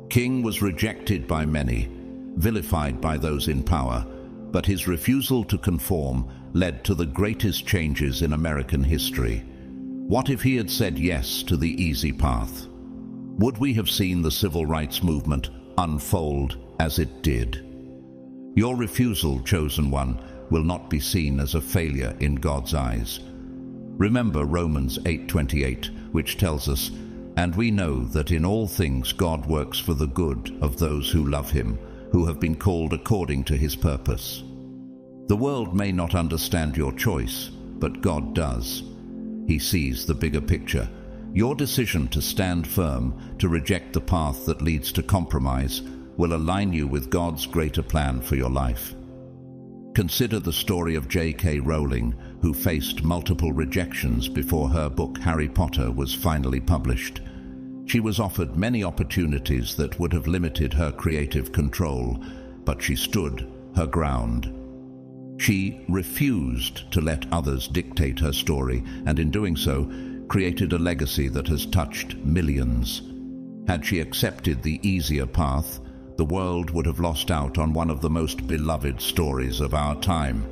King was rejected by many, vilified by those in power, but his refusal to conform led to the greatest changes in American history. What if he had said yes to the easy path? Would we have seen the civil rights movement unfold as it did? Your refusal, chosen one, will not be seen as a failure in God's eyes. Remember Romans 8:28, which tells us, "And we know that in all things God works for the good of those who love him, who have been called according to his purpose." The world may not understand your choice, but God does. He sees the bigger picture. Your decision to stand firm, to reject the path that leads to compromise, will align you with God's greater plan for your life. Consider the story of J.K. Rowling, who faced multiple rejections before her book Harry Potter was finally published. She was offered many opportunities that would have limited her creative control, but she stood her ground. She refused to let others dictate her story, and in doing so, created a legacy that has touched millions. Had she accepted the easier path, the world would have lost out on one of the most beloved stories of our time.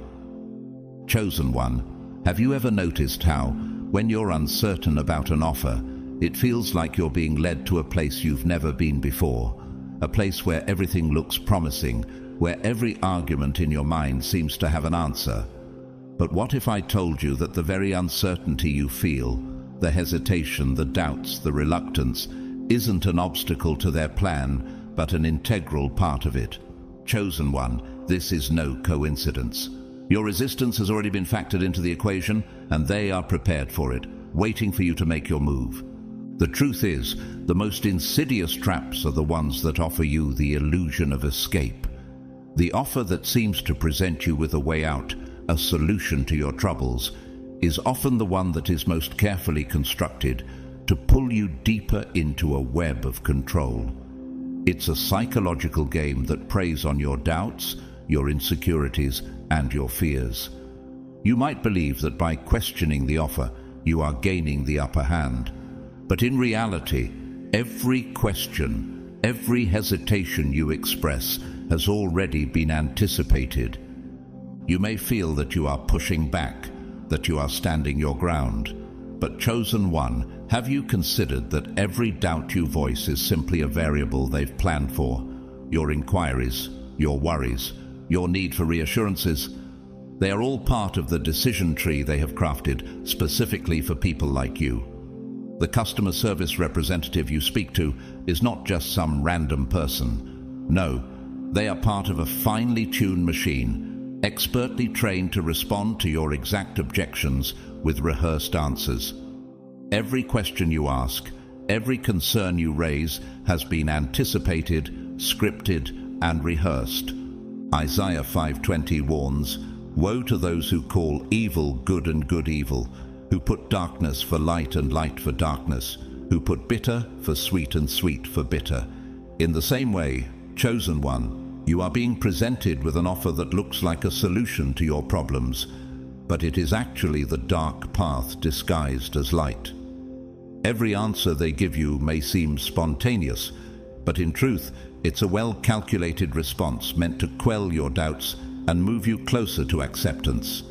Chosen one, have you ever noticed how, when you're uncertain about an offer, it feels like you're being led to a place you've never been before, a place where everything looks promising, where every argument in your mind seems to have an answer? But what if I told you that the very uncertainty you feel, the hesitation, the doubts, the reluctance, isn't an obstacle to their plan, but an integral part of it? Chosen one, this is no coincidence. Your resistance has already been factored into the equation, and they are prepared for it, waiting for you to make your move. The truth is, the most insidious traps are the ones that offer you the illusion of escape. The offer that seems to present you with a way out, a solution to your troubles, is often the one that is most carefully constructed to pull you deeper into a web of control. It's a psychological game that preys on your doubts, your insecurities, and your fears. You might believe that by questioning the offer, you are gaining the upper hand. But in reality, every question, every hesitation you express has already been anticipated. You may feel that you are pushing back, that you are standing your ground. But chosen one, have you considered that every doubt you voice is simply a variable they've planned for? Your inquiries, your worries, your need for reassurances, they are all part of the decision tree they have crafted specifically for people like you. The customer service representative you speak to is not just some random person. No, they are part of a finely tuned machine, expertly trained to respond to your exact objections with rehearsed answers. Every question you ask, every concern you raise has been anticipated, scripted, and rehearsed. Isaiah 5:20 warns, "Woe to those who call evil good and good evil, who put darkness for light and light for darkness, who put bitter for sweet and sweet for bitter." In the same way, chosen one, you are being presented with an offer that looks like a solution to your problems, but it is actually the dark path disguised as light. Every answer they give you may seem spontaneous, but in truth, it's a well-calculated response meant to quell your doubts and move you closer to acceptance.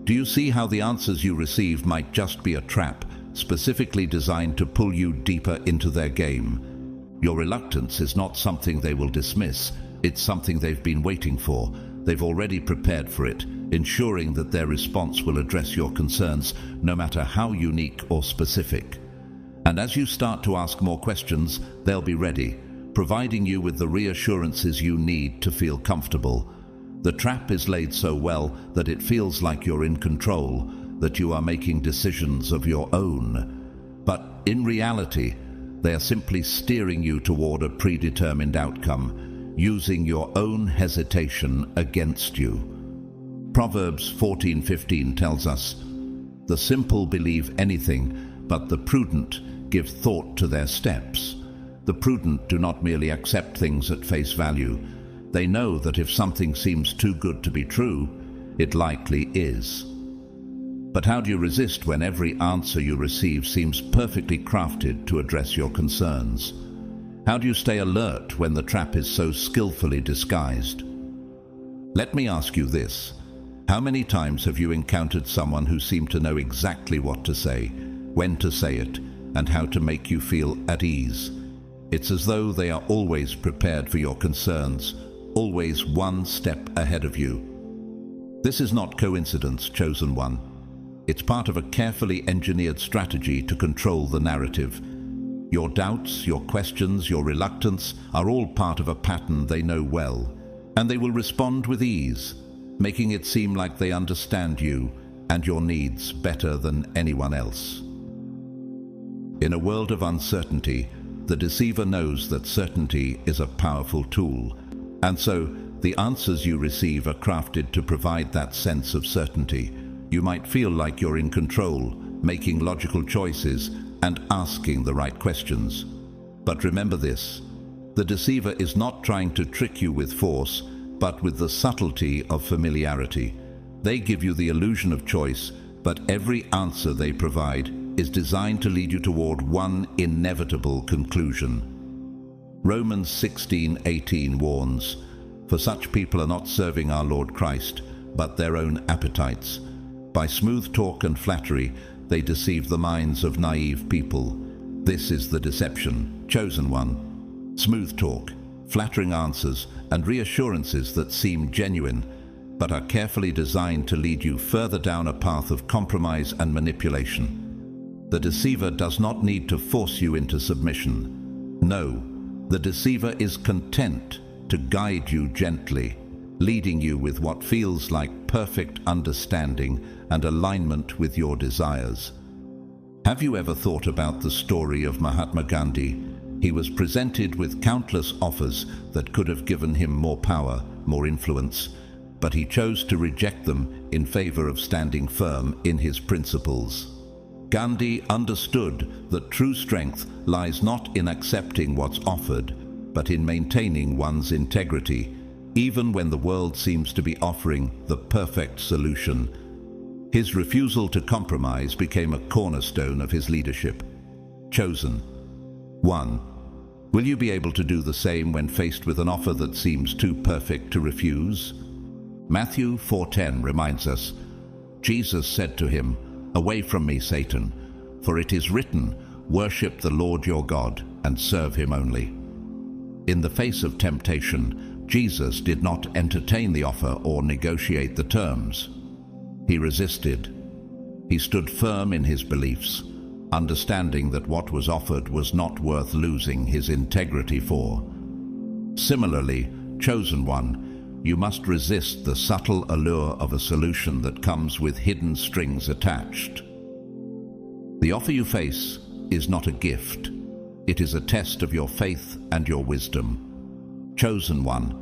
Do you see how the answers you receive might just be a trap, specifically designed to pull you deeper into their game? Your reluctance is not something they will dismiss, it's something they've been waiting for. They've already prepared for it, ensuring that their response will address your concerns, no matter how unique or specific. And as you start to ask more questions, they'll be ready, providing you with the reassurances you need to feel comfortable. The trap is laid so well that it feels like you're in control, that you are making decisions of your own, but in reality, they are simply steering you toward a predetermined outcome, using your own hesitation against you. Proverbs 14:15 tells us, "The simple believe anything, but the prudent give thought to their steps." The prudent do not merely accept things at face value. They know that if something seems too good to be true, it likely is. But how do you resist when every answer you receive seems perfectly crafted to address your concerns? How do you stay alert when the trap is so skillfully disguised? Let me ask you this. How many times have you encountered someone who seemed to know exactly what to say, when to say it, and how to make you feel at ease? It's as though they are always prepared for your concerns, always one step ahead of you. This is not coincidence, chosen one. It's part of a carefully engineered strategy to control the narrative. Your doubts, your questions, your reluctance are all part of a pattern they know well, and they will respond with ease, making it seem like they understand you and your needs better than anyone else. In a world of uncertainty, the deceiver knows that certainty is a powerful tool, and so the answers you receive are crafted to provide that sense of certainty. You might feel like you're in control, making logical choices and asking the right questions. But remember this, the deceiver is not trying to trick you with force, but with the subtlety of familiarity. They give you the illusion of choice, but every answer they provide is designed to lead you toward one inevitable conclusion. Romans 16:18 warns, "For such people are not serving our Lord Christ, but their own appetites. By smooth talk and flattery, they deceive the minds of naive people." This is the deception, chosen one. Smooth talk, flattering answers, and reassurances that seem genuine, but are carefully designed to lead you further down a path of compromise and manipulation. The deceiver does not need to force you into submission. No, the deceiver is content to guide you gently, leading you with what feels like perfect understanding and alignment with your desires. Have you ever thought about the story of Mahatma Gandhi? He was presented with countless offers that could have given him more power, more influence, but he chose to reject them in favor of standing firm in his principles. Gandhi understood that true strength lies not in accepting what's offered, but in maintaining one's integrity, even when the world seems to be offering the perfect solution. His refusal to compromise became a cornerstone of his leadership. Chosen. 1. Will you be able to do the same when faced with an offer that seems too perfect to refuse? Matthew 4:10 reminds us, Jesus said to him, "Away from me, Satan, for it is written, worship the Lord your God and serve him only." In the face of temptation, Jesus did not entertain the offer or negotiate the terms. He resisted. He stood firm in his beliefs, understanding that what was offered was not worth losing his integrity for. Similarly, chosen one, you must resist the subtle allure of a solution that comes with hidden strings attached. The offer you face is not a gift. It is a test of your faith and your wisdom. Chosen one,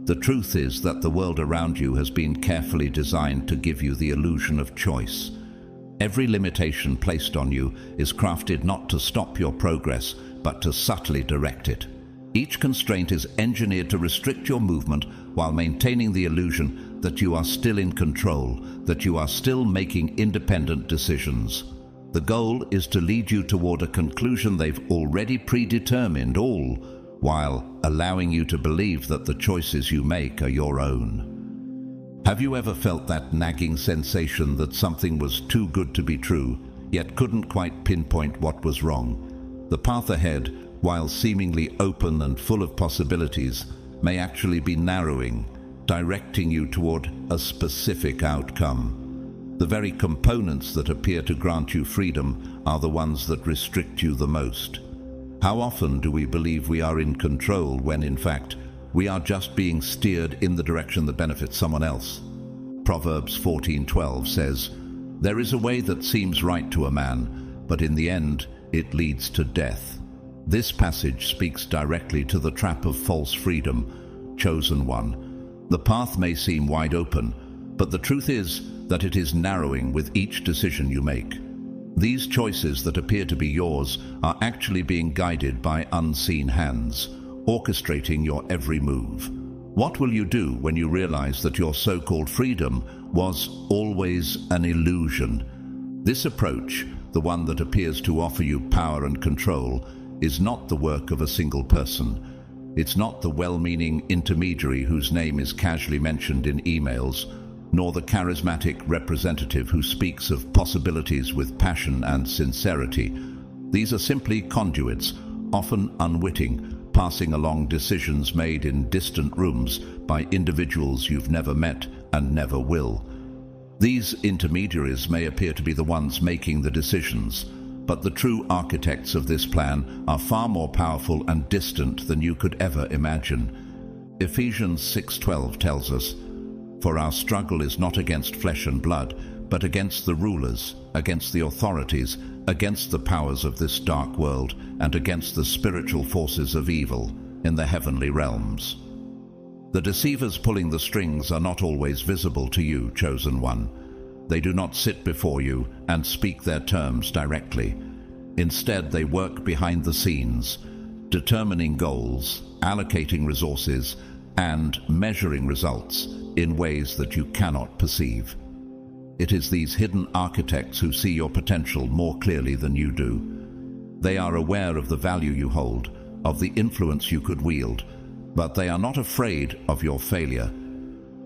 the truth is that the world around you has been carefully designed to give you the illusion of choice. Every limitation placed on you is crafted not to stop your progress, but to subtly direct it. Each constraint is engineered to restrict your movement while maintaining the illusion that you are still in control, that you are still making independent decisions. The goal is to lead you toward a conclusion they've already predetermined, all while allowing you to believe that the choices you make are your own. Have you ever felt that nagging sensation that something was too good to be true, yet couldn't quite pinpoint what was wrong? The path ahead, while seemingly open and full of possibilities, may actually be narrowing, directing you toward a specific outcome. The very components that appear to grant you freedom are the ones that restrict you the most. How often do we believe we are in control when, in fact, we are just being steered in the direction that benefits someone else? Proverbs 14:12 says, There is a way that seems right to a man, but in the end, it leads to death. This passage speaks directly to the trap of false freedom, chosen one. The path may seem wide open, but the truth is that it is narrowing with each decision you make. These choices that appear to be yours are actually being guided by unseen hands, orchestrating your every move. What will you do when you realize that your so-called freedom was always an illusion? This approach, the one that appears to offer you power and control, is not the work of a single person. It's not the well-meaning intermediary whose name is casually mentioned in emails, nor the charismatic representative who speaks of possibilities with passion and sincerity. These are simply conduits, often unwitting, passing along decisions made in distant rooms by individuals you've never met and never will. These intermediaries may appear to be the ones making the decisions, but the true architects of this plan are far more powerful and distant than you could ever imagine. Ephesians 6:12 tells us, "For our struggle is not against flesh and blood, but against the rulers, against the authorities, against the powers of this dark world, and against the spiritual forces of evil in the heavenly realms." The deceivers pulling the strings are not always visible to you, chosen one. They do not sit before you and speak their terms directly. Instead, they work behind the scenes, determining goals, allocating resources, and measuring results in ways that you cannot perceive. It is these hidden architects who see your potential more clearly than you do. They are aware of the value you hold, of the influence you could wield, but they are not afraid of your failure.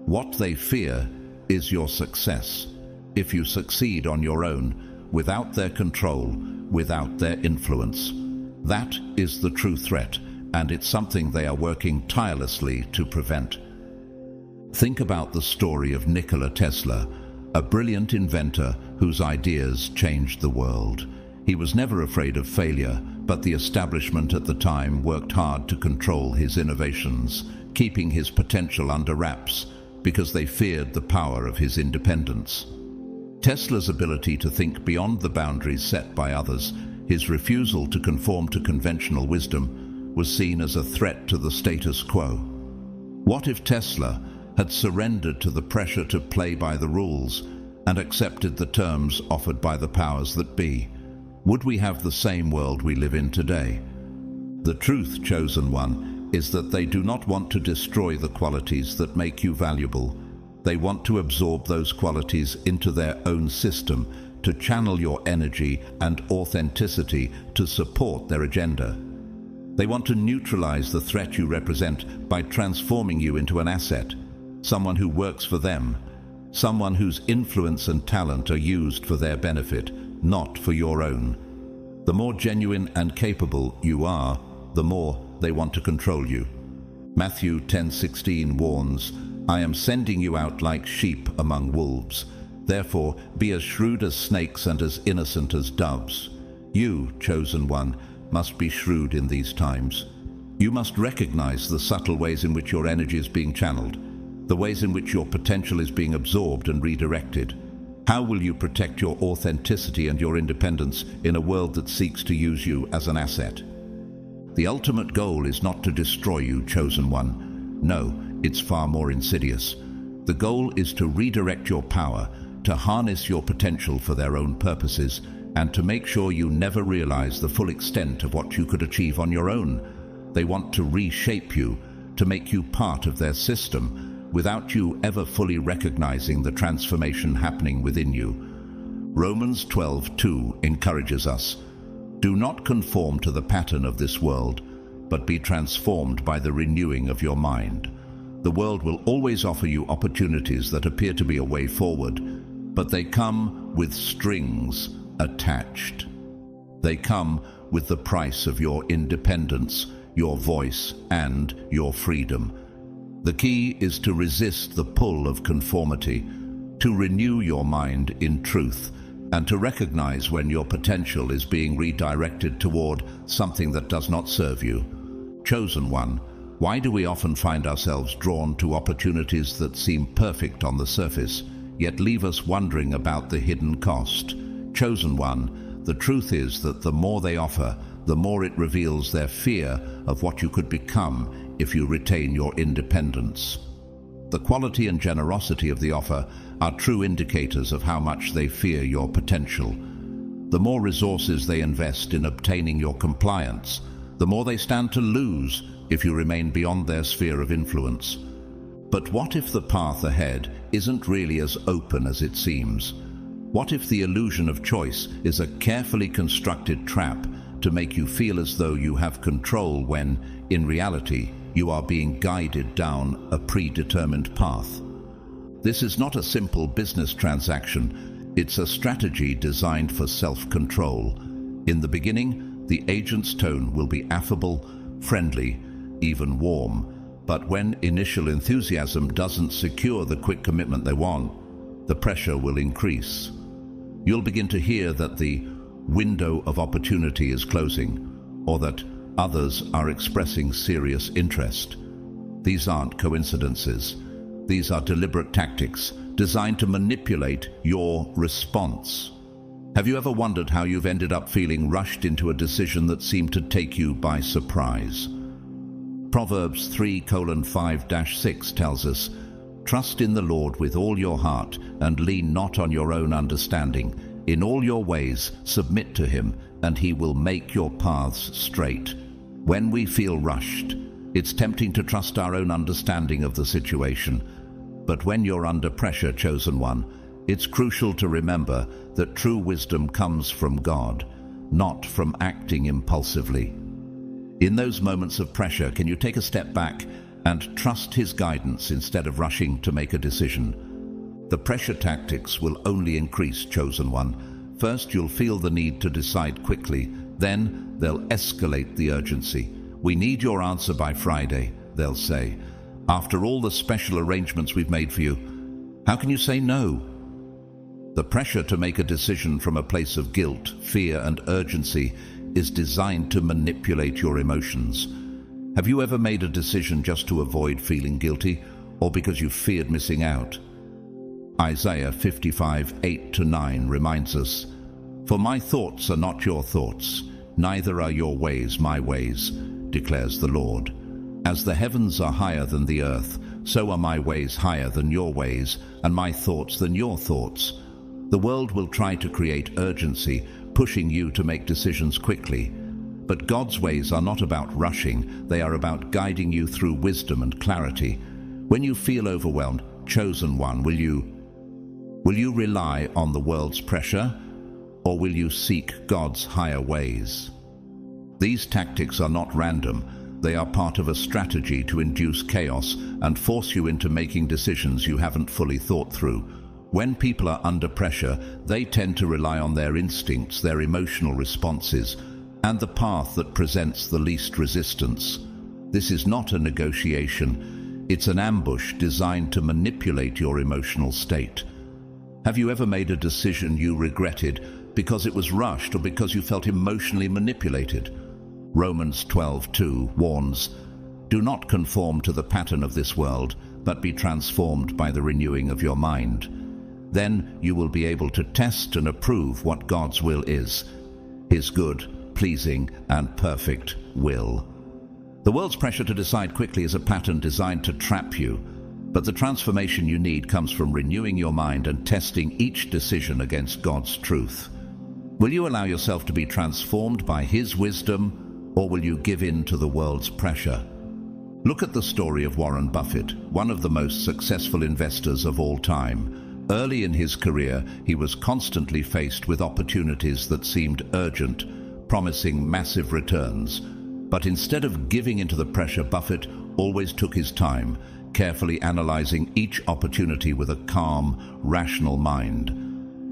What they fear is your success. If you succeed on your own, without their control, without their influence. That is the true threat, and it's something they are working tirelessly to prevent. Think about the story of Nikola Tesla, a brilliant inventor whose ideas changed the world. He was never afraid of failure, but the establishment at the time worked hard to control his innovations, keeping his potential under wraps because they feared the power of his independence. Tesla's ability to think beyond the boundaries set by others, his refusal to conform to conventional wisdom, was seen as a threat to the status quo. What if Tesla had surrendered to the pressure to play by the rules and accepted the terms offered by the powers that be? Would we have the same world we live in today? The truth, chosen one, is that they do not want to destroy the qualities that make you valuable. They want to absorb those qualities into their own system, to channel your energy and authenticity to support their agenda. They want to neutralize the threat you represent by transforming you into an asset, someone who works for them, someone whose influence and talent are used for their benefit, not for your own. The more genuine and capable you are, the more they want to control you. Matthew 10:16 warns, "I am sending you out like sheep among wolves. Therefore, be as shrewd as snakes and as innocent as doves." You, chosen one, must be shrewd in these times. You must recognize the subtle ways in which your energy is being channeled, the ways in which your potential is being absorbed and redirected. How will you protect your authenticity and your independence in a world that seeks to use you as an asset? The ultimate goal is not to destroy you, chosen one. No, it's far more insidious. The goal is to redirect your power, to harness your potential for their own purposes, and to make sure you never realize the full extent of what you could achieve on your own. They want to reshape you, to make you part of their system, without you ever fully recognizing the transformation happening within you. Romans 12:2 encourages us, "Do not conform to the pattern of this world, but be transformed by the renewing of your mind." The world will always offer you opportunities that appear to be a way forward, but they come with strings attached. They come with the price of your independence, your voice, and your freedom. The key is to resist the pull of conformity, to renew your mind in truth, and to recognize when your potential is being redirected toward something that does not serve you. Chosen one, why do we often find ourselves drawn to opportunities that seem perfect on the surface, yet leave us wondering about the hidden cost. Chosen one, the truth is that the more they offer, the more it reveals their fear of what you could become if you retain your independence. The quality and generosity of the offer are true indicators of how much they fear your potential. The more resources they invest in obtaining your compliance, the more they stand to lose if you remain beyond their sphere of influence. But what if the path ahead isn't really as open as it seems? What if the illusion of choice is a carefully constructed trap to make you feel as though you have control when, in reality, you are being guided down a predetermined path? This is not a simple business transaction. It's a strategy designed for self-control. In the beginning, the agent's tone will be affable, friendly, even warm. But when initial enthusiasm doesn't secure the quick commitment they want, the pressure will increase. You'll begin to hear that the window of opportunity is closing, or that others are expressing serious interest. These aren't coincidences. These are deliberate tactics designed to manipulate your response. Have you ever wondered how you've ended up feeling rushed into a decision that seemed to take you by surprise? Proverbs 3:5-6 tells us, "Trust in the Lord with all your heart and lean not on your own understanding. In all your ways submit to him, and he will make your paths straight." When we feel rushed, it's tempting to trust our own understanding of the situation. But when you're under pressure, chosen one, it's crucial to remember that true wisdom comes from God, not from acting impulsively. In those moments of pressure, can you take a step back and trust his guidance instead of rushing to make a decision? The pressure tactics will only increase, chosen one. First, you'll feel the need to decide quickly. Then, they'll escalate the urgency. "We need your answer by Friday," they'll say. "After all the special arrangements we've made for you, how can you say no?" The pressure to make a decision from a place of guilt, fear, and urgency is designed to manipulate your emotions. Have you ever made a decision just to avoid feeling guilty, or because you feared missing out? Isaiah 55:8-9 reminds us, "For my thoughts are not your thoughts, neither are your ways my ways, declares the Lord. As the heavens are higher than the earth, so are my ways higher than your ways, and my thoughts than your thoughts." The world will try to create urgency, pushing you to make decisions quickly. But God's ways are not about rushing, they are about guiding you through wisdom and clarity. When you feel overwhelmed, chosen one, will you rely on the world's pressure, or will you seek God's higher ways? These tactics are not random. They are part of a strategy to induce chaos and force you into making decisions you haven't fully thought through. When people are under pressure, they tend to rely on their instincts, their emotional responses, and the path that presents the least resistance. This is not a negotiation. It's an ambush designed to manipulate your emotional state. Have you ever made a decision you regretted because it was rushed or because you felt emotionally manipulated? Romans 12:2 warns, "Do not conform to the pattern of this world, but be transformed by the renewing of your mind. Then you will be able to test and approve what God's will is, his good, pleasing, and perfect will." The world's pressure to decide quickly is a pattern designed to trap you, but the transformation you need comes from renewing your mind and testing each decision against God's truth. Will you allow yourself to be transformed by his wisdom, or will you give in to the world's pressure? Look at the story of Warren Buffett, one of the most successful investors of all time. Early in his career, he was constantly faced with opportunities that seemed urgent, promising massive returns. But instead of giving into the pressure, Buffett always took his time, carefully analyzing each opportunity with a calm, rational mind.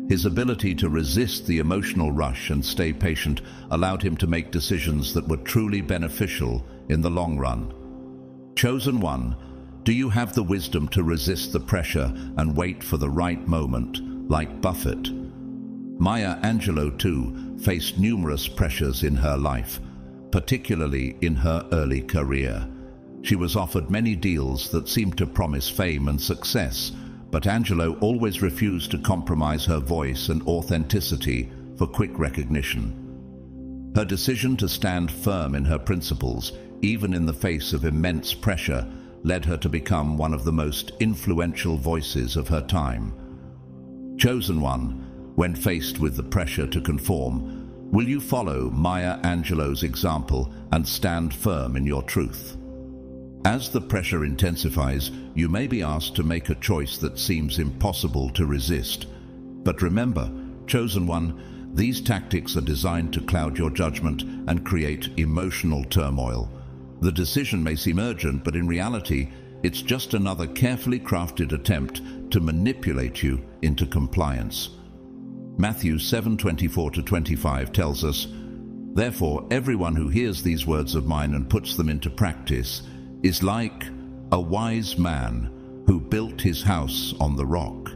His ability to resist the emotional rush and stay patient allowed him to make decisions that were truly beneficial in the long run. Chosen one, do you have the wisdom to resist the pressure and wait for the right moment, like Buffett? Maya Angelou, too, faced numerous pressures in her life, particularly in her early career. She was offered many deals that seemed to promise fame and success, but Angelo always refused to compromise her voice and authenticity for quick recognition. Her decision to stand firm in her principles, even in the face of immense pressure, led her to become one of the most influential voices of her time. Chosen one, when faced with the pressure to conform, will you follow Maya Angelou's example and stand firm in your truth? As the pressure intensifies, you may be asked to make a choice that seems impossible to resist. But remember, chosen one, these tactics are designed to cloud your judgment and create emotional turmoil. The decision may seem urgent, but in reality, it's just another carefully crafted attempt to manipulate you into compliance. Matthew 7:24-25 tells us, "Therefore, everyone who hears these words of mine and puts them into practice is like a wise man who built his house on the rock.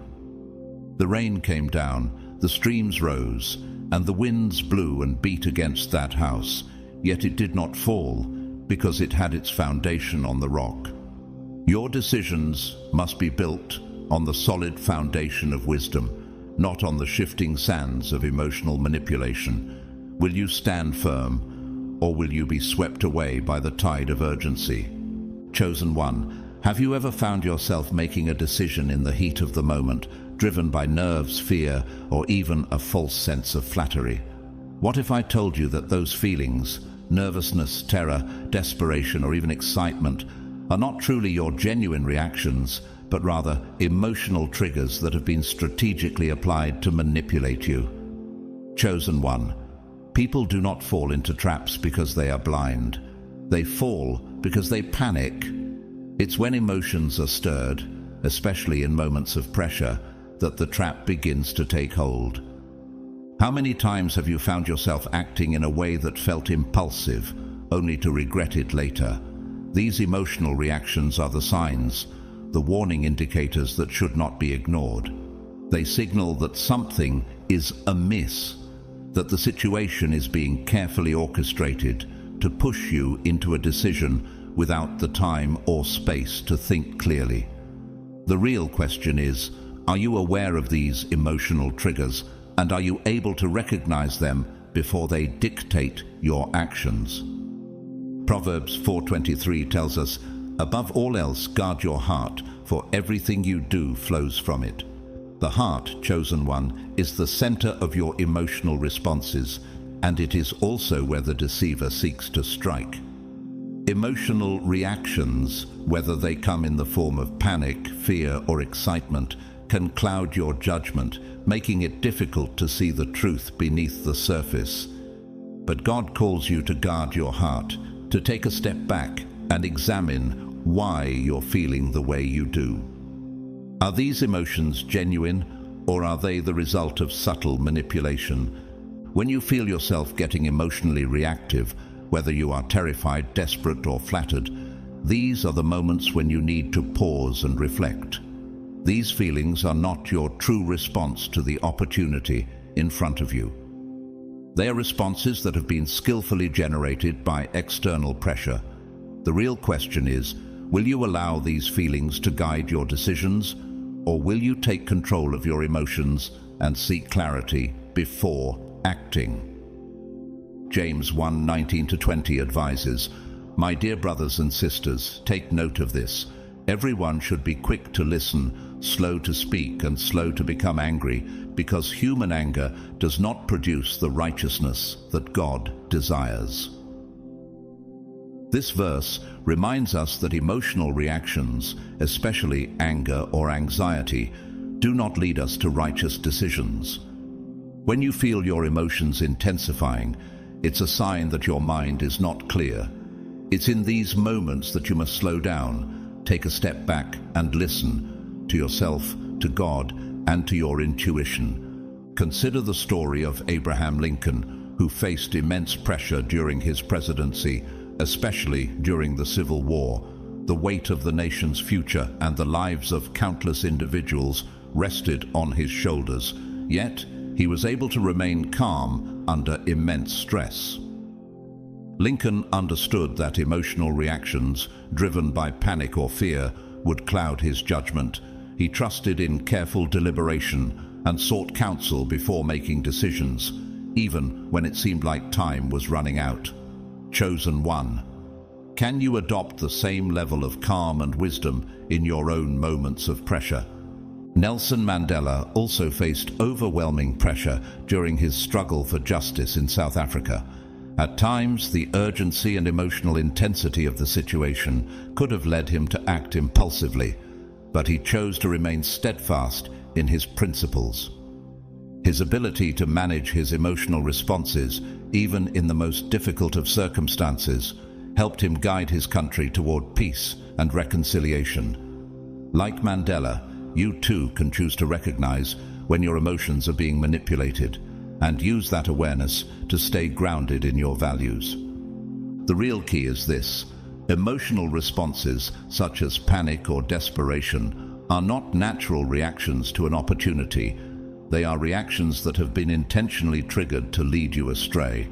The rain came down, the streams rose, and the winds blew and beat against that house, yet it did not fall, because it had its foundation on the rock." Your decisions must be built on the solid foundation of wisdom, not on the shifting sands of emotional manipulation. Will you stand firm, or will you be swept away by the tide of urgency? Chosen one, have you ever found yourself making a decision in the heat of the moment, driven by nerves, fear, or even a false sense of flattery? What if I told you that those feelings, nervousness, terror, desperation, or even excitement, are not truly your genuine reactions, but rather emotional triggers that have been strategically applied to manipulate you? Chosen one, people do not fall into traps because they are blind. They fall because they panic. It's when emotions are stirred, especially in moments of pressure, that the trap begins to take hold. How many times have you found yourself acting in a way that felt impulsive, only to regret it later? These emotional reactions are the signs, the warning indicators that should not be ignored. They signal that something is amiss, that the situation is being carefully orchestrated to push you into a decision without the time or space to think clearly. The real question is, are you aware of these emotional triggers, and are you able to recognize them before they dictate your actions? Proverbs 4:23 tells us, "Above all else, guard your heart, for everything you do flows from it." The heart, chosen one, is the center of your emotional responses, and it is also where the deceiver seeks to strike. Emotional reactions, whether they come in the form of panic, fear, or excitement, can cloud your judgment, making it difficult to see the truth beneath the surface. But God calls you to guard your heart, to take a step back and examine why you're feeling the way you do. Are these emotions genuine, or are they the result of subtle manipulation? When you feel yourself getting emotionally reactive, whether you are terrified, desperate, or flattered, these are the moments when you need to pause and reflect. These feelings are not your true response to the opportunity in front of you. They are responses that have been skillfully generated by external pressure. The real question is, will you allow these feelings to guide your decisions, or will you take control of your emotions and seek clarity before acting? James 1:19-20 advises, "My dear brothers and sisters, take note of this. Everyone should be quick to listen, slow to speak, and slow to become angry, because human anger does not produce the righteousness that God desires." This verse reminds us that emotional reactions, especially anger or anxiety, do not lead us to righteous decisions. When you feel your emotions intensifying, it's a sign that your mind is not clear. It's in these moments that you must slow down, take a step back, and listen to yourself, to God, and to your intuition. Consider the story of Abraham Lincoln, who faced immense pressure during his presidency, especially during the Civil War. The weight of the nation's future and the lives of countless individuals rested on his shoulders, yet he was able to remain calm under immense stress. Lincoln understood that emotional reactions, driven by panic or fear, would cloud his judgment. He trusted in careful deliberation and sought counsel before making decisions, even when it seemed like time was running out. Chosen one. Can you adopt the same level of calm and wisdom in your own moments of pressure? Nelson Mandela also faced overwhelming pressure during his struggle for justice in South Africa. At times, the urgency and emotional intensity of the situation could have led him to act impulsively, but he chose to remain steadfast in his principles. His ability to manage his emotional responses, even in the most difficult of circumstances, helped him guide his country toward peace and reconciliation. Like Mandela, you too can choose to recognize when your emotions are being manipulated and use that awareness to stay grounded in your values. The real key is this: emotional responses such as panic or desperation are not natural reactions to an opportunity. They are reactions that have been intentionally triggered to lead you astray.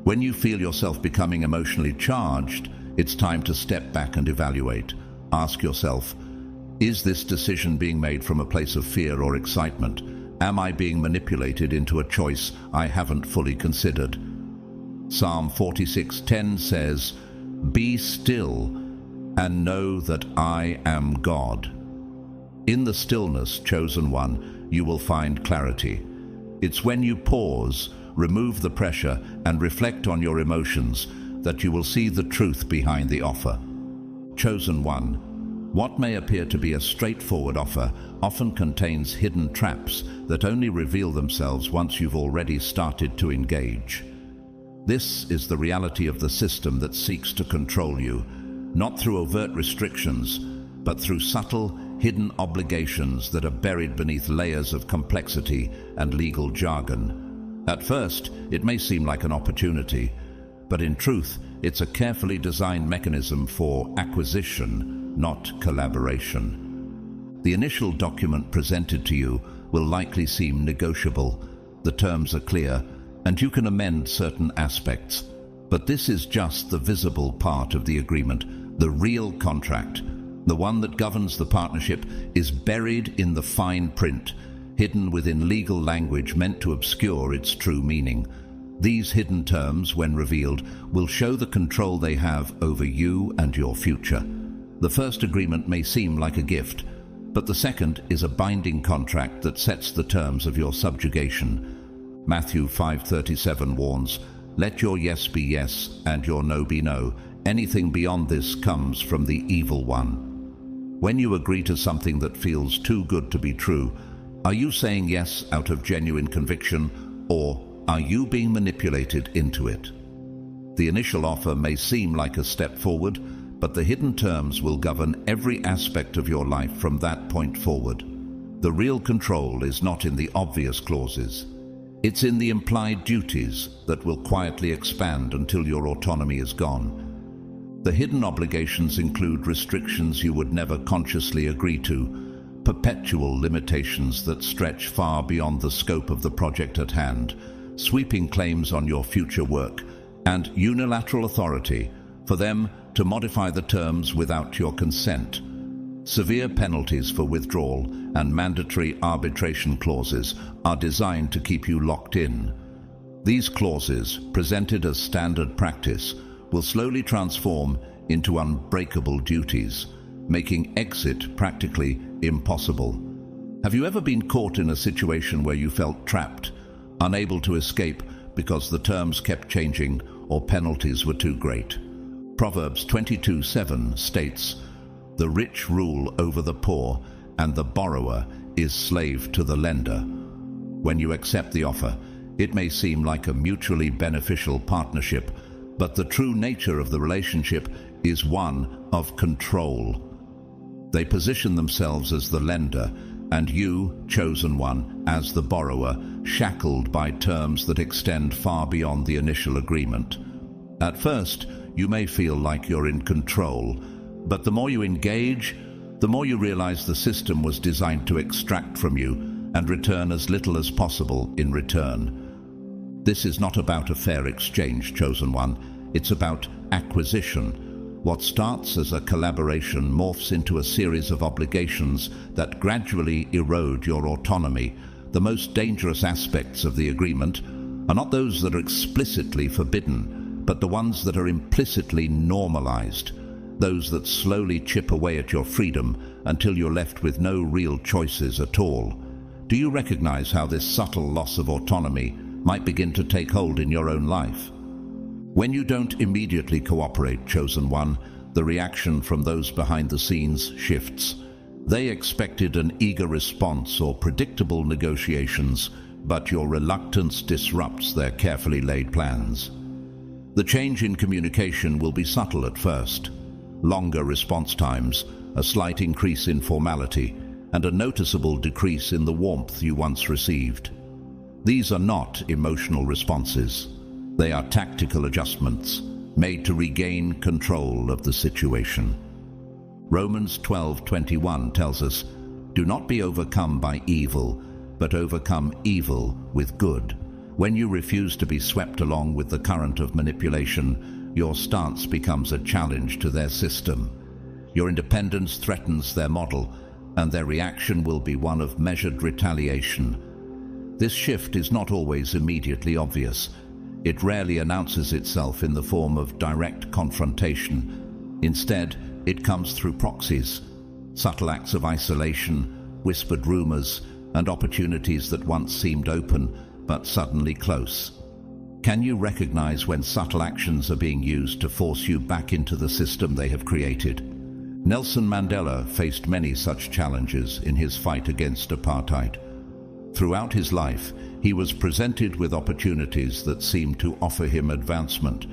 When you feel yourself becoming emotionally charged, it's time to step back and evaluate. Ask yourself, is this decision being made from a place of fear or excitement? Am I being manipulated into a choice I haven't fully considered? Psalm 46:10 says, "Be still and know that I am God." In the stillness, chosen one, you will find clarity. It's when you pause, remove the pressure, and reflect on your emotions that you will see the truth behind the offer. Chosen one, what may appear to be a straightforward offer often contains hidden traps that only reveal themselves once you've already started to engage. This is the reality of the system that seeks to control you, not through overt restrictions, but through subtle, hidden obligations that are buried beneath layers of complexity and legal jargon. At first, it may seem like an opportunity, but in truth, it's a carefully designed mechanism for acquisition, not collaboration. The initial document presented to you will likely seem negotiable. The terms are clear, and you can amend certain aspects. But this is just the visible part of the agreement. The real contract, the one that governs the partnership, is buried in the fine print, hidden within legal language meant to obscure its true meaning. These hidden terms, when revealed, will show the control they have over you and your future. The first agreement may seem like a gift, but the second is a binding contract that sets the terms of your subjugation. Matthew 5:37 warns, "Let your yes be yes and your no be no. Anything beyond this comes from the evil one." When you agree to something that feels too good to be true, are you saying yes out of genuine conviction, or are you being manipulated into it? The initial offer may seem like a step forward, but the hidden terms will govern every aspect of your life from that point forward. The real control is not in the obvious clauses. It's in the implied duties that will quietly expand until your autonomy is gone. The hidden obligations include restrictions you would never consciously agree to, perpetual limitations that stretch far beyond the scope of the project at hand, sweeping claims on your future work, and unilateral authority for them to modify the terms without your consent. Severe penalties for withdrawal and mandatory arbitration clauses are designed to keep you locked in. These clauses, presented as standard practice, will slowly transform into unbreakable duties, making exit practically impossible. Have you ever been caught in a situation where you felt trapped, unable to escape because the terms kept changing or penalties were too great? Proverbs 22:7 states, "The rich rule over the poor, and the borrower is slave to the lender." When you accept the offer, it may seem like a mutually beneficial partnership, but the true nature of the relationship is one of control. They position themselves as the lender, and you, chosen one, as the borrower, shackled by terms that extend far beyond the initial agreement. At first, you may feel like you're in control, but the more you engage, the more you realize the system was designed to extract from you and return as little as possible in return. This is not about a fair exchange, chosen one. It's about acquisition. What starts as a collaboration morphs into a series of obligations that gradually erode your autonomy. The most dangerous aspects of the agreement are not those that are explicitly forbidden, but the ones that are implicitly normalized, those that slowly chip away at your freedom until you're left with no real choices at all. Do you recognize how this subtle loss of autonomy might begin to take hold in your own life? When you don't immediately cooperate, chosen one, the reaction from those behind the scenes shifts. They expected an eager response or predictable negotiations, but your reluctance disrupts their carefully laid plans. The change in communication will be subtle at first. Longer response times, a slight increase in formality, and a noticeable decrease in the warmth you once received. These are not emotional responses. They are tactical adjustments made to regain control of the situation. Romans 12:21 tells us, "Do not be overcome by evil, but overcome evil with good." When you refuse to be swept along with the current of manipulation, your stance becomes a challenge to their system. Your independence threatens their model, and their reaction will be one of measured retaliation. This shift is not always immediately obvious. It rarely announces itself in the form of direct confrontation. Instead, it comes through proxies, subtle acts of isolation, whispered rumors, and opportunities that once seemed open but suddenly close. Can you recognize when subtle actions are being used to force you back into the system they have created? Nelson Mandela faced many such challenges in his fight against apartheid. Throughout his life, he was presented with opportunities that seemed to offer him advancement,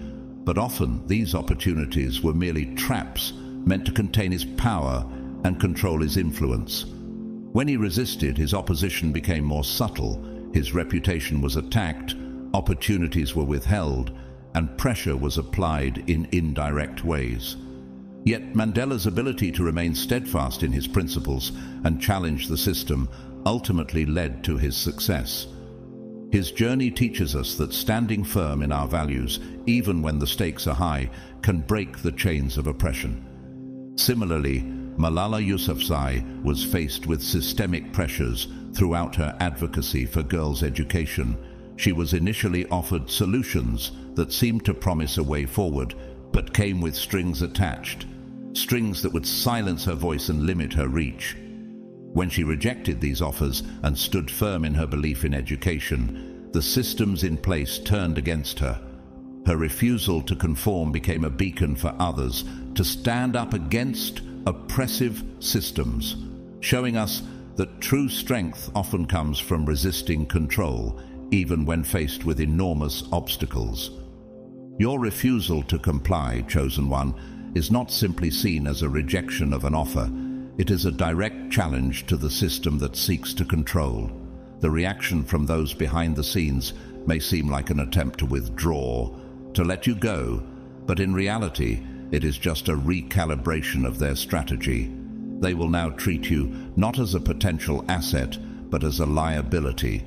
but often these opportunities were merely traps meant to contain his power and control his influence. When he resisted, his opposition became more subtle, his reputation was attacked, opportunities were withheld, and pressure was applied in indirect ways. Yet Mandela's ability to remain steadfast in his principles and challenge the system ultimately led to his success. His journey teaches us that standing firm in our values, even when the stakes are high, can break the chains of oppression. Similarly, Malala Yousafzai was faced with systemic pressures throughout her advocacy for girls' education. She was initially offered solutions that seemed to promise a way forward, but came with strings attached, strings that would silence her voice and limit her reach. When she rejected these offers and stood firm in her belief in education, the systems in place turned against her. Her refusal to conform became a beacon for others to stand up against oppressive systems, showing us that true strength often comes from resisting control, even when faced with enormous obstacles. Your refusal to comply, chosen one, is not simply seen as a rejection of an offer. It is a direct challenge to the system that seeks to control. The reaction from those behind the scenes may seem like an attempt to withdraw, to let you go, but in reality, it is just a recalibration of their strategy. They will now treat you not as a potential asset, but as a liability.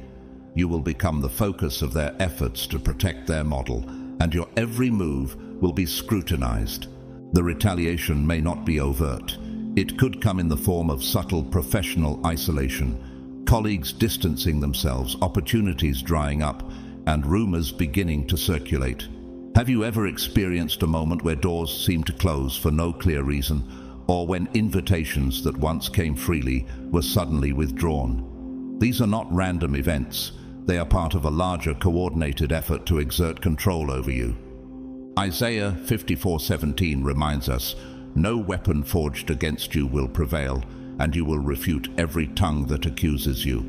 You will become the focus of their efforts to protect their model, and your every move will be scrutinized. The retaliation may not be overt. It could come in the form of subtle professional isolation, colleagues distancing themselves, opportunities drying up, and rumors beginning to circulate. Have you ever experienced a moment where doors seemed to close for no clear reason, or when invitations that once came freely were suddenly withdrawn? These are not random events. They are part of a larger coordinated effort to exert control over you. Isaiah 54:17 reminds us, "No weapon forged against you will prevail, and you will refute every tongue that accuses you.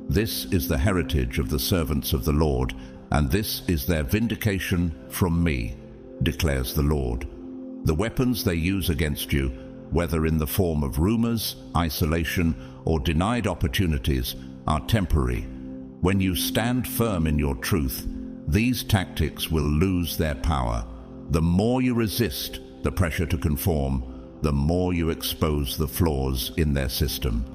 This is the heritage of the servants of the Lord, and this is their vindication from me, declares the Lord." The weapons they use against you, whether in the form of rumors, isolation, or denied opportunities, are temporary. When you stand firm in your truth, these tactics will lose their power. The more you resist the pressure to conform, the more you expose the flaws in their system.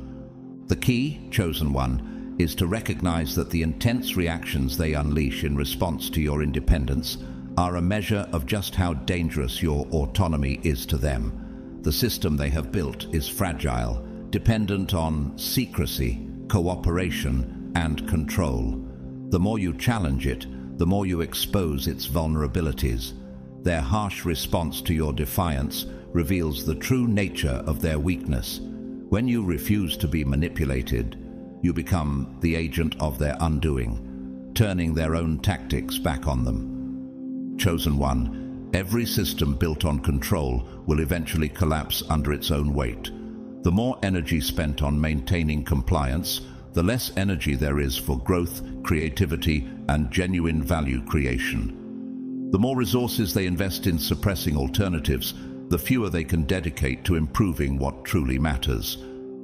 The key, chosen one, is to recognize that the intense reactions they unleash in response to your independence are a measure of just how dangerous your autonomy is to them. The system they have built is fragile, dependent on secrecy, cooperation, and control. The more you challenge it, the more you expose its vulnerabilities. Their harsh response to your defiance reveals the true nature of their weakness. When you refuse to be manipulated, you become the agent of their undoing, turning their own tactics back on them. Chosen one, every system built on control will eventually collapse under its own weight. The more energy spent on maintaining compliance, the less energy there is for growth, creativity, and genuine value creation. The more resources they invest in suppressing alternatives, the fewer they can dedicate to improving what truly matters.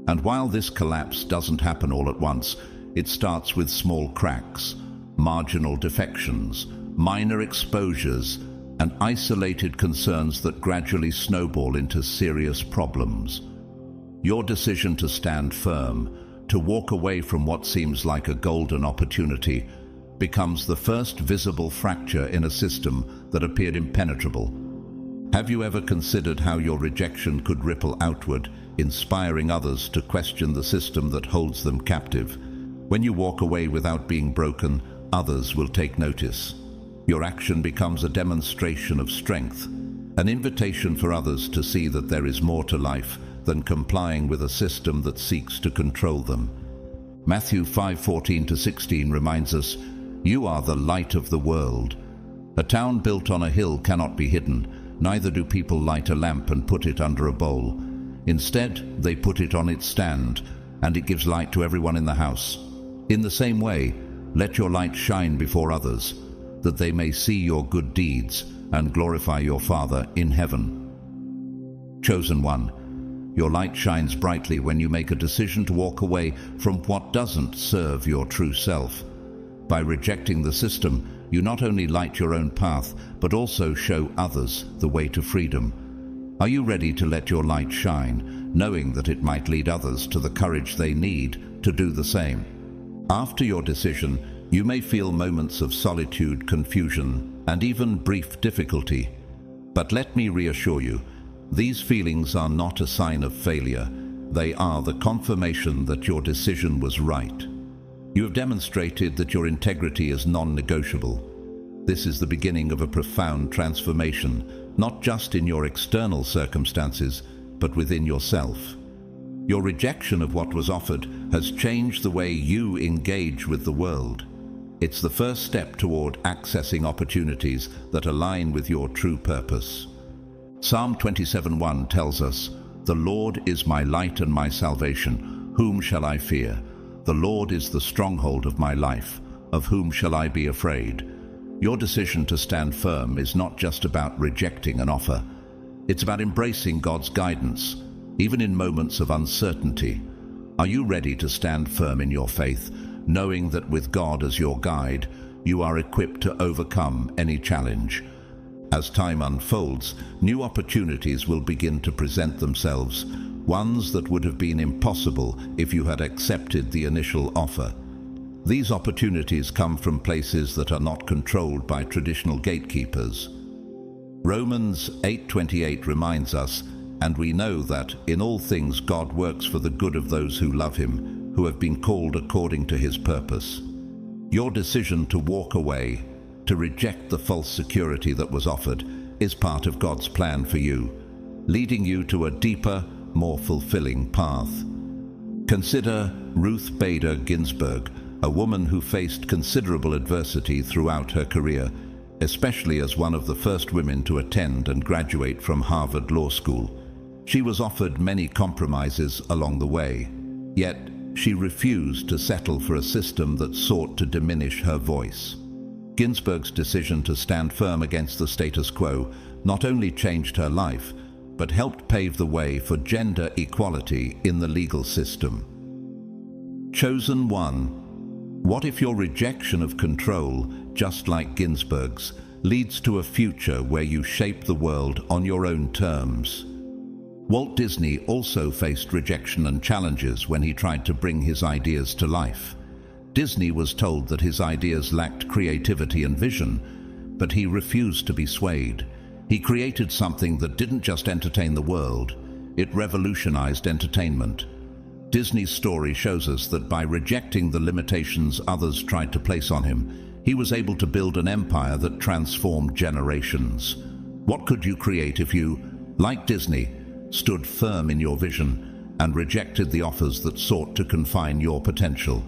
And while this collapse doesn't happen all at once, it starts with small cracks, marginal defections, minor exposures, and isolated concerns that gradually snowball into serious problems. Your decision to stand firm, to walk away from what seems like a golden opportunity, becomes the first visible fracture in a system that appeared impenetrable. Have you ever considered how your rejection could ripple outward, inspiring others to question the system that holds them captive? When you walk away without being broken, others will take notice. Your action becomes a demonstration of strength, an invitation for others to see that there is more to life than complying with a system that seeks to control them. Matthew 5:14-16 reminds us, "You are the light of the world. A town built on a hill cannot be hidden, neither do people light a lamp and put it under a bowl. Instead, they put it on its stand, and it gives light to everyone in the house. In the same way, let your light shine before others, that they may see your good deeds and glorify your Father in heaven." Chosen one, your light shines brightly when you make a decision to walk away from what doesn't serve your true self. By rejecting the system, you not only light your own path, but also show others the way to freedom. Are you ready to let your light shine, knowing that it might lead others to the courage they need to do the same? After your decision, you may feel moments of solitude, confusion, and even brief difficulty. But let me reassure you, these feelings are not a sign of failure. They are the confirmation that your decision was right. You have demonstrated that your integrity is non-negotiable. This is the beginning of a profound transformation, not just in your external circumstances, but within yourself. Your rejection of what was offered has changed the way you engage with the world. It's the first step toward accessing opportunities that align with your true purpose. Psalm 27:1 tells us, "The Lord is my light and my salvation. Whom shall I fear? The Lord is the stronghold of my life. Of whom shall I be afraid?" Your decision to stand firm is not just about rejecting an offer. It's about embracing God's guidance, even in moments of uncertainty. Are you ready to stand firm in your faith, knowing that with God as your guide, you are equipped to overcome any challenge? As time unfolds, new opportunities will begin to present themselves, ones that would have been impossible if you had accepted the initial offer. These opportunities come from places that are not controlled by traditional gatekeepers. Romans 8:28 reminds us, "And we know that in all things God works for the good of those who love him, who have been called according to his purpose." Your decision to walk away, to reject the false security that was offered, is part of God's plan for you, leading you to a deeper, more fulfilling path. Consider Ruth Bader Ginsburg, a woman who faced considerable adversity throughout her career, especially as one of the first women to attend and graduate from Harvard Law School. She was offered many compromises along the way, yet she refused to settle for a system that sought to diminish her voice. Ginsburg's decision to stand firm against the status quo not only changed her life, but helped pave the way for gender equality in the legal system. Chosen one, what if your rejection of control, just like Ginsburg's, leads to a future where you shape the world on your own terms? Walt Disney also faced rejection and challenges when he tried to bring his ideas to life. Disney was told that his ideas lacked creativity and vision, but he refused to be swayed. He created something that didn't just entertain the world, it revolutionized entertainment. Disney's story shows us that by rejecting the limitations others tried to place on him, he was able to build an empire that transformed generations. What could you create if you, like Disney, stood firm in your vision and rejected the offers that sought to confine your potential?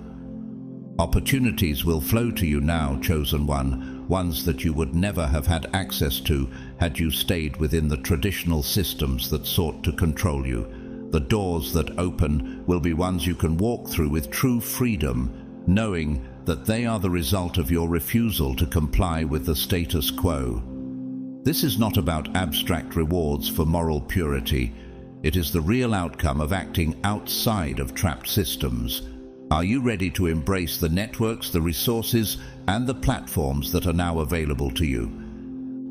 Opportunities will flow to you now, chosen one, ones that you would never have had access to had you stayed within the traditional systems that sought to control you. The doors that open will be ones you can walk through with true freedom, knowing that they are the result of your refusal to comply with the status quo. This is not about abstract rewards for moral purity. It is the real outcome of acting outside of trapped systems. Are you ready to embrace the networks, the resources, and the platforms that are now available to you?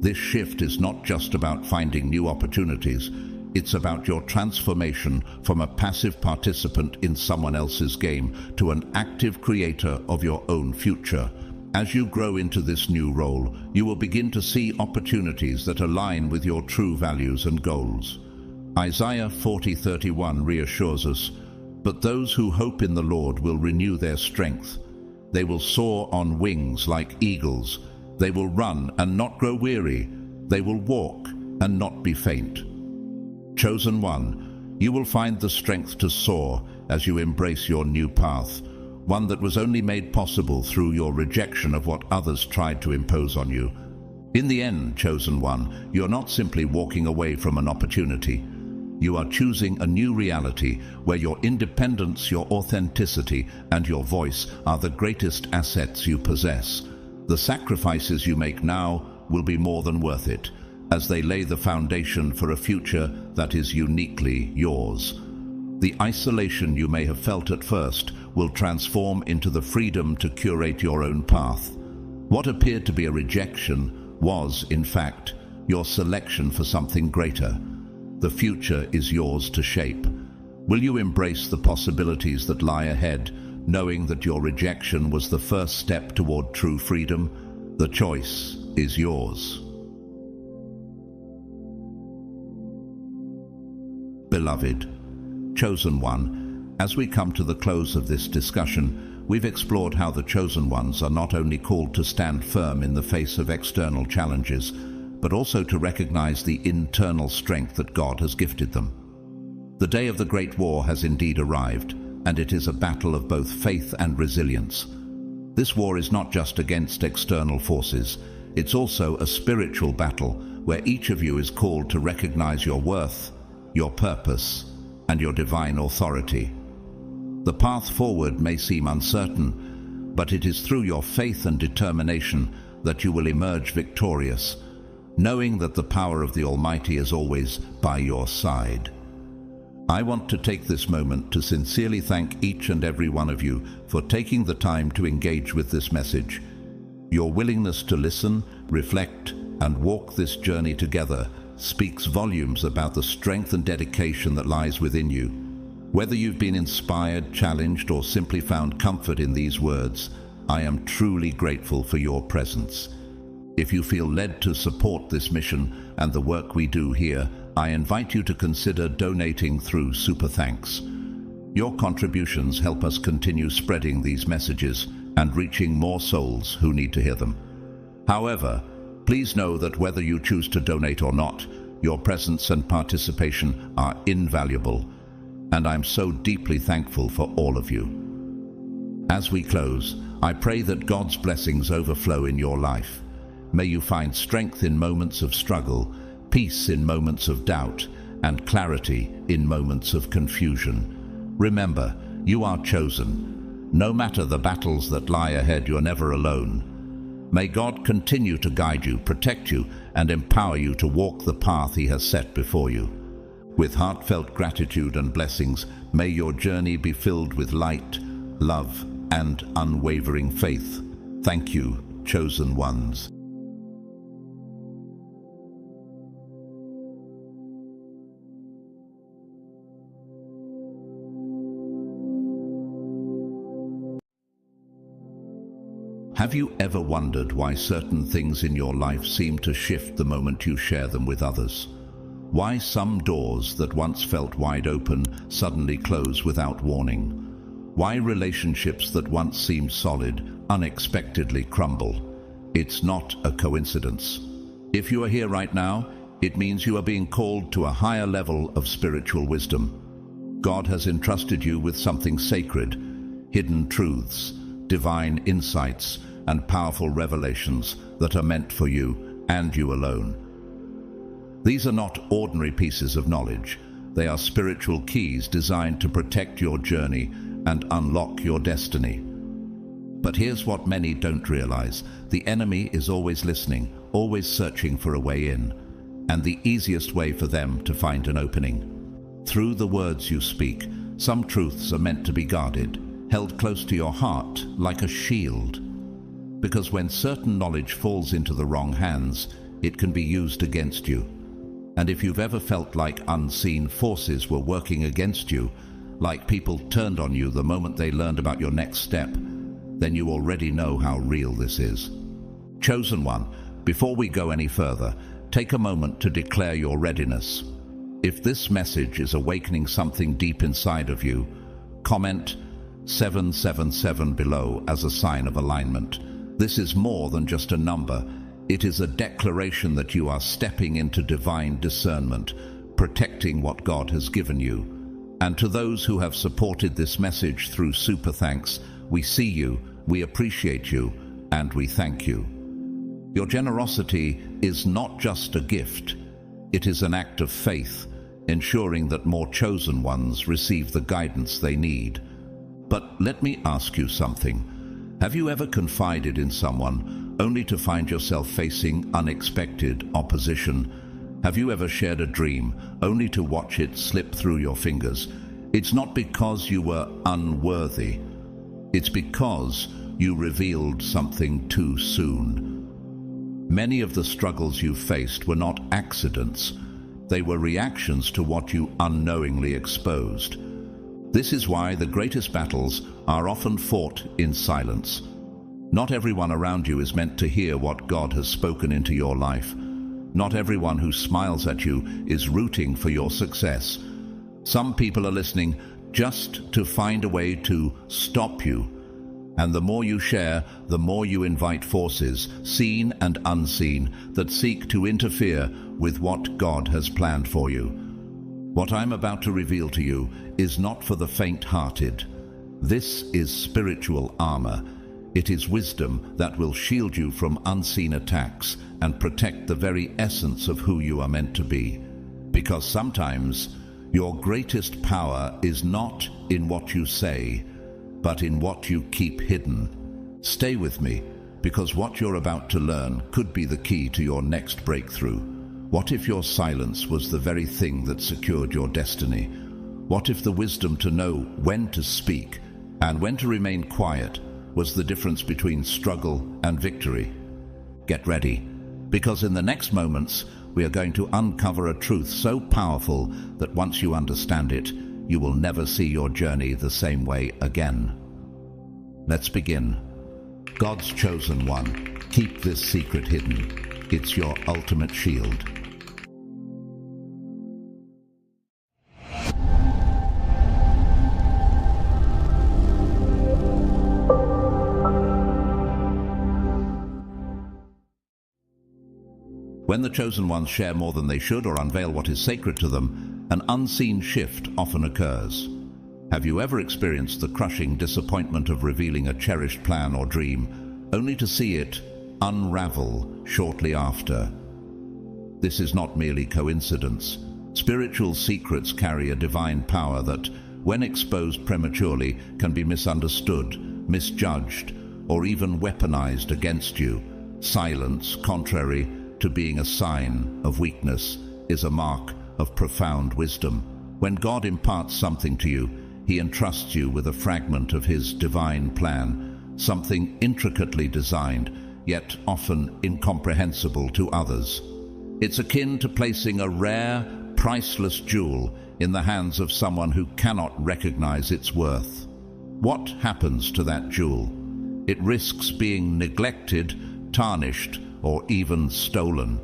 This shift is not just about finding new opportunities. It's about your transformation from a passive participant in someone else's game to an active creator of your own future. As you grow into this new role, you will begin to see opportunities that align with your true values and goals. Isaiah 40:31 reassures us, "But those who hope in the Lord will renew their strength. They will soar on wings like eagles. They will run and not grow weary. They will walk and not be faint." Chosen one, you will find the strength to soar as you embrace your new path, one that was only made possible through your rejection of what others tried to impose on you. In the end, chosen one, you're not simply walking away from an opportunity. You are choosing a new reality where your independence, your authenticity, and your voice are the greatest assets you possess. The sacrifices you make now will be more than worth it, as they lay the foundation for a future that is uniquely yours. The isolation you may have felt at first will transform into the freedom to curate your own path. What appeared to be a rejection was, in fact, your selection for something greater. The future is yours to shape. Will you embrace the possibilities that lie ahead, knowing that your rejection was the first step toward true freedom? The choice is yours. Beloved, chosen one, as we come to the close of this discussion, we've explored how the chosen ones are not only called to stand firm in the face of external challenges, but also to recognize the internal strength that God has gifted them. The day of the Great War has indeed arrived, and it is a battle of both faith and resilience. This war is not just against external forces, it's also a spiritual battle where each of you is called to recognize your worth, your purpose, and your divine authority. The path forward may seem uncertain, but it is through your faith and determination that you will emerge victorious, knowing that the power of the Almighty is always by your side. I want to take this moment to sincerely thank each and every one of you for taking the time to engage with this message. Your willingness to listen, reflect, and walk this journey together speaks volumes about the strength and dedication that lies within you. Whether you've been inspired, challenged, or simply found comfort in these words, I am truly grateful for your presence. If you feel led to support this mission and the work we do here, I invite you to consider donating through Super Thanks. Your contributions help us continue spreading these messages and reaching more souls who need to hear them. However, please know that whether you choose to donate or not, your presence and participation are invaluable, and I'm so deeply thankful for all of you. As we close, I pray that God's blessings overflow in your life. May you find strength in moments of struggle, peace in moments of doubt, and clarity in moments of confusion. Remember, you are chosen. No matter the battles that lie ahead, you're never alone. May God continue to guide you, protect you, and empower you to walk the path He has set before you. With heartfelt gratitude and blessings, may your journey be filled with light, love, and unwavering faith. Thank you, chosen ones. Have you ever wondered why certain things in your life seem to shift the moment you share them with others? Why some doors that once felt wide open suddenly close without warning? Why relationships that once seemed solid unexpectedly crumble? It's not a coincidence. If you are here right now, it means you are being called to a higher level of spiritual wisdom. God has entrusted you with something sacred, hidden truths, divine insights, and powerful revelations that are meant for you and you alone. These are not ordinary pieces of knowledge. They are spiritual keys designed to protect your journey and unlock your destiny. But here's what many don't realize. The enemy is always listening, always searching for a way in, and the easiest way for them to find an opening. Through the words you speak, some truths are meant to be guarded, held close to your heart like a shield. Because when certain knowledge falls into the wrong hands, it can be used against you. And if you've ever felt like unseen forces were working against you, like people turned on you the moment they learned about your next step, then you already know how real this is. Chosen one, before we go any further, take a moment to declare your readiness. If this message is awakening something deep inside of you, comment 777 below as a sign of alignment. This is more than just a number. It is a declaration that you are stepping into divine discernment, protecting what God has given you. And to those who have supported this message through super thanks, we see you, we appreciate you, and we thank you. Your generosity is not just a gift. It is an act of faith, ensuring that more chosen ones receive the guidance they need. But let me ask you something. Have you ever confided in someone only to find yourself facing unexpected opposition? Have you ever shared a dream only to watch it slip through your fingers? It's not because you were unworthy. It's because you revealed something too soon. Many of the struggles you faced were not accidents. They were reactions to what you unknowingly exposed. This is why the greatest battles are often fought in silence. Not everyone around you is meant to hear what God has spoken into your life. Not everyone who smiles at you is rooting for your success. Some people are listening just to find a way to stop you. And the more you share, the more you invite forces, seen and unseen, that seek to interfere with what God has planned for you. What I'm about to reveal to you is not for the faint-hearted. This is spiritual armor. It is wisdom that will shield you from unseen attacks and protect the very essence of who you are meant to be. Because sometimes your greatest power is not in what you say, but in what you keep hidden. Stay with me, because what you're about to learn could be the key to your next breakthrough. What if your silence was the very thing that secured your destiny? What if the wisdom to know when to speak and when to remain quiet was the difference between struggle and victory? Get ready, because in the next moments we are going to uncover a truth so powerful that once you understand it, you will never see your journey the same way again. Let's begin. God's chosen one. Keep this secret hidden. It's your ultimate shield. When the chosen ones share more than they should or unveil what is sacred to them, an unseen shift often occurs. Have you ever experienced the crushing disappointment of revealing a cherished plan or dream, only to see it unravel shortly after? This is not merely coincidence. Spiritual secrets carry a divine power that, when exposed prematurely, can be misunderstood, misjudged, or even weaponized against you. Silence, contrary to being a sign of weakness, is a mark of profound wisdom. When God imparts something to you, He entrusts you with a fragment of His divine plan, something intricately designed, yet often incomprehensible to others. It's akin to placing a rare, priceless jewel in the hands of someone who cannot recognize its worth. What happens to that jewel? It risks being neglected, tarnished, or even stolen.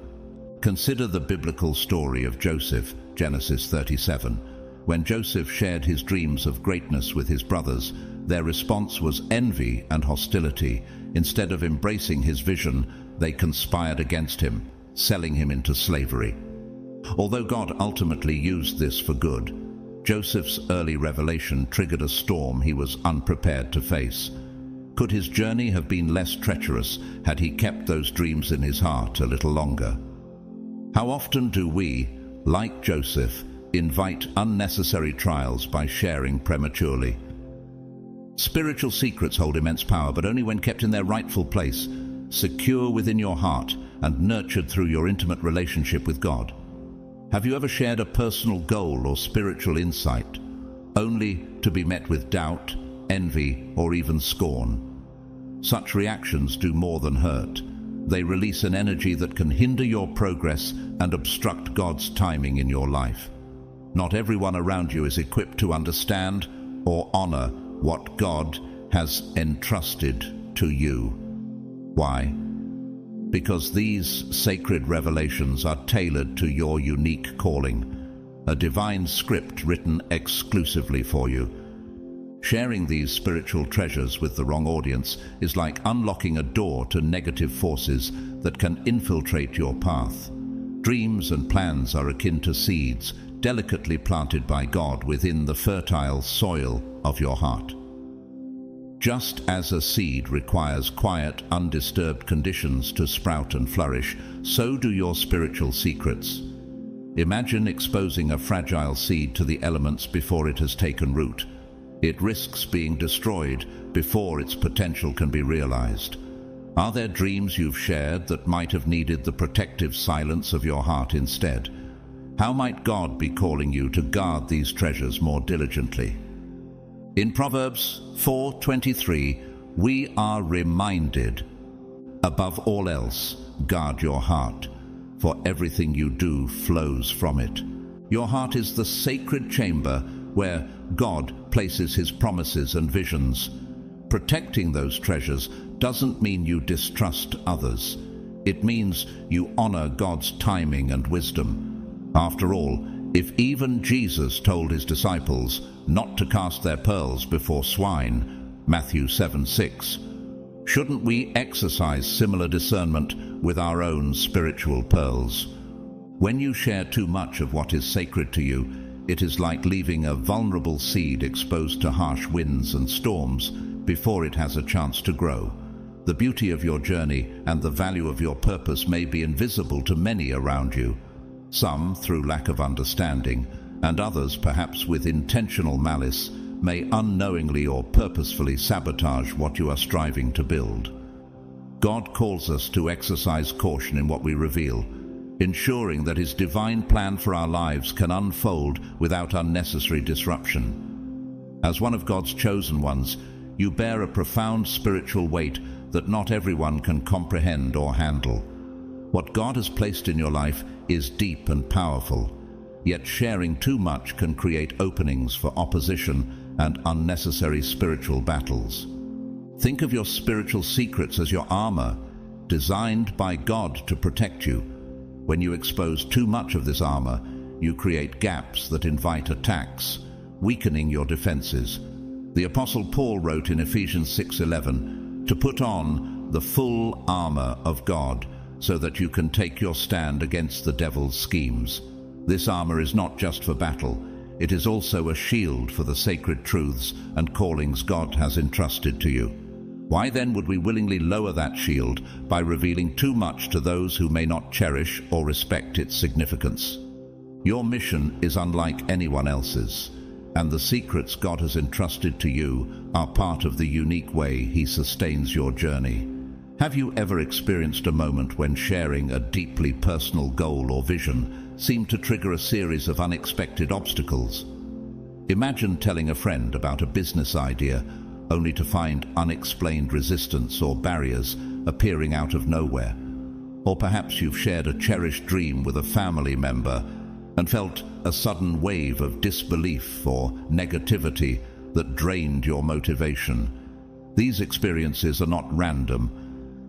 Consider the biblical story of Joseph, Genesis 37. When Joseph shared his dreams of greatness with his brothers, their response was envy and hostility. Instead of embracing his vision, they conspired against him, selling him into slavery. Although God ultimately used this for good, Joseph's early revelation triggered a storm he was unprepared to face. Could his journey have been less treacherous had he kept those dreams in his heart a little longer? How often do we, like Joseph, invite unnecessary trials by sharing prematurely? Spiritual secrets hold immense power, but only when kept in their rightful place, secure within your heart and nurtured through your intimate relationship with God. Have you ever shared a personal goal or spiritual insight, only to be met with doubt, envy, or even scorn? Such reactions do more than hurt. They release an energy that can hinder your progress and obstruct God's timing in your life. Not everyone around you is equipped to understand or honor what God has entrusted to you. Why? Because these sacred revelations are tailored to your unique calling, a divine script written exclusively for you. Sharing these spiritual treasures with the wrong audience is like unlocking a door to negative forces that can infiltrate your path. Dreams and plans are akin to seeds, delicately planted by God within the fertile soil of your heart. Just as a seed requires quiet, undisturbed conditions to sprout and flourish, so do your spiritual secrets. Imagine exposing a fragile seed to the elements before it has taken root. It risks being destroyed before its potential can be realized. Are there dreams you've shared that might have needed the protective silence of your heart instead? How might God be calling you to guard these treasures more diligently? In Proverbs 4:23, we are reminded, above all else, guard your heart, for everything you do flows from it. Your heart is the sacred chamber where God places his promises and visions. Protecting those treasures doesn't mean you distrust others. It means you honor God's timing and wisdom. After all, if even Jesus told his disciples not to cast their pearls before swine, Matthew 7:6, shouldn't we exercise similar discernment with our own spiritual pearls? When you share too much of what is sacred to you, it is like leaving a vulnerable seed exposed to harsh winds and storms before it has a chance to grow. The beauty of your journey and the value of your purpose may be invisible to many around you, some through lack of understanding, and others, perhaps with intentional malice, may unknowingly or purposefully sabotage what you are striving to build. God calls us to exercise caution in what we reveal, ensuring that his divine plan for our lives can unfold without unnecessary disruption. As one of God's chosen ones, you bear a profound spiritual weight that not everyone can comprehend or handle. What God has placed in your life is deep and powerful, yet sharing too much can create openings for opposition and unnecessary spiritual battles. Think of your spiritual secrets as your armor, designed by God to protect you. When you expose too much of this armor, you create gaps that invite attacks, weakening your defenses. The Apostle Paul wrote in Ephesians 6:11, to put on the full armor of God, so that you can take your stand against the devil's schemes. This armor is not just for battle, it is also a shield for the sacred truths and callings God has entrusted to you. Why then would we willingly lower that shield by revealing too much to those who may not cherish or respect its significance? Your mission is unlike anyone else's, and the secrets God has entrusted to you are part of the unique way he sustains your journey. Have you ever experienced a moment when sharing a deeply personal goal or vision seemed to trigger a series of unexpected obstacles? Imagine telling a friend about a business idea only to find unexplained resistance or barriers appearing out of nowhere. Or perhaps you've shared a cherished dream with a family member and felt a sudden wave of disbelief or negativity that drained your motivation. These experiences are not random.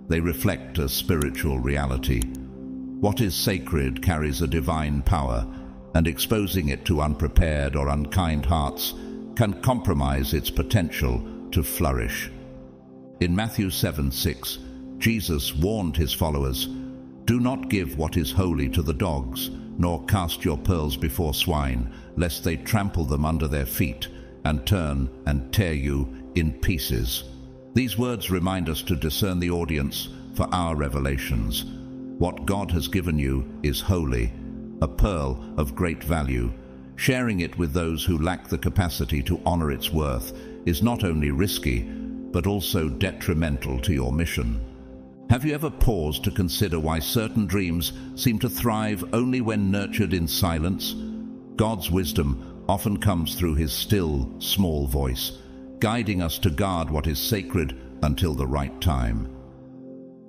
They reflect a spiritual reality. What is sacred carries a divine power, and exposing it to unprepared or unkind hearts can compromise its potential to flourish. In Matthew 7:6, Jesus warned his followers, "Do not give what is holy to the dogs, nor cast your pearls before swine, lest they trample them under their feet and turn and tear you in pieces." These words remind us to discern the audience for our revelations. What God has given you is holy, a pearl of great value. Sharing it with those who lack the capacity to honor its worth is not only risky, but also detrimental to your mission. Have you ever paused to consider why certain dreams seem to thrive only when nurtured in silence? God's wisdom often comes through his still, small voice, guiding us to guard what is sacred until the right time.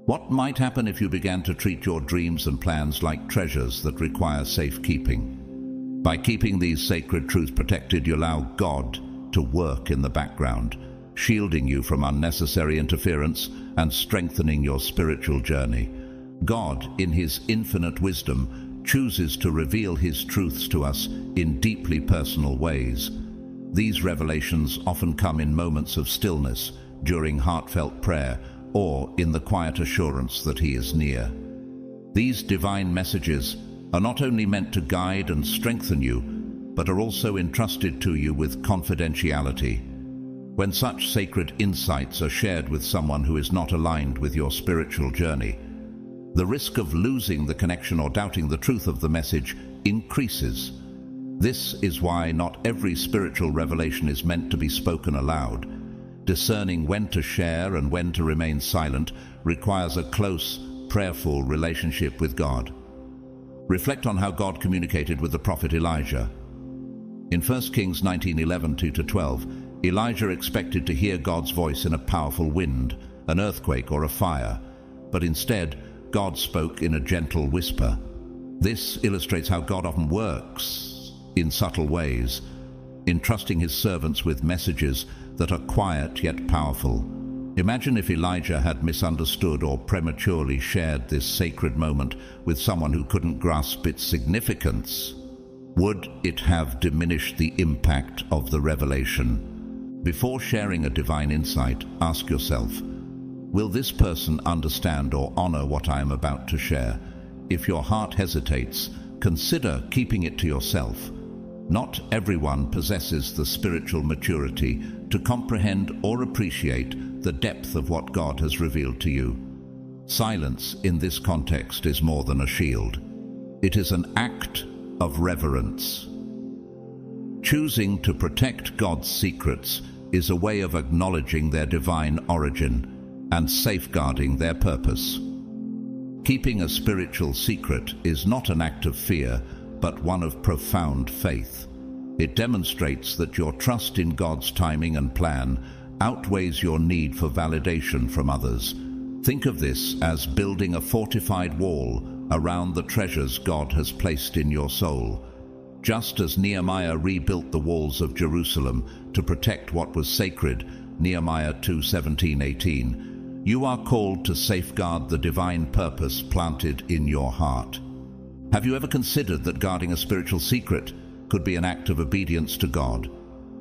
What might happen if you began to treat your dreams and plans like treasures that require safekeeping? By keeping these sacred truths protected, you allow God to work in the background, shielding you from unnecessary interference and strengthening your spiritual journey. God, in his infinite wisdom, chooses to reveal his truths to us in deeply personal ways. These revelations often come in moments of stillness, during heartfelt prayer, or in the quiet assurance that he is near. These divine messages are not only meant to guide and strengthen you, but are also entrusted to you with confidentiality. When such sacred insights are shared with someone who is not aligned with your spiritual journey, the risk of losing the connection or doubting the truth of the message increases. This is why not every spiritual revelation is meant to be spoken aloud. Discerning when to share and when to remain silent requires a close, prayerful relationship with God. Reflect on how God communicated with the prophet Elijah. In 1 Kings 19:11 2-12, Elijah expected to hear God's voice in a powerful wind, an earthquake, or a fire, but instead, God spoke in a gentle whisper. This illustrates how God often works in subtle ways, entrusting his servants with messages that are quiet yet powerful. Imagine if Elijah had misunderstood or prematurely shared this sacred moment with someone who couldn't grasp its significance. Would it have diminished the impact of the revelation? Before sharing a divine insight, ask yourself, will this person understand or honor what I am about to share? If your heart hesitates, consider keeping it to yourself. Not everyone possesses the spiritual maturity to comprehend or appreciate the depth of what God has revealed to you. Silence in this context is more than a shield. It is an act of reverence. Choosing to protect God's secrets is a way of acknowledging their divine origin and safeguarding their purpose. Keeping a spiritual secret is not an act of fear, but one of profound faith. It demonstrates that your trust in God's timing and plan outweighs your need for validation from others. Think of this as building a fortified wall around the treasures God has placed in your soul. Just as Nehemiah rebuilt the walls of Jerusalem to protect what was sacred, Nehemiah 2:17-18, you are called to safeguard the divine purpose planted in your heart. Have you ever considered that guarding a spiritual secret could be an act of obedience to God?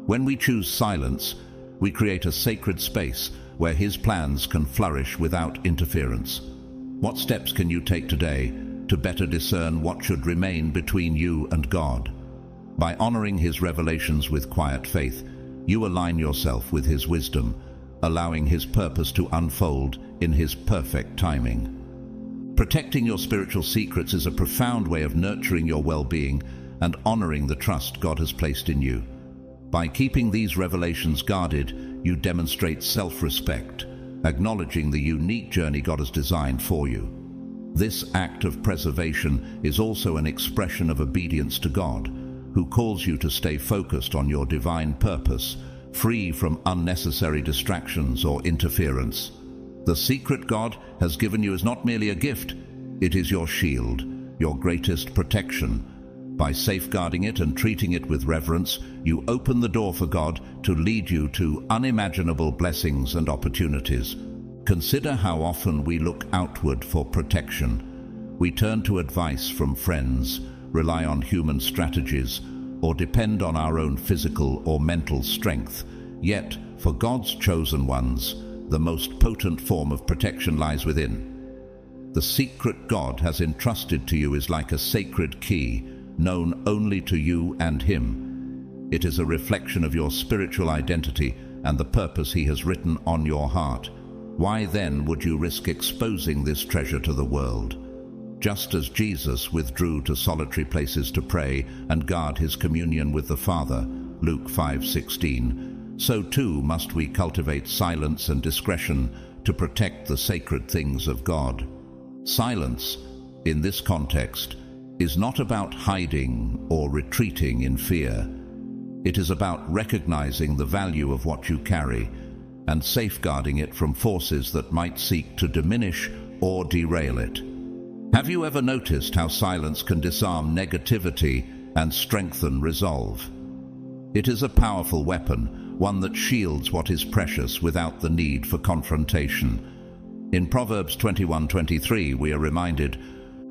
When we choose silence, we create a sacred space where his plans can flourish without interference. What steps can you take today to better discern what should remain between you and God? By honoring his revelations with quiet faith, you align yourself with his wisdom, allowing his purpose to unfold in his perfect timing. Protecting your spiritual secrets is a profound way of nurturing your well-being and honoring the trust God has placed in you. By keeping these revelations guarded, you demonstrate self-respect, acknowledging the unique journey God has designed for you. This act of preservation is also an expression of obedience to God, who calls you to stay focused on your divine purpose, free from unnecessary distractions or interference. The secret God has given you is not merely a gift, it is your shield, your greatest protection. By safeguarding it and treating it with reverence, you open the door for God to lead you to unimaginable blessings and opportunities. Consider how often we look outward for protection. We turn to advice from friends, rely on human strategies, or depend on our own physical or mental strength. Yet, for God's chosen ones, the most potent form of protection lies within. The secret God has entrusted to you is like a sacred key, known only to you and Him. It is a reflection of your spiritual identity and the purpose He has written on your heart. Why then would you risk exposing this treasure to the world? Just as Jesus withdrew to solitary places to pray and guard His communion with the Father, Luke 5:16, so too must we cultivate silence and discretion to protect the sacred things of God. Silence, in this context, is not about hiding or retreating in fear. It is about recognizing the value of what you carry and safeguarding it from forces that might seek to diminish or derail it. Have you ever noticed how silence can disarm negativity and strengthen resolve? It is a powerful weapon, one that shields what is precious without the need for confrontation. In Proverbs 21:23 we are reminded,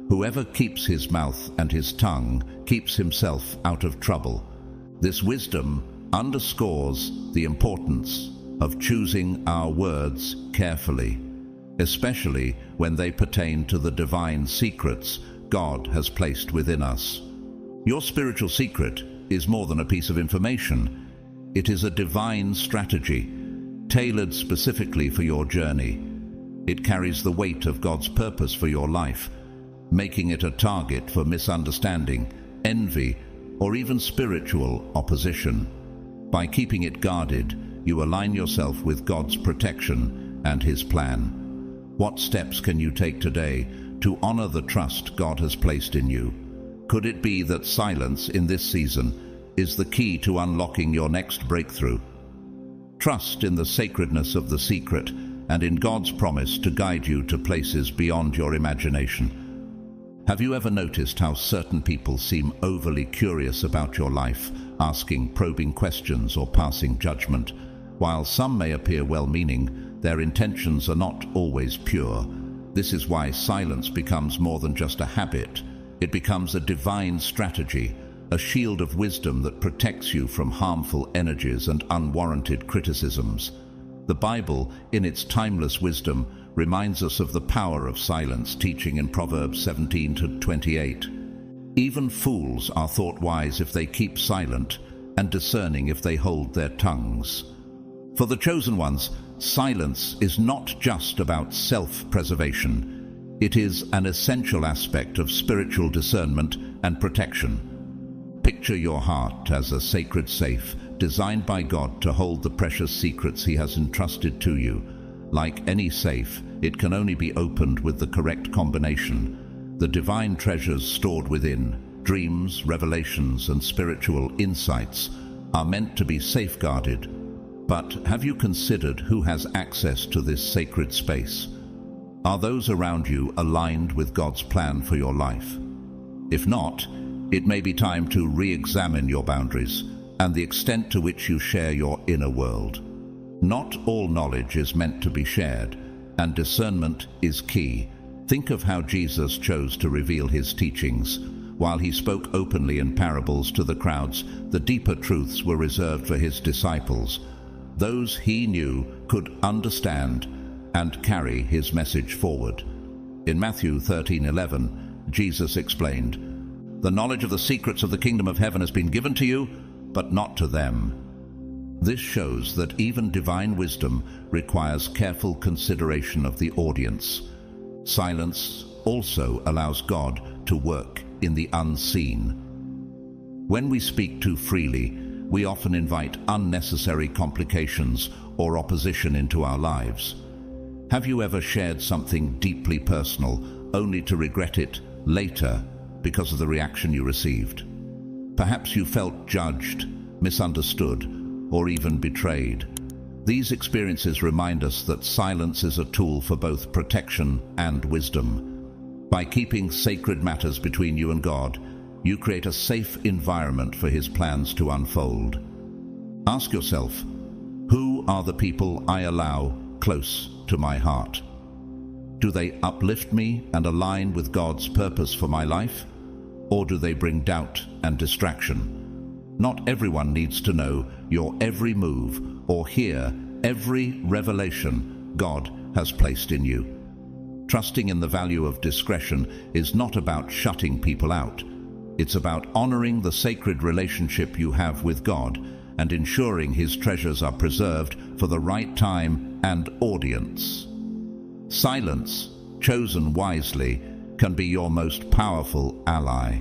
"Whoever keeps his mouth and his tongue keeps himself out of trouble." This wisdom underscores the importance of choosing our words carefully, especially when they pertain to the divine secrets God has placed within us. Your spiritual secret is more than a piece of information. It is a divine strategy, tailored specifically for your journey. It carries the weight of God's purpose for your life, making it a target for misunderstanding, envy, or even spiritual opposition. By keeping it guarded, you align yourself with God's protection and His plan. What steps can you take today to honor the trust God has placed in you? Could it be that silence in this season is the key to unlocking your next breakthrough? Trust in the sacredness of the secret and in God's promise to guide you to places beyond your imagination. Have you ever noticed how certain people seem overly curious about your life, asking probing questions or passing judgment? While some may appear well-meaning, their intentions are not always pure. This is why silence becomes more than just a habit. It becomes a divine strategy, a shield of wisdom that protects you from harmful energies and unwarranted criticisms. The Bible, in its timeless wisdom, reminds us of the power of silence, teaching in Proverbs 17:28. Even fools are thought wise if they keep silent, and discerning if they hold their tongues. For the chosen ones, silence is not just about self-preservation. It is an essential aspect of spiritual discernment and protection. Picture your heart as a sacred safe, designed by God to hold the precious secrets He has entrusted to you. Like any safe, it can only be opened with the correct combination. The divine treasures stored within, dreams, revelations, and spiritual insights, are meant to be safeguarded. But have you considered who has access to this sacred space? Are those around you aligned with God's plan for your life? If not, it may be time to re-examine your boundaries and the extent to which you share your inner world. Not all knowledge is meant to be shared, and discernment is key. Think of how Jesus chose to reveal His teachings. While He spoke openly in parables to the crowds, the deeper truths were reserved for His disciples. Those He knew could understand and carry His message forward. In Matthew 13:11, Jesus explained, "The knowledge of the secrets of the kingdom of heaven has been given to you, but not to them." This shows that even divine wisdom requires careful consideration of the audience. Silence also allows God to work in the unseen. When we speak too freely, we often invite unnecessary complications or opposition into our lives. Have you ever shared something deeply personal only to regret it later because of the reaction you received? Perhaps you felt judged, misunderstood, or even betrayed. These experiences remind us that silence is a tool for both protection and wisdom. By keeping sacred matters between you and God, you create a safe environment for His plans to unfold. Ask yourself, who are the people I allow close to my heart? Do they uplift me and align with God's purpose for my life? Or do they bring doubt and distraction? Not everyone needs to know your every move or hear every revelation God has placed in you. Trusting in the value of discretion is not about shutting people out. It's about honoring the sacred relationship you have with God and ensuring His treasures are preserved for the right time and audience. Silence, chosen wisely, can be your most powerful ally.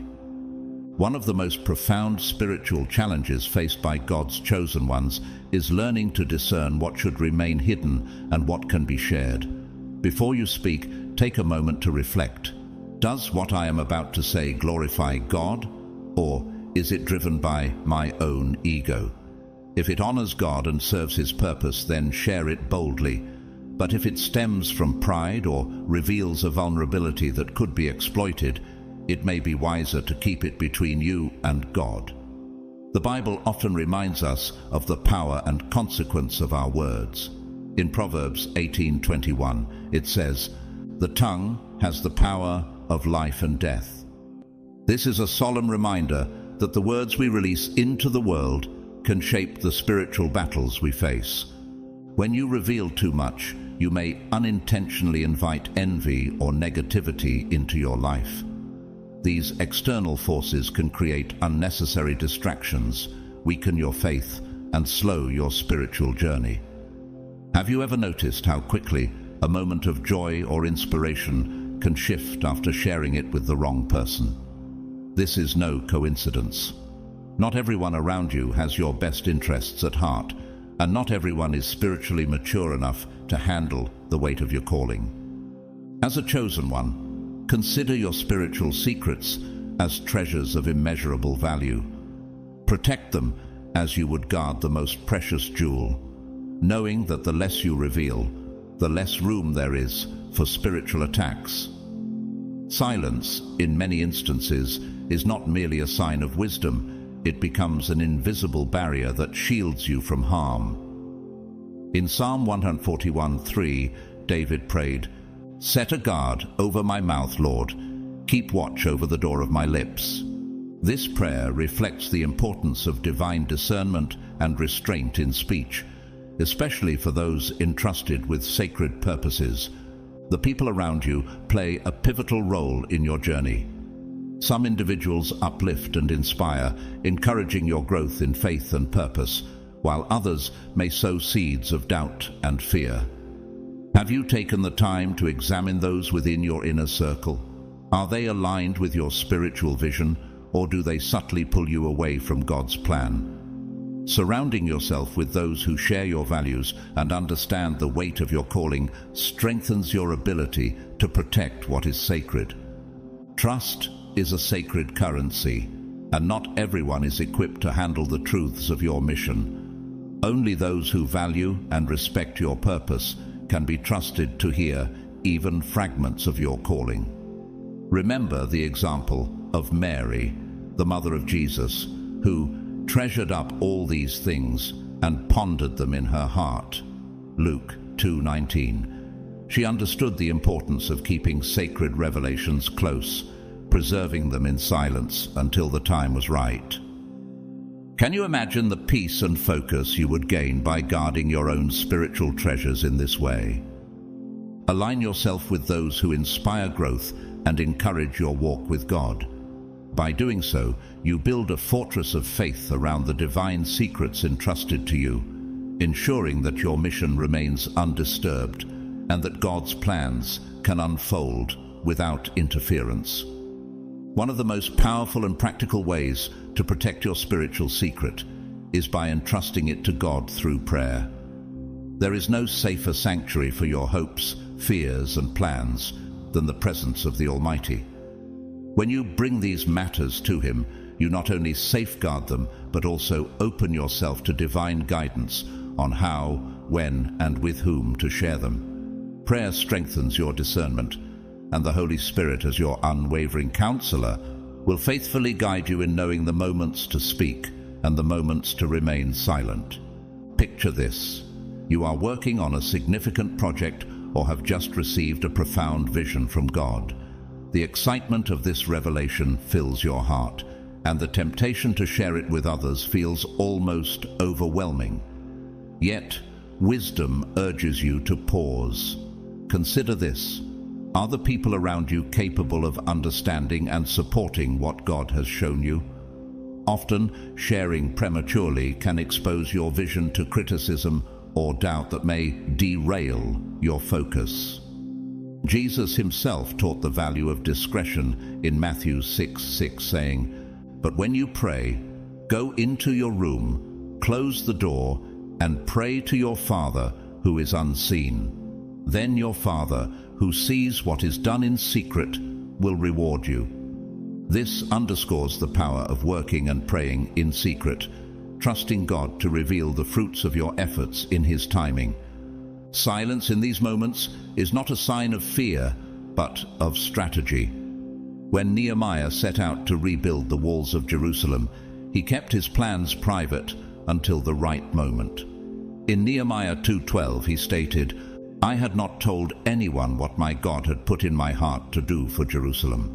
One of the most profound spiritual challenges faced by God's chosen ones is learning to discern what should remain hidden and what can be shared. Before you speak, take a moment to reflect. Does what I am about to say glorify God, or is it driven by my own ego? If it honors God and serves His purpose, then share it boldly. But if it stems from pride or reveals a vulnerability that could be exploited, it may be wiser to keep it between you and God. The Bible often reminds us of the power and consequence of our words. In Proverbs 18:21, it says, "The tongue has the power of life and death." This is a solemn reminder that the words we release into the world can shape the spiritual battles we face. When you reveal too much, you may unintentionally invite envy or negativity into your life. These external forces can create unnecessary distractions, weaken your faith, and slow your spiritual journey. Have you ever noticed how quickly a moment of joy or inspiration can shift after sharing it with the wrong person? This is no coincidence. Not everyone around you has your best interests at heart, and not everyone is spiritually mature enough to handle the weight of your calling. As a chosen one, consider your spiritual secrets as treasures of immeasurable value. Protect them as you would guard the most precious jewel, knowing that the less you reveal, the less room there is for spiritual attacks. Silence, in many instances, is not merely a sign of wisdom. It becomes an invisible barrier that shields you from harm. In Psalm 141:3, David prayed, "Set a guard over my mouth, Lord. Keep watch over the door of my lips." This prayer reflects the importance of divine discernment and restraint in speech, especially for those entrusted with sacred purposes. The people around you play a pivotal role in your journey. Some individuals uplift and inspire, encouraging your growth in faith and purpose, while others may sow seeds of doubt and fear. Have you taken the time to examine those within your inner circle? Are they aligned with your spiritual vision, or do they subtly pull you away from God's plan? Surrounding yourself with those who share your values and understand the weight of your calling strengthens your ability to protect what is sacred. Trust is a sacred currency, and not everyone is equipped to handle the truths of your mission. Only those who value and respect your purpose can be trusted to hear even fragments of your calling. Remember the example of Mary, the mother of Jesus, who treasured up all these things and pondered them in her heart. Luke 2:19. She understood the importance of keeping sacred revelations close, preserving them in silence until the time was right. Can you imagine the peace and focus you would gain by guarding your own spiritual treasures in this way? Align yourself with those who inspire growth and encourage your walk with God. By doing so, you build a fortress of faith around the divine secrets entrusted to you, ensuring that your mission remains undisturbed and that God's plans can unfold without interference. One of the most powerful and practical ways to protect your spiritual secret is by entrusting it to God through prayer. There is no safer sanctuary for your hopes, fears, and plans than the presence of the Almighty. When you bring these matters to Him, you not only safeguard them, but also open yourself to divine guidance on how, when, and with whom to share them. Prayer strengthens your discernment, and the Holy Spirit, as your unwavering counselor, will faithfully guide you in knowing the moments to speak and the moments to remain silent. Picture this. You are working on a significant project or have just received a profound vision from God. The excitement of this revelation fills your heart, and the temptation to share it with others feels almost overwhelming. Yet, wisdom urges you to pause. Consider this. Are the people around you capable of understanding and supporting what God has shown you? Often, sharing prematurely can expose your vision to criticism or doubt that may derail your focus. Jesus himself taught the value of discretion in Matthew 6:6, saying, "But when you pray, go into your room, close the door, and pray to your Father who is unseen. Then your Father, who sees what is done in secret, will reward you." This underscores the power of working and praying in secret, trusting God to reveal the fruits of your efforts in His timing. Silence in these moments is not a sign of fear, but of strategy. When Nehemiah set out to rebuild the walls of Jerusalem, he kept his plans private until the right moment. In Nehemiah 2:12 he stated, "I had not told anyone what my God had put in my heart to do for Jerusalem."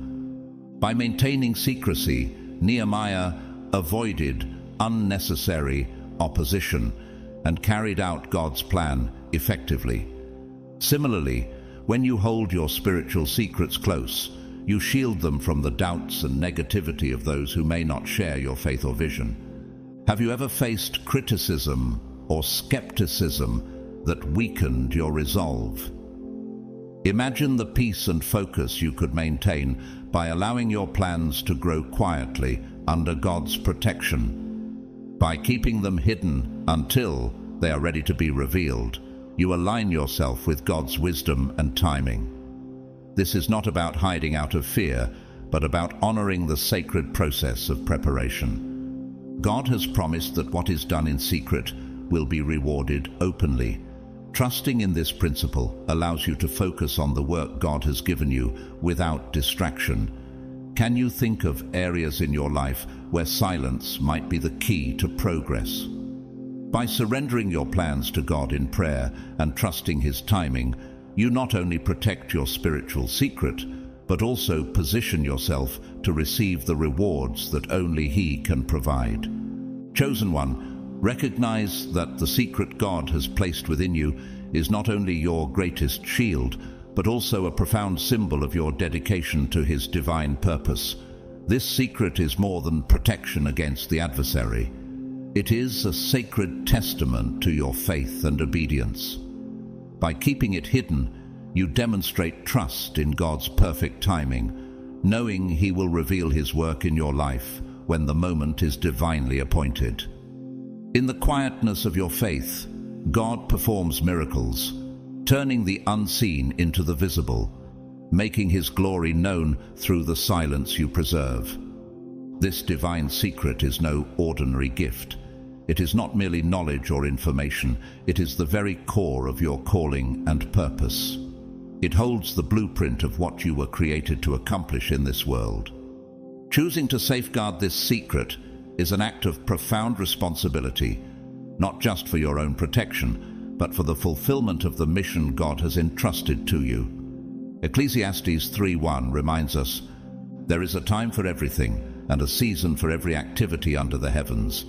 By maintaining secrecy, Nehemiah avoided unnecessary opposition and carried out God's plan effectively. Similarly, when you hold your spiritual secrets close, you shield them from the doubts and negativity of those who may not share your faith or vision. Have you ever faced criticism or skepticism that weakened your resolve? Imagine the peace and focus you could maintain by allowing your plans to grow quietly under God's protection. By keeping them hidden until they are ready to be revealed, you align yourself with God's wisdom and timing. This is not about hiding out of fear, but about honoring the sacred process of preparation. God has promised that what is done in secret will be rewarded openly. Trusting in this principle allows you to focus on the work God has given you without distraction. Can you think of areas in your life where silence might be the key to progress? By surrendering your plans to God in prayer and trusting His timing, you not only protect your spiritual secret, but also position yourself to receive the rewards that only He can provide. Chosen one, recognize that the secret God has placed within you is not only your greatest shield, but also a profound symbol of your dedication to His divine purpose. This secret is more than protection against the adversary. It is a sacred testament to your faith and obedience. By keeping it hidden, you demonstrate trust in God's perfect timing, knowing He will reveal His work in your life when the moment is divinely appointed. In the quietness of your faith, God performs miracles, turning the unseen into the visible, making His glory known through the silence you preserve. This divine secret is no ordinary gift. It is not merely knowledge or information. It is the very core of your calling and purpose. It holds the blueprint of what you were created to accomplish in this world. Choosing to safeguard this secret is an act of profound responsibility, not just for your own protection, but for the fulfillment of the mission God has entrusted to you. Ecclesiastes 3:1 reminds us, "There is a time for everything, and a season for every activity under the heavens."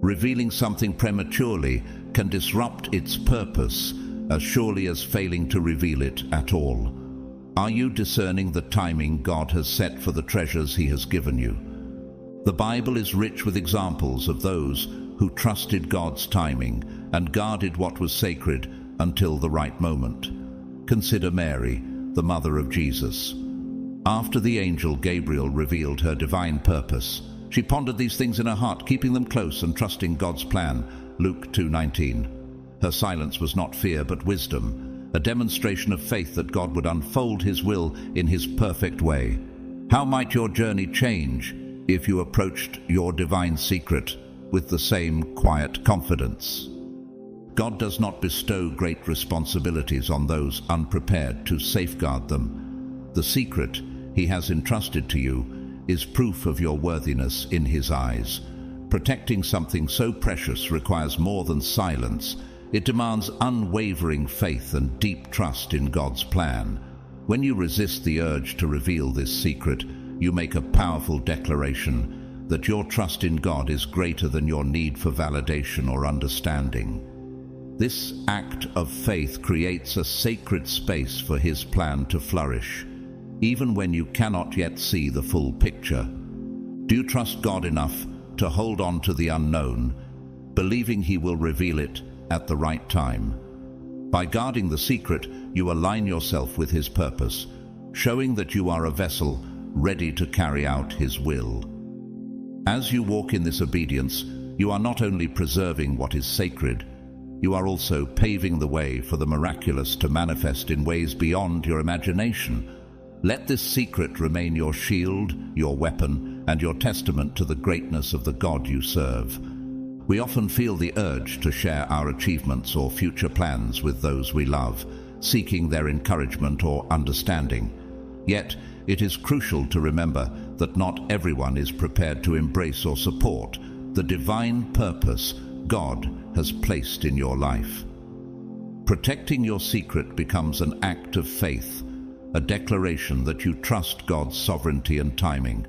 Revealing something prematurely can disrupt its purpose as surely as failing to reveal it at all. Are you discerning the timing God has set for the treasures He has given you? The Bible is rich with examples of those who trusted God's timing and guarded what was sacred until the right moment. Consider Mary, the mother of Jesus. After the angel Gabriel revealed her divine purpose, she pondered these things in her heart, keeping them close and trusting God's plan. Luke 2:19. Her silence was not fear but wisdom, a demonstration of faith that God would unfold His will in His perfect way. How might your journey change if you approached your divine secret with the same quiet confidence? God does not bestow great responsibilities on those unprepared to safeguard them. The secret He has entrusted to you is proof of your worthiness in His eyes. Protecting something so precious requires more than silence. It demands unwavering faith and deep trust in God's plan. When you resist the urge to reveal this secret, you make a powerful declaration that your trust in God is greater than your need for validation or understanding. This act of faith creates a sacred space for His plan to flourish, even when you cannot yet see the full picture. Do you trust God enough to hold on to the unknown, believing He will reveal it at the right time? By guarding the secret, you align yourself with His purpose, showing that you are a vessel ready to carry out His will. As you walk in this obedience, you are not only preserving what is sacred, you are also paving the way for the miraculous to manifest in ways beyond your imagination. Let this secret remain your shield, your weapon, and your testament to the greatness of the God you serve. We often feel the urge to share our achievements or future plans with those we love, seeking their encouragement or understanding. Yet, it is crucial to remember that not everyone is prepared to embrace or support the divine purpose God has placed in your life. Protecting your secret becomes an act of faith, a declaration that you trust God's sovereignty and timing.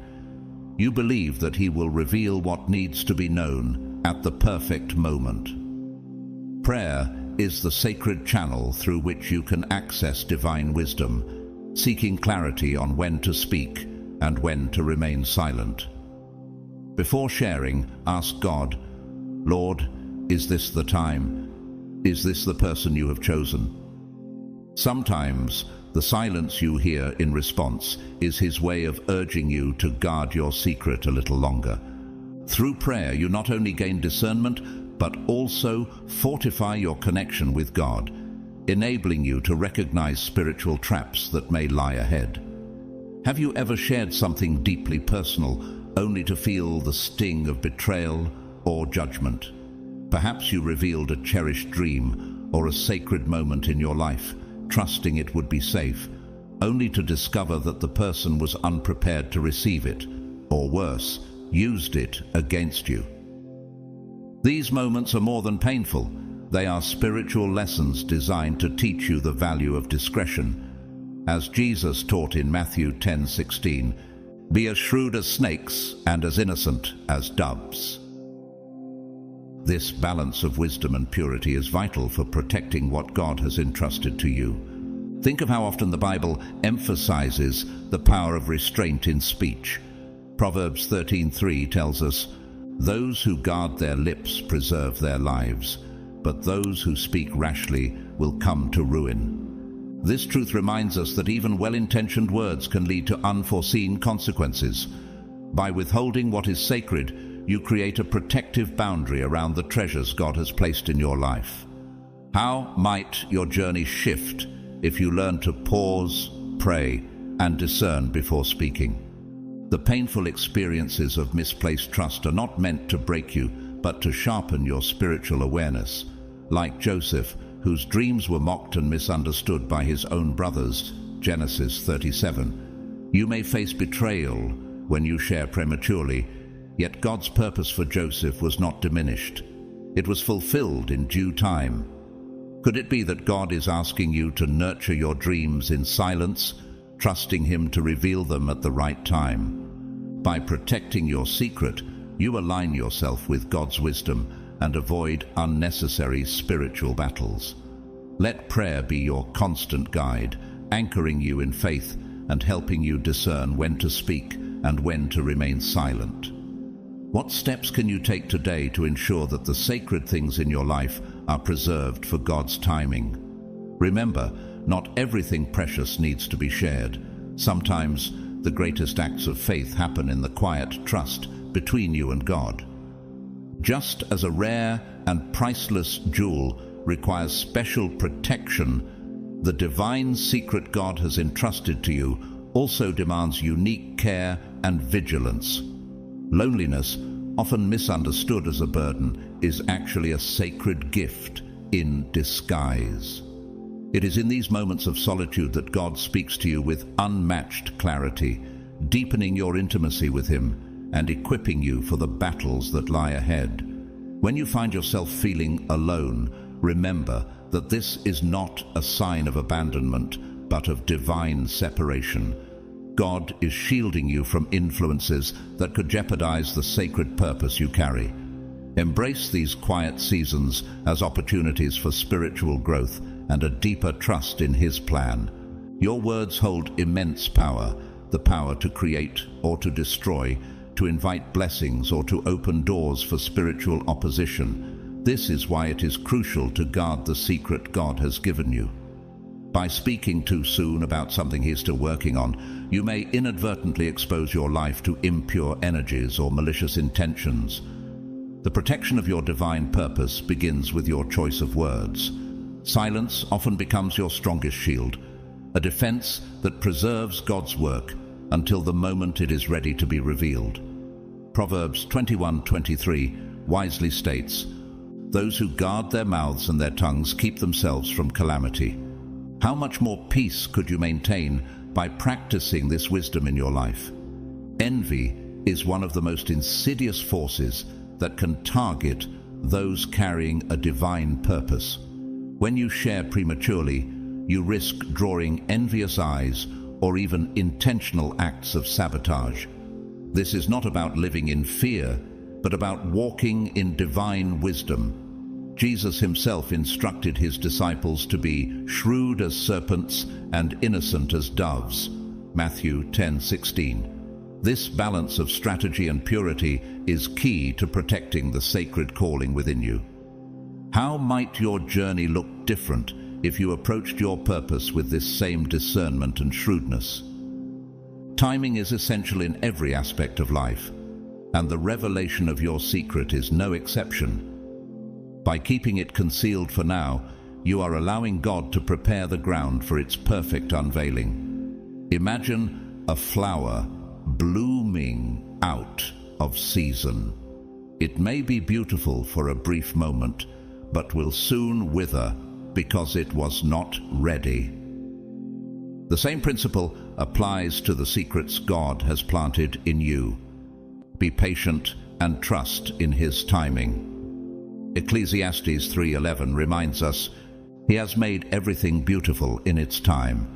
You believe that He will reveal what needs to be known at the perfect moment. Prayer is the sacred channel through which you can access divine wisdom, seeking clarity on when to speak and when to remain silent. Before sharing, ask God, Lord, is this the time? Is this the person you have chosen? Sometimes the silence you hear in response is His way of urging you to guard your secret a little longer. Through prayer, you not only gain discernment, but also fortify your connection with God, enabling you to recognize spiritual traps that may lie ahead. Have you ever shared something deeply personal, only to feel the sting of betrayal or judgment? Perhaps you revealed a cherished dream or a sacred moment in your life, trusting it would be safe, only to discover that the person was unprepared to receive it, or worse, used it against you. These moments are more than painful. They are spiritual lessons designed to teach you the value of discretion. As Jesus taught in Matthew 10:16, "Be as shrewd as snakes and as innocent as doves." This balance of wisdom and purity is vital for protecting what God has entrusted to you. Think of how often the Bible emphasizes the power of restraint in speech. Proverbs 13:3 tells us, "Those who guard their lips preserve their lives, but those who speak rashly will come to ruin." This truth reminds us that even well-intentioned words can lead to unforeseen consequences. By withholding what is sacred, you create a protective boundary around the treasures God has placed in your life. How might your journey shift if you learn to pause, pray, and discern before speaking? The painful experiences of misplaced trust are not meant to break you, but to sharpen your spiritual awareness. Like Joseph, whose dreams were mocked and misunderstood by his own brothers, Genesis 37. You may face betrayal when you share prematurely, yet God's purpose for Joseph was not diminished. It was fulfilled in due time. Could it be that God is asking you to nurture your dreams in silence, trusting Him to reveal them at the right time? By protecting your secret, you align yourself with God's wisdom and avoid unnecessary spiritual battles. Let prayer be your constant guide, anchoring you in faith and helping you discern when to speak and when to remain silent. What steps can you take today to ensure that the sacred things in your life are preserved for God's timing? Remember, not everything precious needs to be shared. Sometimes the greatest acts of faith happen in the quiet trust between you and God. Just as a rare and priceless jewel requires special protection, the divine secret God has entrusted to you also demands unique care and vigilance. Loneliness, often misunderstood as a burden, is actually a sacred gift in disguise. It is in these moments of solitude that God speaks to you with unmatched clarity, deepening your intimacy with Him and equipping you for the battles that lie ahead. When you find yourself feeling alone, remember that this is not a sign of abandonment, but of divine separation. God is shielding you from influences that could jeopardize the sacred purpose you carry. Embrace these quiet seasons as opportunities for spiritual growth and a deeper trust in His plan. Your words hold immense power, the power to create or to destroy, to invite blessings or to open doors for spiritual opposition. This is why it is crucial to guard the secret God has given you. By speaking too soon about something He is still working on, you may inadvertently expose your life to impure energies or malicious intentions. The protection of your divine purpose begins with your choice of words. Silence often becomes your strongest shield, a defense that preserves God's work until the moment it is ready to be revealed. Proverbs 21:23 wisely states, "Those who guard their mouths and their tongues keep themselves from calamity." How much more peace could you maintain by practicing this wisdom in your life? Envy is one of the most insidious forces that can target those carrying a divine purpose. When you share prematurely, you risk drawing envious eyes or even intentional acts of sabotage. This is not about living in fear, but about walking in divine wisdom. Jesus Himself instructed His disciples to be shrewd as serpents and innocent as doves. Matthew 10:16. This balance of strategy and purity is key to protecting the sacred calling within you. How might your journey look different if you approached your purpose with this same discernment and shrewdness? Timing is essential in every aspect of life, and the revelation of your secret is no exception. By keeping it concealed for now, you are allowing God to prepare the ground for its perfect unveiling. Imagine a flower blooming out of season. It may be beautiful for a brief moment, but will soon wither because it was not ready. The same principle applies to the secrets God has planted in you. Be patient and trust in His timing. Ecclesiastes 3:11 reminds us, He has made everything beautiful in its time.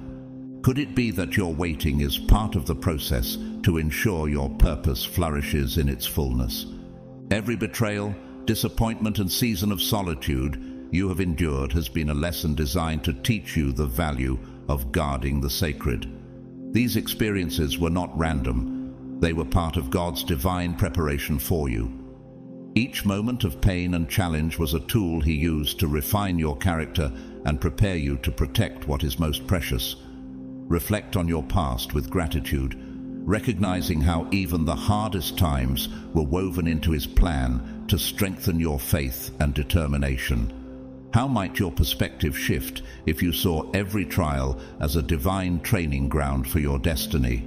Could it be that your waiting is part of the process to ensure your purpose flourishes in its fullness? Every betrayal, disappointment, and season of solitude you have endured has been a lesson designed to teach you the value of guarding the sacred. These experiences were not random. They were part of God's divine preparation for you. Each moment of pain and challenge was a tool He used to refine your character and prepare you to protect what is most precious. Reflect on your past with gratitude, recognizing how even the hardest times were woven into His plan to strengthen your faith and determination. How might your perspective shift if you saw every trial as a divine training ground for your destiny?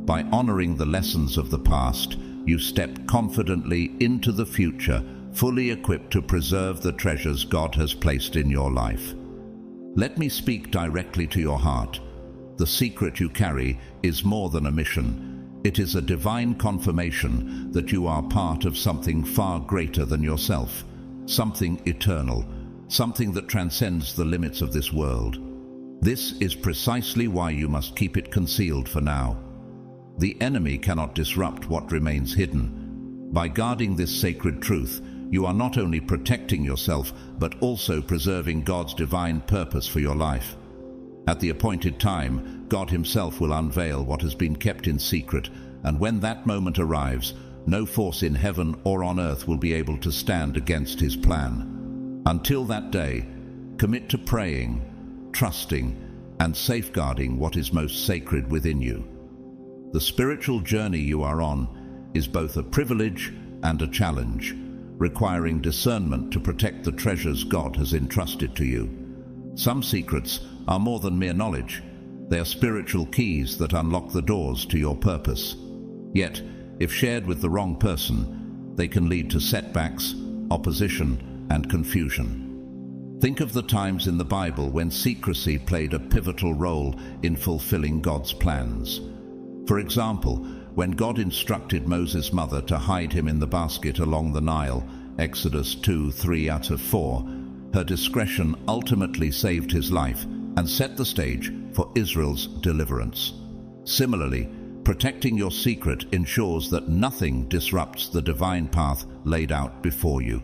By honoring the lessons of the past, you step confidently into the future, fully equipped to preserve the treasures God has placed in your life. Let me speak directly to your heart. The secret you carry is more than a mission. It is a divine confirmation that you are part of something far greater than yourself, something eternal, something that transcends the limits of this world. This is precisely why you must keep it concealed for now. The enemy cannot disrupt what remains hidden. By guarding this sacred truth, you are not only protecting yourself, but also preserving God's divine purpose for your life. At the appointed time, God Himself will unveil what has been kept in secret, and when that moment arrives, no force in heaven or on earth will be able to stand against His plan. Until that day, commit to praying, trusting, and safeguarding what is most sacred within you. The spiritual journey you are on is both a privilege and a challenge, requiring discernment to protect the treasures God has entrusted to you. Some secrets are more than mere knowledge. They are spiritual keys that unlock the doors to your purpose. Yet, if shared with the wrong person, they can lead to setbacks, opposition, and confusion. Think of the times in the Bible when secrecy played a pivotal role in fulfilling God's plans. For example, when God instructed Moses' mother to hide him in the basket along the Nile, Exodus 2:3-4, her discretion ultimately saved his life and set the stage for Israel's deliverance. Similarly, protecting your secret ensures that nothing disrupts the divine path laid out before you.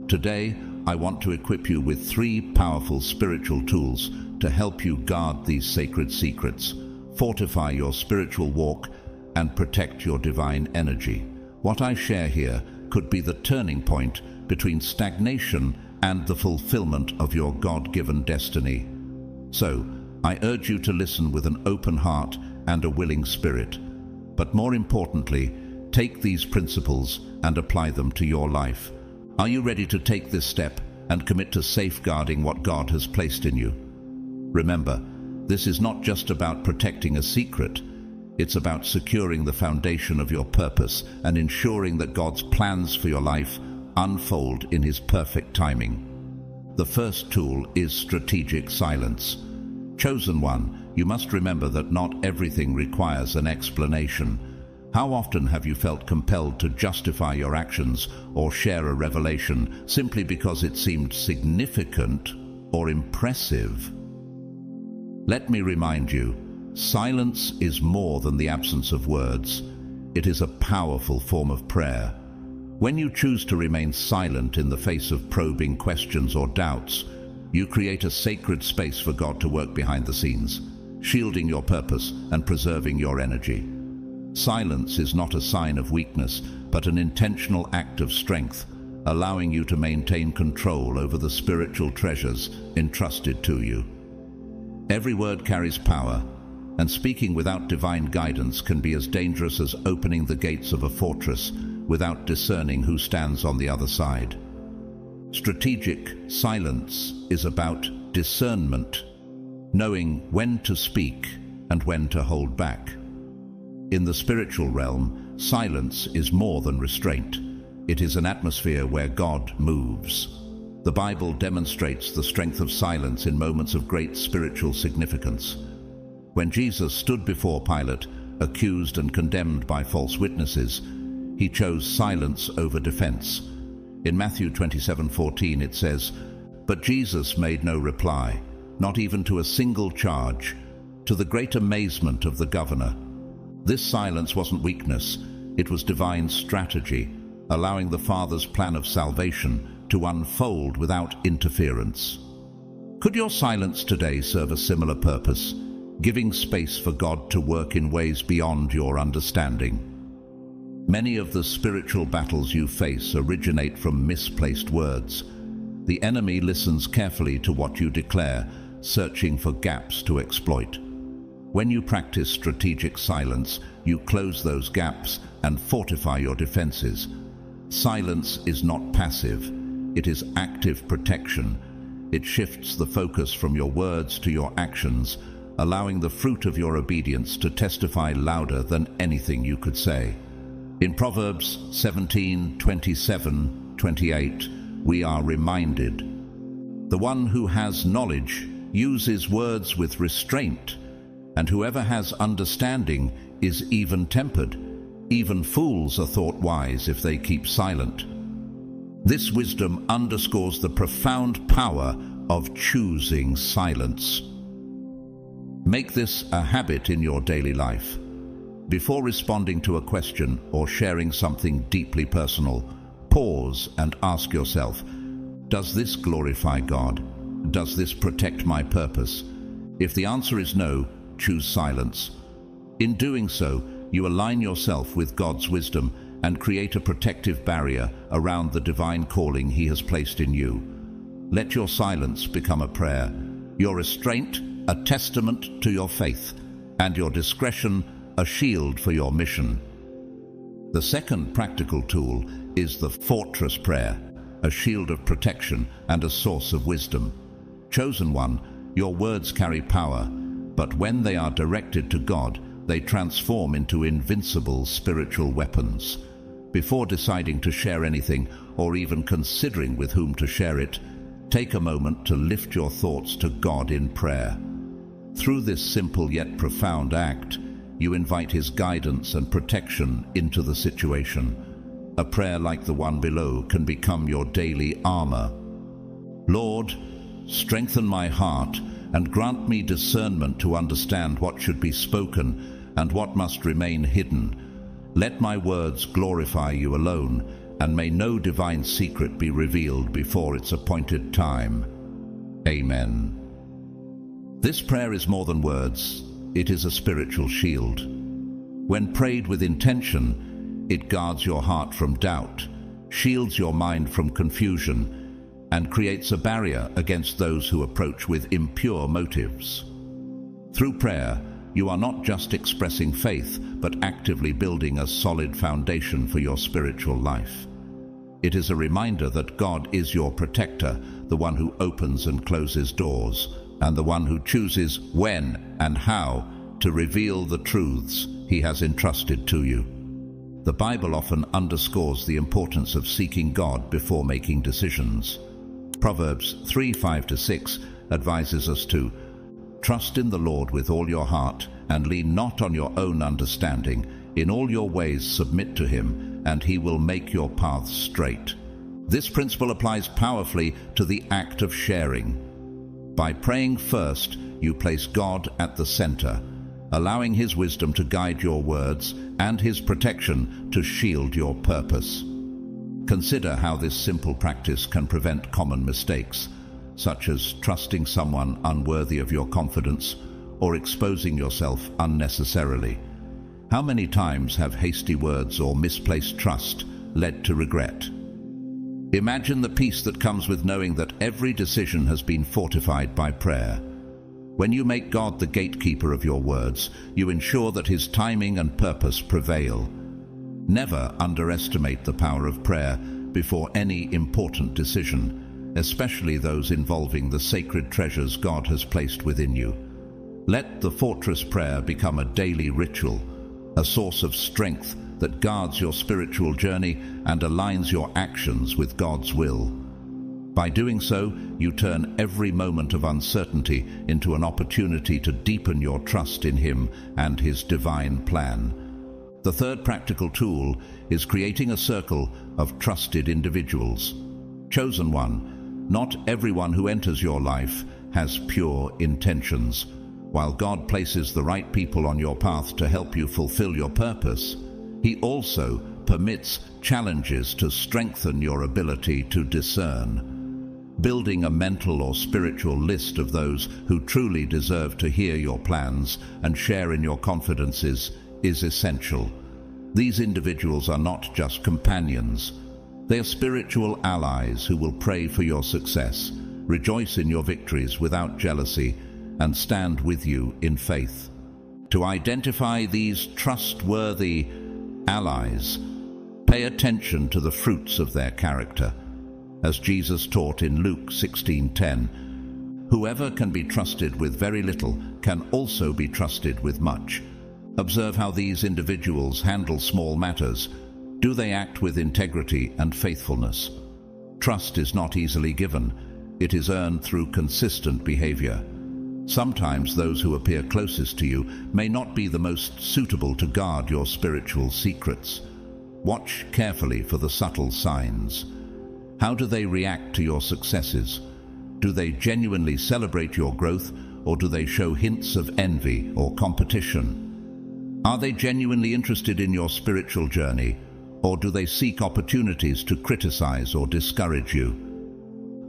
Today, I want to equip you with 3 powerful spiritual tools to help you guard these sacred secrets, fortify your spiritual walk, and protect your divine energy. What I share here could be the turning point between stagnation and the fulfillment of your God-given destiny. So, I urge you to listen with an open heart and a willing spirit. But more importantly, take these principles and apply them to your life. Are you ready to take this step and commit to safeguarding what God has placed in you? Remember, this is not just about protecting a secret. It's about securing the foundation of your purpose and ensuring that God's plans for your life unfold in His perfect timing. The first tool is strategic silence. Chosen one, you must remember that not everything requires an explanation. How often have you felt compelled to justify your actions or share a revelation simply because it seemed significant or impressive? Let me remind you, silence is more than the absence of words. It is a powerful form of prayer. When you choose to remain silent in the face of probing questions or doubts, you create a sacred space for God to work behind the scenes, shielding your purpose and preserving your energy. Silence is not a sign of weakness, but an intentional act of strength, allowing you to maintain control over the spiritual treasures entrusted to you. Every word carries power, and speaking without divine guidance can be as dangerous as opening the gates of a fortress without discerning who stands on the other side. Strategic silence is about discernment, knowing when to speak and when to hold back. In the spiritual realm, silence is more than restraint. It is an atmosphere where God moves. The Bible demonstrates the strength of silence in moments of great spiritual significance. When Jesus stood before Pilate, accused and condemned by false witnesses, he chose silence over defense. In Matthew 27:14 it says, "But Jesus made no reply, not even to a single charge, to the great amazement of the governor." This silence wasn't weakness, it was divine strategy, allowing the Father's plan of salvation to unfold without interference. Could your silence today serve a similar purpose, giving space for God to work in ways beyond your understanding? Many of the spiritual battles you face originate from misplaced words. The enemy listens carefully to what you declare, searching for gaps to exploit. When you practice strategic silence, you close those gaps and fortify your defenses. Silence is not passive, it is active protection. It shifts the focus from your words to your actions, allowing the fruit of your obedience to testify louder than anything you could say. In Proverbs 17:27-28, we are reminded, "The one who has knowledge uses words with restraint, and whoever has understanding is even-tempered. Even fools are thought wise if they keep silent." This wisdom underscores the profound power of choosing silence. Make this a habit in your daily life. Before responding to a question or sharing something deeply personal, pause and ask yourself, does this glorify God? Does this protect my purpose? If the answer is no, choose silence. In doing so, you align yourself with God's wisdom and create a protective barrier around the divine calling He has placed in you. Let your silence become a prayer, your restraint a testament to your faith, and your discretion a shield for your mission. The second practical tool is the fortress prayer, a shield of protection and a source of wisdom. Chosen one, your words carry power, but when they are directed to God, they transform into invincible spiritual weapons. Before deciding to share anything, or even considering with whom to share it, take a moment to lift your thoughts to God in prayer. Through this simple yet profound act, you invite His guidance and protection into the situation. A prayer like the one below can become your daily armor. Lord, strengthen my heart and grant me discernment to understand what should be spoken and what must remain hidden. Let my words glorify you alone, and may no divine secret be revealed before its appointed time. Amen. This prayer is more than words. It is a spiritual shield. When prayed with intention, it guards your heart from doubt, shields your mind from confusion, and creates a barrier against those who approach with impure motives. Through prayer, you are not just expressing faith, but actively building a solid foundation for your spiritual life. It is a reminder that God is your protector, the one who opens and closes doors, and the one who chooses when and how to reveal the truths He has entrusted to you. The Bible often underscores the importance of seeking God before making decisions. Proverbs 3:5-6 advises us to trust in the Lord with all your heart and lean not on your own understanding. In all your ways submit to Him, and He will make your paths straight. This principle applies powerfully to the act of sharing. By praying first, you place God at the center, allowing His wisdom to guide your words and His protection to shield your purpose. Consider how this simple practice can prevent common mistakes, such as trusting someone unworthy of your confidence or exposing yourself unnecessarily. How many times have hasty words or misplaced trust led to regret? Imagine the peace that comes with knowing that every decision has been fortified by prayer. When you make God the gatekeeper of your words, you ensure that His timing and purpose prevail. Never underestimate the power of prayer before any important decision, especially those involving the sacred treasures God has placed within you. Let the fortress prayer become a daily ritual, a source of strength that guards your spiritual journey and aligns your actions with God's will. By doing so, you turn every moment of uncertainty into an opportunity to deepen your trust in Him and His divine plan. The third practical tool is creating a circle of trusted individuals. Chosen one, not everyone who enters your life has pure intentions. While God places the right people on your path to help you fulfill your purpose, He also permits challenges to strengthen your ability to discern. Building a mental or spiritual list of those who truly deserve to hear your plans and share in your confidences is essential. These individuals are not just companions. They are spiritual allies who will pray for your success, rejoice in your victories without jealousy, and stand with you in faith. To identify these trustworthy allies, pay attention to the fruits of their character. As Jesus taught in Luke 16:10, whoever can be trusted with very little can also be trusted with much. Observe how these individuals handle small matters. Do they act with integrity and faithfulness? Trust is not easily given. It is earned through consistent behavior. Sometimes those who appear closest to you may not be the most suitable to guard your spiritual secrets. Watch carefully for the subtle signs. How do they react to your successes? Do they genuinely celebrate your growth, or do they show hints of envy or competition? Are they genuinely interested in your spiritual journey, or do they seek opportunities to criticize or discourage you?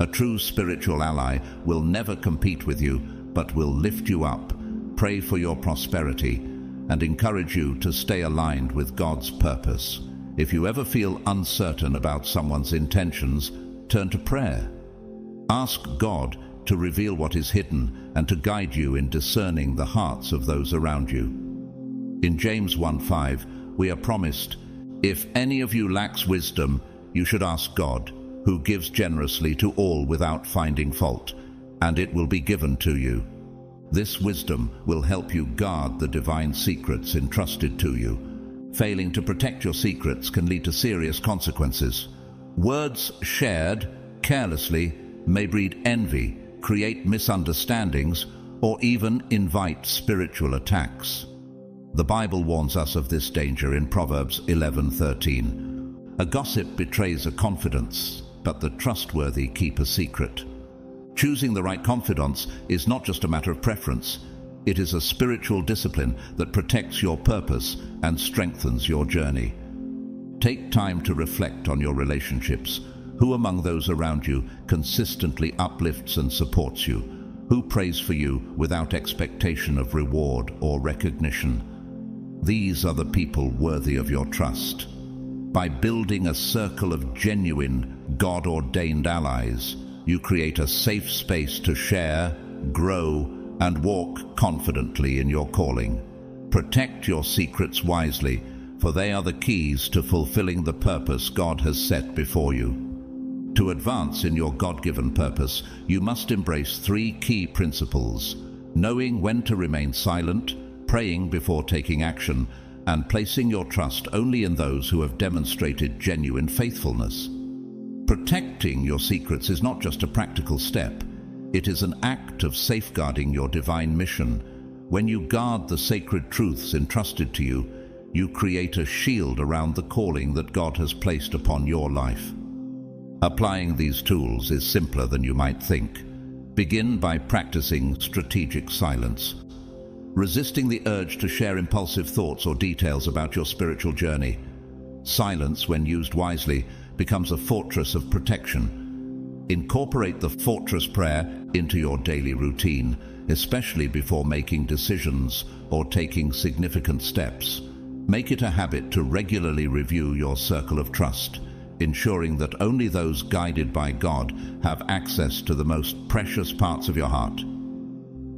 A true spiritual ally will never compete with you, but will lift you up, pray for your prosperity, and encourage you to stay aligned with God's purpose. If you ever feel uncertain about someone's intentions, turn to prayer. Ask God to reveal what is hidden and to guide you in discerning the hearts of those around you. In James 1:5, we are promised, "If any of you lacks wisdom, you should ask God, who gives generously to all without finding fault, and it will be given to you." This wisdom will help you guard the divine secrets entrusted to you. Failing to protect your secrets can lead to serious consequences. Words shared carelessly may breed envy, create misunderstandings, or even invite spiritual attacks. The Bible warns us of this danger in Proverbs 11:13. A gossip betrays a confidence, but the trustworthy keep a secret. Choosing the right confidants is not just a matter of preference. It is a spiritual discipline that protects your purpose and strengthens your journey. Take time to reflect on your relationships. Who among those around you consistently uplifts and supports you? Who prays for you without expectation of reward or recognition? These are the people worthy of your trust. By building a circle of genuine, God-ordained allies, you create a safe space to share, grow, and walk confidently in your calling. Protect your secrets wisely, for they are the keys to fulfilling the purpose God has set before you. To advance in your God-given purpose, you must embrace 3 key principles: knowing when to remain silent, praying before taking action, and placing your trust only in those who have demonstrated genuine faithfulness. Protecting your secrets is not just a practical step. It is an act of safeguarding your divine mission. When you guard the sacred truths entrusted to you, you create a shield around the calling that God has placed upon your life. Applying these tools is simpler than you might think. Begin by practicing strategic silence. Resisting the urge to share impulsive thoughts or details about your spiritual journey. Silence, when used wisely, becomes a fortress of protection. Incorporate the fortress prayer into your daily routine, especially before making decisions or taking significant steps. Make it a habit to regularly review your circle of trust, ensuring that only those guided by God have access to the most precious parts of your heart.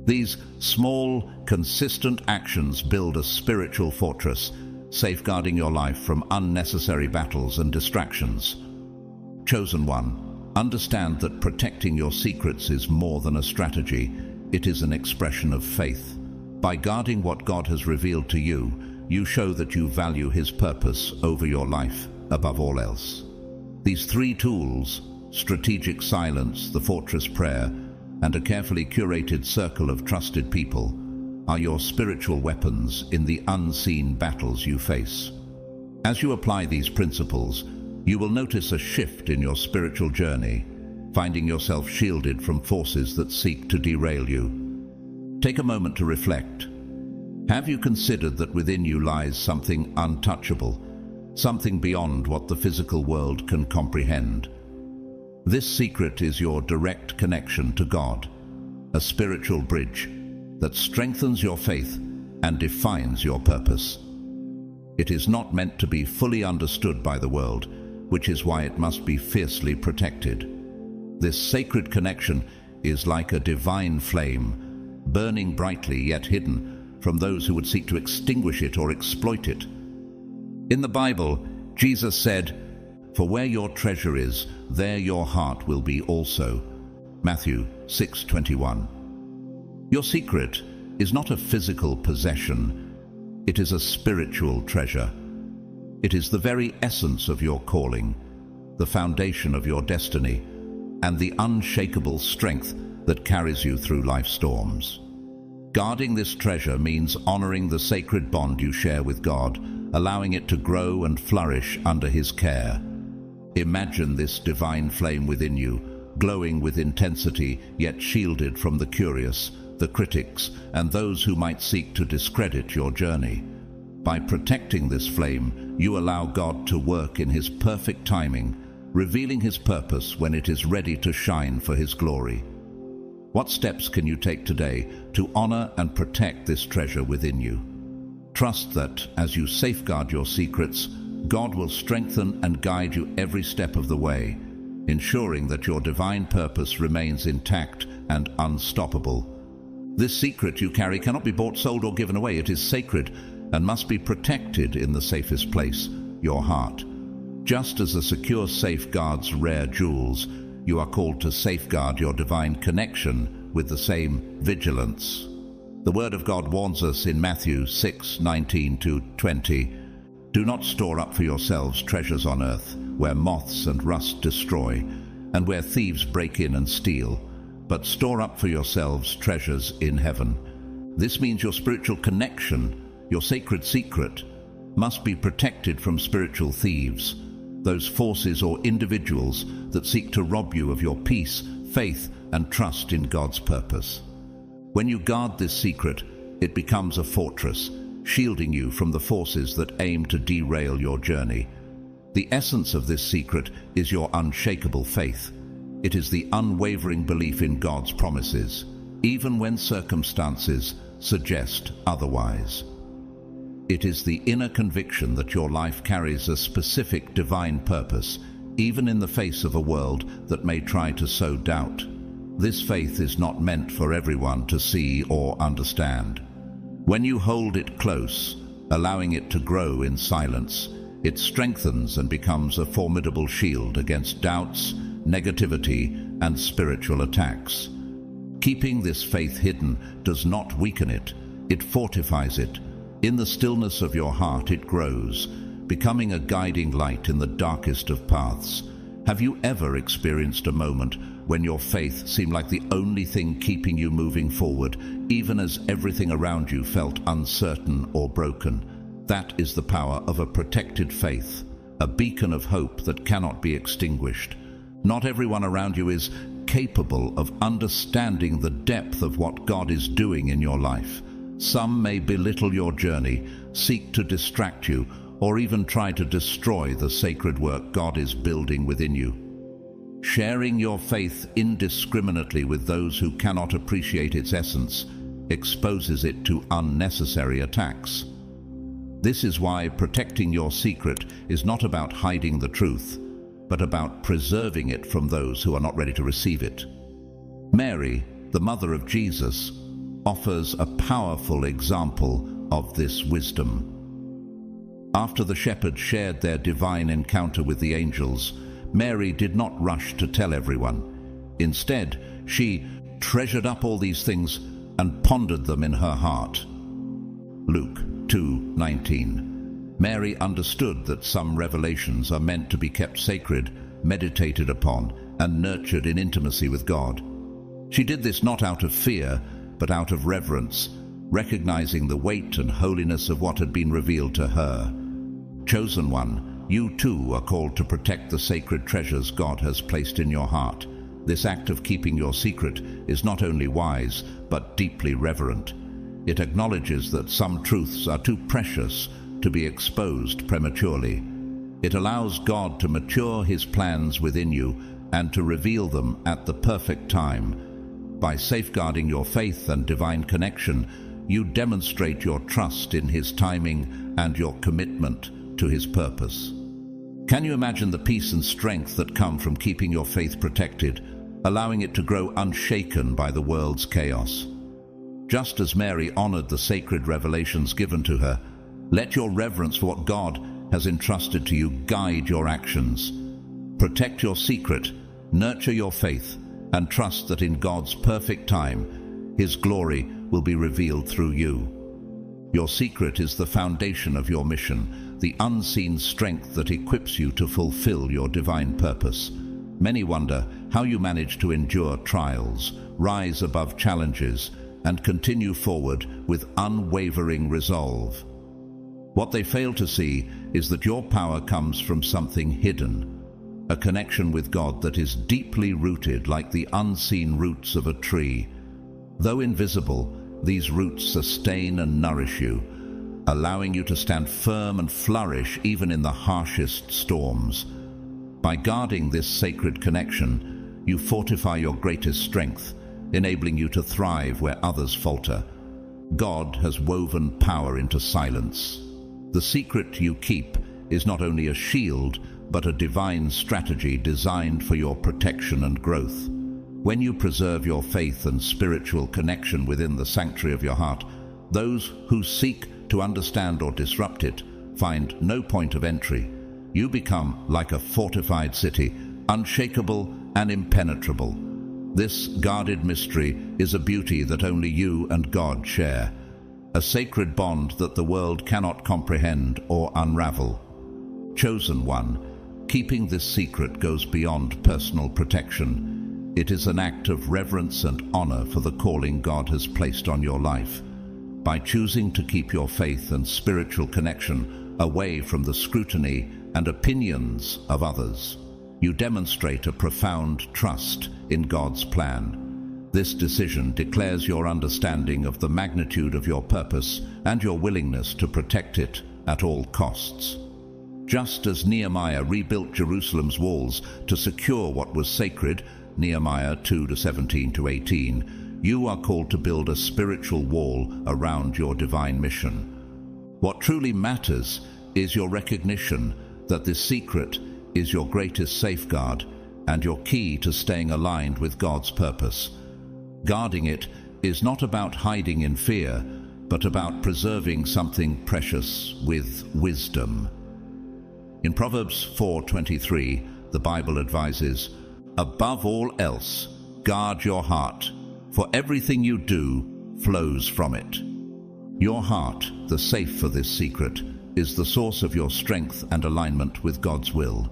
These small, consistent actions build a spiritual fortress, safeguarding your life from unnecessary battles and distractions. Chosen one, understand that protecting your secrets is more than a strategy. It is an expression of faith. By guarding what God has revealed to you, you show that you value His purpose over your life above all else. These 3 tools, strategic silence, the fortress prayer, and a carefully curated circle of trusted people, are your spiritual weapons in the unseen battles you face. As you apply these principles, you will notice a shift in your spiritual journey, finding yourself shielded from forces that seek to derail you. Take a moment to reflect. Have you considered that within you lies something untouchable, something beyond what the physical world can comprehend? This secret is your direct connection to God, a spiritual bridge that strengthens your faith and defines your purpose. It is not meant to be fully understood by the world, which is why it must be fiercely protected. This sacred connection is like a divine flame, burning brightly yet hidden from those who would seek to extinguish it or exploit it. In the Bible, Jesus said, "For where your treasure is, there your heart will be also." Matthew 6:21. Your secret is not a physical possession. It is a spiritual treasure. It is the very essence of your calling, the foundation of your destiny, and the unshakable strength that carries you through life's storms. Guarding this treasure means honoring the sacred bond you share with God, allowing it to grow and flourish under His care. Imagine this divine flame within you, glowing with intensity, yet shielded from the curious, the critics, and those who might seek to discredit your journey. By protecting this flame, you allow God to work in His perfect timing, revealing His purpose when it is ready to shine for His glory. What steps can you take today to honor and protect this treasure within you? Trust that, as you safeguard your secrets, God will strengthen and guide you every step of the way, ensuring that your divine purpose remains intact and unstoppable. This secret you carry cannot be bought, sold, or given away. It is sacred and must be protected in the safest place, your heart. Just as a secure safe guards rare jewels, you are called to safeguard your divine connection with the same vigilance. The Word of God warns us in Matthew 6:19-20, "Do not store up for yourselves treasures on earth, where moths and rust destroy, and where thieves break in and steal, but store up for yourselves treasures in heaven." This means your spiritual connection Your sacred secret must be protected from spiritual thieves, those forces or individuals that seek to rob you of your peace, faith, and trust in God's purpose. When you guard this secret, it becomes a fortress, shielding you from the forces that aim to derail your journey. The essence of this secret is your unshakable faith. It is the unwavering belief in God's promises, even when circumstances suggest otherwise. It is the inner conviction that your life carries a specific divine purpose, even in the face of a world that may try to sow doubt. This faith is not meant for everyone to see or understand. When you hold it close, allowing it to grow in silence, it strengthens and becomes a formidable shield against doubts, negativity, and spiritual attacks. Keeping this faith hidden does not weaken it, it fortifies it. In the stillness of your heart it grows, becoming a guiding light in the darkest of paths. Have you ever experienced a moment when your faith seemed like the only thing keeping you moving forward, even as everything around you felt uncertain or broken? That is the power of a protected faith, a beacon of hope that cannot be extinguished. Not everyone around you is capable of understanding the depth of what God is doing in your life. Some may belittle your journey, seek to distract you, or even try to destroy the sacred work God is building within you. Sharing your faith indiscriminately with those who cannot appreciate its essence exposes it to unnecessary attacks. This is why protecting your secret is not about hiding the truth, but about preserving it from those who are not ready to receive it. Mary, the mother of Jesus, offers a powerful example of this wisdom. After the shepherds shared their divine encounter with the angels, Mary did not rush to tell everyone. Instead, she treasured up all these things and pondered them in her heart. Luke 2:19. Mary understood that some revelations are meant to be kept sacred, meditated upon, and nurtured in intimacy with God. She did this not out of fear, but out of reverence, recognizing the weight and holiness of what had been revealed to her. Chosen one, you too are called to protect the sacred treasures God has placed in your heart. This act of keeping your secret is not only wise, but deeply reverent. It acknowledges that some truths are too precious to be exposed prematurely. It allows God to mature His plans within you and to reveal them at the perfect time. By safeguarding your faith and divine connection, you demonstrate your trust in His timing and your commitment to His purpose. Can you imagine the peace and strength that come from keeping your faith protected, allowing it to grow unshaken by the world's chaos? Just as Mary honored the sacred revelations given to her, let your reverence for what God has entrusted to you guide your actions. Protect your secret, nurture your faith, and trust that in God's perfect time, His glory will be revealed through you. Your secret is the foundation of your mission, the unseen strength that equips you to fulfill your divine purpose. Many wonder how you manage to endure trials, rise above challenges, and continue forward with unwavering resolve. What they fail to see is that your power comes from something hidden, a connection with God that is deeply rooted like the unseen roots of a tree. Though invisible, these roots sustain and nourish you, allowing you to stand firm and flourish even in the harshest storms. By guarding this sacred connection, you fortify your greatest strength, enabling you to thrive where others falter. God has woven power into silence. The secret you keep is not only a shield, but a divine strategy designed for your protection and growth. When you preserve your faith and spiritual connection within the sanctuary of your heart, those who seek to understand or disrupt it find no point of entry. You become like a fortified city, unshakable and impenetrable. This guarded mystery is a beauty that only you and God share, a sacred bond that the world cannot comprehend or unravel. Chosen one, keeping this secret goes beyond personal protection. It is an act of reverence and honor for the calling God has placed on your life. By choosing to keep your faith and spiritual connection away from the scrutiny and opinions of others, you demonstrate a profound trust in God's plan. This decision declares your understanding of the magnitude of your purpose and your willingness to protect it at all costs. Just as Nehemiah rebuilt Jerusalem's walls to secure what was sacred, Nehemiah 2:17-18, you are called to build a spiritual wall around your divine mission. What truly matters is your recognition that this secret is your greatest safeguard and your key to staying aligned with God's purpose. Guarding it is not about hiding in fear, but about preserving something precious with wisdom. In Proverbs 4:23, the Bible advises, "Above all else, guard your heart, for everything you do flows from it." Your heart, the safe for this secret, is the source of your strength and alignment with God's will.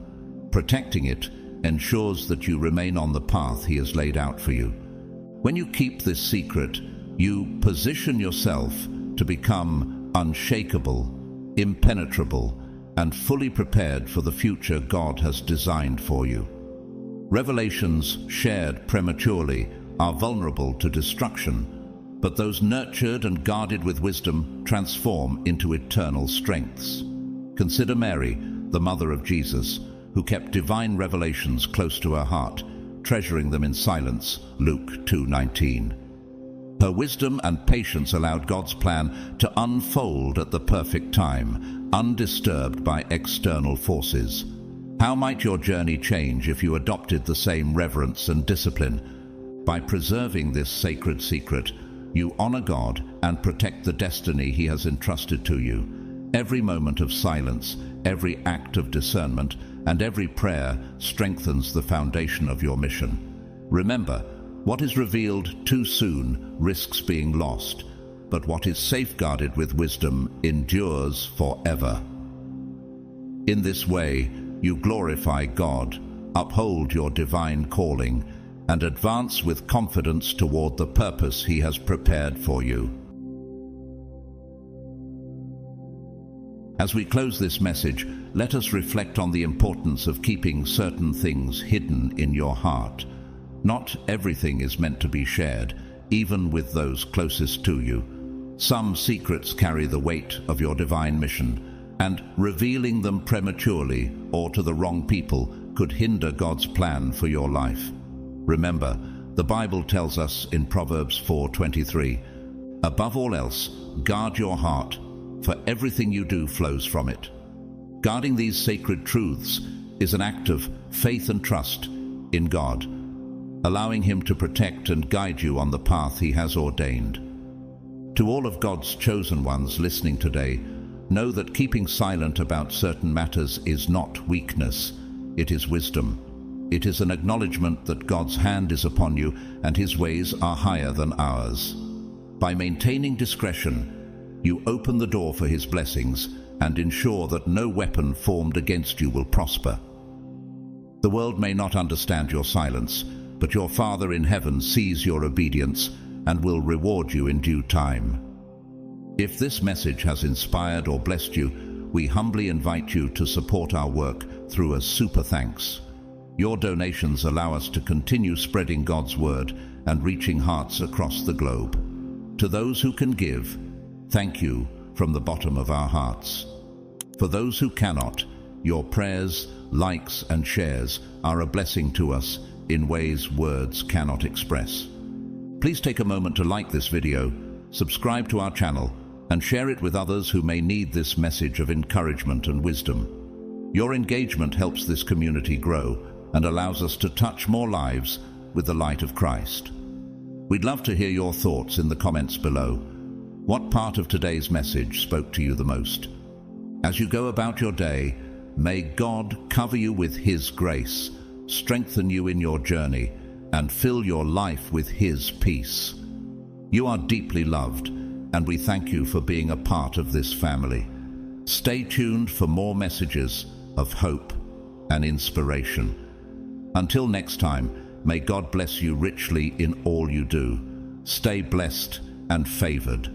Protecting it ensures that you remain on the path He has laid out for you. When you keep this secret, you position yourself to become unshakable, impenetrable, and fully prepared for the future God has designed for you. Revelations shared prematurely are vulnerable to destruction, but those nurtured and guarded with wisdom transform into eternal strengths. Consider Mary, the mother of Jesus, who kept divine revelations close to her heart, treasuring them in silence, Luke 2:19. Her wisdom and patience allowed God's plan to unfold at the perfect time, undisturbed by external forces. How might your journey change if you adopted the same reverence and discipline? By preserving this sacred secret, you honor God and protect the destiny He has entrusted to you. Every moment of silence, every act of discernment, and every prayer strengthens the foundation of your mission. Remember, what is revealed too soon risks being lost, but what is safeguarded with wisdom endures forever. In this way, you glorify God, uphold your divine calling, and advance with confidence toward the purpose He has prepared for you. As we close this message, let us reflect on the importance of keeping certain things hidden in your heart. Not everything is meant to be shared, even with those closest to you. Some secrets carry the weight of your divine mission, and revealing them prematurely or to the wrong people could hinder God's plan for your life. Remember, the Bible tells us in Proverbs 4:23, "Above all else, guard your heart, for everything you do flows from it." Guarding these sacred truths is an act of faith and trust in God, allowing Him to protect and guide you on the path He has ordained. To all of God's chosen ones listening today, know that keeping silent about certain matters is not weakness, it is wisdom. It is an acknowledgement that God's hand is upon you and His ways are higher than ours. By maintaining discretion, you open the door for His blessings and ensure that no weapon formed against you will prosper. The world may not understand your silence, but your Father in heaven sees your obedience and will reward you in due time. If this message has inspired or blessed you, we humbly invite you to support our work through a super thanks. Your donations allow us to continue spreading God's word and reaching hearts across the globe. To those who can give, thank you from the bottom of our hearts. For those who cannot, your prayers, likes, and shares are a blessing to us in ways words cannot express. Please take a moment to like this video, subscribe to our channel, and share it with others who may need this message of encouragement and wisdom. Your engagement helps this community grow and allows us to touch more lives with the light of Christ. We'd love to hear your thoughts in the comments below. What part of today's message spoke to you the most? As you go about your day, may God cover you with His grace, strengthen you in your journey, and fill your life with His peace. You are deeply loved, and we thank you for being a part of this family. Stay tuned for more messages of hope and inspiration. Until next time, may God bless you richly in all you do. Stay blessed and favored.